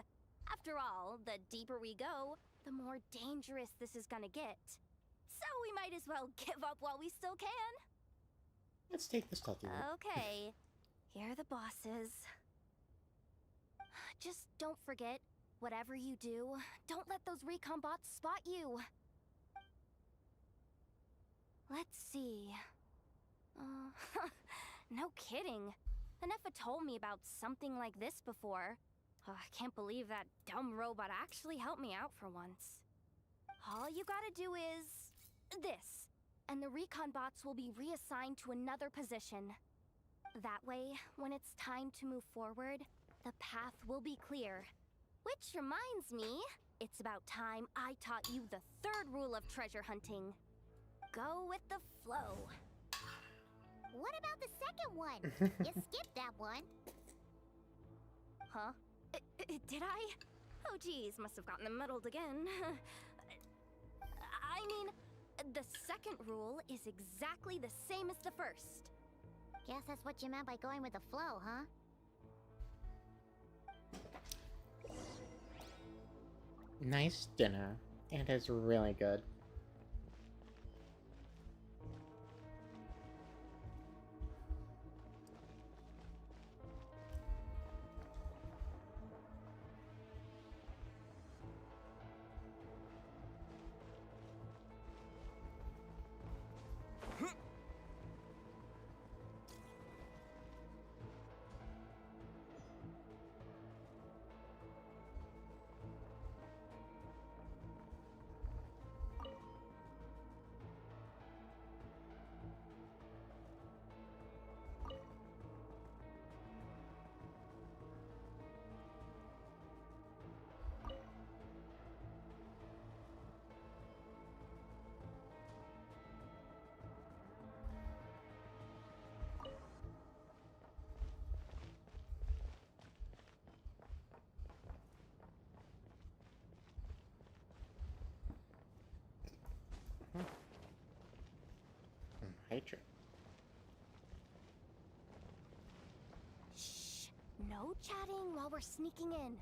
After all, the deeper we go, the more dangerous this is gonna get. So we might as well give up while we still can. Let's take the stealthy route. Okay, here are the bosses. Just don't forget, whatever you do, don't let those recon bots spot you. Let's see. No kidding. Anefa told me about something like this before. I can't believe that dumb robot actually helped me out for once. All you gotta do is this, and the recon bots will be reassigned to another position. That way, when it's time to move forward, the path will be clear. Which reminds me, it's about time I taught you the third rule of treasure hunting. Go with the flow. What about the second one? You skipped that one. Huh? Did I? Oh geez, must have gotten them muddled again. I mean, the second rule is exactly the same as the first. Guess that's what you meant by going with the flow, huh? Nice dinner. It is really good. Hatred. Shh! No chatting while we're sneaking in.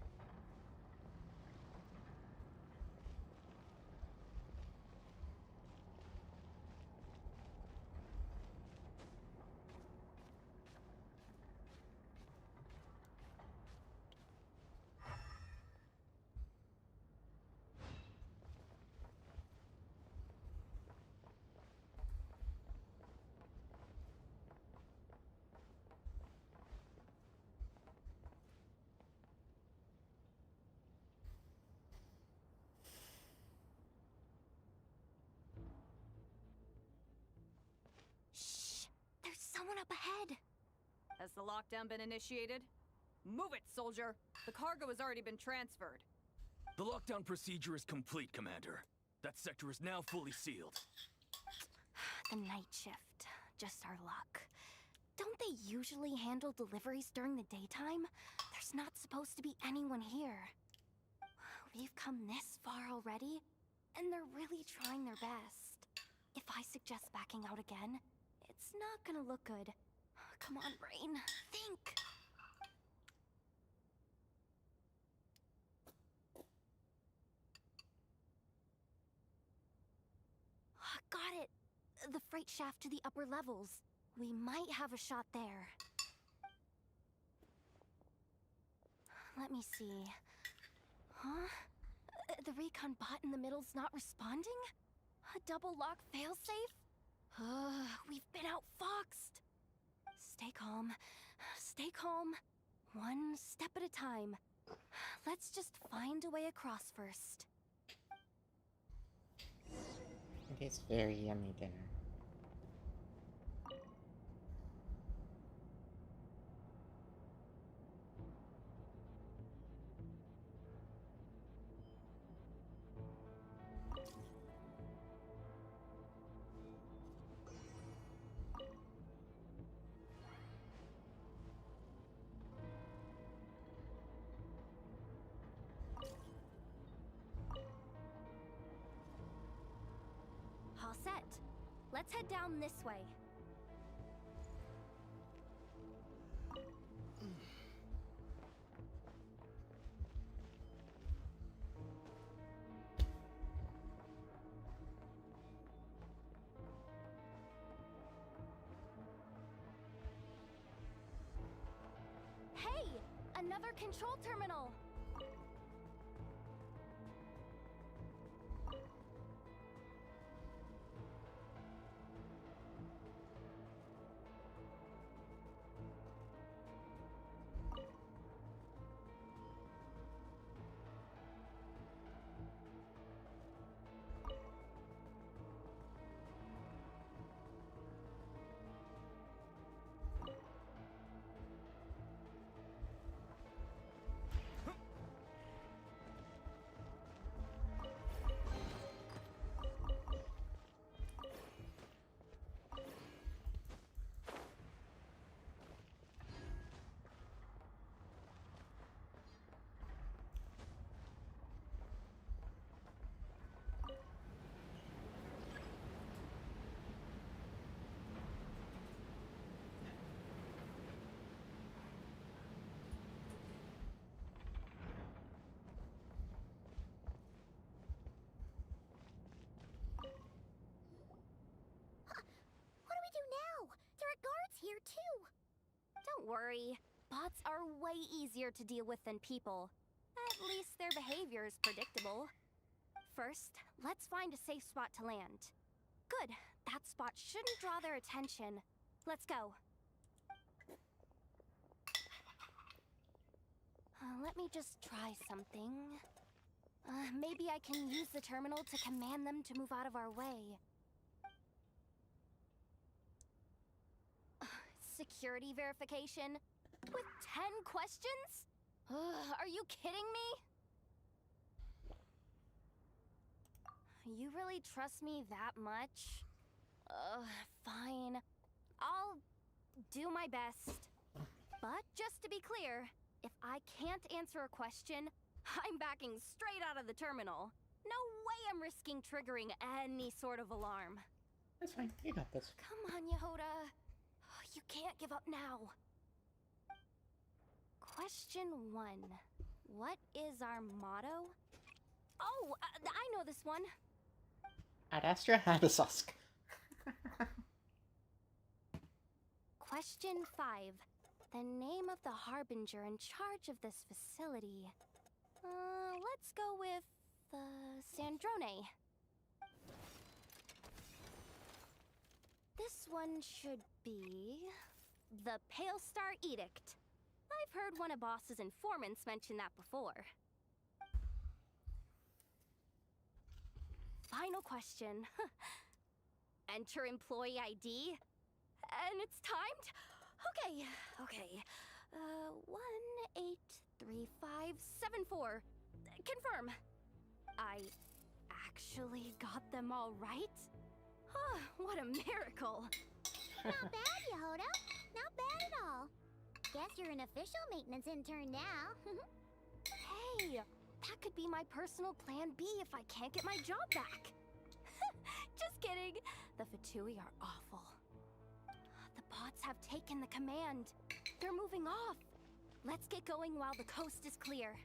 There's someone up ahead. Has the lockdown been initiated? Move it, soldier! The cargo has already been transferred. The lockdown procedure is complete, Commander. That sector is now fully sealed. The night shift. Just our luck. Don't they usually handle deliveries during the daytime? There's not supposed to be anyone here. We've come this far already, and they're really trying their best. If I suggest backing out again, it's not gonna look good. Come on, brain. Think! Got it! The freight shaft to the upper levels. We might have a shot there. Let me see. Huh? The recon bot in the middle's not responding? A double lock failsafe? We've been outfoxed! Stay calm. Stay calm. One step at a time. Let's just find a way across first. It is very yummy dinner. All set. Let's head down this way. Hey! Another control terminal! Don't worry. Bots are way easier to deal with than people. At least their behavior is predictable. First, let's find a safe spot to land. Good. That spot shouldn't draw their attention. Let's go. Let me just try something. Maybe I can use the terminal to command them to move out of our way. Security verification? With 10 questions? Are you kidding me? You really trust me that much? Fine. I'll do my best. But just to be clear, if I can't answer a question, I'm backing straight out of the terminal. No way I'm risking triggering any sort of alarm. That's fine. You got this. Come on, Yehoda. You can't give up now. Question 1. What is our motto? Oh, I know this one. Ad Astra Habisosk. Question 5. The name of the harbinger in charge of this facility. Let's go with, Sandrone. This one should be the Pale Star Edict. I've heard one of Boss's informants mention that before. Final question. Enter employee ID. And it's timed? Okay. 183574. Confirm. I actually got them all right? What a miracle. Not bad, Yehoda. Not bad at all. Guess you're an official maintenance intern now. Hey, that could be my personal plan B if I can't get my job back. Just kidding. The Fatui are awful. The bots have taken the command. They're moving off. Let's get going while the coast is clear.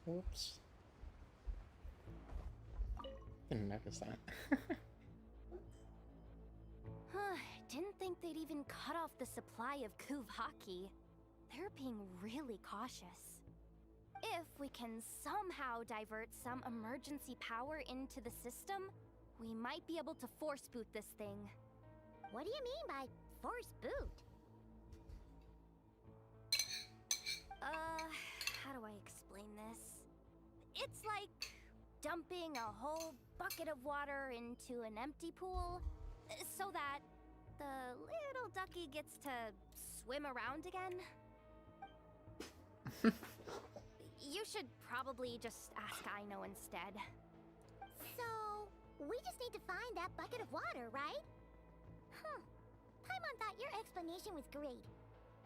Oops. Didn't notice that. Didn't think they'd even cut off the supply of Kuvaki. They're being really cautious. If we can somehow divert some emergency power into the system, we might be able to force boot this thing. What do you mean by force boot? How do I explain this? It's like dumping a whole bucket of water into an empty pool so that the little ducky gets to swim around again. You should probably just ask Aino instead. So, we just need to find that bucket of water, right? Paimon thought your explanation was great.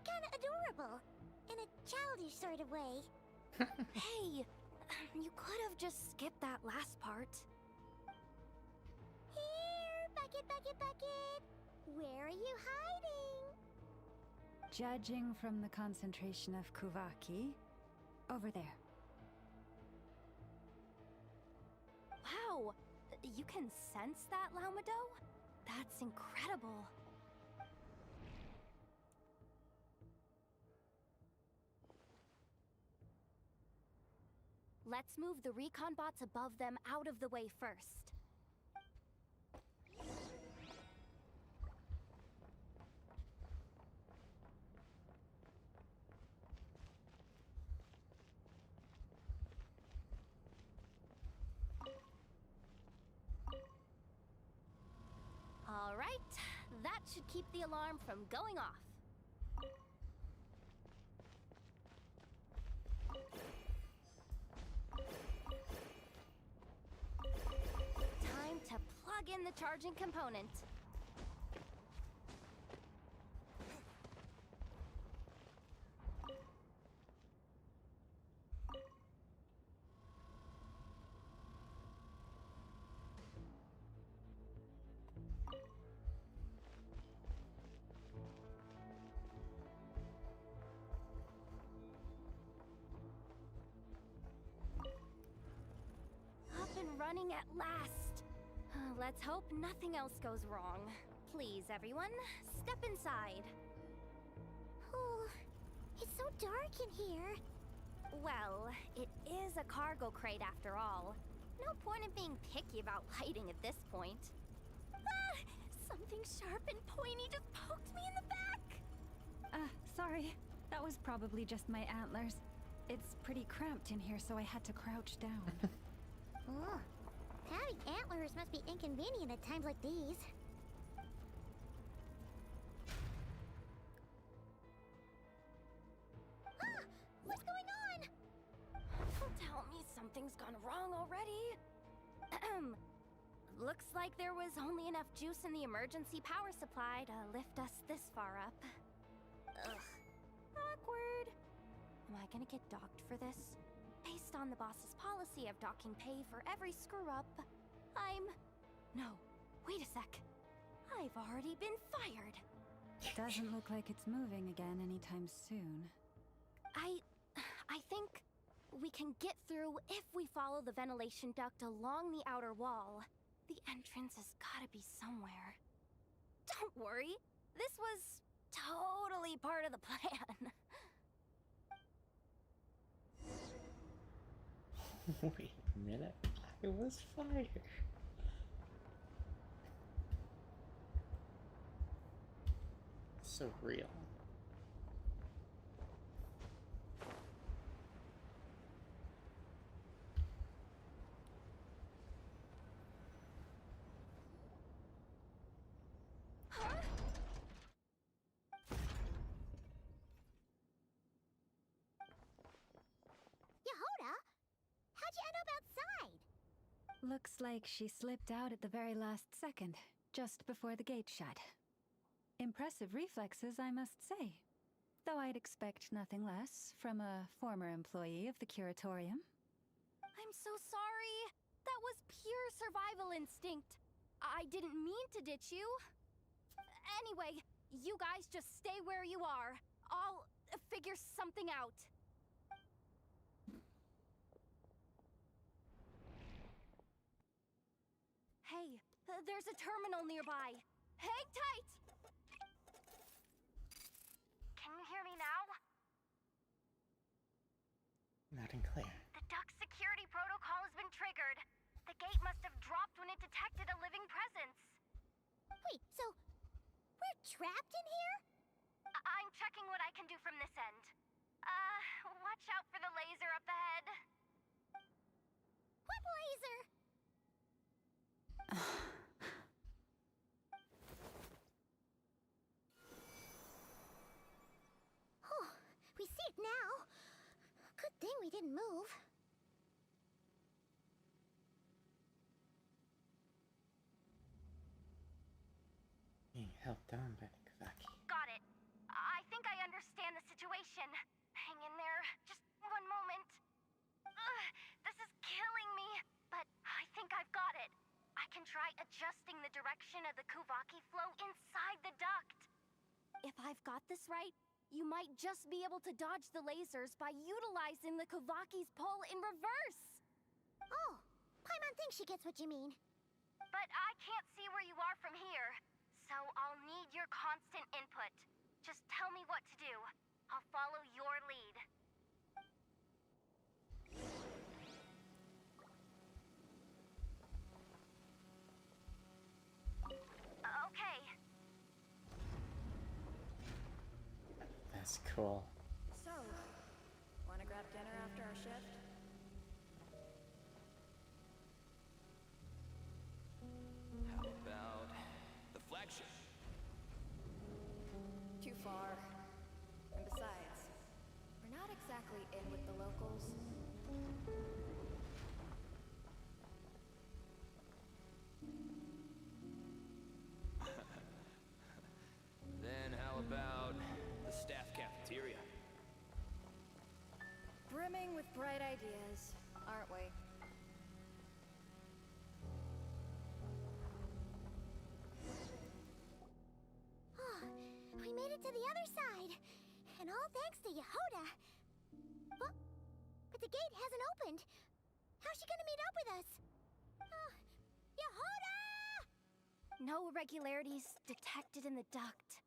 Kinda adorable. in a childish sort of way. Hey, you could have just skipped that last part. Here, Bucket, Bucket, Bucket! Where are you hiding? Judging from the concentration of Kuvaki, over there. Wow, you can sense that, Laumado? That's incredible. Let's move the recon bots above them out of the way first. All right, that should keep the alarm from going off. Time to plug in the charging component. Up and running at last. Let's hope nothing else goes wrong. Please, everyone, step inside. Oh, it's so dark in here. Well, it is a cargo crate after all. No point in being picky about lighting at this point. Ah! Something sharp and pointy just poked me in the back! Sorry. That was probably just my antlers. It's pretty cramped in here, so I had to crouch down. Oh, having antlers must be inconvenient at times like these. Ah! What's going on? Don't tell me something's gone wrong already. Looks like there was only enough juice in the emergency power supply to lift us this far up. Ugh. Awkward. Am I gonna get docked for this? Based on the boss's policy of docking pay for every screw-up, No, wait a sec. I've already been fired. Doesn't look like it's moving again anytime soon. I think we can get through if we follow the ventilation duct along the outer wall. The entrance has gotta be somewhere. Don't worry, this was totally part of the plan. Wait a minute, I was fired. So real. Yehoda, how'd you end up outside? Looks like she slipped out at the very last second, just before the gate shut. Impressive reflexes, I must say. Though I'd expect nothing less from a former employee of the Curatorium. I'm so sorry. That was pure survival instinct. I didn't mean to ditch you. Anyway, you guys just stay where you are. I'll figure something out. Hey, there's a terminal nearby. Hang tight! Can you hear me now? Loud and clear. The duct security protocol has been triggered. The gate must have dropped when it detected a living presence. Wait, so we're trapped in here? I'm checking what I can do from this end. Watch out for the laser up ahead. What laser? Oh, we see it now. Good thing we didn't move. Being held down by the Kavaki. Got it. I think I understand understand the situation. Hang in there. Just one moment. This is killing me, but I think I've got it. I can try adjusting the direction of the Kuvaki flow inside the duct. If I've got this right, you might just be able to dodge the lasers by utilizing the Kuvaki's pull in reverse. Oh, Paimon thinks she gets what you mean. But I can't see where you are from here, so I'll need your constant input. Just tell me what to do. I'll follow your lead. Okay. That's cool. So, wanna grab dinner after our shift? How about the flagship? Too far. And besides, we're not exactly in with the locals. Then how about the staff cafeteria? Brimming with bright ideas, aren't we? Oh, we made it to the other side. And all thanks to Yehoda. Well, but the gate hasn't opened. How's she gonna meet up with us? Yehoda! No irregularities detected in the duct.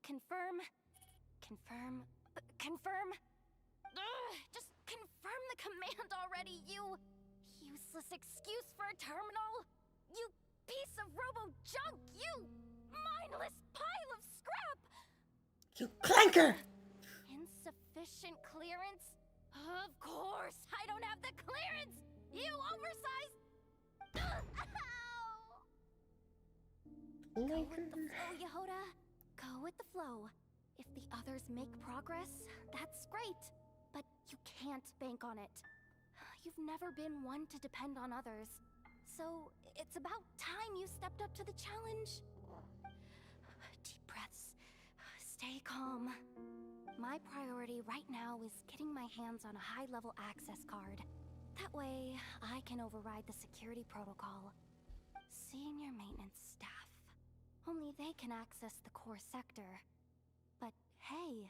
Confirm. Confirm. Confirm. Just confirm the command already, you useless excuse for a terminal. You piece of robo-junk, you mindless pile of scrap. You clanker! Insufficient clearance? Of course, I don't have the clearance! You oversized... Ow! Go with the flow, Yehoda. Go with the flow. If the others make progress, that's great. But you can't bank on it. You've never been one to depend on others. So, it's about time you stepped up to the challenge. Deep breaths. Stay calm. My priority right now is getting my hands on a high-level access card. That way, I can override the security protocol. Senior maintenance staff. Only they can access the core sector. But hey,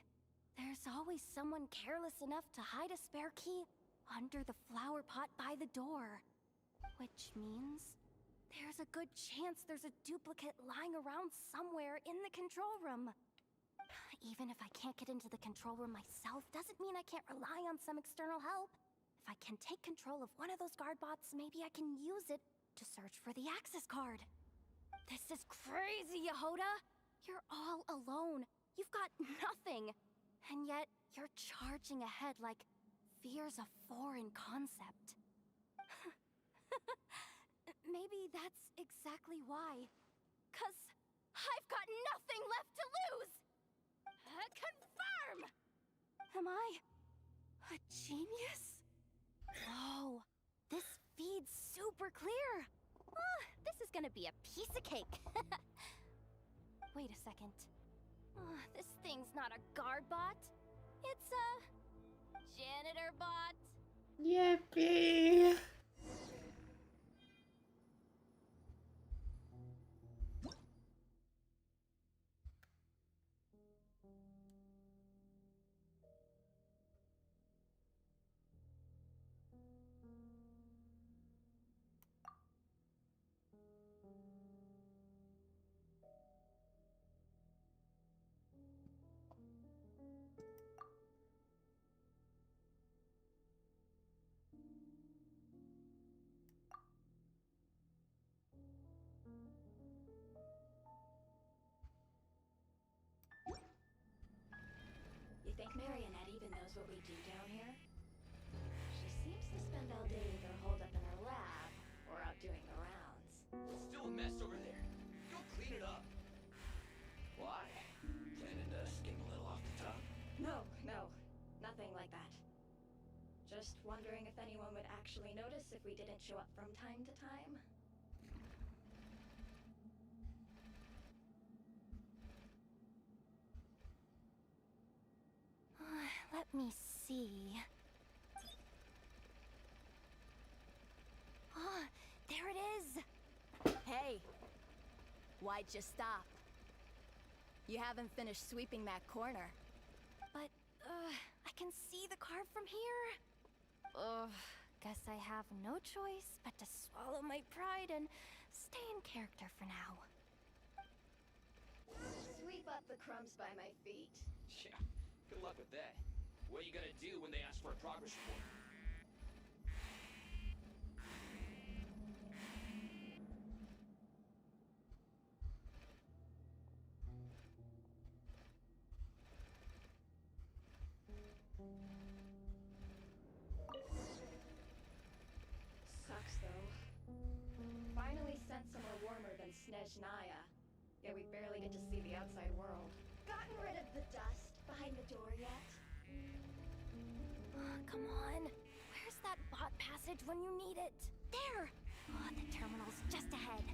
there's always someone careless enough to hide a spare key under the flower pot by the door. Which means there's a good chance there's a duplicate lying around somewhere in the control room. Even if I can't get into the control room myself, doesn't mean I can't rely on some external help. If I can take control of one of those guard bots, maybe I can use it to search for the access card. This is crazy, Yehoda! You're all alone. You've got nothing. And yet, you're charging ahead like fear's a foreign concept. Maybe that's exactly why. 'Cause I've got nothing left to lose! Confirm! Am I a genius? Whoa, this feed's super clear. This is gonna be a piece of cake. Wait a second. This thing's not a guard bot. It's a janitor bot. Yippee! You think Marionette even knows what we do down here? She seems to spend all day either holed up in her lab or out doing the rounds. It's still a mess over there. Go clean it up. Why? Planning to skim a little off the top? No, nothing like that. Just wondering if anyone would actually notice if we didn't show up from time to time. me see. Oh, there it is! Hey! Why'd you stop? You haven't finished sweeping that corner. But, I can see the card from here. Guess I have no choice but to swallow my pride and stay in character for now. Sweep up the crumbs by my feet. Yeah, good luck with that. What are you gonna do when they ask for a progress report? Sucks though. Finally sent somewhere warmer than Snezhnaya. Yet we barely get to see the outside world. Gotten rid of the dust behind the door yet? Come on. Where's that bot passage when you need it? There! Oh, the terminal's just ahead.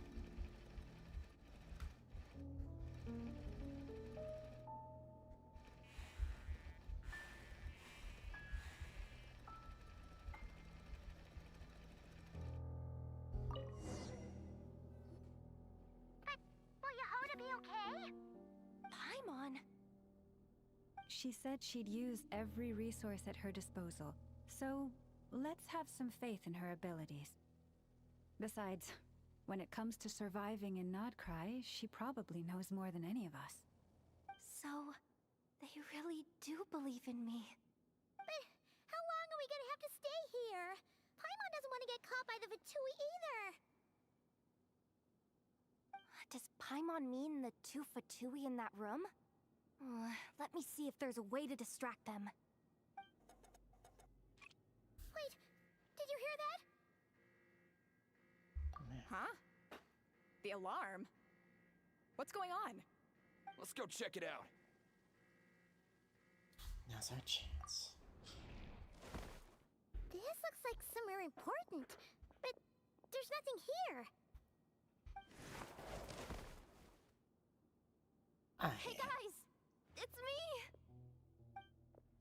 Will Yehoda be okay? Paimon! She said she'd use every resource at her disposal, so let's have some faith in her abilities. Besides, when it comes to surviving in Nodcry, she probably knows more than any of us. So, they really do believe in me. But how long are we gonna have to stay here? Paimon doesn't want to get caught by the Fatui either. Does Paimon mean the two Fatui in that room? Let me see if there's a way to distract them. Wait, did you hear that? Huh? The alarm? What's going on? Let's go check it out. Now's our chance. This looks like somewhere important, but there's nothing here. Hey guys! It's me!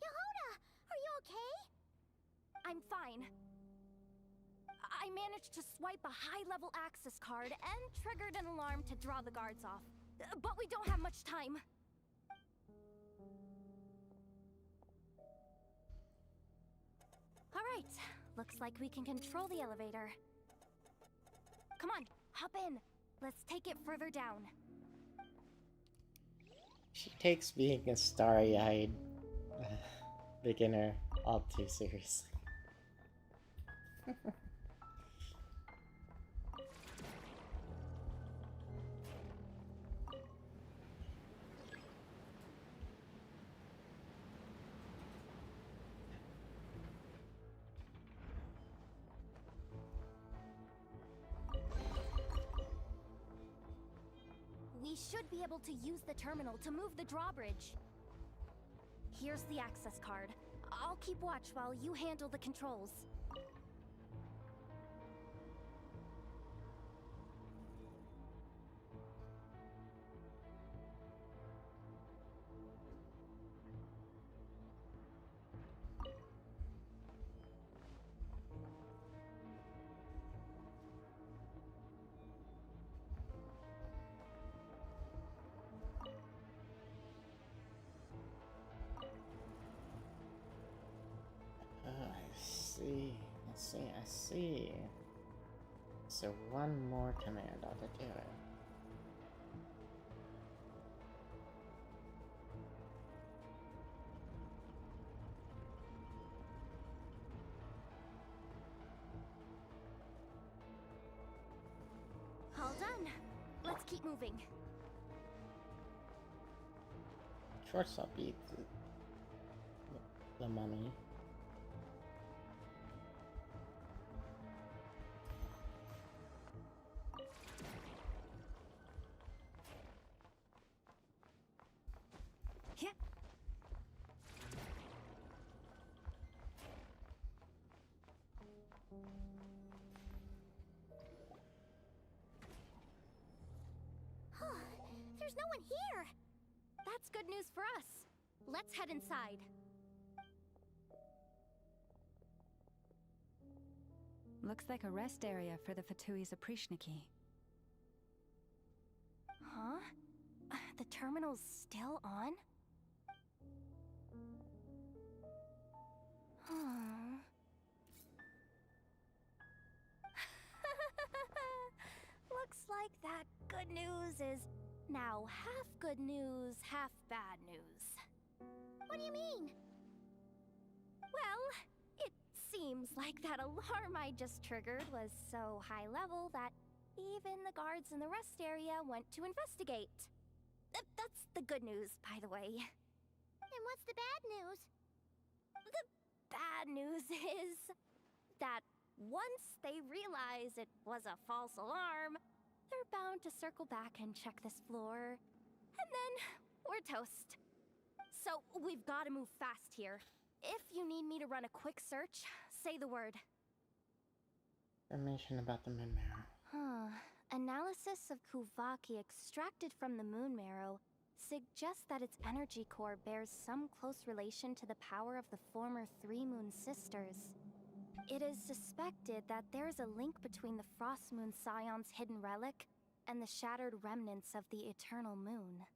Yehoda, are you okay? I'm fine. I managed to swipe a high-level access card and triggered an alarm to draw the guards off. But we don't have much time. Alright, looks like we can control the elevator. Come on, hop in. Let's take it further down. She takes being a starry-eyed beginner all too seriously. We should be able to use the terminal to move the drawbridge. Here's the access card. I'll keep watch while you handle the controls. I see. So one more command ought to do it. All done. Let's keep moving. Shortstop beat the mummy. Yeah. There's no one here. That's good news for us. Let's head inside. Looks like a rest area for the Fatui's Oprishniki. Huh? The terminal's still on? Hmm. Looks like that good news is now half good news, half bad news. What do you mean? Well, it seems like that alarm I just triggered was so high level that even the guards in the rest area went to investigate. That's the good news, by the way. And what's the bad news? The bad news is that once they realize it was a false alarm, they're bound to circle back and check this floor. And then we're toast. So we've got to move fast here. If you need me to run a quick search, say the word. Information about the moon marrow. Analysis of Kuvaki extracted from the moon marrow suggests that its energy core bears some close relation to the power of the former Three Moon Sisters. It is suspected that there is a link between the Frost Moon Scion's hidden relic and the shattered remnants of the Eternal Moon.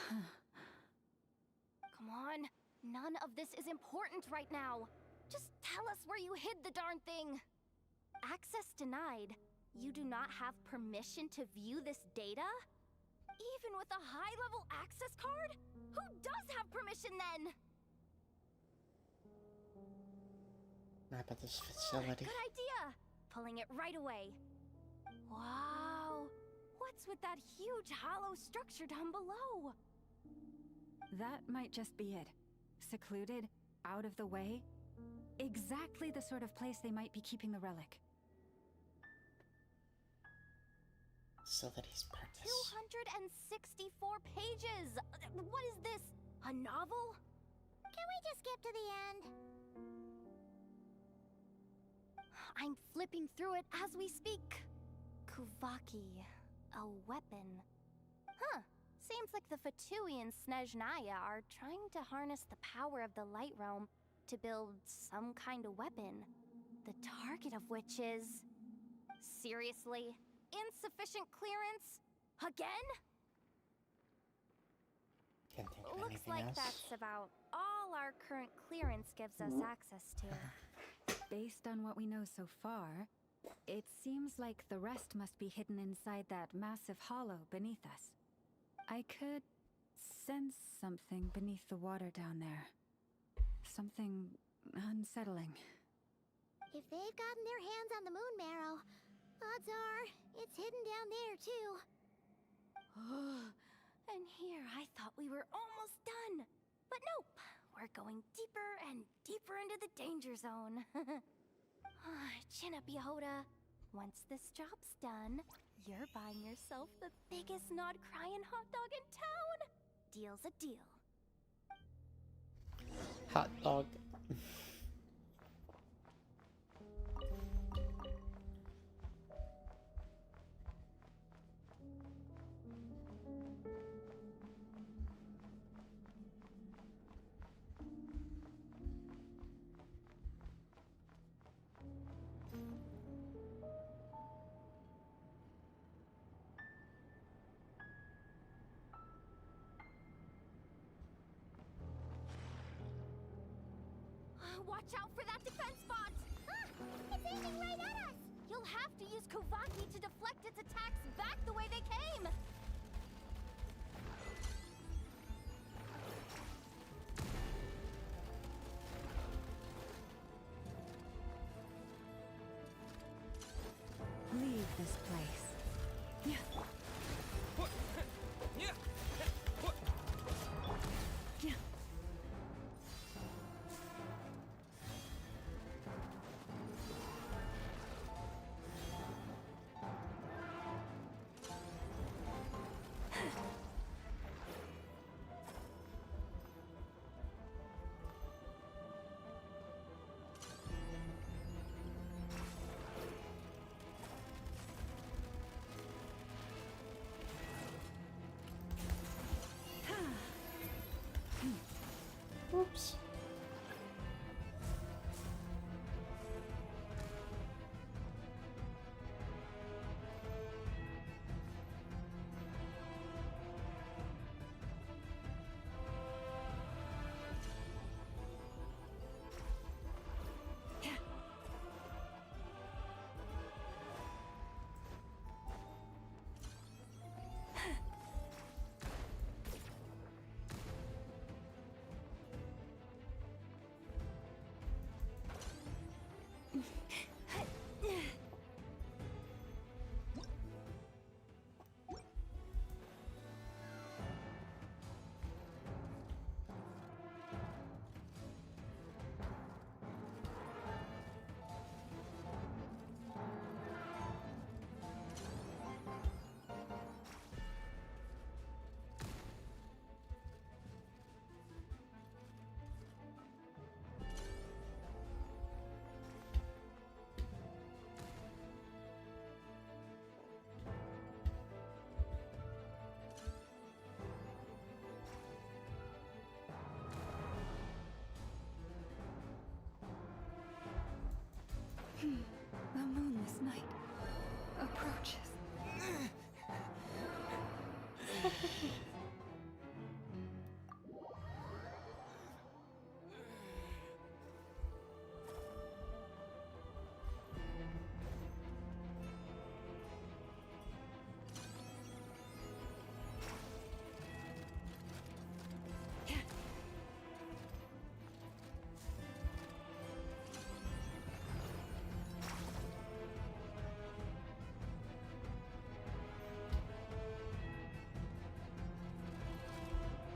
Come on, none of this is important right now. Just tell us where you hid the darn thing. Access denied. You do not have permission to view this data? Even with a high-level access card? Who does have permission then? Map of this facility. Good idea! Pulling it right away. Wow! What's with that huge hollow structure down below? That might just be it. Secluded, out of the way. Exactly the sort of place they might be keeping the relic. Facilities purpose. 264 pages! What is this? A novel? Can we just skip to the end? I'm flipping through it as we speak. Kuvaki, a weapon. Huh. Seems like the Fatui and Snezhnaya are trying to harness the power of the Light Realm to build some kind of weapon. The target of which is... Seriously? Insufficient clearance? Again? Can't think of Looks anything like else. that's about all our current clearance gives us access to. Based on what we know so far, it seems like the rest must be hidden inside that massive hollow beneath us. I could sense something beneath the water down there. Something unsettling. If they've gotten their hands on the moon marrow, odds are it's hidden down there too. And here I thought we were almost done. But nope, we're going deeper and deeper into the danger zone. Chin up, Yehoda. Once this job's done, you're buying yourself the biggest nod-crying hot dog in town. Deal's a deal. Hot dog. Watch out for that defense bot! It's aiming right at us! You'll have to use Kuvaki to deflect its attacks back the way they came! Leave this place. Yeah. Yeah. Oops. The moonless night approaches.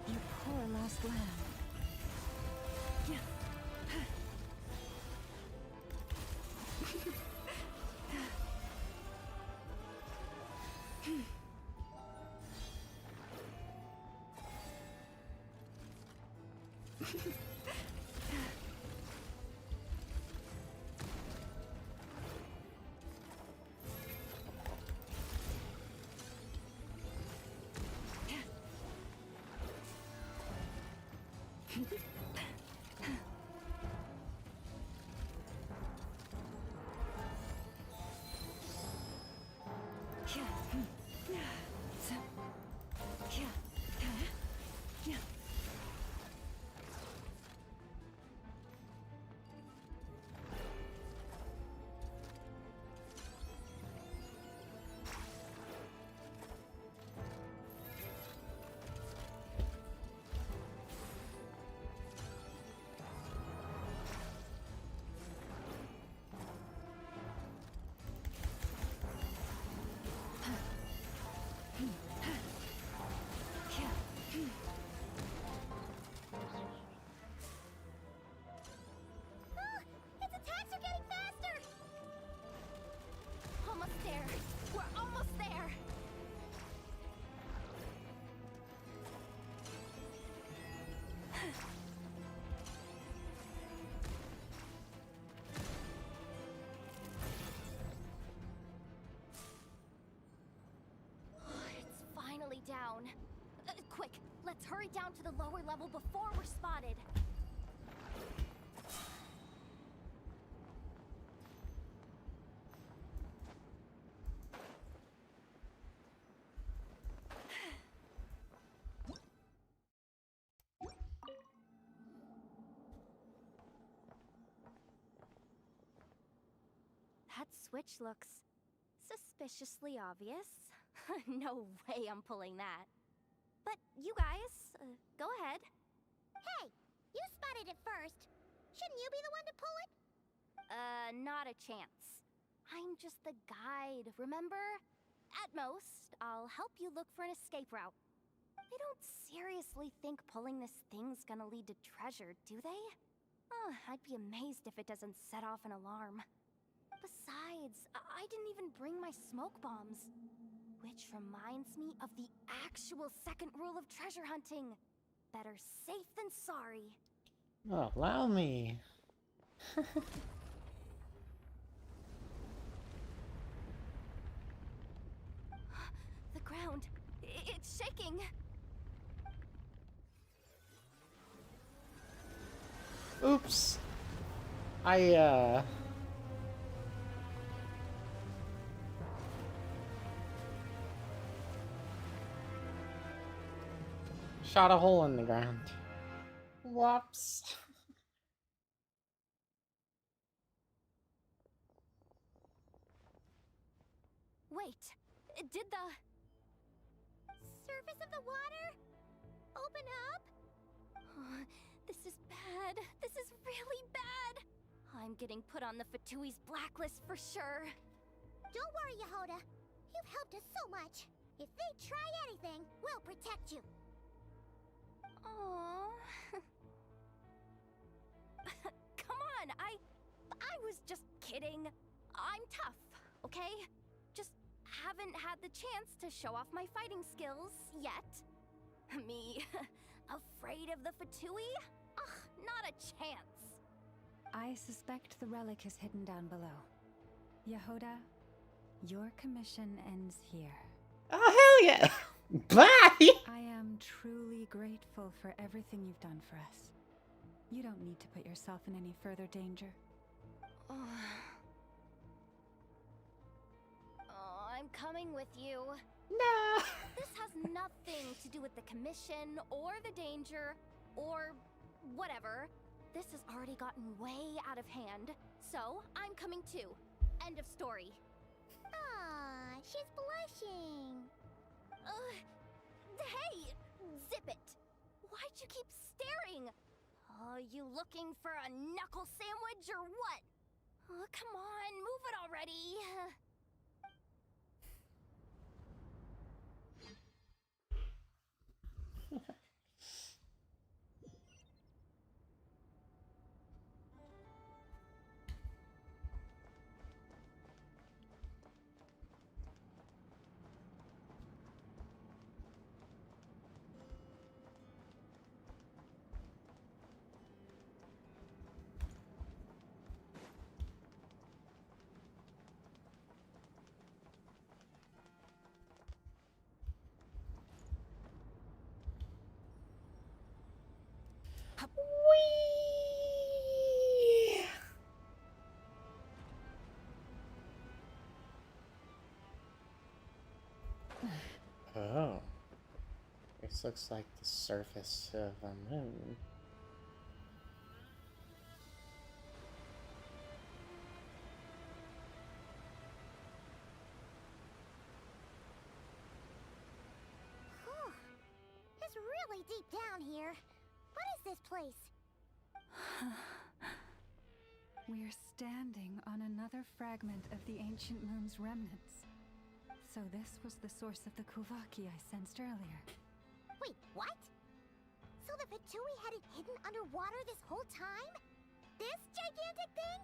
Your poor lost lamb. Its attacks are getting faster! Almost there. We're almost there. It's finally down. Quick, let's hurry down to the lower level before we're spotted. That switch looks suspiciously obvious. No way I'm pulling that. But you guys, go ahead. Hey, you spotted it first. Shouldn't you be the one to pull it? Not a chance. I'm just the guide, remember? At most, I'll help you look for an escape route. They don't seriously think pulling this thing's gonna lead to treasure, do they? I'd be amazed if it doesn't set off an alarm. Besides, I didn't even bring my smoke bombs. Which reminds me of the actual second rule of treasure hunting. Better safe than sorry. Oh, allow me. The ground, it's shaking. Oops. Shot a hole in the ground. Whoops. Wait, did the surface of the water open up? This is bad. This is really bad. I'm getting put on the Fatui's blacklist for sure. Don't worry, Yehoda. You've helped us so much. If they try anything, we'll protect you. Aww. Come on, I was just kidding. I'm tough, okay? Just haven't had the chance to show off my fighting skills yet. Me, afraid of the Fatui? Ugh, not a chance. I suspect the relic is hidden down below. Yehoda, your commission ends here. Oh, hell yeah! Bye! I am truly grateful for everything you've done for us. You don't need to put yourself in any further danger. I'm coming with you. No! This has nothing to do with the commission, or the danger, or whatever. This has already gotten way out of hand, so I'm coming too. End of story. Ah, she's blushing. Hey! Zip it! Why'd you keep staring? You looking for a knuckle sandwich or what? Come on, move it already! Oh. This looks like the surface of a moon. Whew. It's really deep down here. What is this place? We're standing on another fragment of the ancient moon's remnants. So this was the source of the Kuvaki I sensed earlier. Wait, what? So the Fatui had it hidden underwater this whole time? This gigantic thing?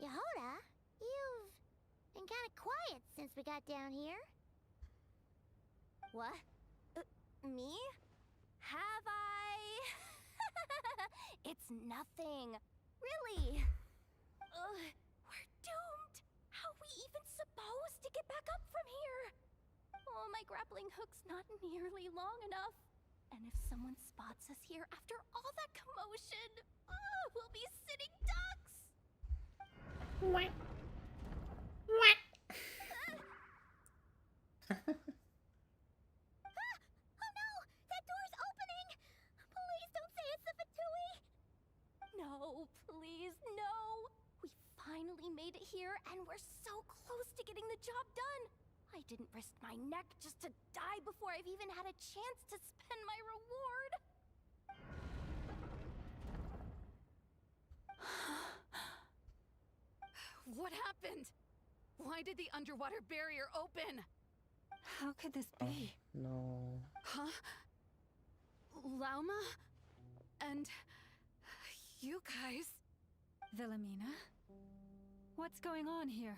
Yehoda, you've been kind of quiet since we got down here. What? Me? Have I? It's nothing. Really. We're doomed. How are we even supposed to get back up from here? Oh, my grappling hook's not nearly long enough. And if someone spots us here after all that commotion, we'll be sitting ducks. What? Oh no! That door's opening! Please don't say it's the Fatui! No, please, no! We finally made it here, and we're so close to getting the job done! I didn't risk my neck just to die before I've even had a chance to spend my reward! What happened? Why did the underwater barrier open? How could this be? No. Huh? Lauma? And you guys? Wilhelmina? What's going on here?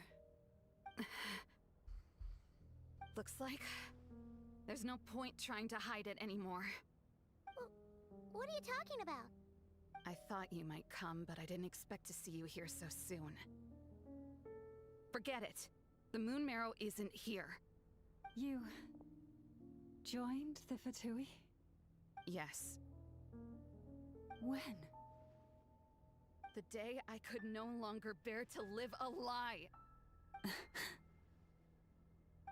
Looks like there's no point trying to hide it anymore. What are you talking about? I thought you might come, but I didn't expect to see you here so soon. Forget it. The Moon Marrow isn't here. You joined the Fatui? Yes. When? The day I could no longer bear to live a lie.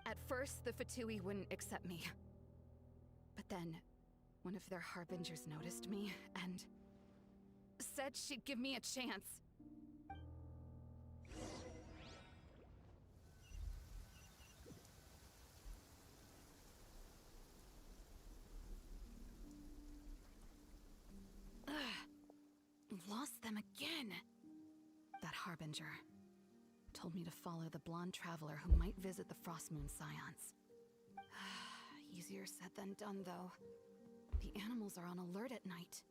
At first, the Fatui wouldn't accept me. But then, one of their harbingers noticed me and said she'd give me a chance. again! That harbinger told me to follow the blonde traveler who might visit the Frostmoon Scions. Easier said than done, though. The animals are on alert at night.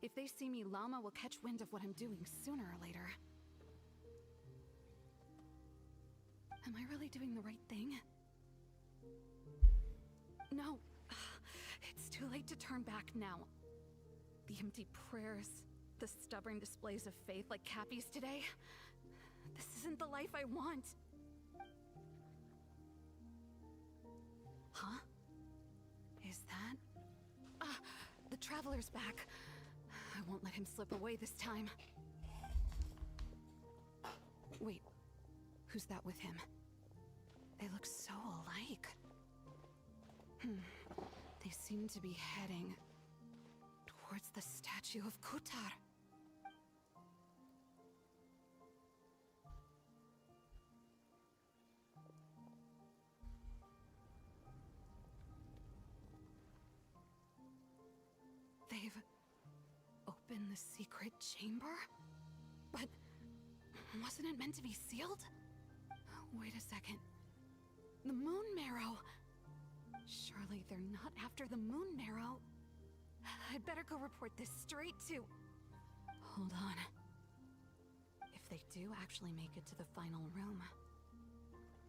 If they see me, Llama will catch wind of what I'm doing sooner or later. Am I really doing the right thing? No. It's too late to turn back now. The empty prayers, the stubborn displays of faith like Cappy's today. This isn't the life I want. Huh? Is that... the Traveler's back. I won't let him slip away this time. Wait, who's that with him? They look so alike. They seem to be heading towards the statue of Kutar. They've opened the secret chamber? But wasn't it meant to be sealed? Wait a second. The Moon Marrow! Surely they're not after the Moon Marrow. I'd better go report this straight to... Hold on. If they do actually make it to the final room,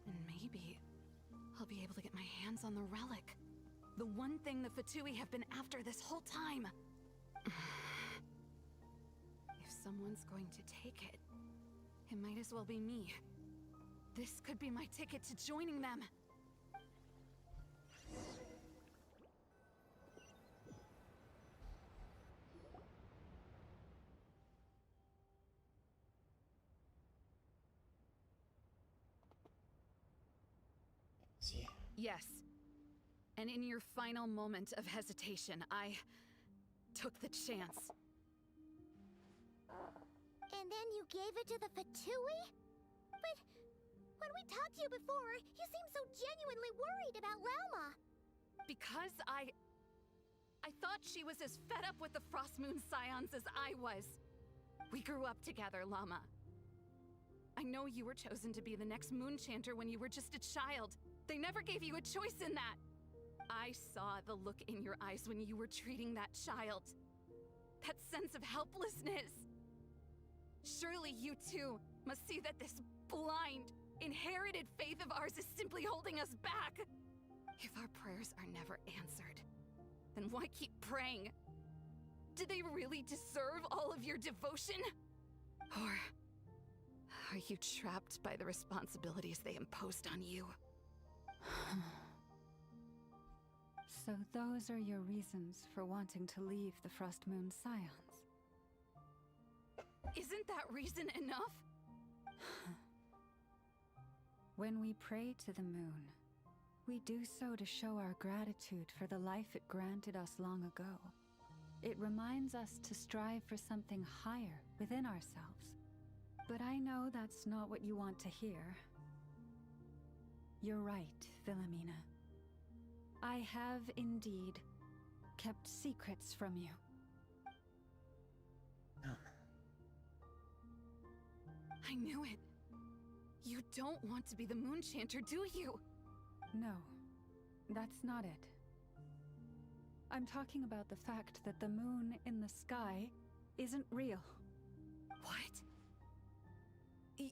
then maybe I'll be able to get my hands on the relic. The one thing the Fatui have been after this whole time. If someone's going to take it, it might as well be me. This could be my ticket to joining them. Yes. And in your final moment of hesitation, I took the chance. And then you gave it to the Fatui? But when we talked to you before, you seemed so genuinely worried about Lauma. Because I thought she was as fed up with the Frostmoon Scions as I was. We grew up together, Llama. I know you were chosen to be the next Moon Chanter when you were just a child. They never gave you a choice in that. I saw the look in your eyes when you were treating that child. That sense of helplessness. Surely you too must see that this blind, inherited faith of ours is simply holding us back. If our prayers are never answered, then why keep praying? Do they really deserve all of your devotion? Or are you trapped by the responsibilities they imposed on you? So those are your reasons for wanting to leave the Frostmoon Scions? Isn't that reason enough? When we pray to the moon, we do so to show our gratitude for the life it granted us long ago. It reminds us to strive for something higher within ourselves. But I know that's not what you want to hear. You're right, Philomena. I have indeed kept secrets from you. I knew it. You don't want to be the Moon Chanter, do you? No, that's not it. I'm talking about the fact that the moon in the sky isn't real. What?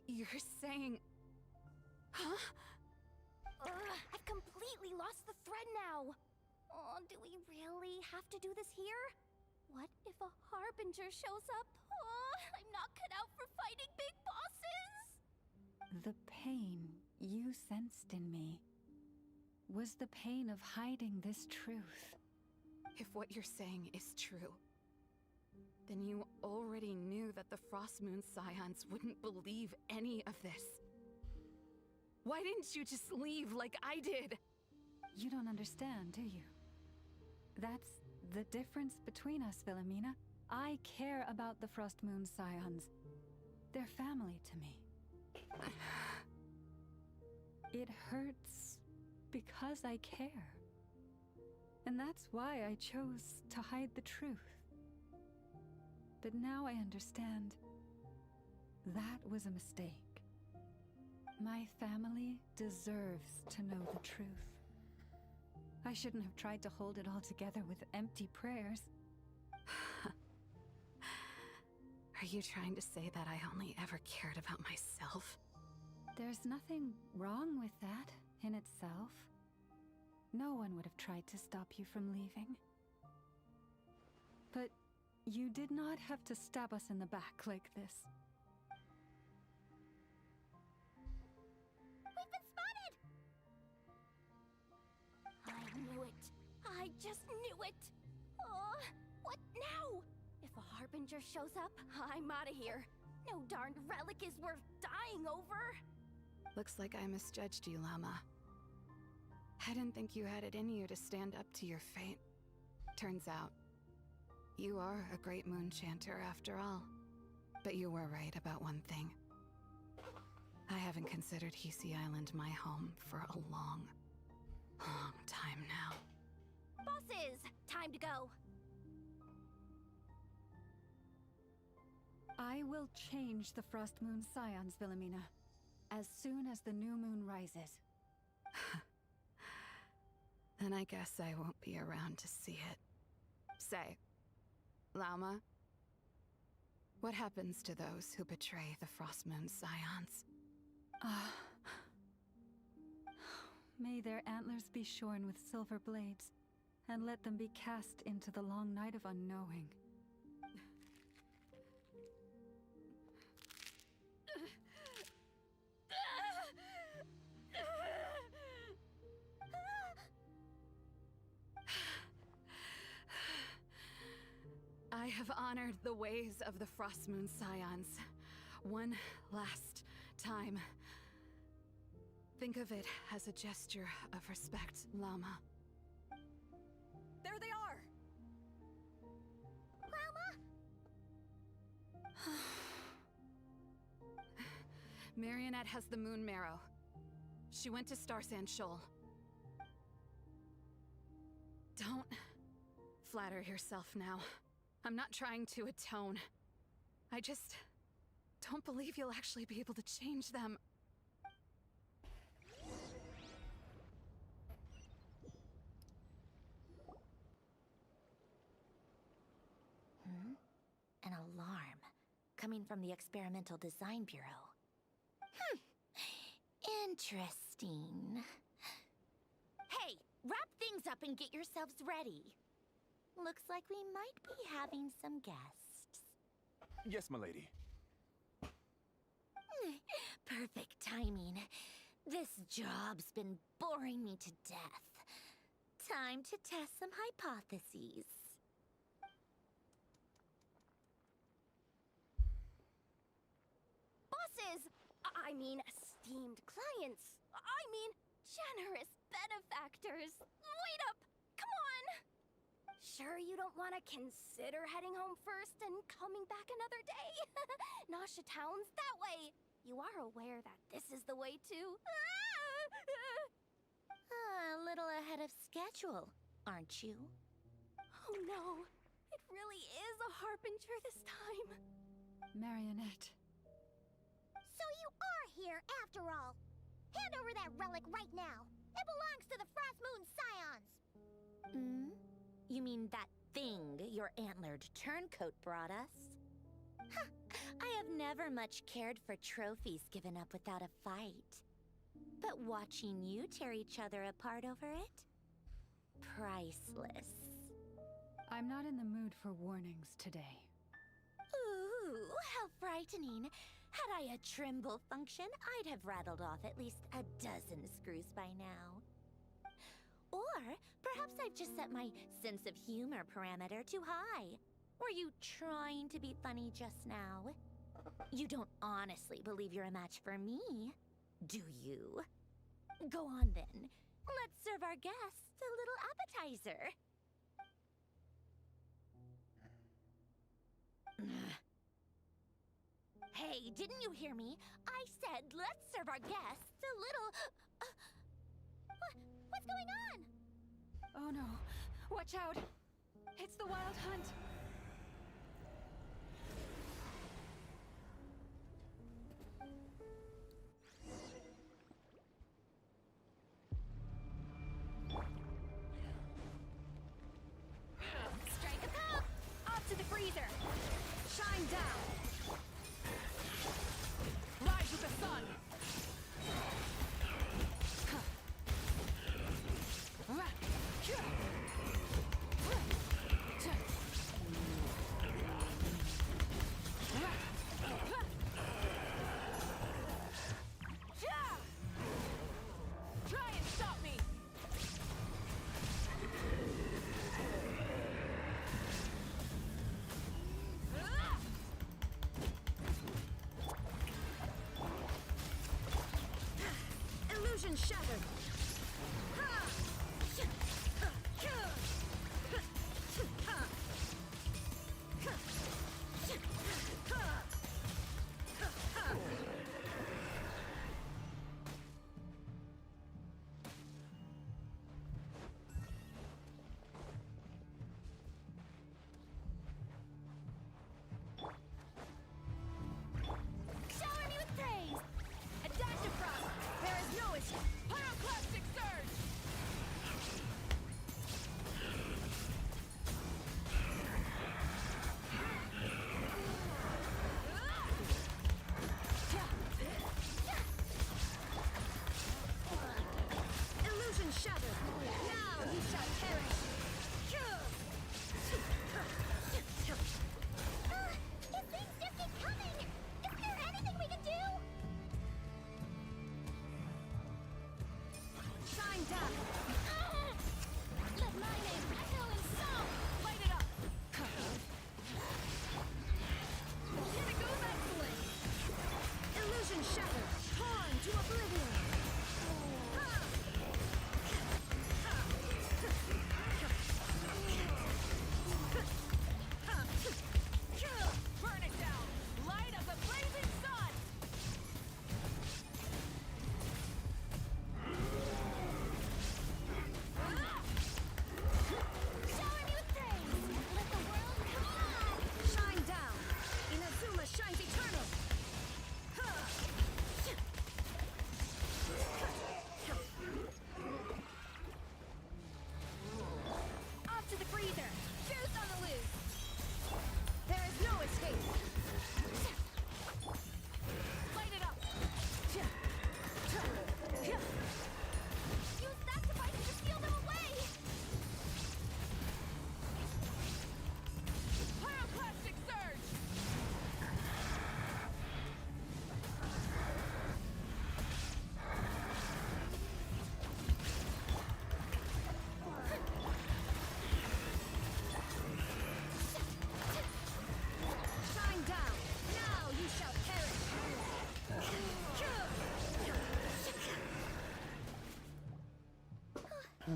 You're saying... Huh? I've completely lost the thread now. Oh, do we really have to do this here? What if a Harbinger shows up? Oh, I'm not cut out for fighting big bosses! The pain you sensed in me was the pain of hiding this truth. If what you're saying is true, then you already knew that the Frostmoon Scions wouldn't believe any of this. Why didn't you just leave like I did? You don't understand, do you? That's the difference between us, Philomena. I care about the Frostmoon Scions. They're family to me. It hurts because I care. And that's why I chose to hide the truth. But now I understand That was a mistake. My family deserves to know the truth. I shouldn't have tried to hold it all together with empty prayers. Are you trying to say that I only ever cared about myself? There's nothing wrong with that in itself. No one would have tried to stop you from leaving. But you did not have to stab us in the back like this. We've been spotted! I knew it. I just knew it. Oh, what now? If a Harbinger shows up, I'm out of here. No darned relic is worth dying over. Looks like I misjudged you, Llama. I didn't think you had it in you to stand up to your fate. Turns out, you are a great moon chanter after all. But you were right about one thing. I haven't considered Hisi Island my home for a long, long time now. Bosses, time to go. I will change the Frost Moon Scions, Wilhelmina, as soon as the new moon rises. Then I guess I won't be around to see it. Say, Lauma, what happens to those who betray the Frost Moon Scions? May their antlers be shorn with silver blades, and let them be cast into the long night of unknowing. I have honored the ways of the Frost Moon Scions one last time. Think of it as a gesture of respect, Llama. There they are! Marionette has the Moon Marrow. She went to Star Sand Shoal. Don't flatter yourself now. I'm not trying to atone. I just don't believe you'll actually be able to change them. An alarm coming from the Experimental Design Bureau. Interesting. Hey, wrap things up and get yourselves ready. Looks like we might be having some guests. Yes, milady. Perfect timing. This job's been boring me to death. Time to test some hypotheses. Bosses! I mean, esteemed clients. I mean, generous benefactors. Wait up! Come on! Sure you don't want to consider heading home first and coming back another day? Nasha Town's that way. You are aware that this is the way to... A little ahead of schedule, aren't you? Oh no, it really is a Harbinger this time. Marionette. So you are here after all. Hand over that relic right now. It belongs to the Frost Moon Scions. Hmm? You mean that thing your antlered turncoat brought us? Huh. I have never much cared for trophies given up without a fight. But watching you tear each other apart over it? Priceless. I'm not in the mood for warnings today. Ooh, how frightening. Had I a Trimble function, I'd have rattled off at least a dozen screws by now. Or perhaps I've just set my sense of humor parameter too high. Were you trying to be funny just now? You don't honestly believe you're a match for me, do you? Go on then. Let's serve our guests a little appetizer. Hey, didn't you hear me? I said let's serve our guests a little... What's going on? Oh no. Watch out. It's the Wild Hunt. Illusion shattered! Shower me with praise! A dash of frost! There is no escape! Pyroclastic surge! Illusion shattered! Now you shall perish! These things just keep coming! Is there anything we can do? Shine down! Let my name echo in song! Light it up! Here it goes, excellent! Illusion shattered! Torn to oblivion! Burn it down! Light of the blazing sun! Shower me with praise! Let the world come alive! Shine down! Inazuma shines eternal! Off to the freezer! Juice on the loose! There is no escape! Light it up! Use that device to steal them away! Pyroclastic surge! Shine down! Now you shall perish! It?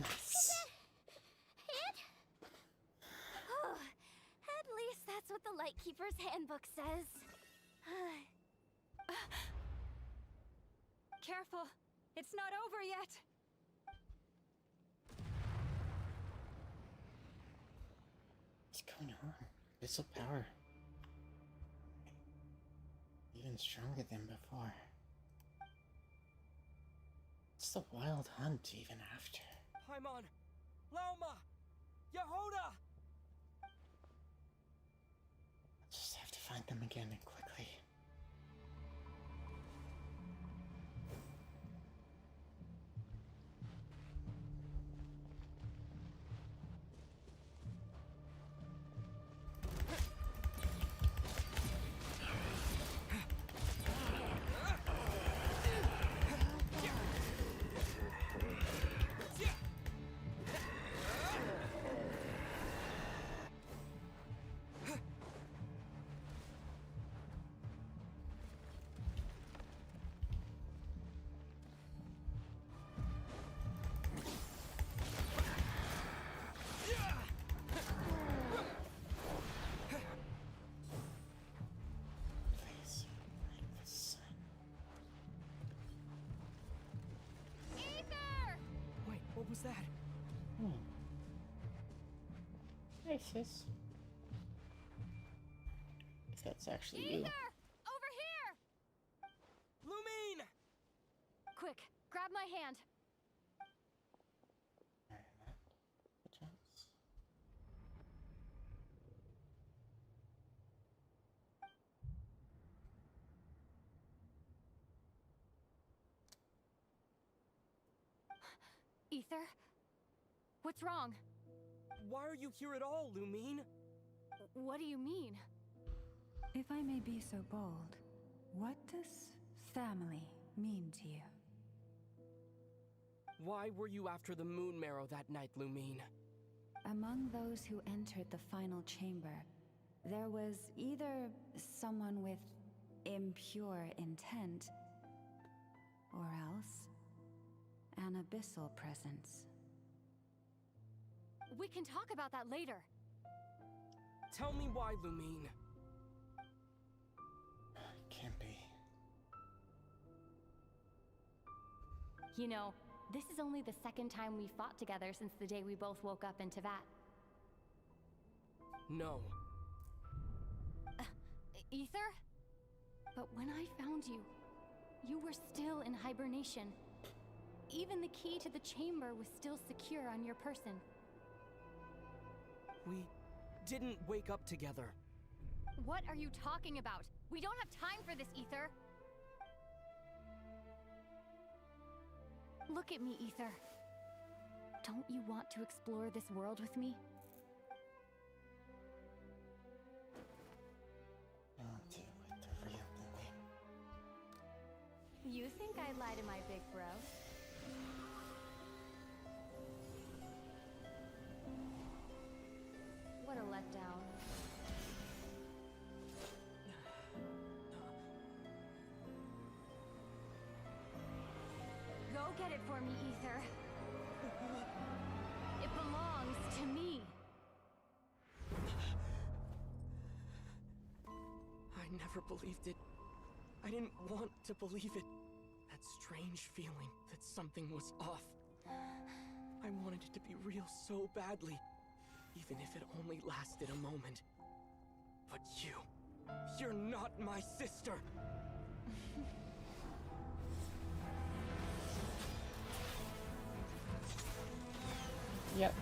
Oh, at least that's what the Lightkeeper's handbook says. Careful! It's not over yet! What's going on? Abyssal power. Even stronger than before. It's the wild hunt even after. Paimon! Lauma! Yehoda! I'll just have to find them again and quickly. Please, like the sun. Ether! Wait, what was that? Hey, sis. If that's actually you. Ether! Over here! Lumine! Quick, grab my hand. Perchance. Ether? What's wrong? Why are you here at all, Lumine? What do you mean? If I may be so bold, what does family mean to you? Why were you after the Moon Marrow that night, Lumine? Among those who entered the final chamber, there was either someone with impure intent, or else an abyssal presence. We can talk about that later. Tell me why, Lumine. Can't be. You know, this is only the second time we fought together since the day we both woke up in Tevat. No. Ether? But when I found you, you were still in hibernation. Even the key to the chamber was still secure on your person. We didn't wake up together. What are you talking about? We don't have time for this, Ether! Look at me, Ether. Don't you want to explore this world with me? I'll deal with the real Lily. You think I'd lie to my big bro? What a letdown. Go get it for me, Ether. It belongs to me. I never believed it. I didn't want to believe it. That strange feeling that something was off. I wanted it to be real so badly, even if it only lasted a moment. But you're not my sister! Yep.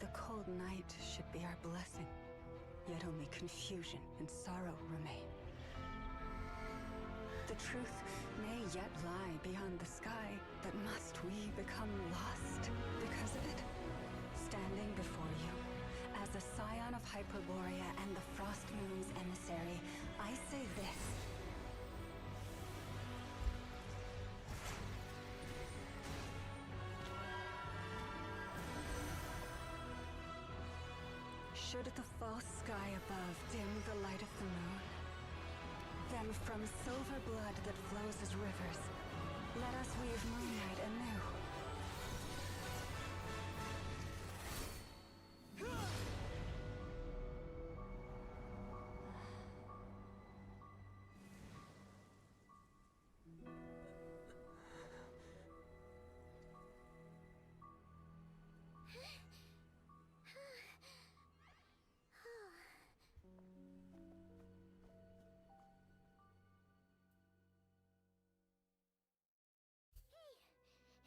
The cold night should be our blessing, yet only confusion and sorrow remain. The truth may yet lie beyond the sky, but must we become lost because of it? Standing before you, as a scion of Hyperborea and the Frost Moon's emissary, I say this. Should the false sky above dim the light of the moon, then from silver blood that flows as rivers, let us weave moonlight anew.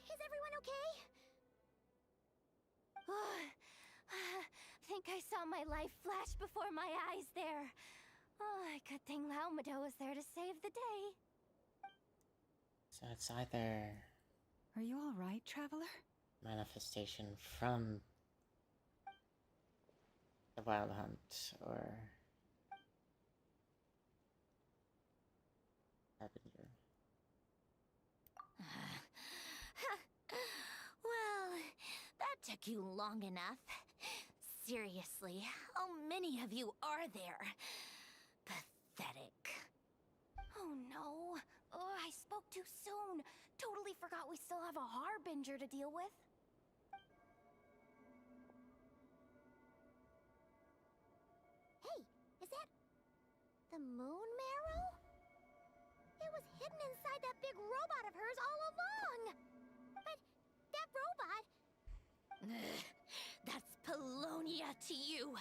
Is everyone okay? Think I saw my life flash before my eyes there. Oh, good thing Laumado was there to save the day. So it's either Are you all right, traveler? manifestation from the Wild Hunt or Harbinger. Well, that took you long enough. Seriously, how many of you are there? Pathetic. Oh no. Oh, I spoke too soon. Totally forgot we still have a Harbinger to deal with. Hey, is that the moon marrow? It was hidden inside that big robot of hers all along. But that robot... That's Polonia to you,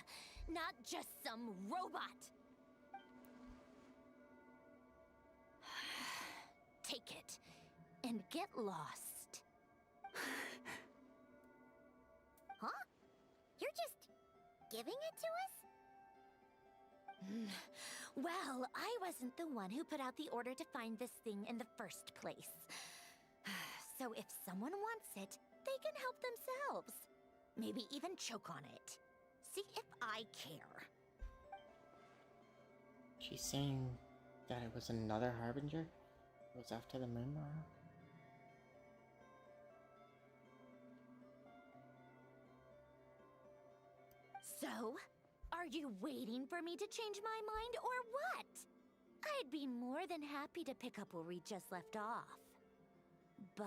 not just some robot. Take it and get lost. Huh? You're just giving it to us? Well, I wasn't the one who put out the order to find this thing in the first place. So if someone wants it, they can help themselves. Maybe even choke on it. See if I care. She's saying that it was another Harbinger? It was after the moon marrow? So, are you waiting for me to change my mind or what? I'd be more than happy to pick up where we just left off. But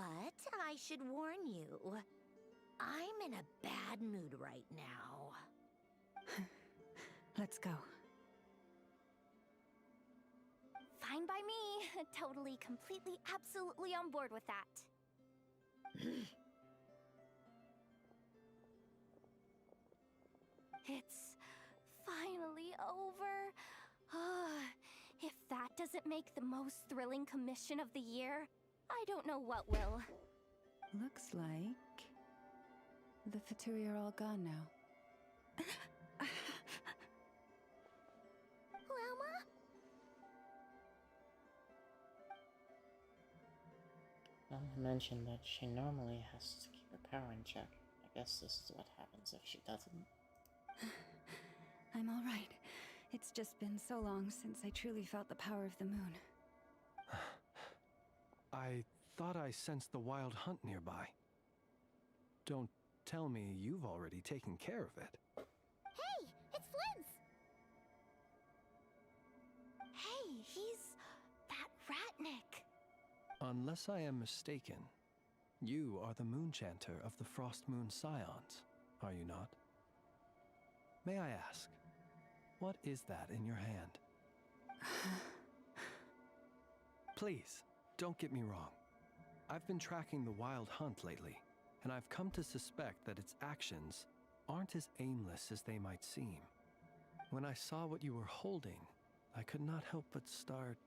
I should warn you, I'm in a bad mood right now. Let's go. Fine by me. Totally, completely, absolutely on board with that. It's finally over. If that doesn't make the most thrilling commission of the year, I don't know what will. Looks like the Fatui are all gone now. Llama? Mama mentioned that she normally has to keep her power in check. I guess this is what happens if she doesn't. I'm all right. It's just been so long since I truly felt the power of the moon. I thought I sensed the wild hunt nearby. Don't tell me you've already taken care of it. Hey, it's Flint's! Hey, he's that Ratnik. Unless I am mistaken, you are the Moonchanter of the Frost Moon Scions, are you not? May I ask, what is that in your hand? Please, don't get me wrong. I've been tracking the wild hunt lately, and I've come to suspect that its actions aren't as aimless as they might seem. When I saw what you were holding, I could not help but start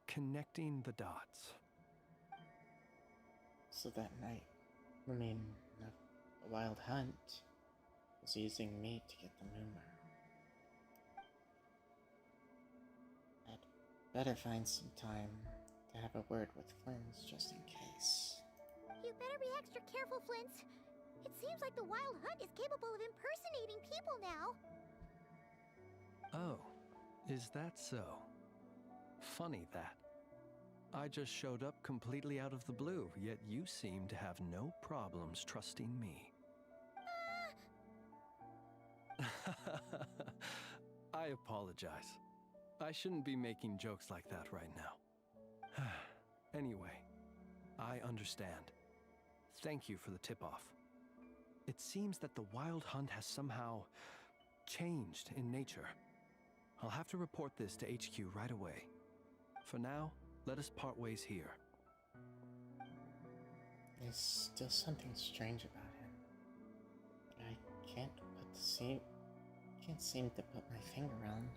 connecting the dots. So that night, the wild hunt was using me to get the moon marrow. I'd better find some time to have a word with Flynn's just in case. You better be extra careful, Flint. It seems like the Wild Hunt is capable of impersonating people now. Oh, is that so? Funny that. I just showed up completely out of the blue, yet you seem to have no problems trusting me. I apologize. I shouldn't be making jokes like that right now. Anyway, I understand. Thank you for the tip-off. It seems that the wild hunt has somehow changed in nature. I'll have to report this to HQ right away. For now, let us part ways here. There's still something strange about him. I can't seem to put my finger on.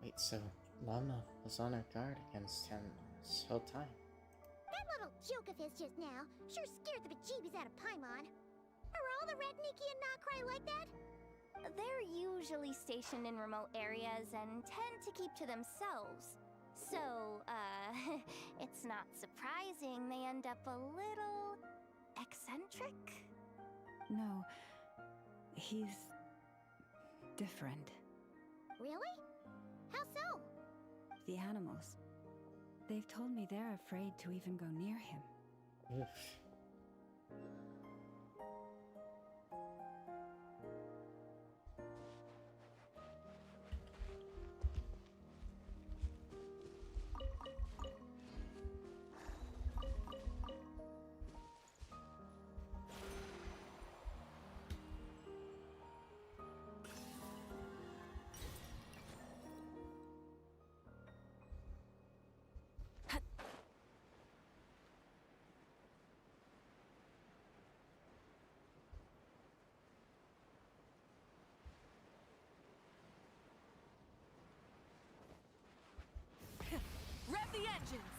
Wait, so Lama was on her guard against him this whole time? That little joke of his just now sure scared the bejeebies out of Paimon. Are all the Ratniki and Nokrai like that? They're usually stationed in remote areas and tend to keep to themselves. So, it's not surprising they end up a little eccentric. No, he's different. Really? How so? The animals. They've told me they're afraid to even go near him. Oof. Rev the engines!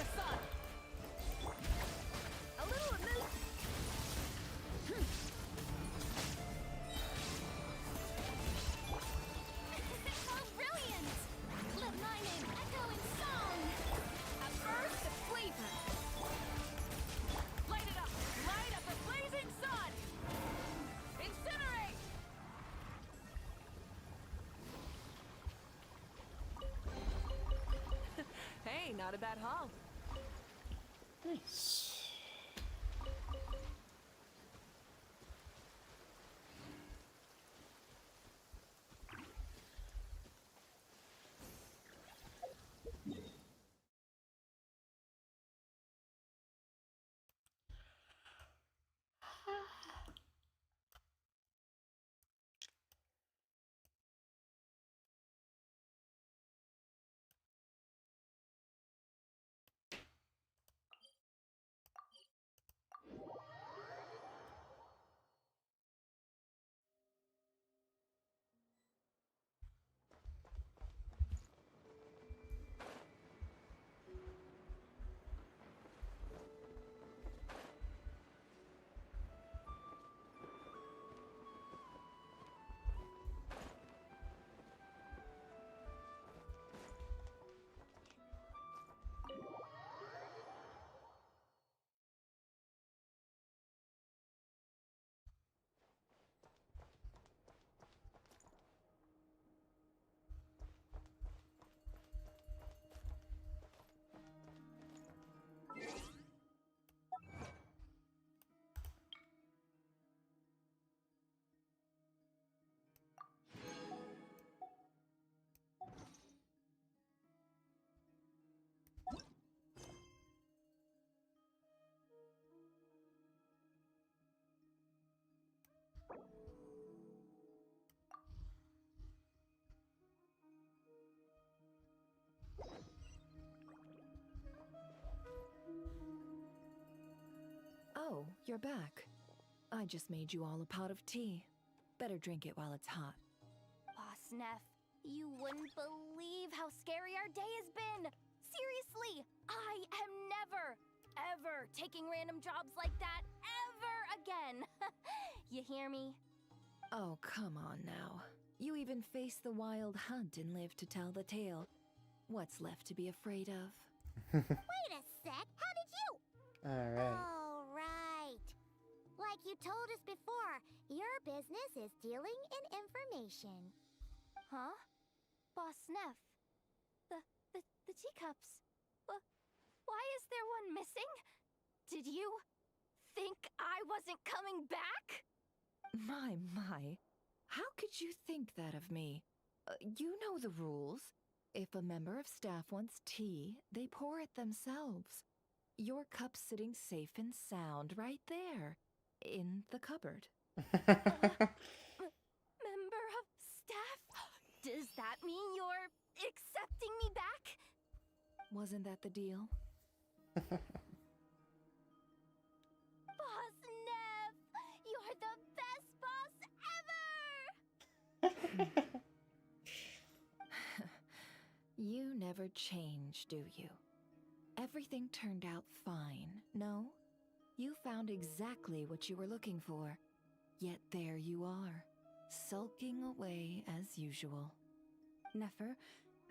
the sun. A little Oh, brilliant! Let my name echo in song! a burst of flavor. Light it up! Light up the blazing sun! Incinerate! Hey, not a bad haul. Nice. Oh, you're back. I just made you all a pot of tea. Better drink it while it's hot. Boss Neff, you wouldn't believe how scary our day has been! Seriously, I am never, ever taking random jobs like that ever again! You hear me? Oh, come on now. You even faced the wild hunt and lived to tell the tale. What's left to be afraid of? Wait a sec, how did you? Alright. Oh, right. Like you told us before, your business is dealing in information. Huh? Boss Neff, the teacups. Why is there one missing? Did you think I wasn't coming back? My. How could you think that of me? You know the rules. If a member of staff wants tea, they pour it themselves. Your cup's sitting safe and sound right there, in the cupboard. Member of staff? Does that mean you're accepting me back? Wasn't that the deal? Boss Neff, you're the best boss ever! You never change, do you? Everything turned out fine, no? You found exactly what you were looking for. Yet there you are, sulking away as usual. Nefer,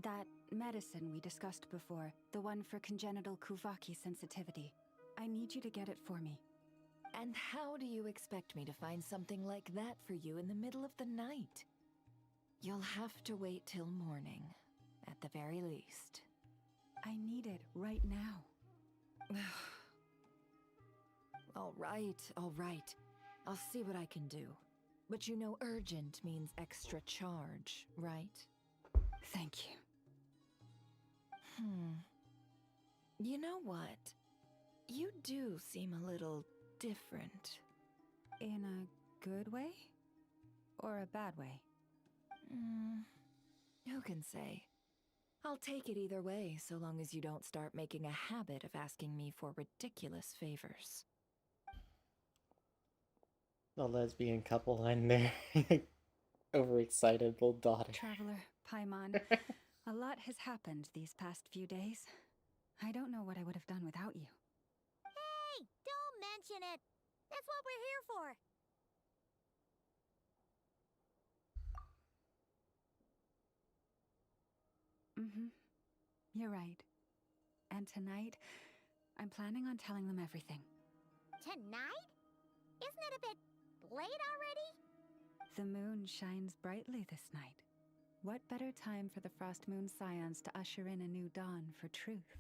that medicine we discussed before, the one for congenital Kuvaki sensitivity, I need you to get it for me. And how do you expect me to find something like that for you in the middle of the night? You'll have to wait till morning, at the very least. I need it right now. All right. I'll see what I can do. But you know urgent means extra charge, right? Thank you. You know what? You do seem a little different. In a good way? Or a bad way? Who can say? I'll take it either way, so long as you don't start making a habit of asking me for ridiculous favors. The lesbian couple and their overexcited little daughter. Traveler, Paimon, a lot has happened these past few days. I don't know what I would have done without you. Hey, don't mention it. That's what we're here for. Mm-hmm. You're right. And tonight, I'm planning on telling them everything. Tonight? Isn't it a bit late already? The moon shines brightly this night. What better time for the Frost Moon Scions to usher in a new dawn for truth?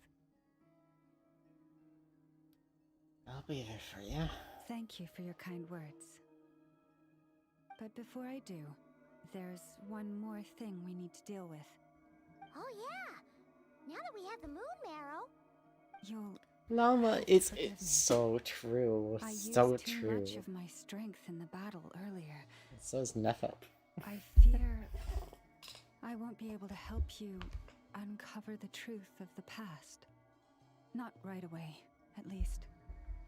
I'll be there for you. Thank you for your kind words. But before I do, there's one more thing we need to deal with. Oh yeah! Now that we have the moon marrow... You'll... Llama, it's so true. I So used too true. much of my strength in the battle earlier. So is Nefa. I fear I won't be able to help you uncover the truth of the past. Not right away, at least.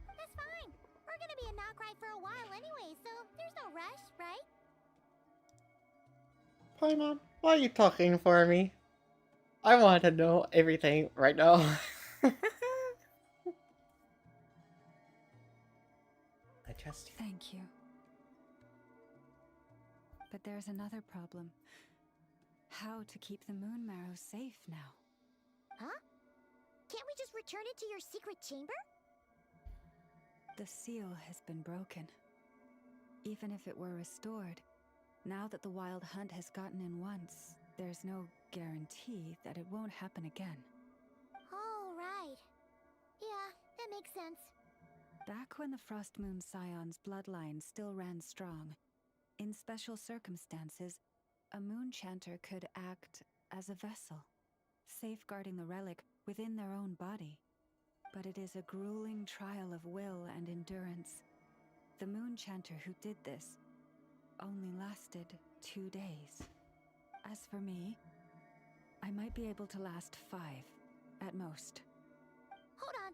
That's fine. We're gonna be in Nocry for a while anyway, so there's no rush, right? Paimon, why are you talking for me? I want to know everything right now. I trust you. Thank you. But there's another problem. How to keep the moon marrow safe now? Huh? Can't we just return it to your secret chamber? The seal has been broken. Even if it were restored, now that the wild hunt has gotten in once, there's no guarantee that it won't happen again. Oh, right. Yeah, that makes sense. Back when the Frost Moon Scion's bloodline still ran strong, in special circumstances, a moon chanter could act as a vessel, safeguarding the relic within their own body. But it is a grueling trial of will and endurance. The moon chanter who did this only lasted 2 days. As for me, I might be able to last 5, at most. Hold on.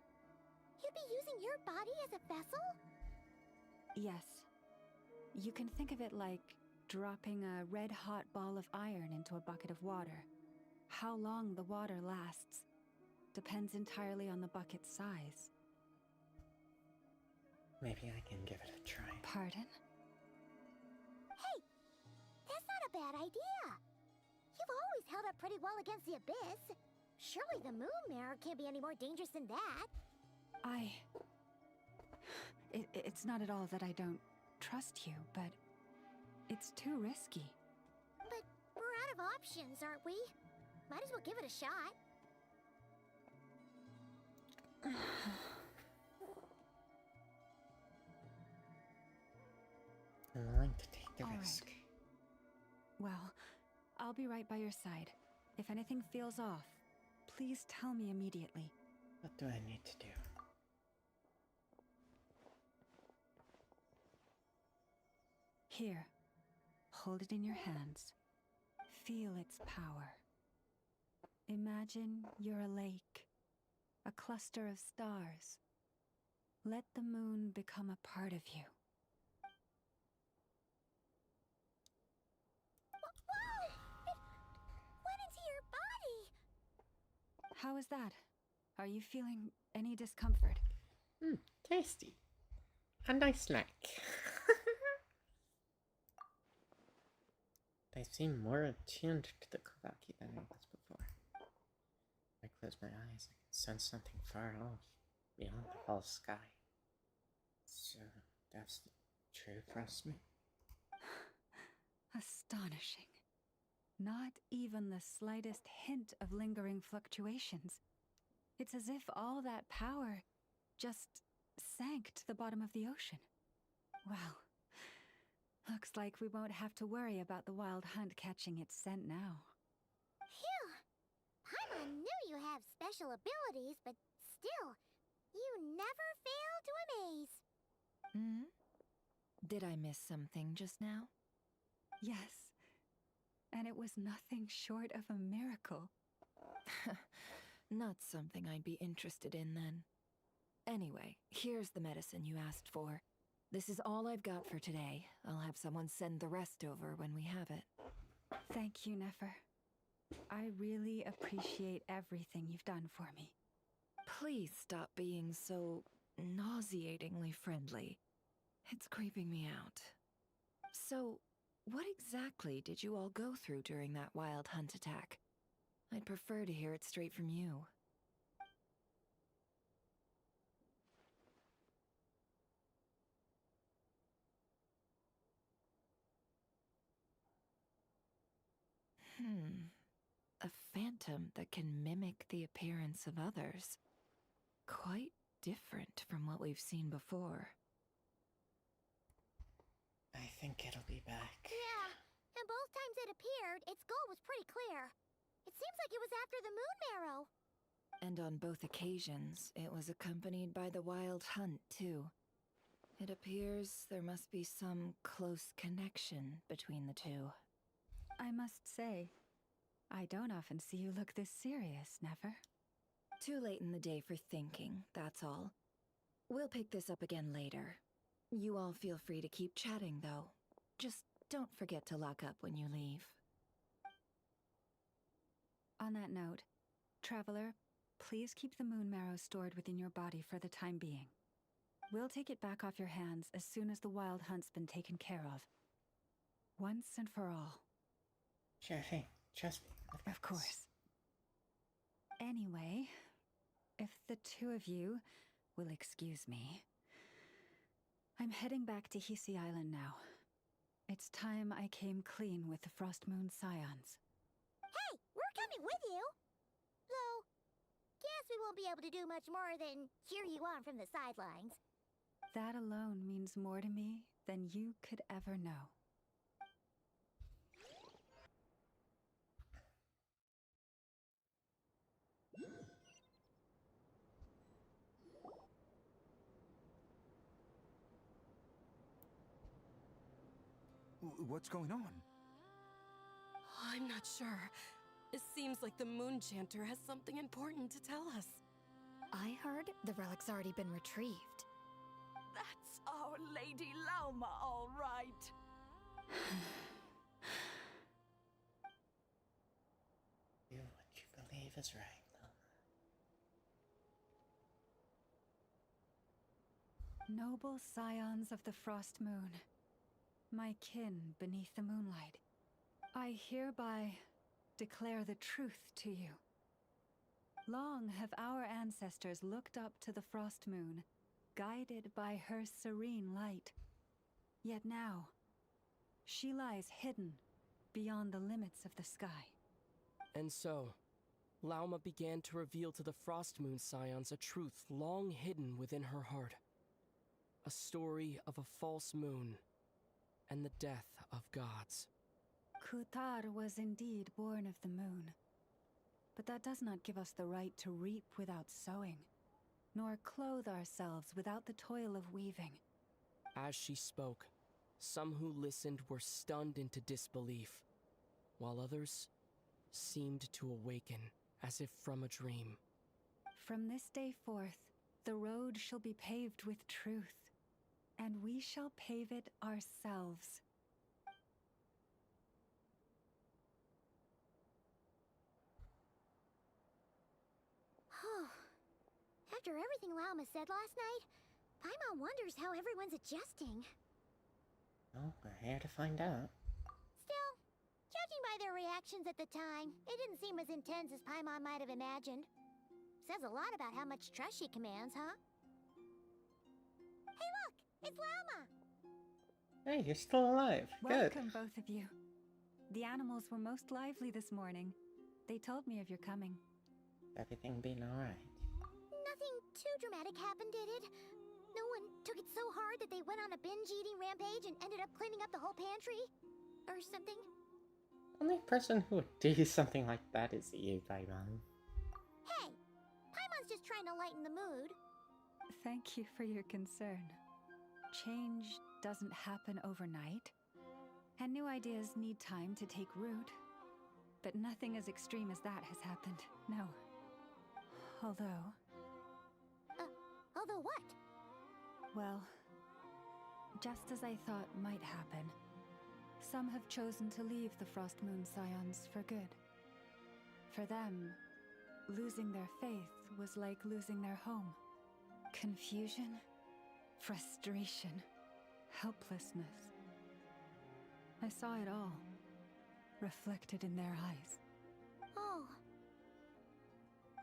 You'd be using your body as a vessel? Yes. You can think of it like dropping a red-hot ball of iron into a bucket of water. How long the water lasts depends entirely on the bucket's size. Maybe I can give it a try. Pardon? Hey! That's not a bad idea! You've always held up pretty well against the abyss. Surely the moon mirror can't be any more dangerous than that. It's not at all that I don't trust you, but it's too risky. But we're out of options, aren't we? Might as well give it a shot. I'm willing to take the All risk. right. Well, I'll be right by your side. If anything feels off, please tell me immediately. What do I need to do? Here, hold it in your hands. Feel its power. Imagine you're a lake, a cluster of stars. Let the moon become a part of you. Whoa! It went into your body! How is that? Are you feeling any discomfort? Tasty. A nice snack. They seem more attuned to the Kavaki than I was before. I close my eyes, I can sense something far off, beyond the whole sky. So, that's the true Frostmoon? Astonishing. Not even the slightest hint of lingering fluctuations. It's as if all that power just sank to the bottom of the ocean. Well, looks like we won't have to worry about the wild hunt catching its scent now. Phew! Paimon knew you have special abilities, but still, you never fail to amaze. Hmm? Did I miss something just now? Yes. And it was nothing short of a miracle. Not something I'd be interested in then. Anyway, here's the medicine you asked for. This is all I've got for today. I'll have someone send the rest over when we have it. Thank you, Nefer. I really appreciate everything you've done for me. Please stop being so nauseatingly friendly. It's creeping me out. So, what exactly did you all go through during that wild hunt attack? I'd prefer to hear it straight from you. A phantom that can mimic the appearance of others. Quite different from what we've seen before. I think it'll be back. Yeah, and both times it appeared, its goal was pretty clear. It seems like it was after the moon marrow. And on both occasions, it was accompanied by the wild hunt, too. It appears there must be some close connection between the two. I must say, I don't often see you look this serious, Never. Too late in the day for thinking, that's all. We'll pick this up again later. You all feel free to keep chatting, though. Just don't forget to lock up when you leave. On that note, Traveler, please keep the moon marrow stored within your body for the time being. We'll take it back off your hands as soon as the wild hunt's been taken care of. Once and for all. Sure thing. Trust me. Of course. Anyway, if the two of you will excuse me, I'm heading back to Hisi Island now. It's time I came clean with the Frost Moon Scions. Hey, we're coming with you! Though, guess we won't be able to do much more than cheer you on from the sidelines. That alone means more to me than you could ever know. What's going on? I'm not sure. It seems like the Moon Chanter has something important to tell us. I heard the relic's already been retrieved. That's our Lady Lauma, all right. Do what you believe is right, Lama. Noble scions of the Frost Moon, my kin beneath the moonlight, I hereby declare the truth to you. Long have our ancestors looked up to the Frost Moon, guided by her serene light. Yet now, she lies hidden beyond the limits of the sky. And so, Lauma began to reveal to the Frost Moon Scions a truth long hidden within her heart. A story of a false moon and the death of gods. Kutar was indeed born of the moon. But that does not give us the right to reap without sowing, nor clothe ourselves without the toil of weaving. As she spoke, some who listened were stunned into disbelief, while others seemed to awaken as if from a dream. From this day forth, the road shall be paved with truth, and we shall pave it ourselves. After everything Lauma said last night, Paimon wonders how everyone's adjusting. Well, we're here to find out. Still, judging by their reactions at the time, it didn't seem as intense as Paimon might have imagined. Says a lot about how much trust she commands, huh? Hey look! It's Lauma! Hey, you're still alive. Good. Welcome, both of you. The animals were most lively this morning. They told me of your coming. Everything been alright? Nothing too dramatic happened, did it? No one took it so hard that they went on a binge-eating rampage and ended up cleaning up the whole pantry? Or something? Only person who would do something like that is you, Paimon. Hey! Paimon's just trying to lighten the mood. Thank you for your concern. Change doesn't happen overnight, and new ideas need time to take root. But nothing as extreme as that has happened, no. Although... although what? Well, just as I thought might happen, some have chosen to leave the Frost Moon Scions for good. For them, losing their faith was like losing their home. Confusion, frustration, helplessness. I saw it all, reflected in their eyes. Oh.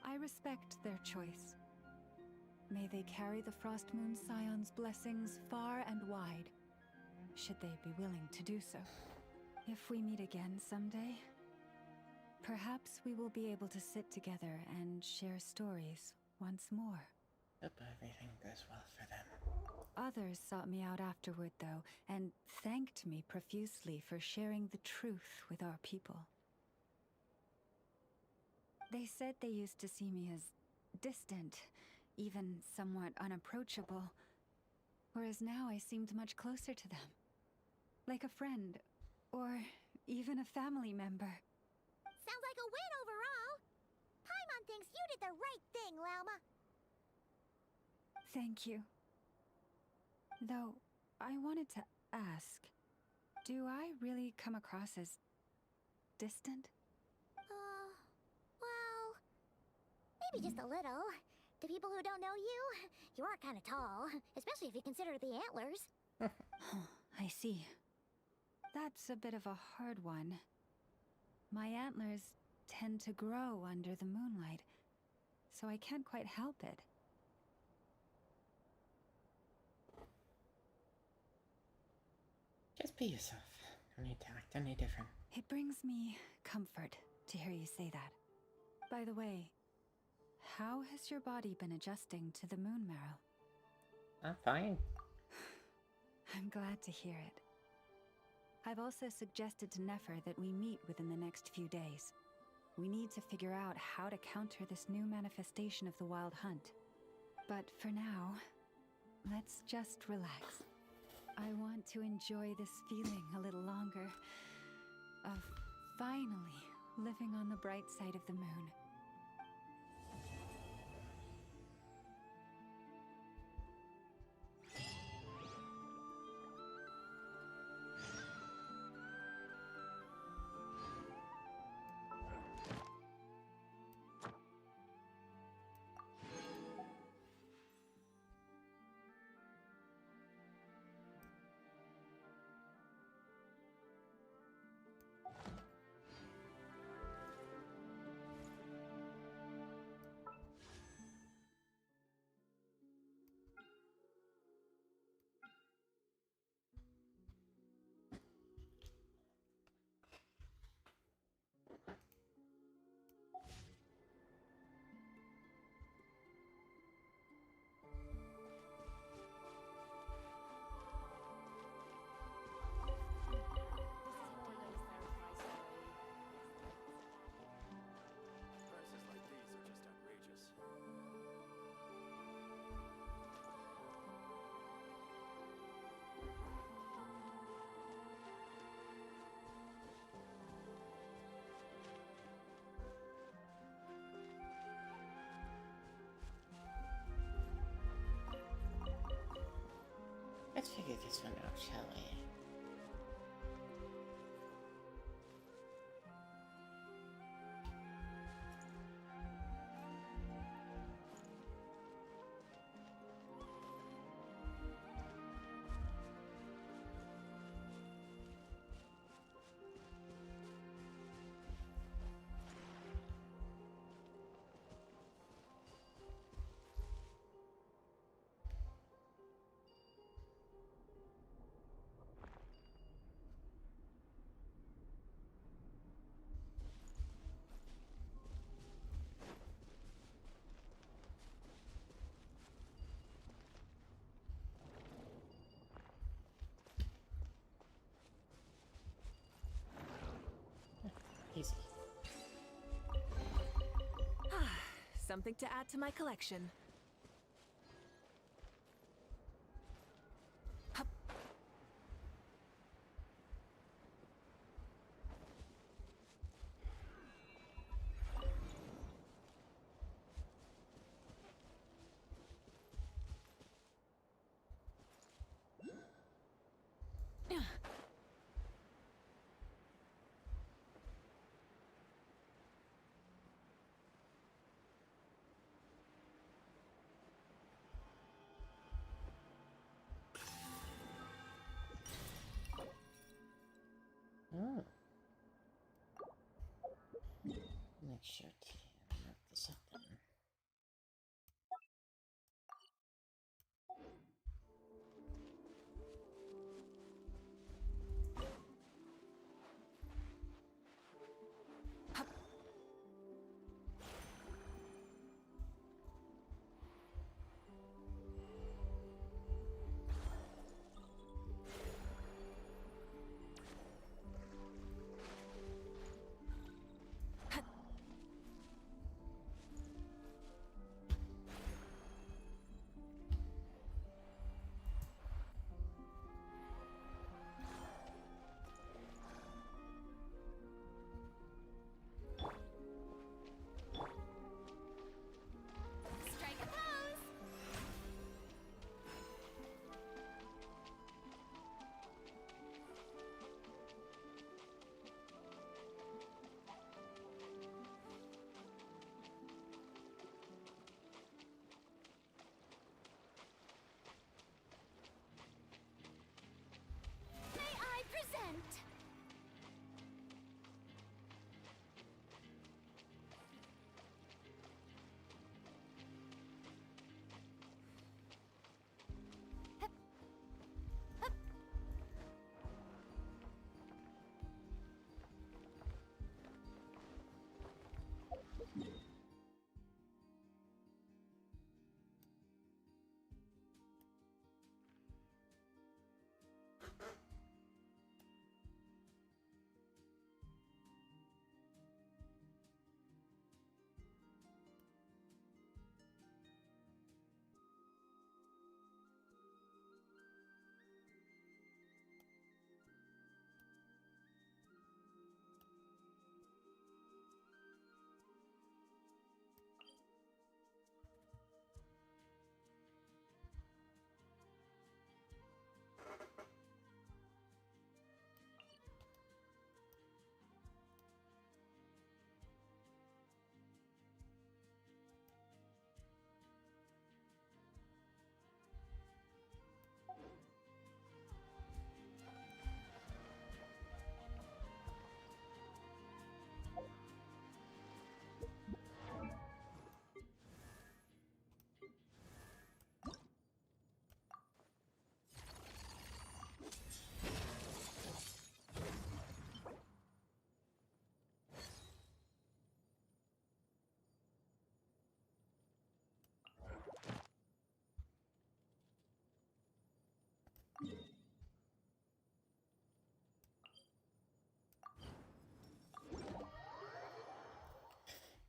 I respect their choice. May they carry the Frost Moon Scion's blessings far and wide, should they be willing to do so. If we meet again someday, perhaps we will be able to sit together and share stories once more. Hope everything goes well for them. Others sought me out afterward, though, and thanked me profusely for sharing the truth with our people. They said they used to see me as distant, even somewhat unapproachable, whereas now I seemed much closer to them. Like a friend, or even a family member. Sounds like a win overall. Paimon thinks you did the right thing, Lauma. Thank you. Though, I wanted to ask, do I really come across as distant? Well, maybe just a little. To people who don't know you, you are kind of tall, especially if you consider the antlers. I see. That's a bit of a hard one. My antlers tend to grow under the moonlight, so I can't quite help it. Just be yourself. No need to act any different. It brings me comfort to hear you say that. By the way, how has your body been adjusting to the moon marrow? I'm fine. I'm glad to hear it. I've also suggested to Nefer that we meet within the next few days. We need to figure out how to counter this new manifestation of the Wild Hunt. But for now, let's just relax. I want to enjoy this feeling a little longer, of finally living on the bright side of the moon. Let's figure this one out, shall we? Easy. Something to add to my collection. Hup.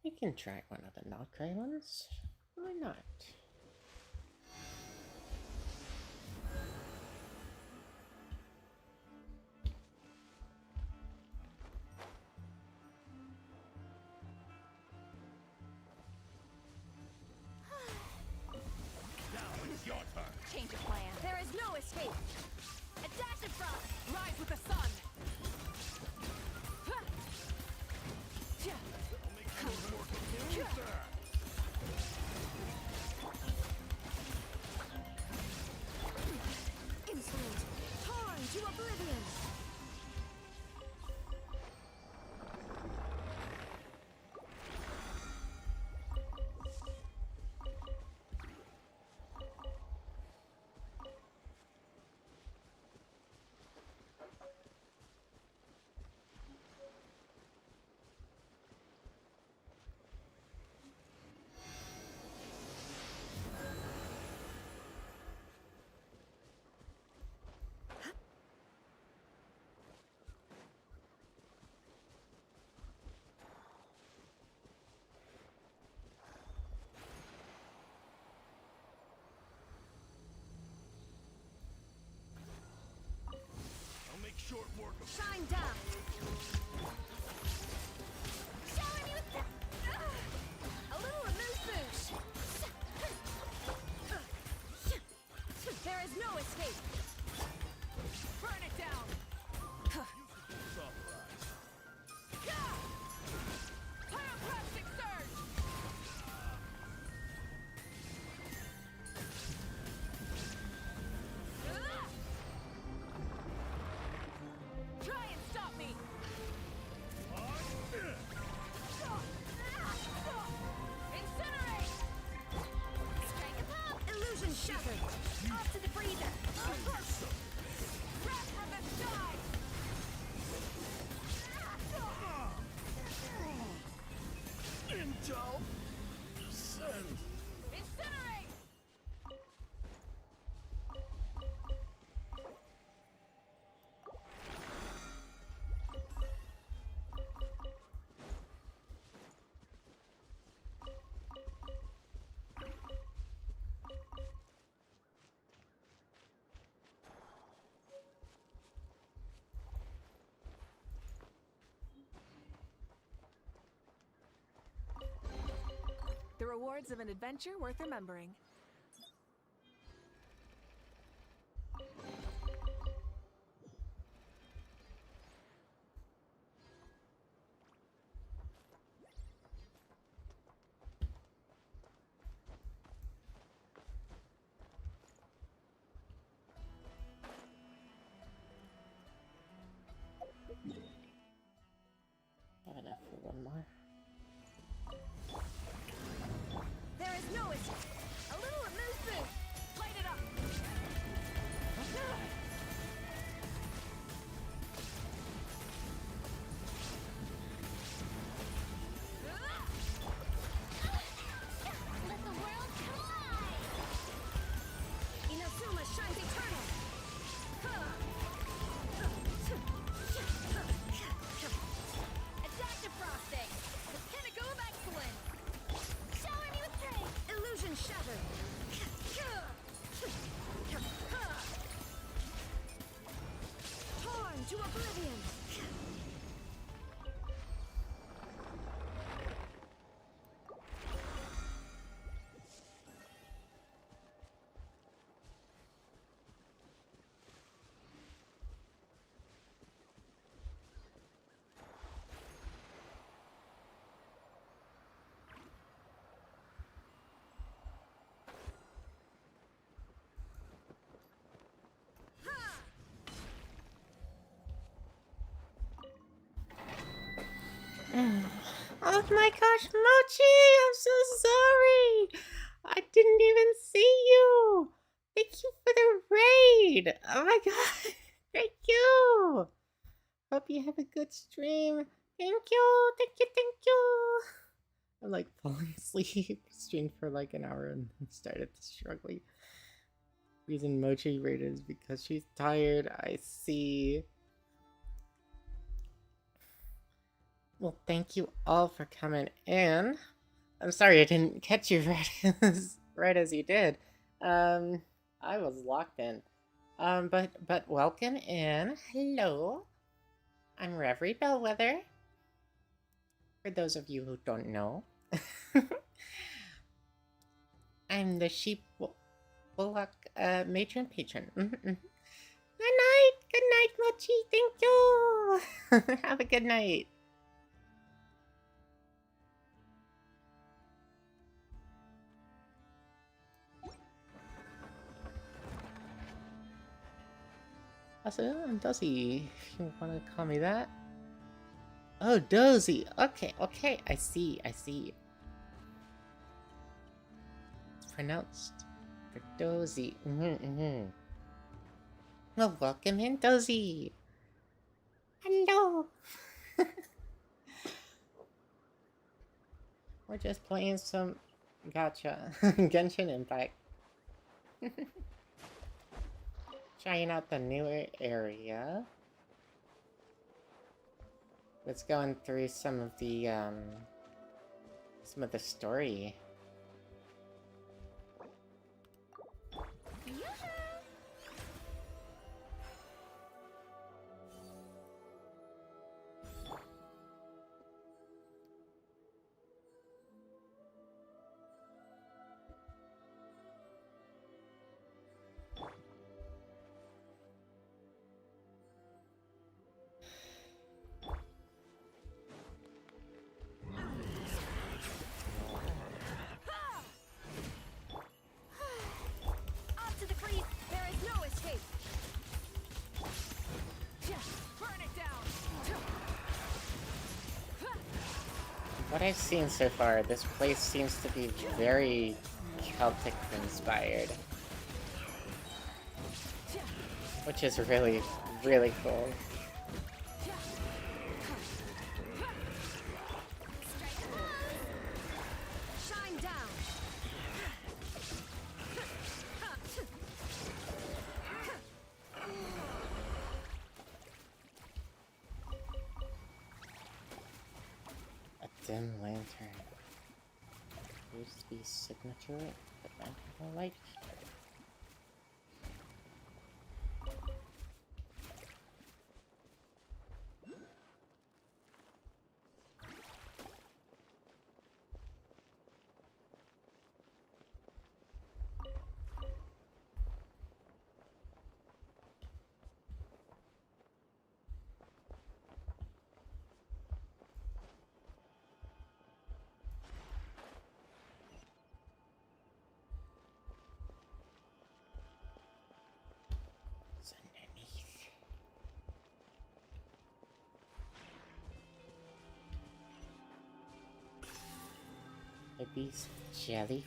We can try one of the Knock Islands. Why not? Change of plan. There is no escape. A dash of frost. Rise with the sun. Insolent! Torn to oblivion! Short work of Shine down. Shower me with a little amuse-bouche. There is no escape. Burn it down. Pyroclastic surge. Try and stop me! Incinerate! Strike a pop! Illusion shattered! Off to the freezer! Wrath from the sky! intel. Send. Incinerate! The rewards of an adventure worth remembering. Enough for one more. There is no escape. A little amuse-bouche. Light it up. Let the world collide! Inazuma shines eternal. Attack defrosting. The pinnacle of excellence. Shower me with praise! Illusion shattered. Torn to oblivion! Oh my gosh, Mochi! I'm so sorry! I didn't even see you! Thank you for the raid! Oh my god! Thank you! Hope you have a good stream. Thank you! Thank you, thank you! I'm like falling asleep. Streamed for like an hour and started struggling. Reason Mochi raided is because she's tired. I see. Well, thank you all for coming in. I'm sorry I didn't catch you right as you did. I was locked in. But welcome in. Hello. I'm Reverie Bellwether. For those of you who don't know, I'm the sheep bullock matron patron. Good night. Good night, Mochi. Thank you. Have a good night. Also, I'm Dozy, if you want to call me that. Oh, Dozy. Okay, okay. I see. It's pronounced for Dozy. Well, welcome in, Dozy. Hello. We're just playing some... Gotcha. Genshin Impact. Trying out the newer area. Let's go through some of the story. What I've seen so far, this place seems to be very Celtic inspired. Which is really, really cool. Dim lantern. Used to be signature, but now people like. Maybe jellyfish?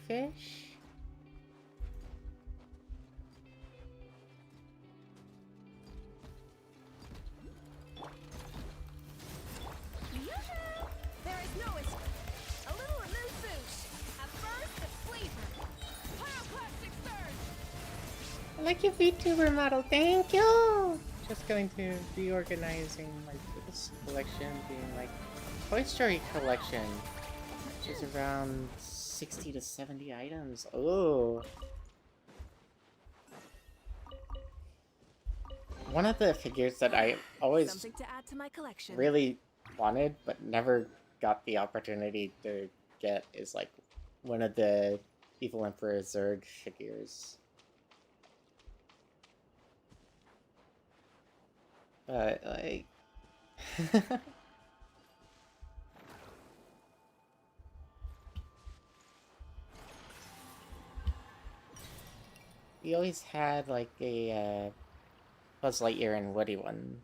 There is no escape. A little amuse-bouche. At first, the flavor. Pyroclastic surge. I like your VTuber model, thank you! Just going to be organizing like this collection being like Toy Story collection, which is around 60 to 70 items. Oh. One of the figures that I always Something to add to my collection. really wanted but never got the opportunity to get is like one of the Evil Emperor Zurg figures. But like we always had like a Buzz Lightyear and Woody one.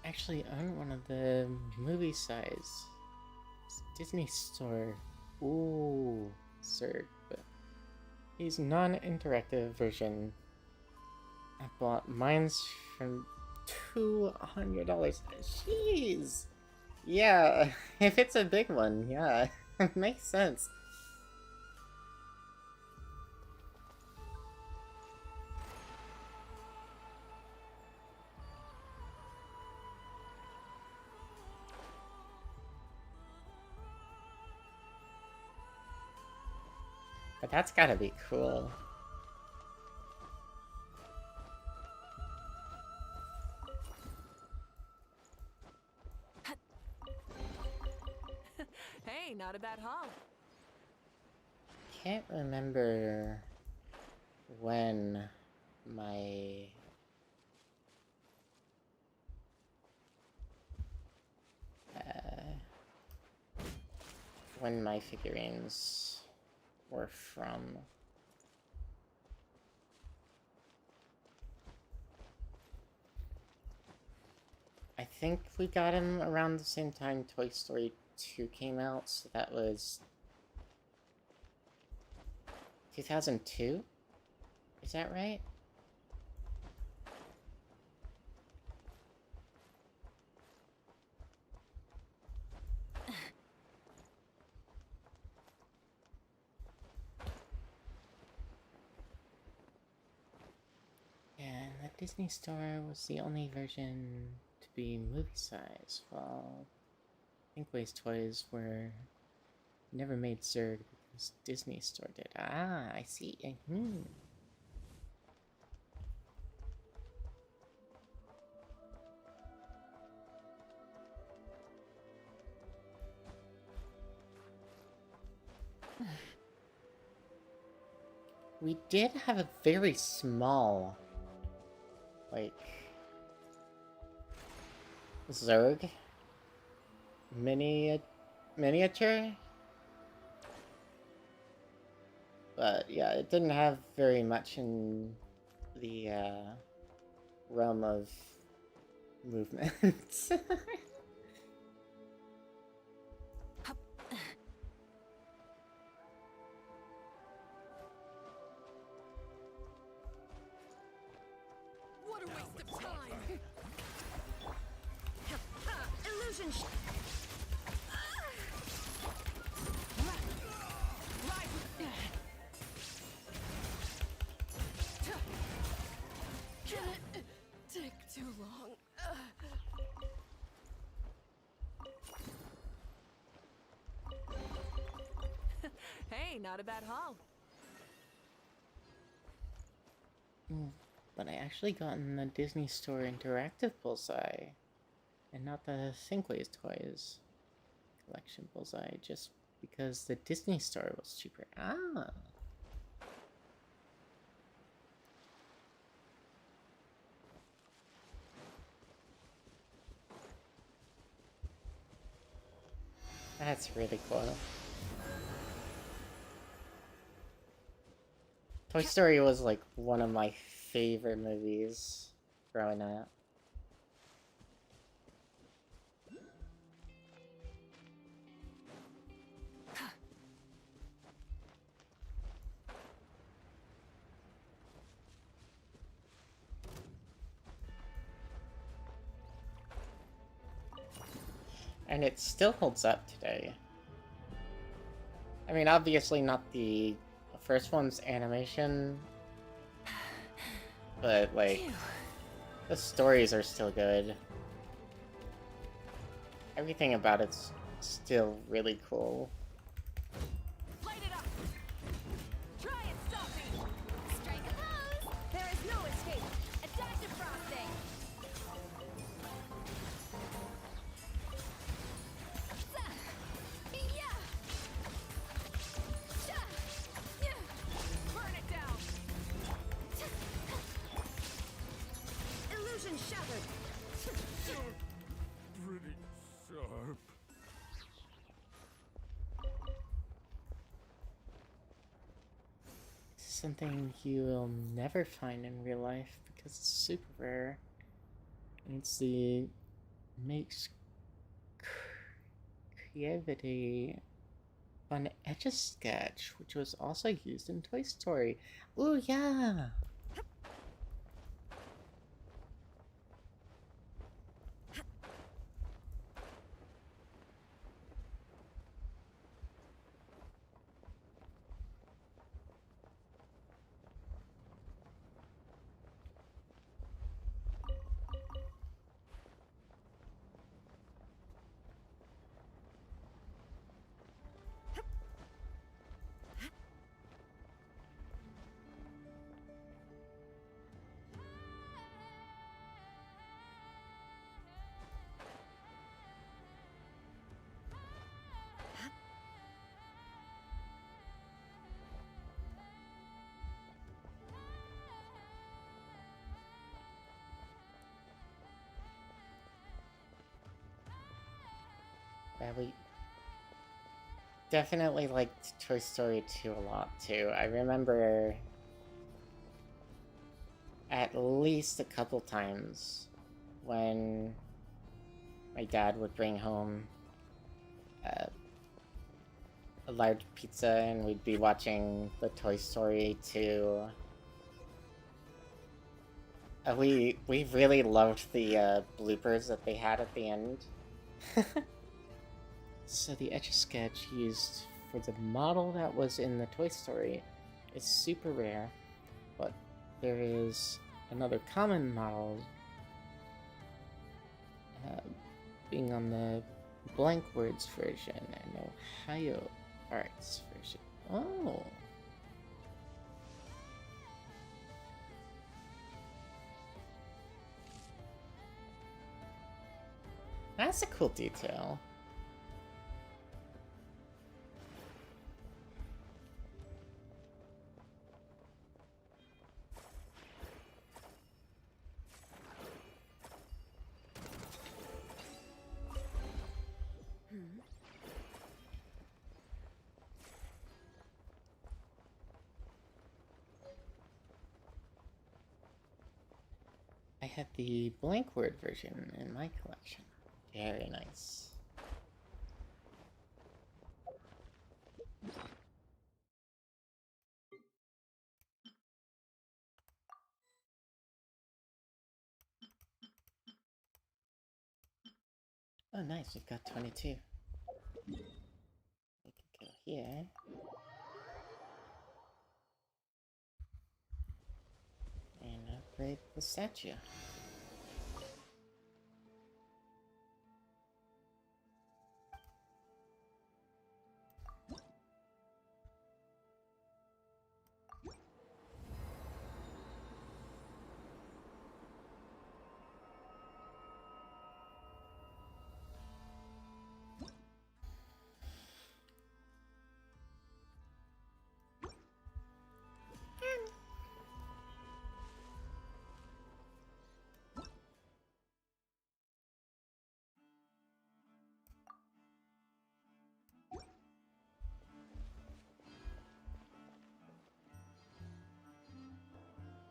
actually own one of the movie size Disney Store. Ooh, Zerg, but he's non-interactive version. I bought mine's from $200. Jeez. Yeah, if it's a big one, yeah, it makes sense. But that's gotta be cool. Hey, not a bad haul. Can't remember when my figurines were from. I think we got him around the same time Toy Story 2 came out, so that was 2002? Is that right? And the Disney Store was the only version to be movie size, while Thinkway's toys were never made Zerg because Disney Store did. Ah, I see. We did have a very small, like, Zerg miniature, but yeah, it didn't have very much in the realm of movement. What a waste of time! Illusion Take too long. Hey, not a bad haul. But I actually got in the Disney Store Interactive Bullseye, and not the Thinkways Toys collection Bullseye, just because the Disney Store was cheaper. Ah. That's really cool. Toy Story was like one of my favorite movies growing up. And it still holds up today. I mean, obviously not the first one's animation, but like, the stories are still good. Everything about it's still really cool. Light it up! Try and stop me! Strike a pose! There is no escape! Adaptive frosting! Burn it down! Illusion shattered! Pretty sharp. This is something you will never find in real life because it's super rare. And it's the makes creativity on Etch-a-Sketch, which was also used in Toy Story. Ooh, yeah! Yeah, we definitely liked Toy Story 2 a lot, too. I remember at least a couple times when my dad would bring home a large pizza and we'd be watching the Toy Story 2. We really loved the bloopers that they had at the end. So the Etch-a-Sketch used for the model that was in the Toy Story is super rare, but there is another common model being on the Blank Words version and Ohio Arts version. Oh! That's a cool detail. I had the Blank Word version in my collection. Very nice. Oh, nice. We've got 22. We can go here. And upgrade the statue.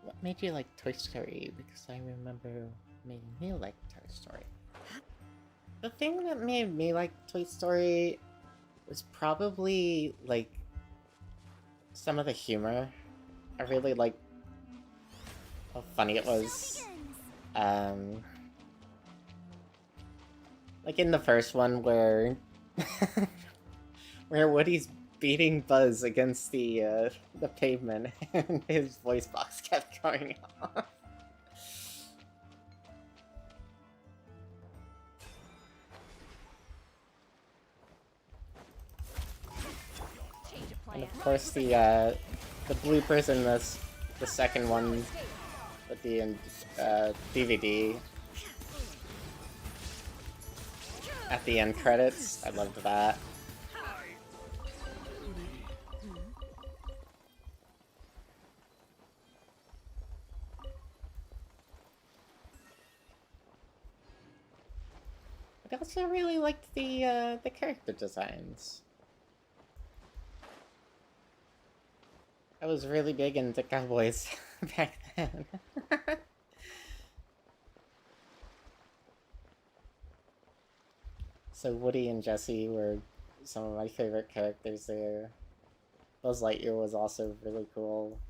What made you like Toy Story? Because I remember made me like Toy Story. The thing that made me like Toy Story was probably like some of the humor. I really liked how funny it was. Like in the first one where where Woody's beating Buzz against the pavement and his voice box kept going off. And of course the bloopers in the second one with the DVD at the end credits. I loved that. I also really liked the character designs. I was really big into cowboys back then. So Woody and Jesse were some of my favorite characters there. Buzz Lightyear was also really cool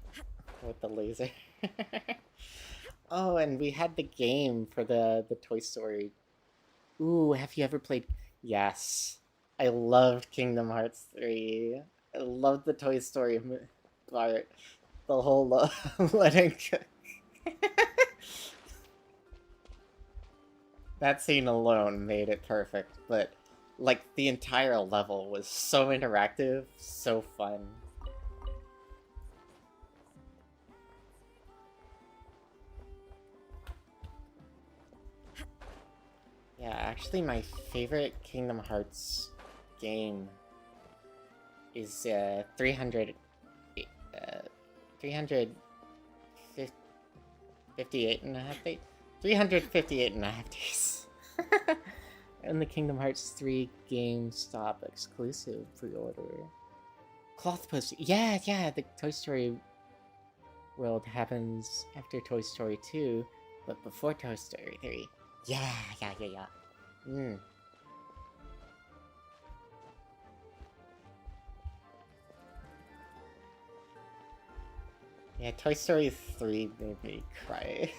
with the laser. Oh, and we had the game for the Toy Story. Ooh, have you ever played? Yes. I loved Kingdom Hearts 3. I loved the Toy Story part. The whole letting go. That scene alone made it perfect, but like the entire level was so interactive, so fun. Yeah, actually my favorite Kingdom Hearts game is 358 and a half days. 358 and a half days. And the Kingdom Hearts 3 GameStop exclusive pre-order. Cloth poster. Yeah, the Toy Story world happens after Toy Story 2, but before Toy Story 3. Yeah. Yeah, Toy Story 3 made me cry.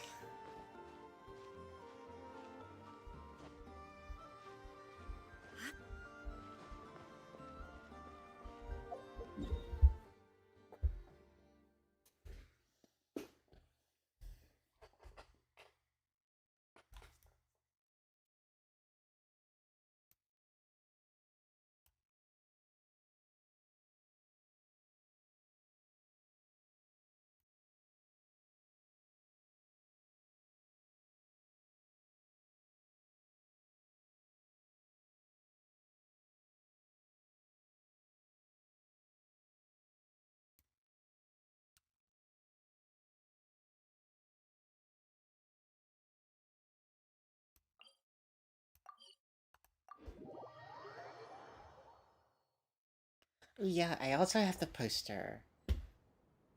Yeah, I also have the poster.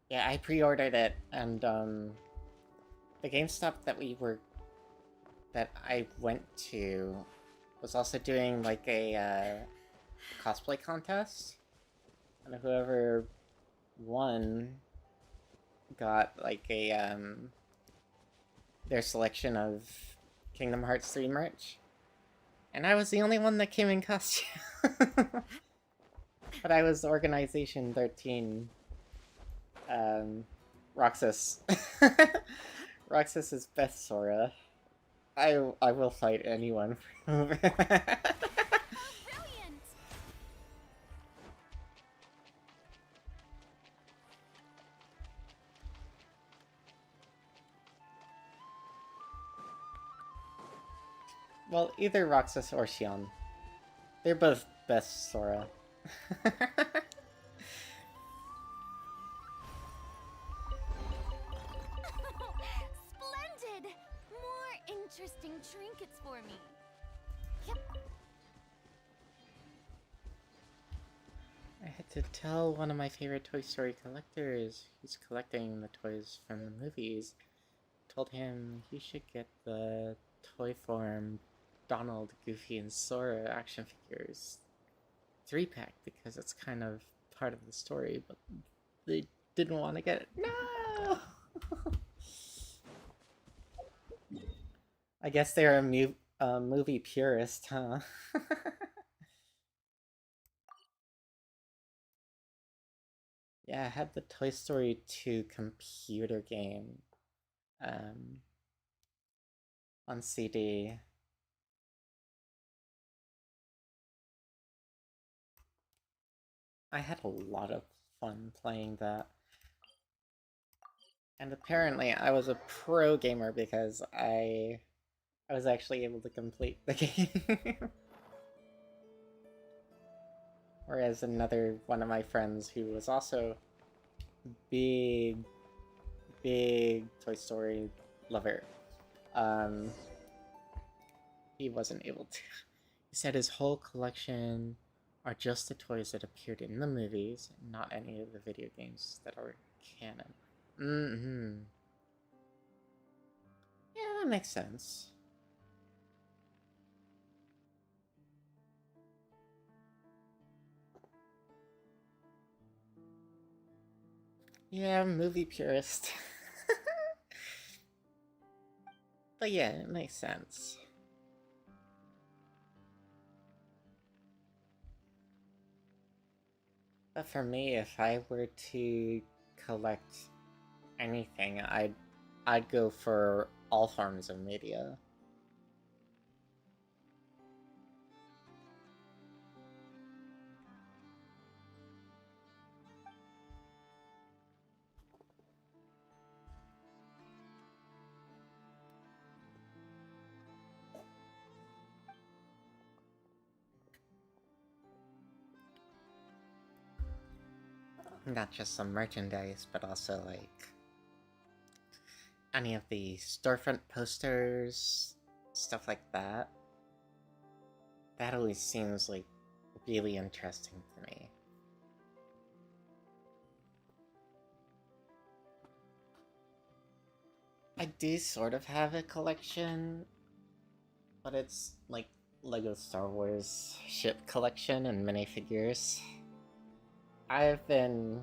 Yeah, I pre-ordered it, and the GameStop that I went to was also doing like a cosplay contest, and whoever won got like a their selection of Kingdom Hearts 3 merch, and I was the only one that came in costume. But I was Organization 13. Roxas. Roxas is best Sora. I will fight anyone. Well, either Roxas or Xion. They're both best Sora. Splendid! More interesting trinkets for me. Yep. I had to tell one of my favorite Toy Story collectors who's collecting the toys from the movies. Told him he should get the toy form Donald, Goofy, and Sora action figures 3-pack because it's kind of part of the story, but they didn't want to get it. No! I guess they're a movie purist, huh? Yeah, I had the Toy Story 2 computer game on CD. I had a lot of fun playing that. And apparently I was a pro gamer because I was actually able to complete the game. Whereas another one of my friends who was also big Toy Story lover, he wasn't able to. He said his whole collection are just the toys that appeared in the movies, not any of the video games that are canon. Yeah, that makes sense. Yeah, movie purist. But yeah, it makes sense. But for me, if I were to collect anything, I'd go for all forms of media. Not just some merchandise, but also like any of the storefront posters, stuff like that. That always seems like really interesting to me. I do sort of have a collection, but it's like Lego Star Wars ship collection and minifigures. I've been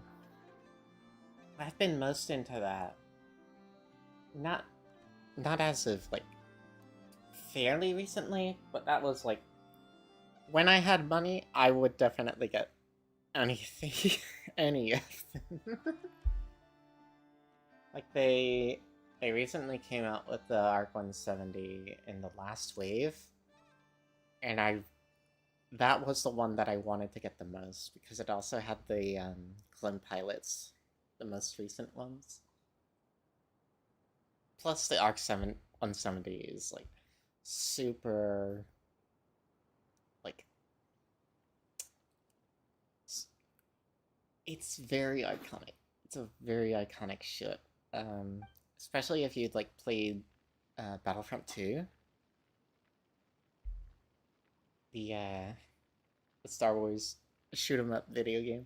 most into that. Not as of like fairly recently, but that was like when I had money, I would definitely get anything, any of them. Like they recently came out with the Arc 170 in the last wave, and that was the one that I wanted to get the most because it also had the Clone pilots, the most recent ones. Plus the Arc 170 is like super like it's very iconic. It's a very iconic ship. Especially if you'd like played Battlefront 2. The Star Wars shoot 'em up video game.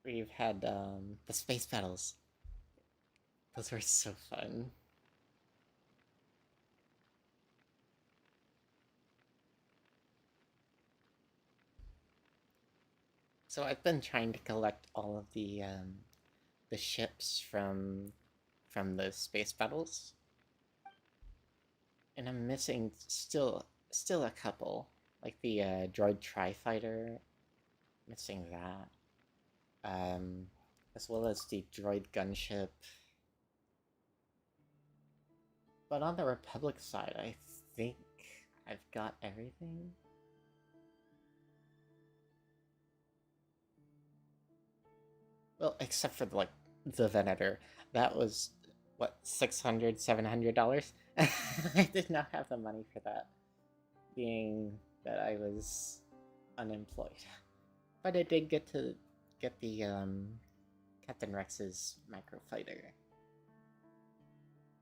We've had the space battles. Those were so fun. So I've been trying to collect all of the ships from the space battles, and I'm missing still a couple, like the droid tri-fighter. Missing that. As well as the droid gunship. But on the Republic side, I think I've got everything. Well, except for like the Venator. That was what, $600, $700? I did not have the money for that, being that I was unemployed. But I did get to get the Captain Rex's microfighter.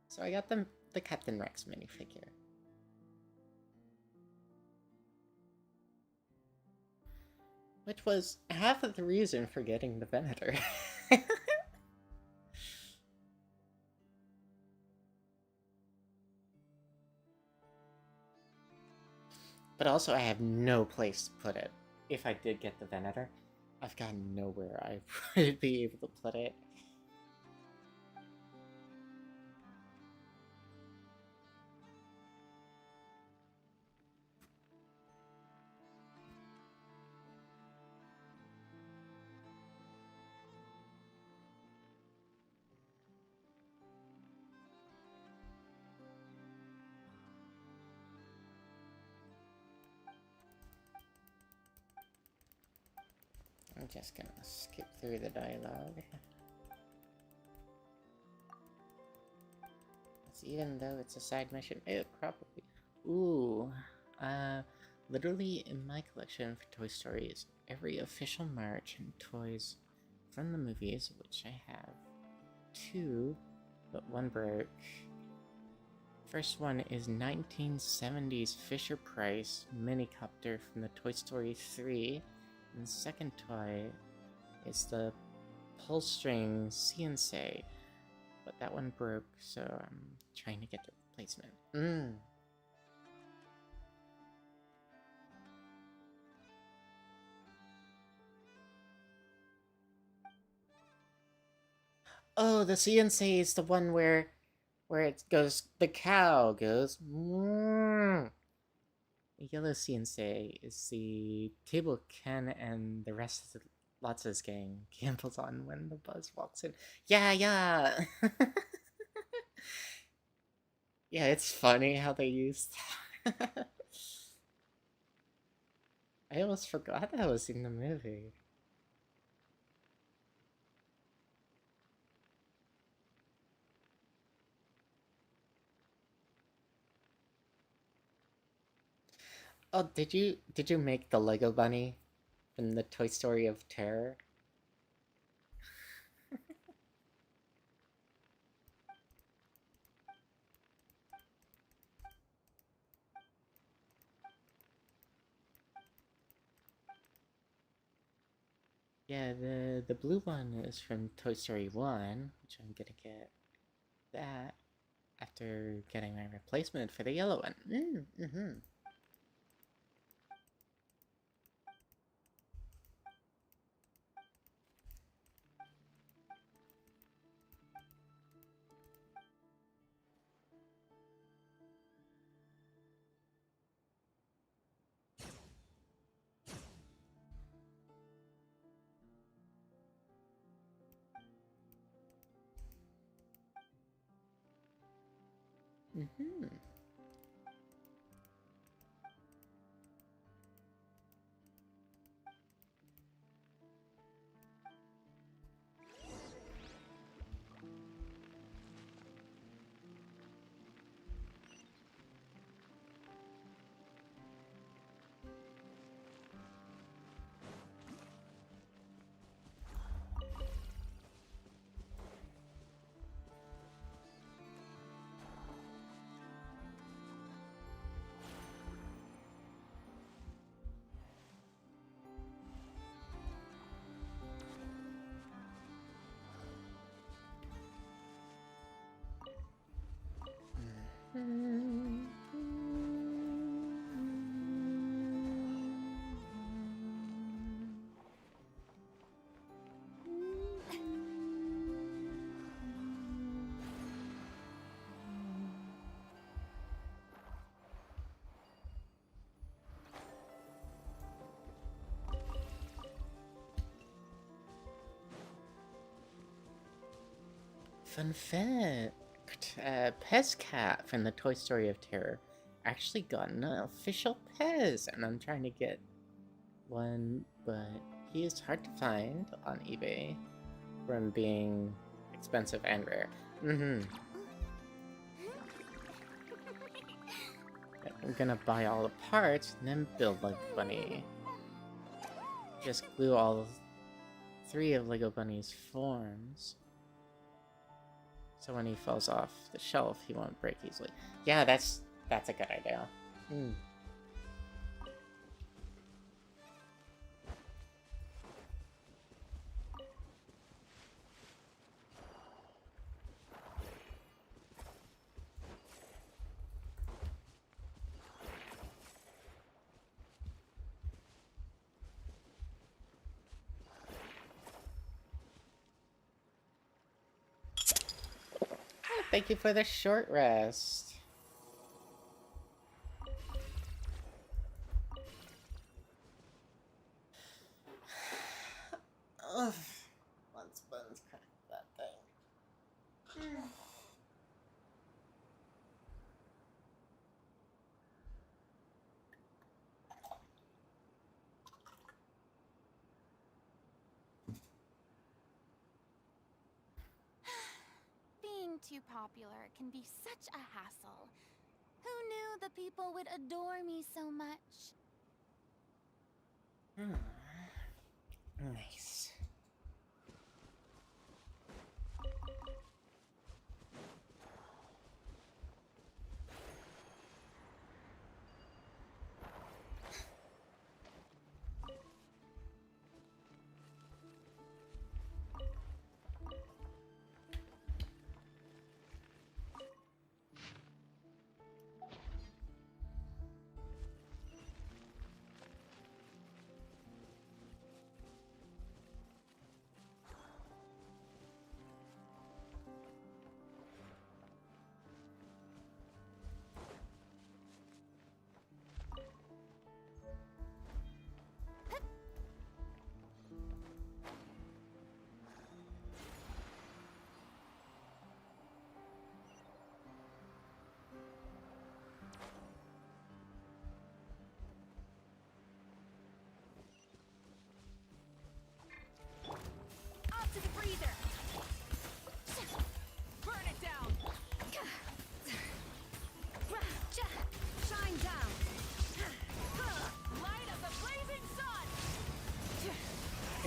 So I got the Captain Rex minifigure. Which was half of the reason for getting the Venator. But also I have no place to put it. If I did get the Venator, I've got nowhere I would be able to put it. I'm just gonna skip through the dialogue. Even though it's a side mission, it probably... Ooh. Literally in my collection for Toy Story is every official merch and toys from the movies, which I have 2, but 1 broke. First one is 1970s Fisher-Price minicopter from the Toy Story 3, and the second toy is the pull string CNC, but that one broke, so I'm trying to get the replacement. Oh, the CNC is the one where it goes. The cow goes. Mm. The yellow CNC is the table Ken and the rest of the lots of his gang gambles on when the buzz walks in. Yeah, yeah. Yeah, it's funny how they used that. I almost forgot that was in the movie. Oh, did you make the Lego bunny from the Toy Story of Terror? Yeah, the blue one is from Toy Story 1, which I'm gonna get that after getting my replacement for the yellow one. Mm-hmm. Mm-hmm. Fun fact, Pez Cat from the Toy Story of Terror actually got an official Pez, and I'm trying to get one, but he is hard to find on eBay from being expensive and rare. Mm-hmm. I'm gonna buy all the parts and then build Lego Bunny. Just glue all 3 of Lego Bunny's forms, so when he falls off the shelf, he won't break easily. Yeah, that's a good idea. Mm. Oh, thank you for the short rest. Ugh. Once Buns cracked that thing. Being too popular can be such a hassle. Who knew the people would adore me so much? Nice.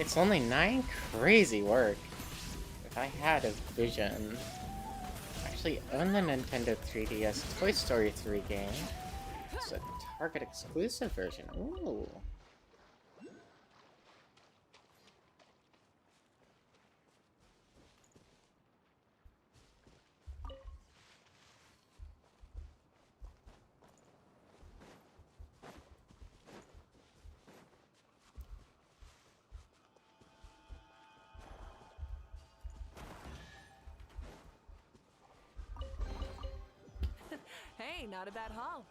It's only 9? Crazy work. If I had a vision. I actually own the Nintendo 3DS Toy Story 3 game. It's a Target exclusive version. Ooh. Hey, not a bad haul.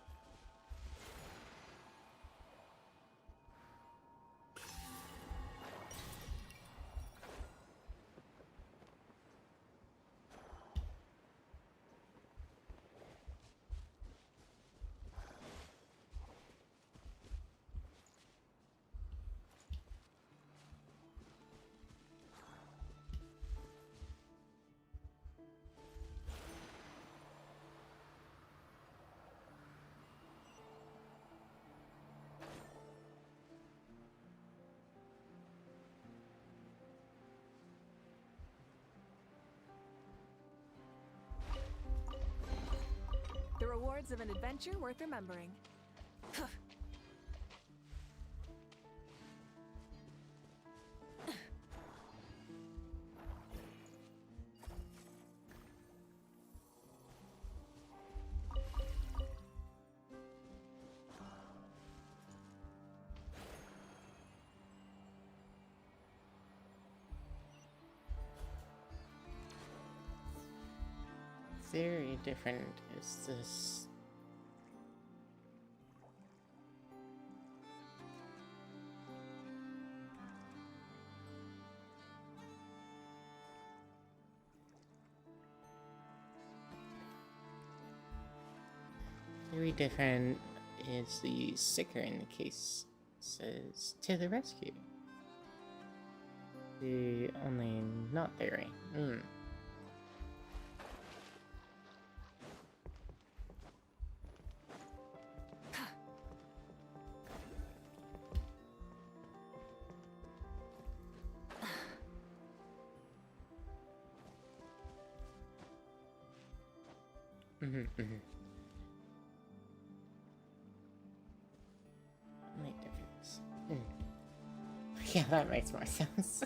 The rewards of an adventure worth remembering. Very different is this. Very different is the sticker in the case. It says to the rescue. The only not theory. Only difference. Yeah, that makes more sense.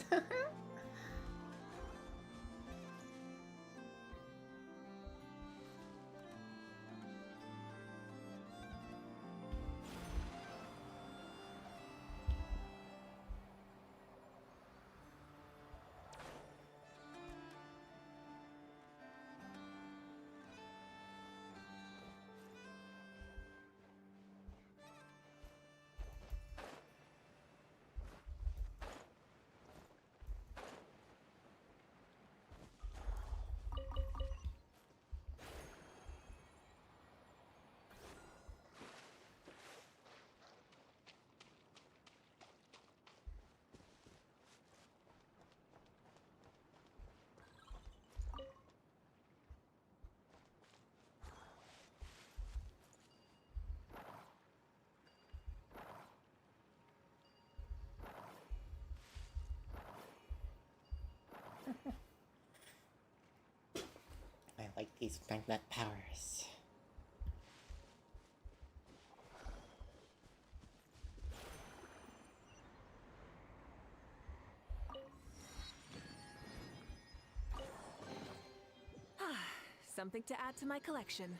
I like these magnet powers. Something to add to my collection.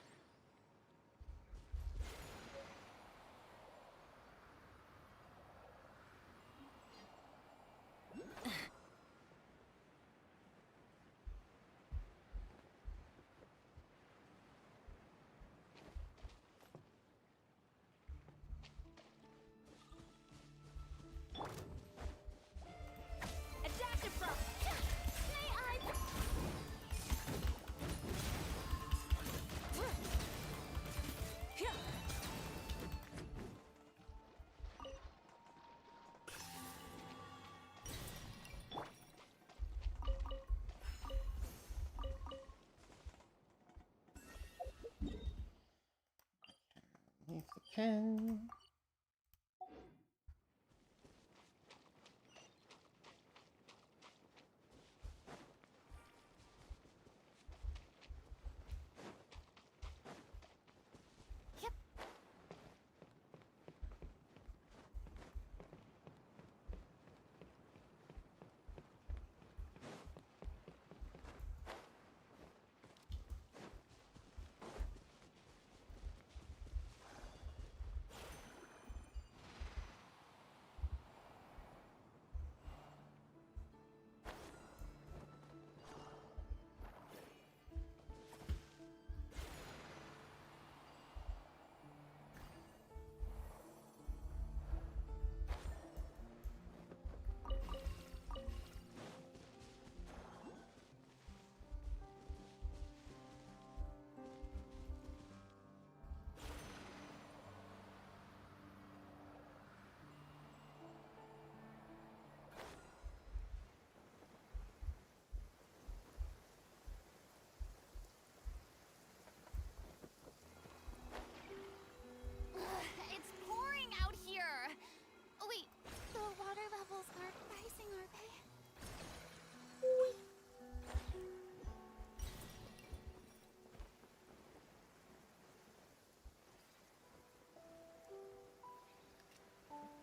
If I can.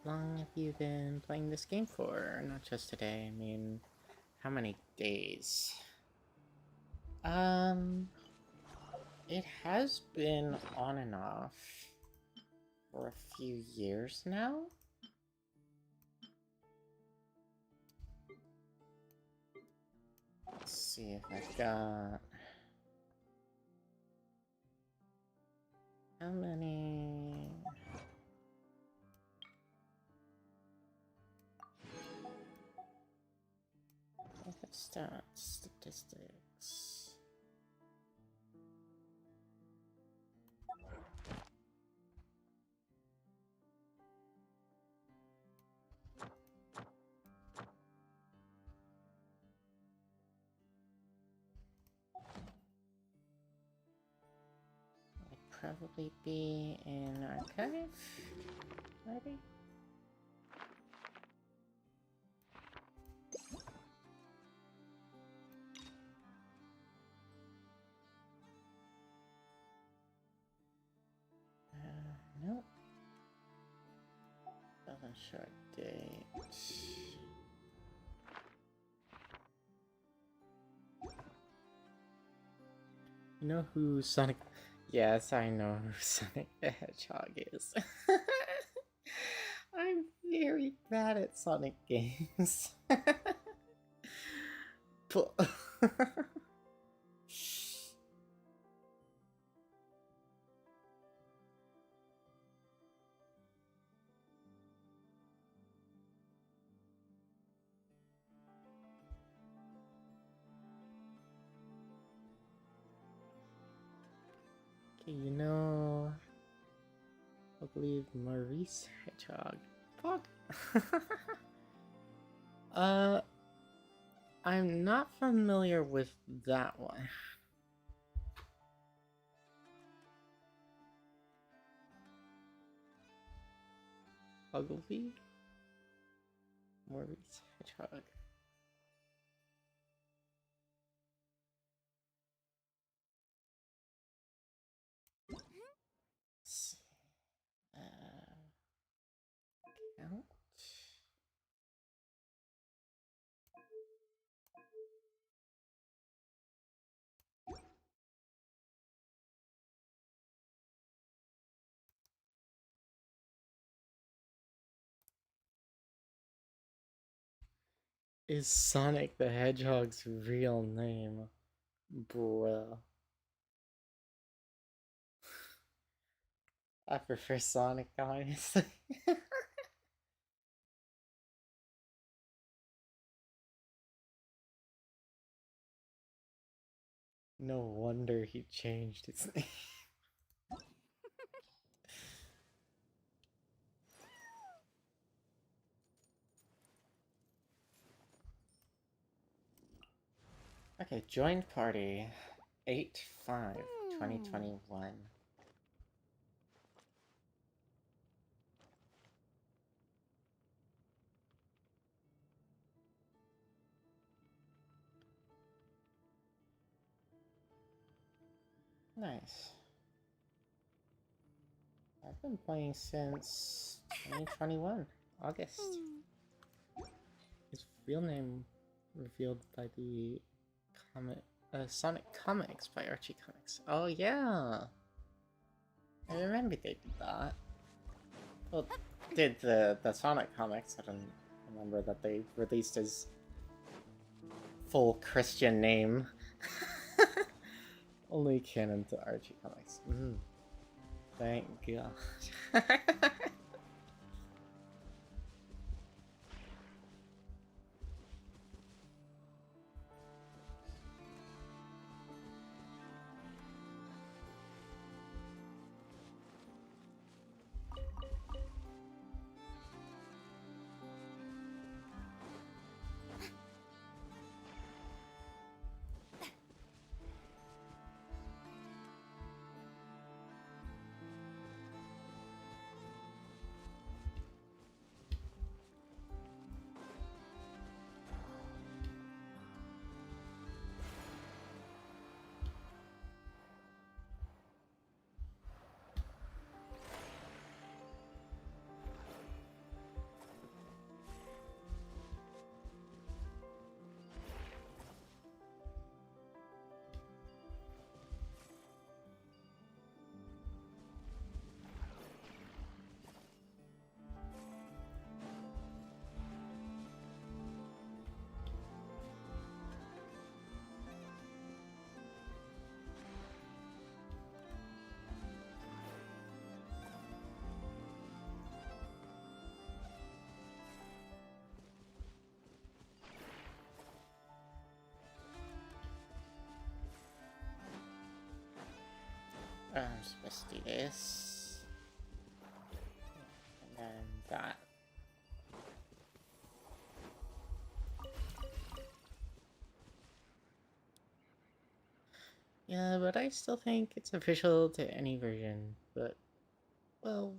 long have you been playing this game for? Not just today, I mean, how many days? It has been on and off for a few years now. Let's see if I've got... How many... Stats, statistics... Probably be in archive, maybe? Nope. Doesn't show a date. You know who Sonic... Yes, I know who Sonic the Hedgehog is. I'm very bad at Sonic games. Okay, you know... I believe Maurice Hedgehog. Fuck. I'm not familiar with that one. Ogilvy? Maurice Hedgehog. Let's see. Count. Is Sonic the Hedgehog's real name? Bruh. I prefer Sonic, honestly. No wonder he changed his name. Okay, join party 8/5/2021. Nice. I've been playing since 2021, August. His real name revealed by the Sonic Comics by Archie Comics. Oh yeah! I remember they did that. Well, did the Sonic Comics. I don't remember that they released his full Christian name. Only canon to Archie Comics. Thank God. supposed to do this. And then that. Yeah, but I still think it's official to any version, but, well,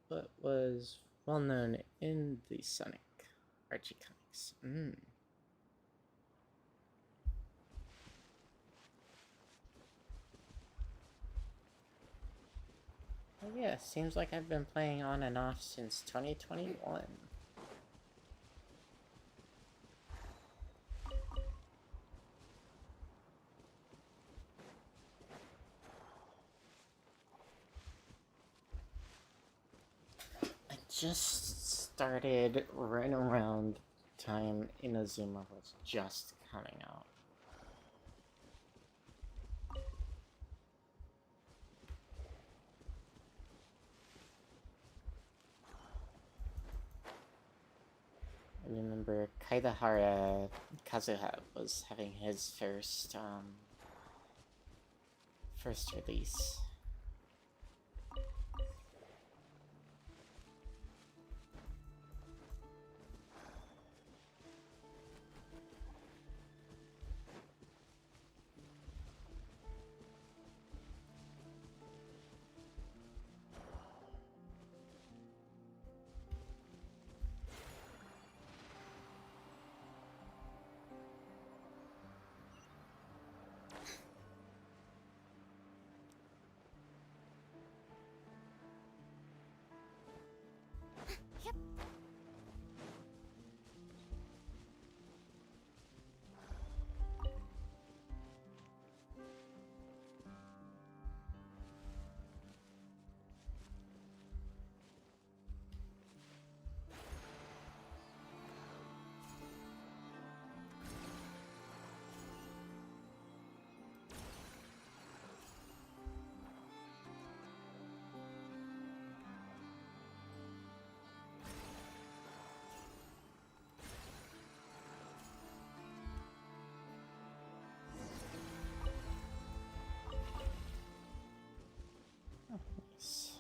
what was well known in the Sonic Archie comics. Oh yeah, seems like I've been playing on and off since 2021. I just started right around time Inazuma was just coming out. I remember Kaidahara Kazuha was having his first release. Nice.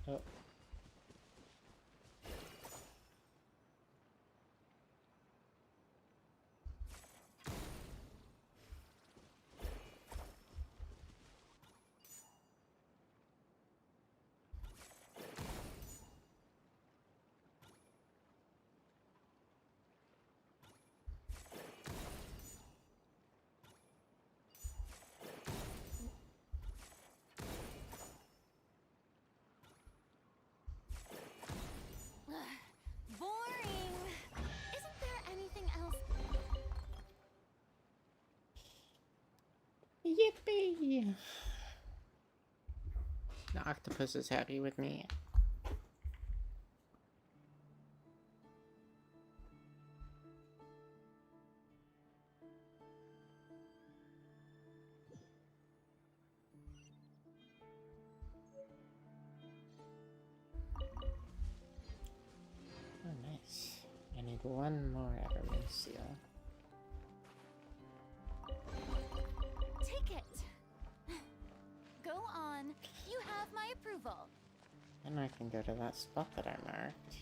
Oh. Boring! Isn't there anything else? Yippee! The octopus is happy with me. Oh, nice. one more Evermoon seal. Take it. Go on. You have my approval. And I can go to that spot that I marked.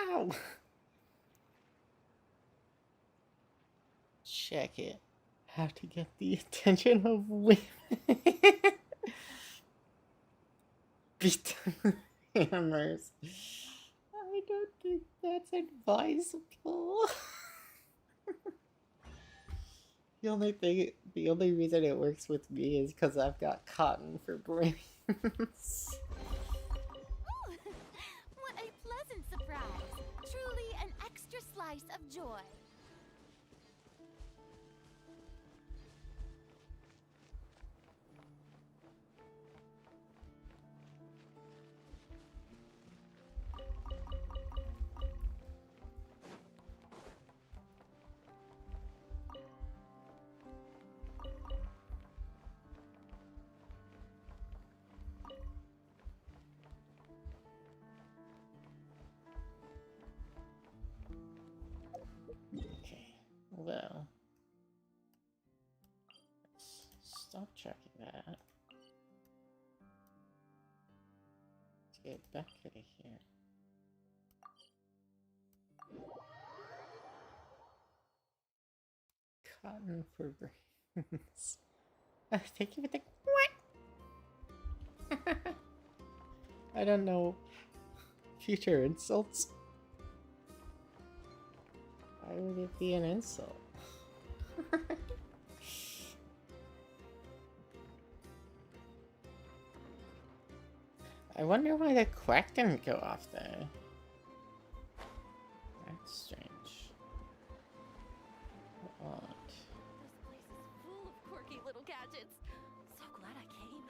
Ow! Check it. How to get the attention of women. Beat hammers. I don't think that's advisable. The only reason it works with me is because I've got cotton for brains. What a pleasant surprise! Truly an extra slice of joy. Okay, well, let's stop checking that. Let's get back out of here. Cotton for brains. Thank you for the what? I don't know. Future insults. Why would it be an insult? I wonder why the quack didn't go off there. That's strange. Odd. This place is full of quirky little gadgets. So glad I came.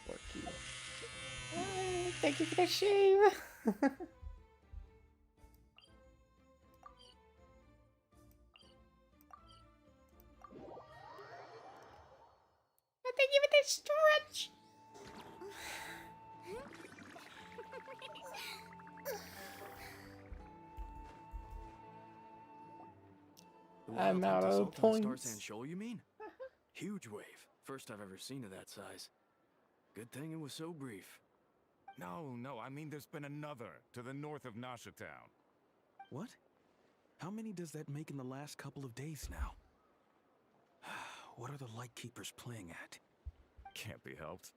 Quirky. Thank you for the shave. Thank you for the stretch. The I'm wild out hunt of assault on Star points. Sand Shoal, you mean? Huge wave. First I've ever seen of that size. Good thing it was so brief. No, I mean there's been another to the north of Nasha Town. What? How many does that make in the last couple of days now? What are the Lightkeepers playing at? Can't be helped.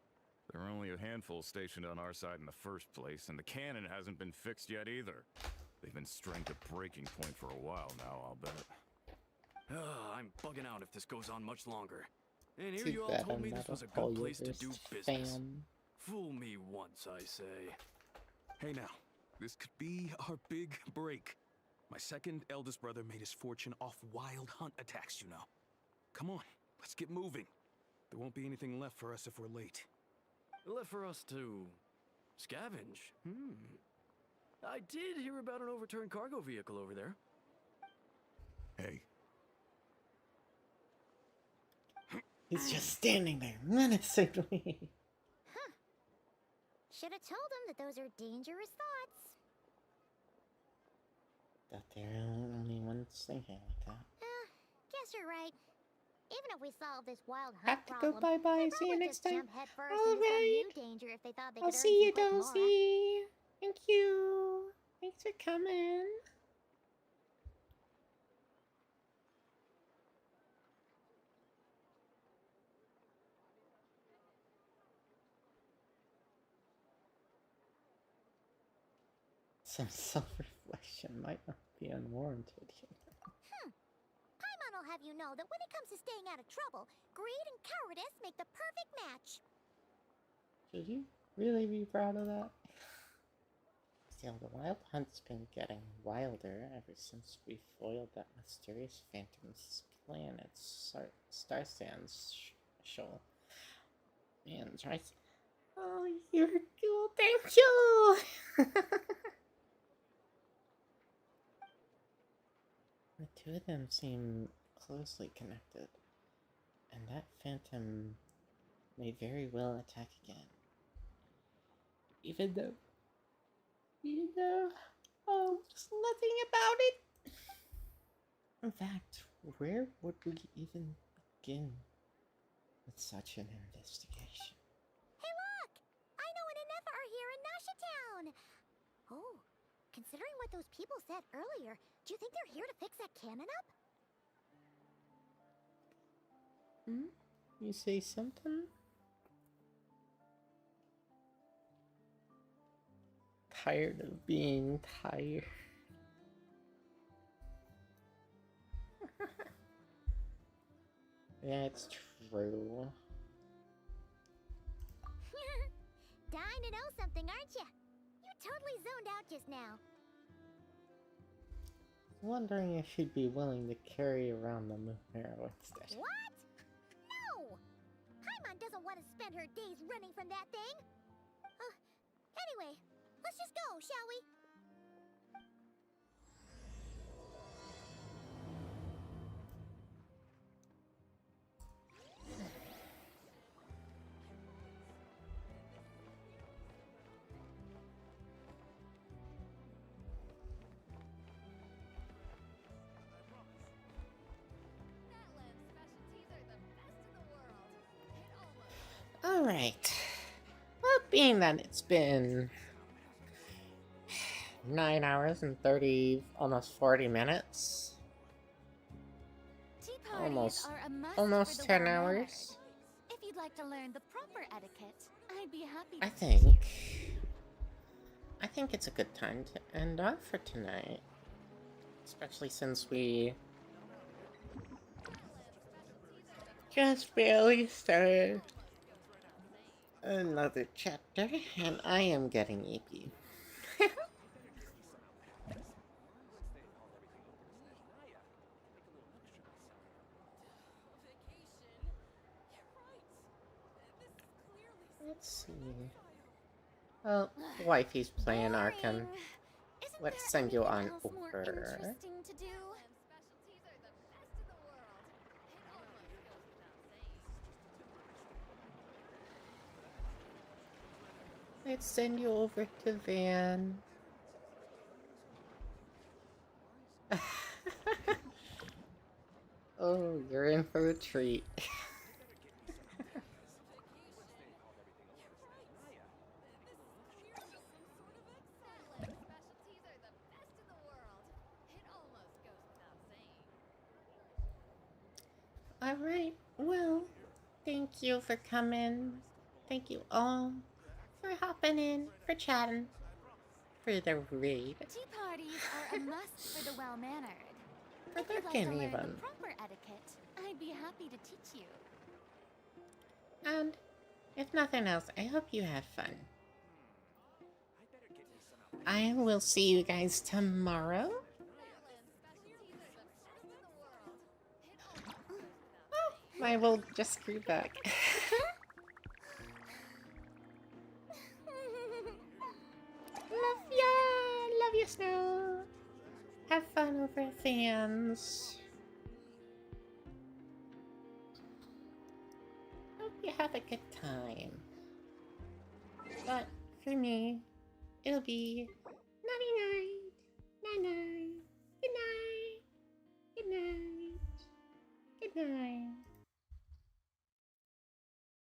There are only a handful stationed on our side in the first place, and the cannon hasn't been fixed yet either. They've been strained to breaking point for a while now, I'll bet. I'm bugging out if this goes on much longer. And here Too you all bad told I'm me not this was a a good place to do Polyaverse business. fan. Fool me once, I say. Hey now, this could be our big break. My second eldest brother made his fortune off wild hunt attacks, you know. Come on, let's get moving. There won't be anything left for us if we're late. Left for us to scavenge? I did hear about an overturned cargo vehicle over there. Hey. He's just standing there menacingly. Should have told him that those are dangerous thoughts. That there are only one thinking like that. Guess you're right. Even if we solve this wild hunt Have to go problem, bye-bye. they'd See you probably next just time. jump head first into some Alright. new danger if they thought they I'll could see you, earn some quick Dulcie. Thank you. Thanks for coming. Some self-reflection might not be unwarranted here. Paimon will have you know that when it comes to staying out of trouble, greed and cowardice make the perfect match. Should you really be proud of that? Still, the wild hunt's been getting wilder ever since we foiled that mysterious phantom's plan at Star Sands shoal. Man, Trice. Oh, you're cool. Thank you! The two of them seem closely connected, and that phantom may very well attack again. Even though there's nothing about it. In fact, where would we even begin with such an investigation? Hey look! Aino and Anefa are here in Nasha Town! Oh, considering what those people said earlier, do you think they're here to fix that cannon up? You say something? Tired of being tired. Yeah, it's true. Dying to know something, aren't you? You totally zoned out just now. Wondering if she'd be willing to carry around the moon arrow instead. What? No! Paimon doesn't want to spend her days running from that thing. Anyway, let's just go, shall we? Alright. Well, being that it's been 9 hours and 30, almost 40 minutes. Tea parties are a must Almost for the 10 well-mannered. hours. If you'd like to learn the proper etiquette, I'd be happy to I teach you. think it's a good time to end off for tonight. Especially since we just barely started another chapter, and I am getting eepy. Let's see. Oh, wifey's playing Arkham. Let's send you on over. Interesting to do. Let's send you over to Van. Oh, you're in for a treat. Alright, well, thank you for coming. Thank you all for hopping in, for chatting, for the raid. Tea parties are a must for the well-mannered. For If you'd like looking to learn even. the proper etiquette, I'd be happy to teach you. And if nothing else, I hope you have fun. I will see you guys tomorrow. Oh, I will just screw back. Love ya! Love you, Snow! Have fun over fans. Hope you have a good time. But for me, it'll be nighty night, night night, good night, good night, good night.